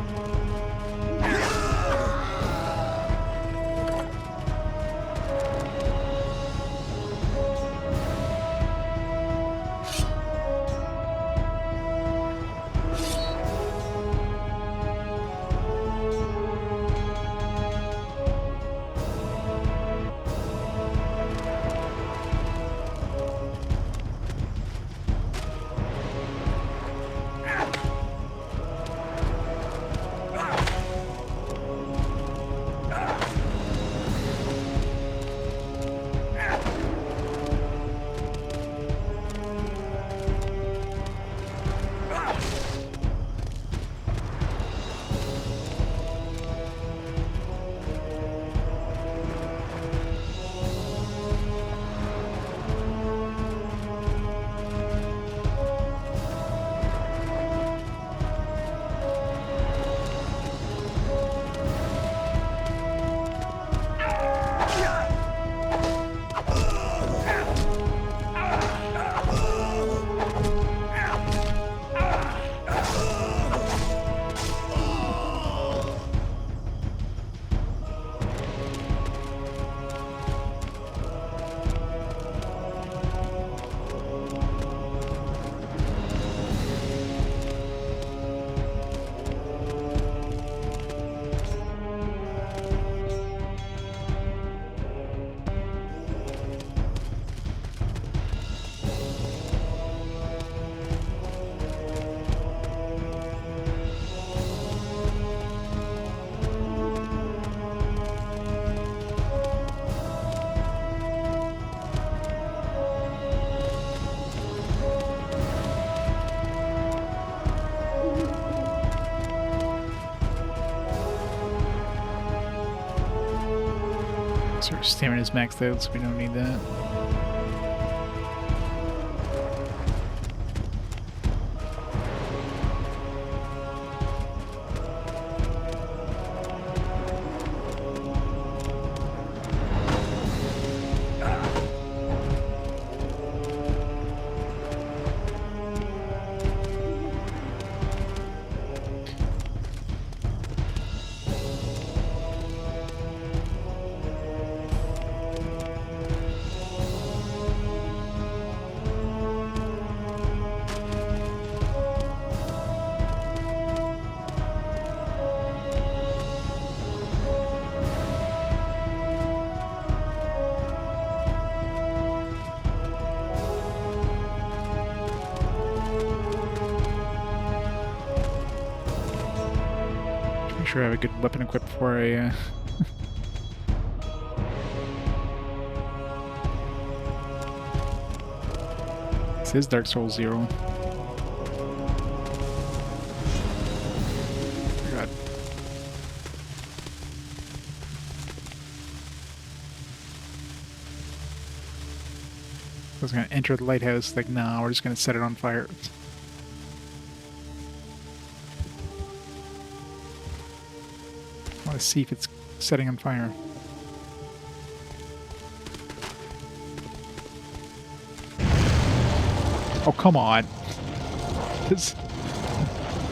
So our stamina's maxed out, so we don't need that. Make sure I have a good weapon equipped before I This is Dark Souls 0. God. I was gonna enter the lighthouse, like, no, we're just gonna set it on fire. I want to see if it's setting on fire. Oh, come on.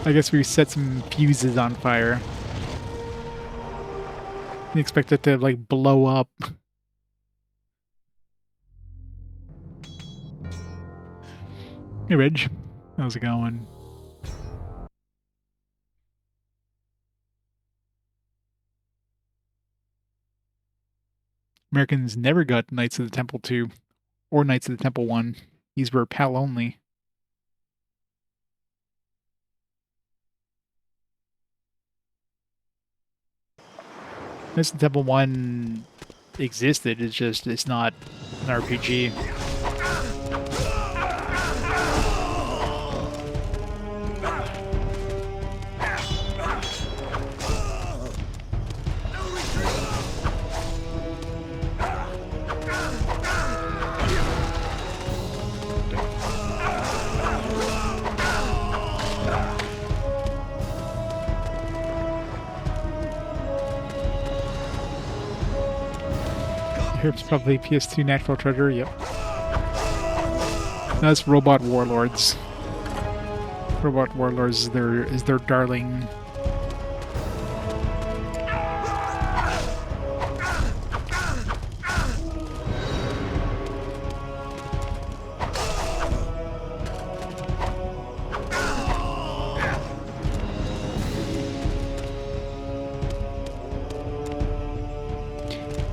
I guess we set some fuses on fire. You expect it to, like, blow up. Hey, Ridge. How's it going? Americans never got Knights of the Temple 2 or Knights of the Temple 1. These were PAL only. Knights of the Temple 1 existed, it's not an RPG. It's probably PS2 Natural Treasure, yep. That's Robot Warlords. Robot Warlords is their darling.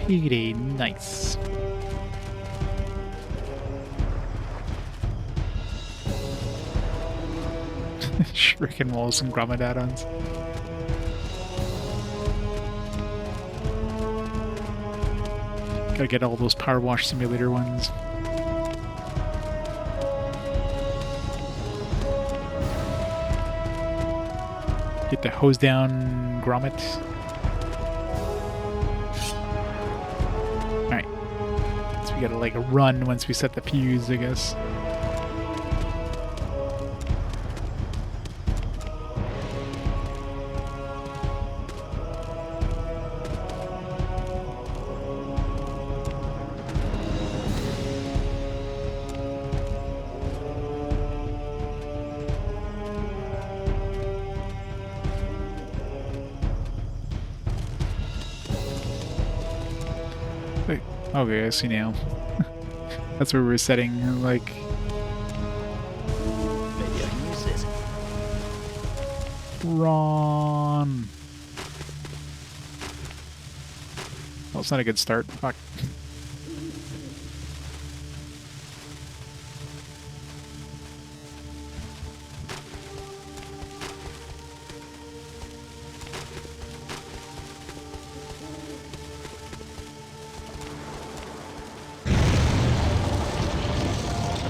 Pretty nice. Shuriken walls and grommet add-ons. Gotta get all those Power Wash Simulator ones. Get the hose down grommet. Alright. So we gotta like run once we set the fuse, I guess. Okay, I see now. That's where we were setting, like... Maybe I can use this. Run! Well, it's not a good start. Fuck.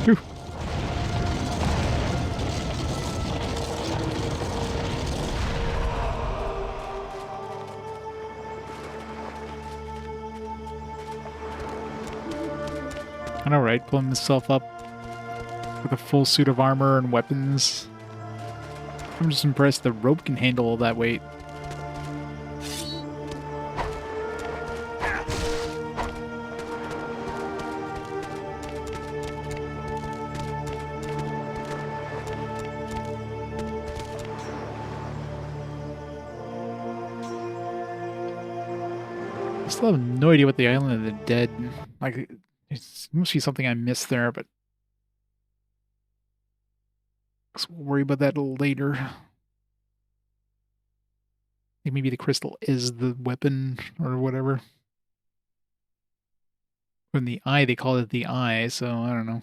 Whew. I know, right? Pulling himself up with a full suit of armor and weapons. I'm just impressed the rope can handle all that weight. I still have no idea what the Island of the Dead, like, it must be something I missed there, but we'll worry about that later. I think maybe the crystal is the weapon or whatever. From the eye, they call it the eye, so I don't know.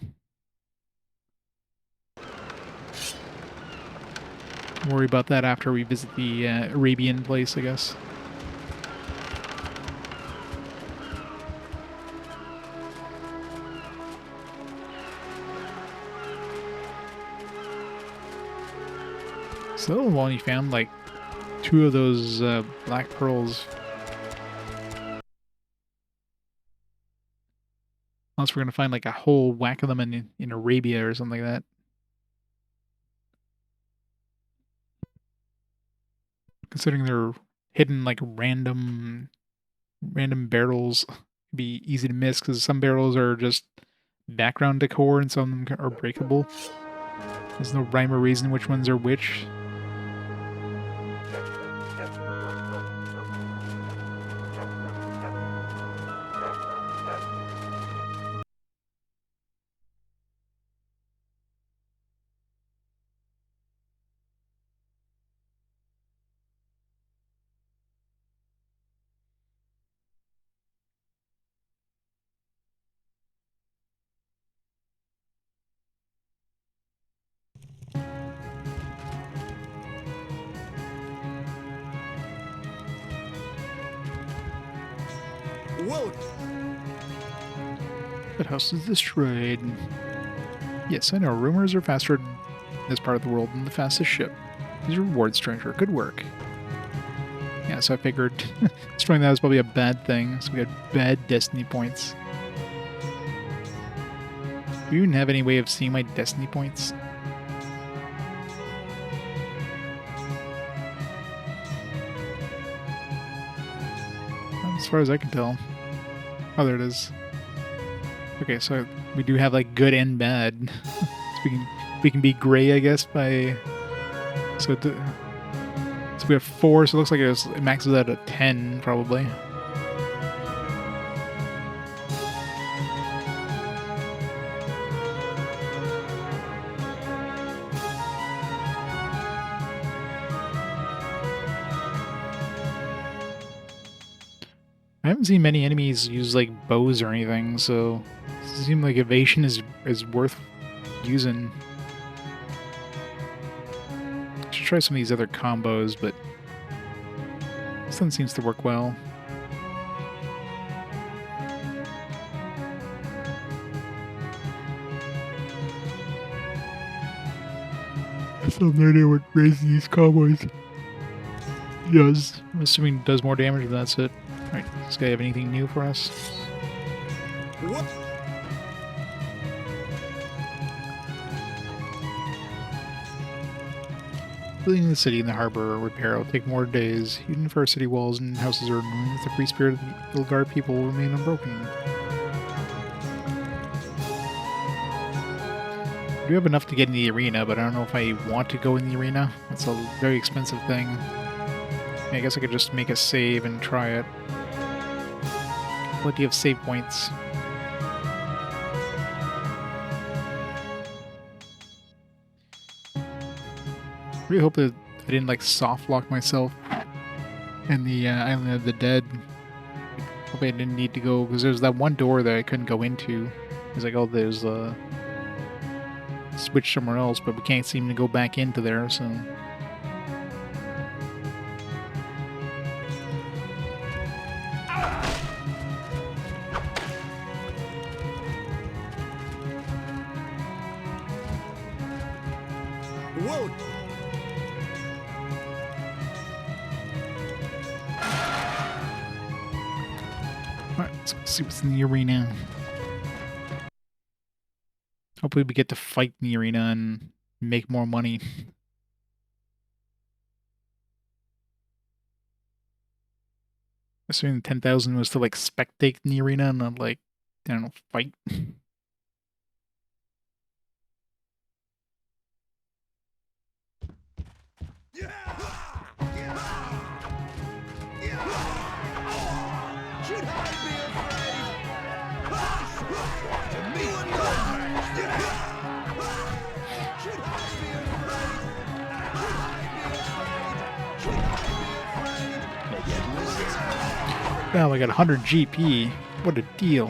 Worry about that after we visit the Arabian place, I guess. So, well, you found like 2 of those black pearls. Unless we're gonna find like a whole whack of them in Arabia or something like that. Considering they're hidden like random barrels, it'd be easy to miss because some barrels are just background decor and some of them are breakable. There's no rhyme or reason which ones are which. Whoa! That house is destroyed. Yes, I know. Rumors are faster in this part of the world than the fastest ship. These rewards, stranger. Good work. Yeah, so I figured destroying that was probably a bad thing. So we got bad destiny points. Do you even have any way of seeing my destiny points? As far as I can tell. Oh, there it is. Okay, so we do have like good and bad. So we can be gray, I guess, by so we have 4, so it looks like it maxes out at 10 probably. I haven't seen many enemies use like bows or anything, so it seems like evasion is worth using. I should try some of these other combos, but this one seems to work well. I still have no idea what raising these combos does. I'm assuming it does more damage, and that's it. Alright, does this guy have anything new for us? What? Building the city and the harbor repair will take more days. Even if our city walls and houses are ruined, the free spirit of the Ilgar people will remain unbroken. We do have enough to get in the arena, but I don't know if I want to go in the arena. That's a very expensive thing. I guess I could just make a save and try it. Plenty of save points. I really hope that I didn't like soft lock myself in the Island of the Dead. Hope I didn't need to go, because there's that one door that I couldn't go into. It's like, oh, there's a switch somewhere else, but we can't seem to go back into there, so. Whoa! Alright, let's see what's in the arena. Hopefully we get to fight in the arena and make more money. Assuming 10,000 was to like spectate in the arena and not like, I don't know, fight. Now I got 100 GP. What a deal.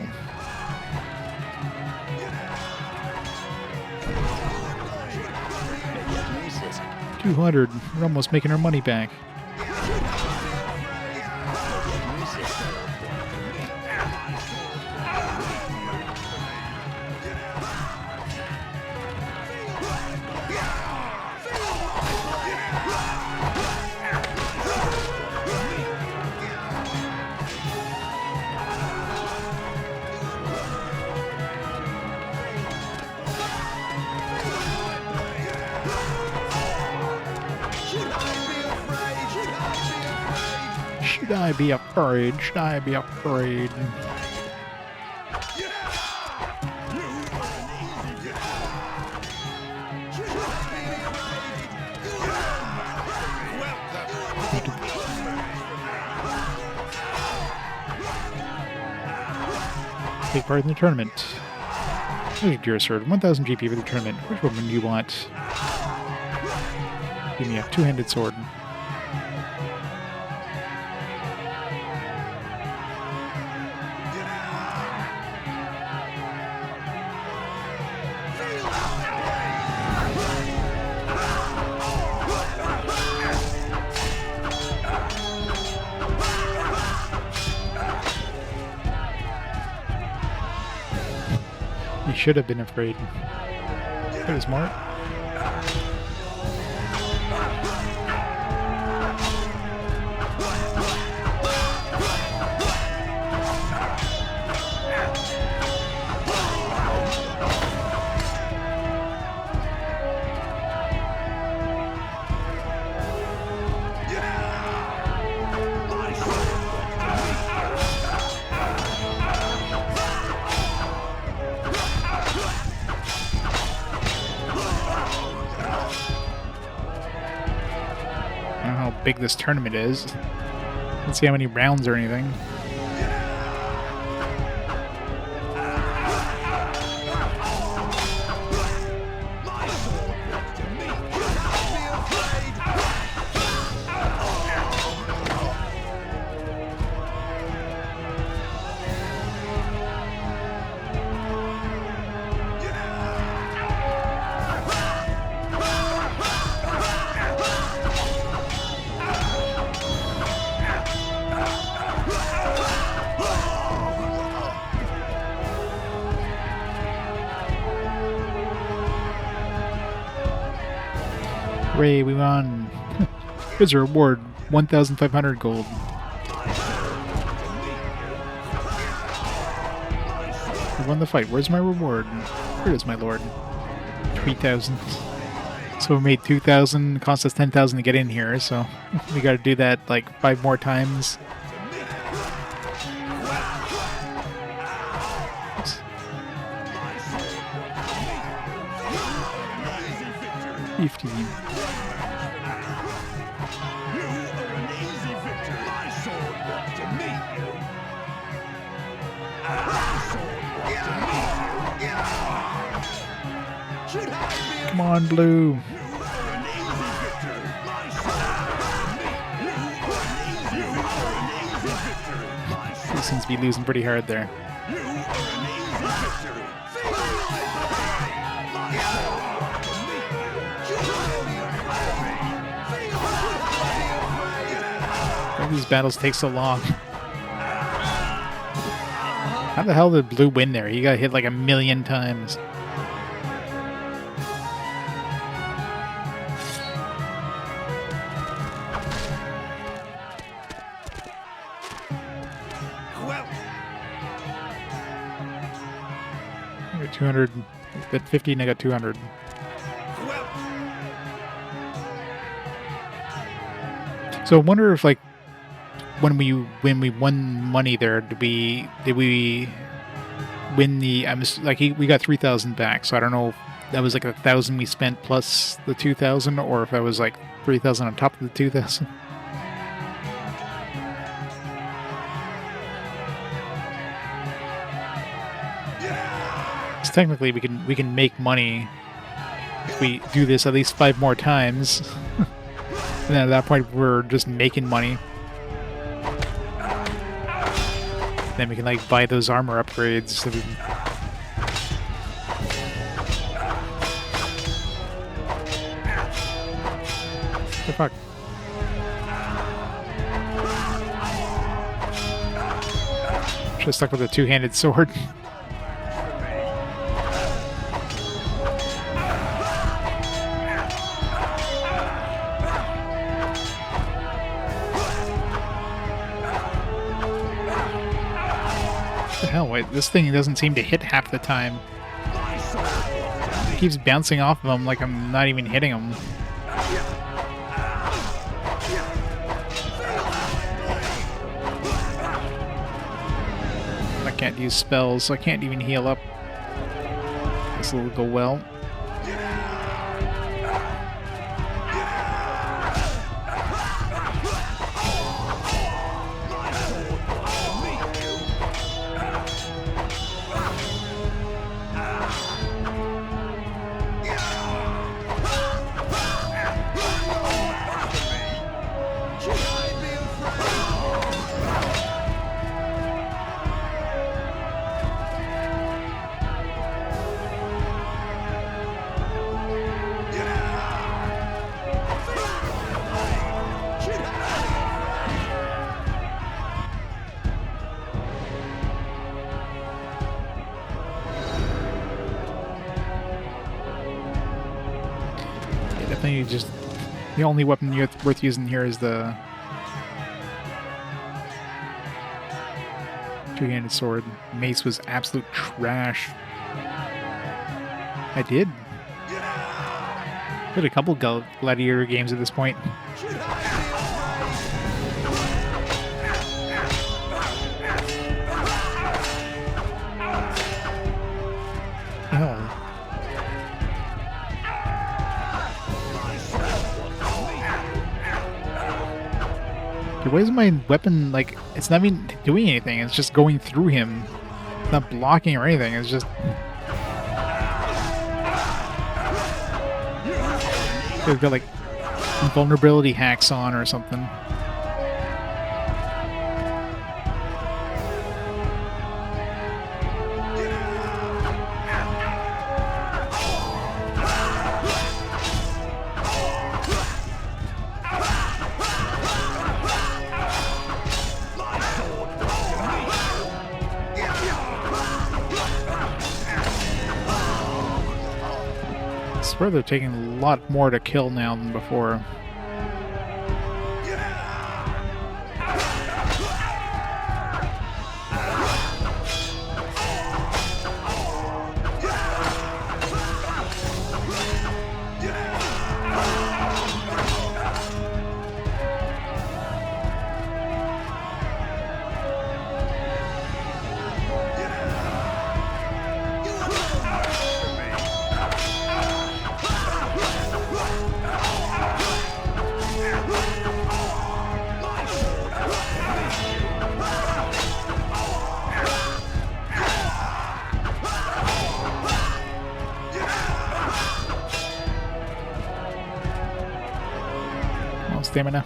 $200. We're almost making our money back. Should I be afraid? Should I be afraid? Take part in the tournament. There's your sword. 1,000 GP for the tournament. Which one do you want? Give me a two-handed sword. He should have been afraid. That was smart. Big this tournament is. Let's see how many rounds or anything. Hooray, we won. Here's a reward, 1,500 gold. We won the fight. Where's my reward? Here it is, my lord. 3,000. So we made 2,000. It cost us 10,000 to get in here, so we gotta do that like 5 more times. Come on, Blue. He seems to be losing pretty hard there. Why do these battles take so long? How the hell did Blue win there? He got hit like 1,000,000 times. Well, 200 Got 50 and I got 200. So I wonder if, like, when we won money there, did we win the? We got 3,000 back. So I don't know if that was like 1,000 we spent plus the 2,000, or if that was like 3,000 on top of the 2,000. Technically, we can make money if we do this at least 5 more times. And then at that point, we're just making money. Then we can like buy those armor upgrades. That we can... What the fuck? Should have stuck with a two-handed sword. Hell, wait, this thing doesn't seem to hit half the time. It keeps bouncing off of him like I'm not even hitting him. I can't use spells, so I can't even heal up. This will go well. Definitely just the only weapon worth using here is the two-handed sword. Mace was absolute trash. I did. Played a couple gladiator games at this point. Oh. Why is my weapon, like, it's not even doing anything, it's just going through him. It's not blocking or anything, it's just... It's got, like, invulnerability hacks on or something. I swear they're taking a lot more to kill now than before. Stamina.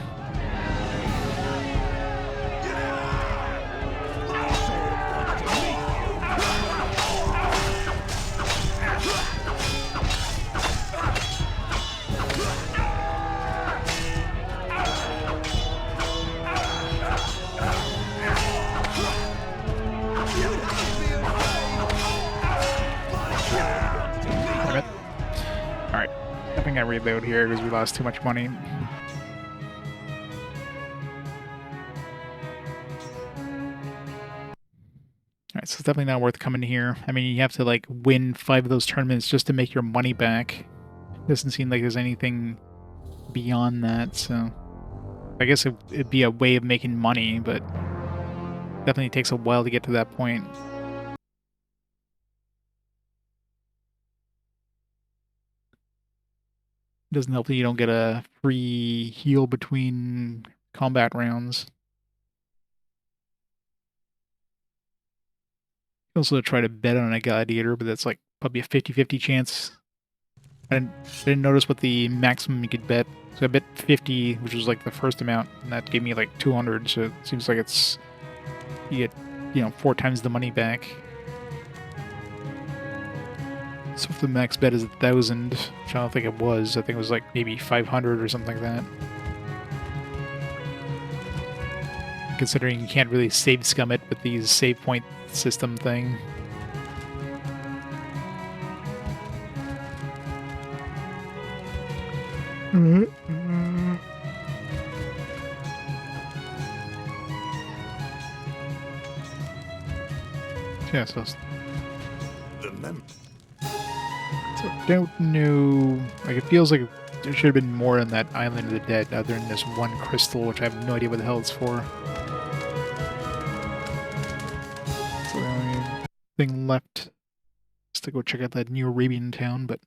Alright, I think I reload here because we lost too much money. Alright, so it's definitely not worth coming here. I mean, you have to, like, win 5 of those tournaments just to make your money back. Doesn't seem like there's anything beyond that, so... I guess it'd be a way of making money, but... definitely takes a while to get to that point. Doesn't help that you don't get a free heal between combat rounds. Also try to bet on a gladiator, but that's like probably a 50-50 chance. I didn't notice what the maximum you could bet. So I bet 50, which was like the first amount, and that gave me like 200, so it seems like it's... you get, 4 times the money back. So if the max bet is 1,000, which I don't think it was, I think it was like maybe 500 or something like that. Considering you can't really save scum it with these save point system thing. Yeah, so don't know. Like, it feels like there should have been more on that Island of the Dead other than this one crystal, which I have no idea what the hell it's for. So the only thing left is to go check out that new Arabian town, but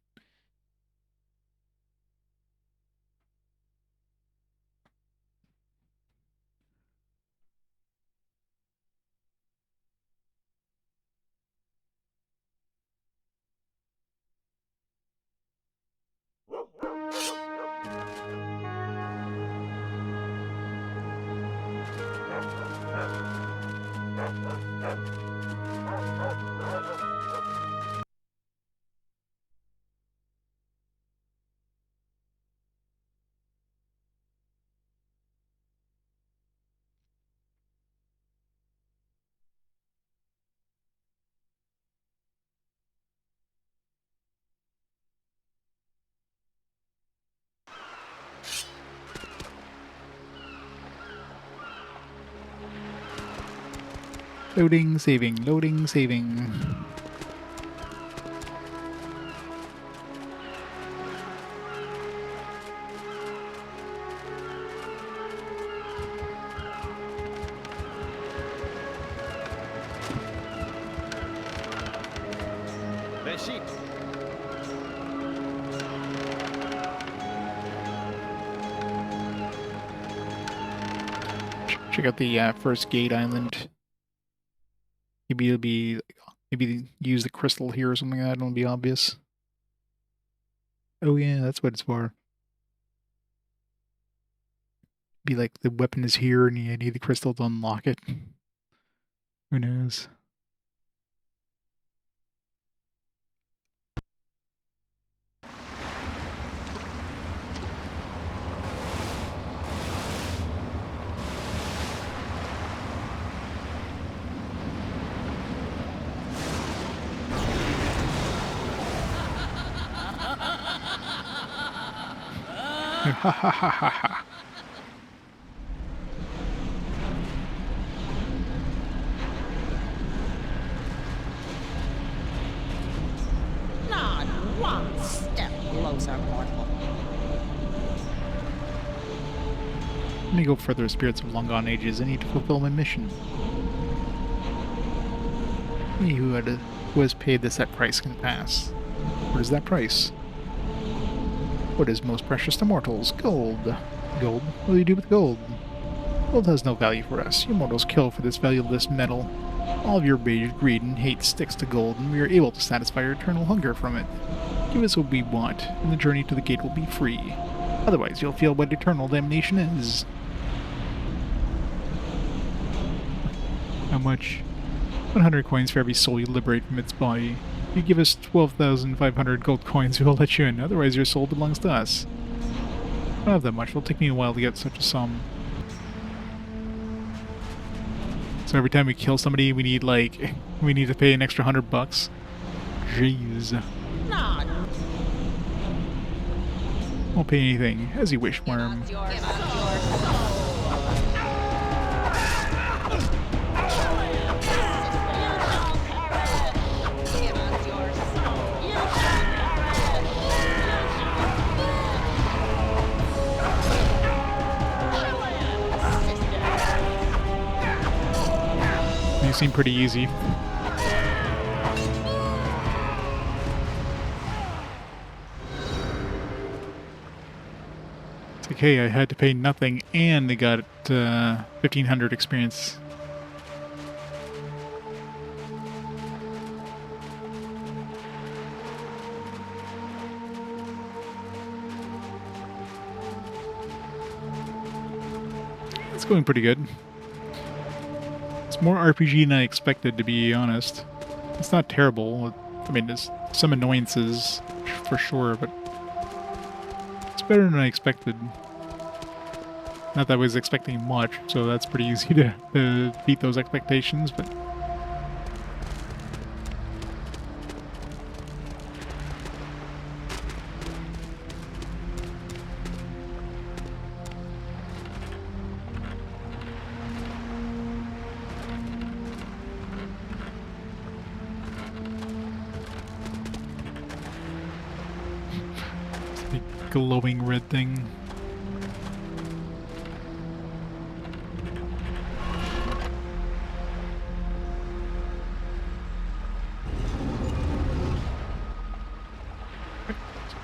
loading, saving, loading, saving. Check out the first gate island. Maybe it'll be, maybe use the crystal here or something like that. It'll be obvious. Oh yeah, that's what it's for. Be like the weapon is here and you need the crystal to unlock it. Who knows? Ha ha ha ha ha. Not one step closer, mortal. Let me go further, spirits of long gone ages. I need to fulfill my mission. He who has paid the set price can pass. What is that price? What is most precious to mortals? Gold. Gold? What do you do with gold? Gold has no value for us. You mortals kill for this valueless metal. All of your rage, greed, and hate sticks to gold, and we are able to satisfy your eternal hunger from it. Give us what we want, and the journey to the gate will be free. Otherwise, you'll feel what eternal damnation is. How much? 100 coins for every soul you liberate from its body. If you give us 12,500 gold coins, we will let you in. Otherwise, your soul belongs to us. I don't have that much. It'll take me a while to get such a sum. So every time we kill somebody, we need to pay an extra $100. Jeez. Not. Won't pay anything. As you wish, worm. They seem pretty easy. It's like, hey, I had to pay nothing and they got 1,500 experience. It's going pretty good. It's more RPG than I expected, to be honest. It's not terrible. I mean, there's some annoyances for sure, but it's better than I expected. Not that I was expecting much, so that's pretty easy to beat those expectations, but... Big glowing red thing.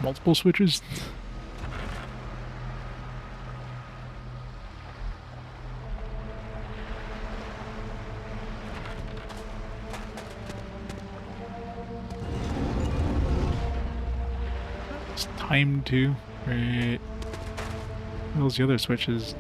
Multiple switches. It's timed too. Right. Those the other switches.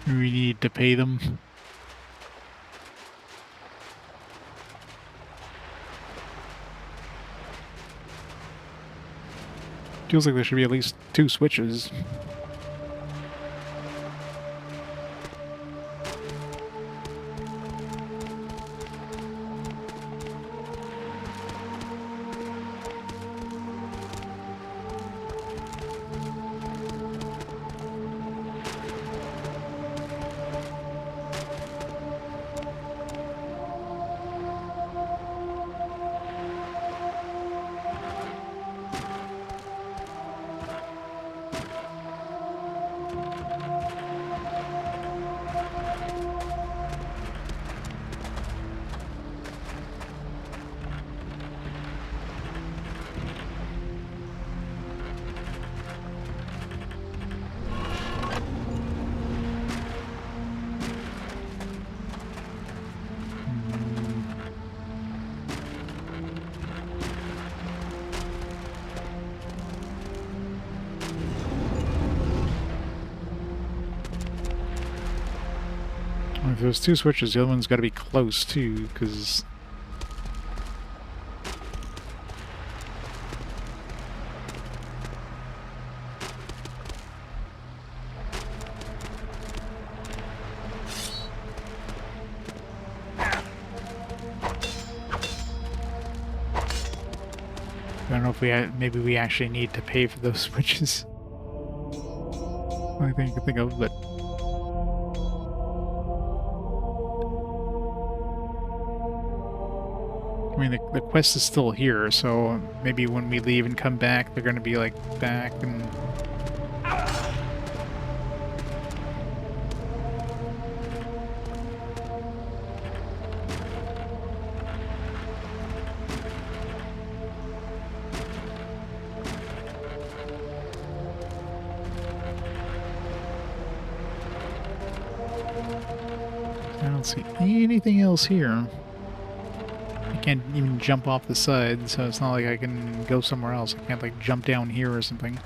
We need to pay them. Feels like there should be at least 2 switches. If there's 2 switches, the other one's got to be close too, because... I don't know if maybe we actually need to pay for those switches. Only thing I can think of, but... I mean, the quest is still here, so maybe when we leave and come back, they're going to be, like, back and... I don't see anything else here. I can't even jump off the side, so it's not like I can go somewhere else. I can't, like, jump down here or something.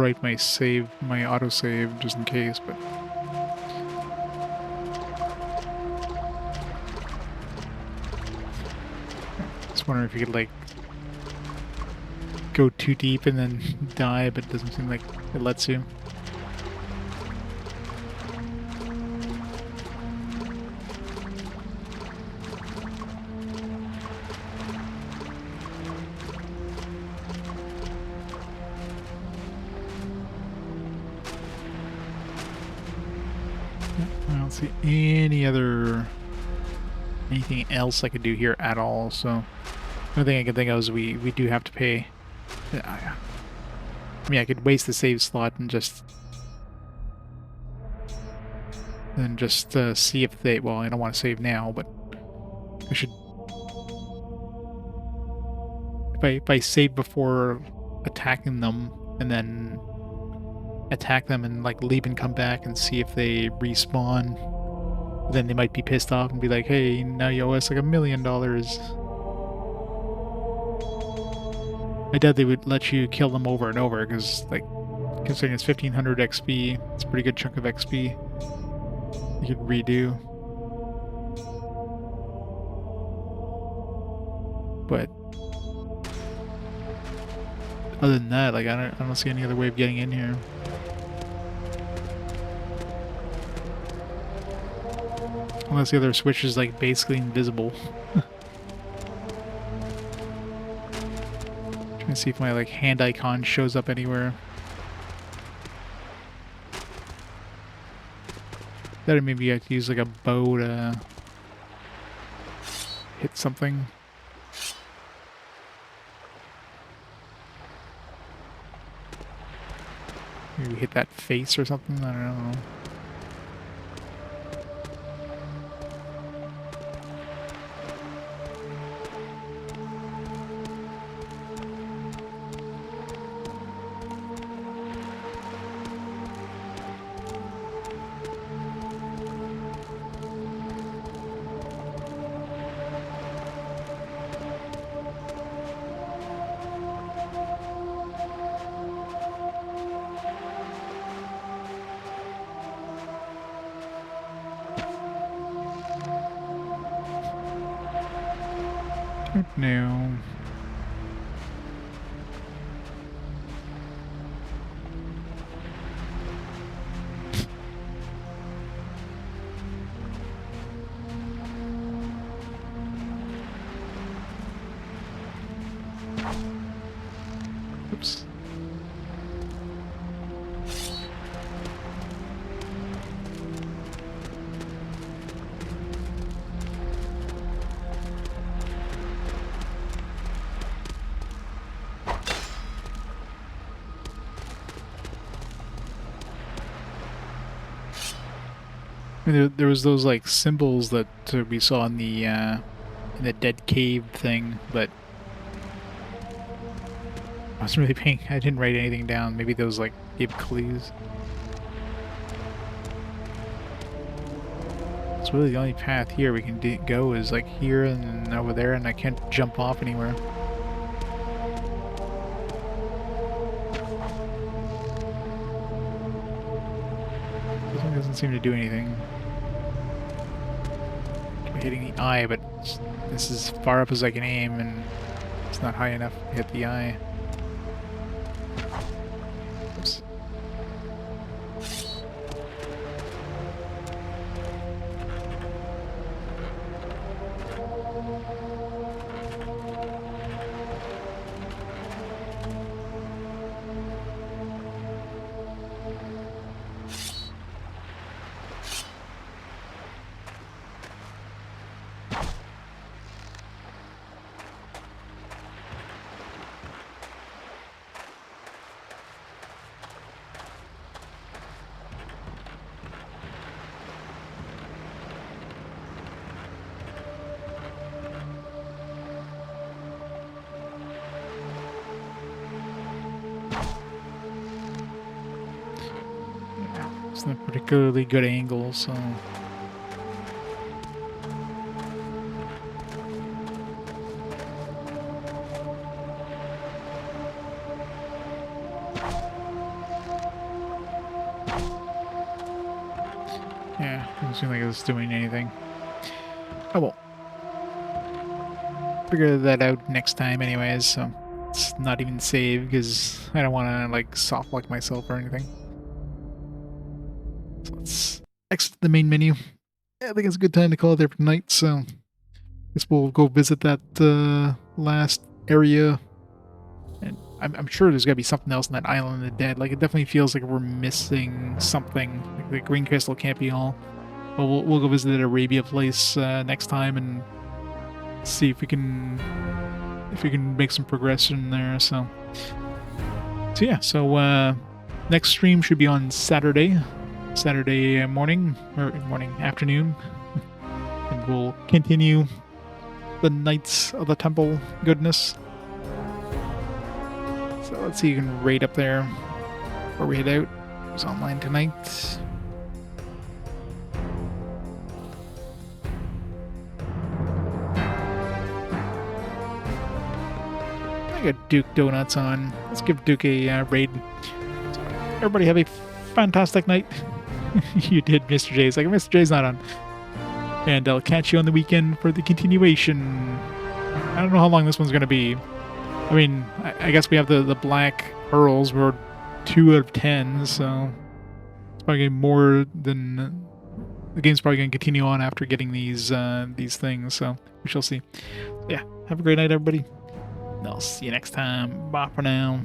overwrite my save, my autosave, just in case, but... Just wondering if you could, like, go too deep and then die, but it doesn't seem like it lets you. I don't see anything else I could do here at all, so the only thing I can think of is we do have to pay. I mean, I could waste the save slot and just see if they, well, I don't want to save now, but I should, if I save before attacking them and then attack them and like leave and come back and see if they respawn, then they might be pissed off and be like, hey, now you owe us like $1 million. I doubt they would let you kill them over and over, because, like, considering it's 1500 XP, it's a pretty good chunk of XP you could redo. But other than that, like, I don't see any other way of getting in here. Unless the other switch is, like, basically invisible. Trying to see if my, like, hand icon shows up anywhere. That, or maybe I have to use, like, a bow to hit something. Maybe hit that face or something, I don't know. No. Oops. I mean, there was those like symbols that we saw in the dead cave thing, but I wasn't really paying. I didn't write anything down. Maybe those like gave clues. It's really the only path here we can go is like here and over there, and I can't jump off anywhere. This one doesn't seem to do anything. I'm hitting the eye, but this is far up as I can aim, and it's not high enough to hit the eye. Oops. It's not a particularly good angle, so... Yeah, doesn't seem like it was doing anything. Oh well. Figure that out next time anyways, so it's not even save because I don't want to like soft lock myself or anything. So let's exit the main menu. Yeah, I think it's a good time to call it there for tonight, so guess we'll go visit that last area. And I'm sure there's got to be something else in that Island of the Dead. Like, it definitely feels like we're missing something. Like, the Green Crystal can't be all. But we'll go visit that Arabia place next time and see if we can make some progression there. So yeah. So next stream should be on Saturday morning or afternoon, and we'll continue the Knights of the Temple goodness. So let's see, you can rate up there before we head out. It's online tonight. I got Duke Donuts on. Let's give Duke a raid. Everybody have a fantastic night. You did, Mr. J's. Like, Mr. J's not on. And I'll catch you on the weekend for the continuation. I don't know how long this one's going to be. I mean, I guess we have the Black Pearls. We're 2 out of 10, so it's probably getting more than... The game's probably going to continue on after getting these things, so we shall see. Yeah, have a great night, everybody. I'll see you next time. Bye for now.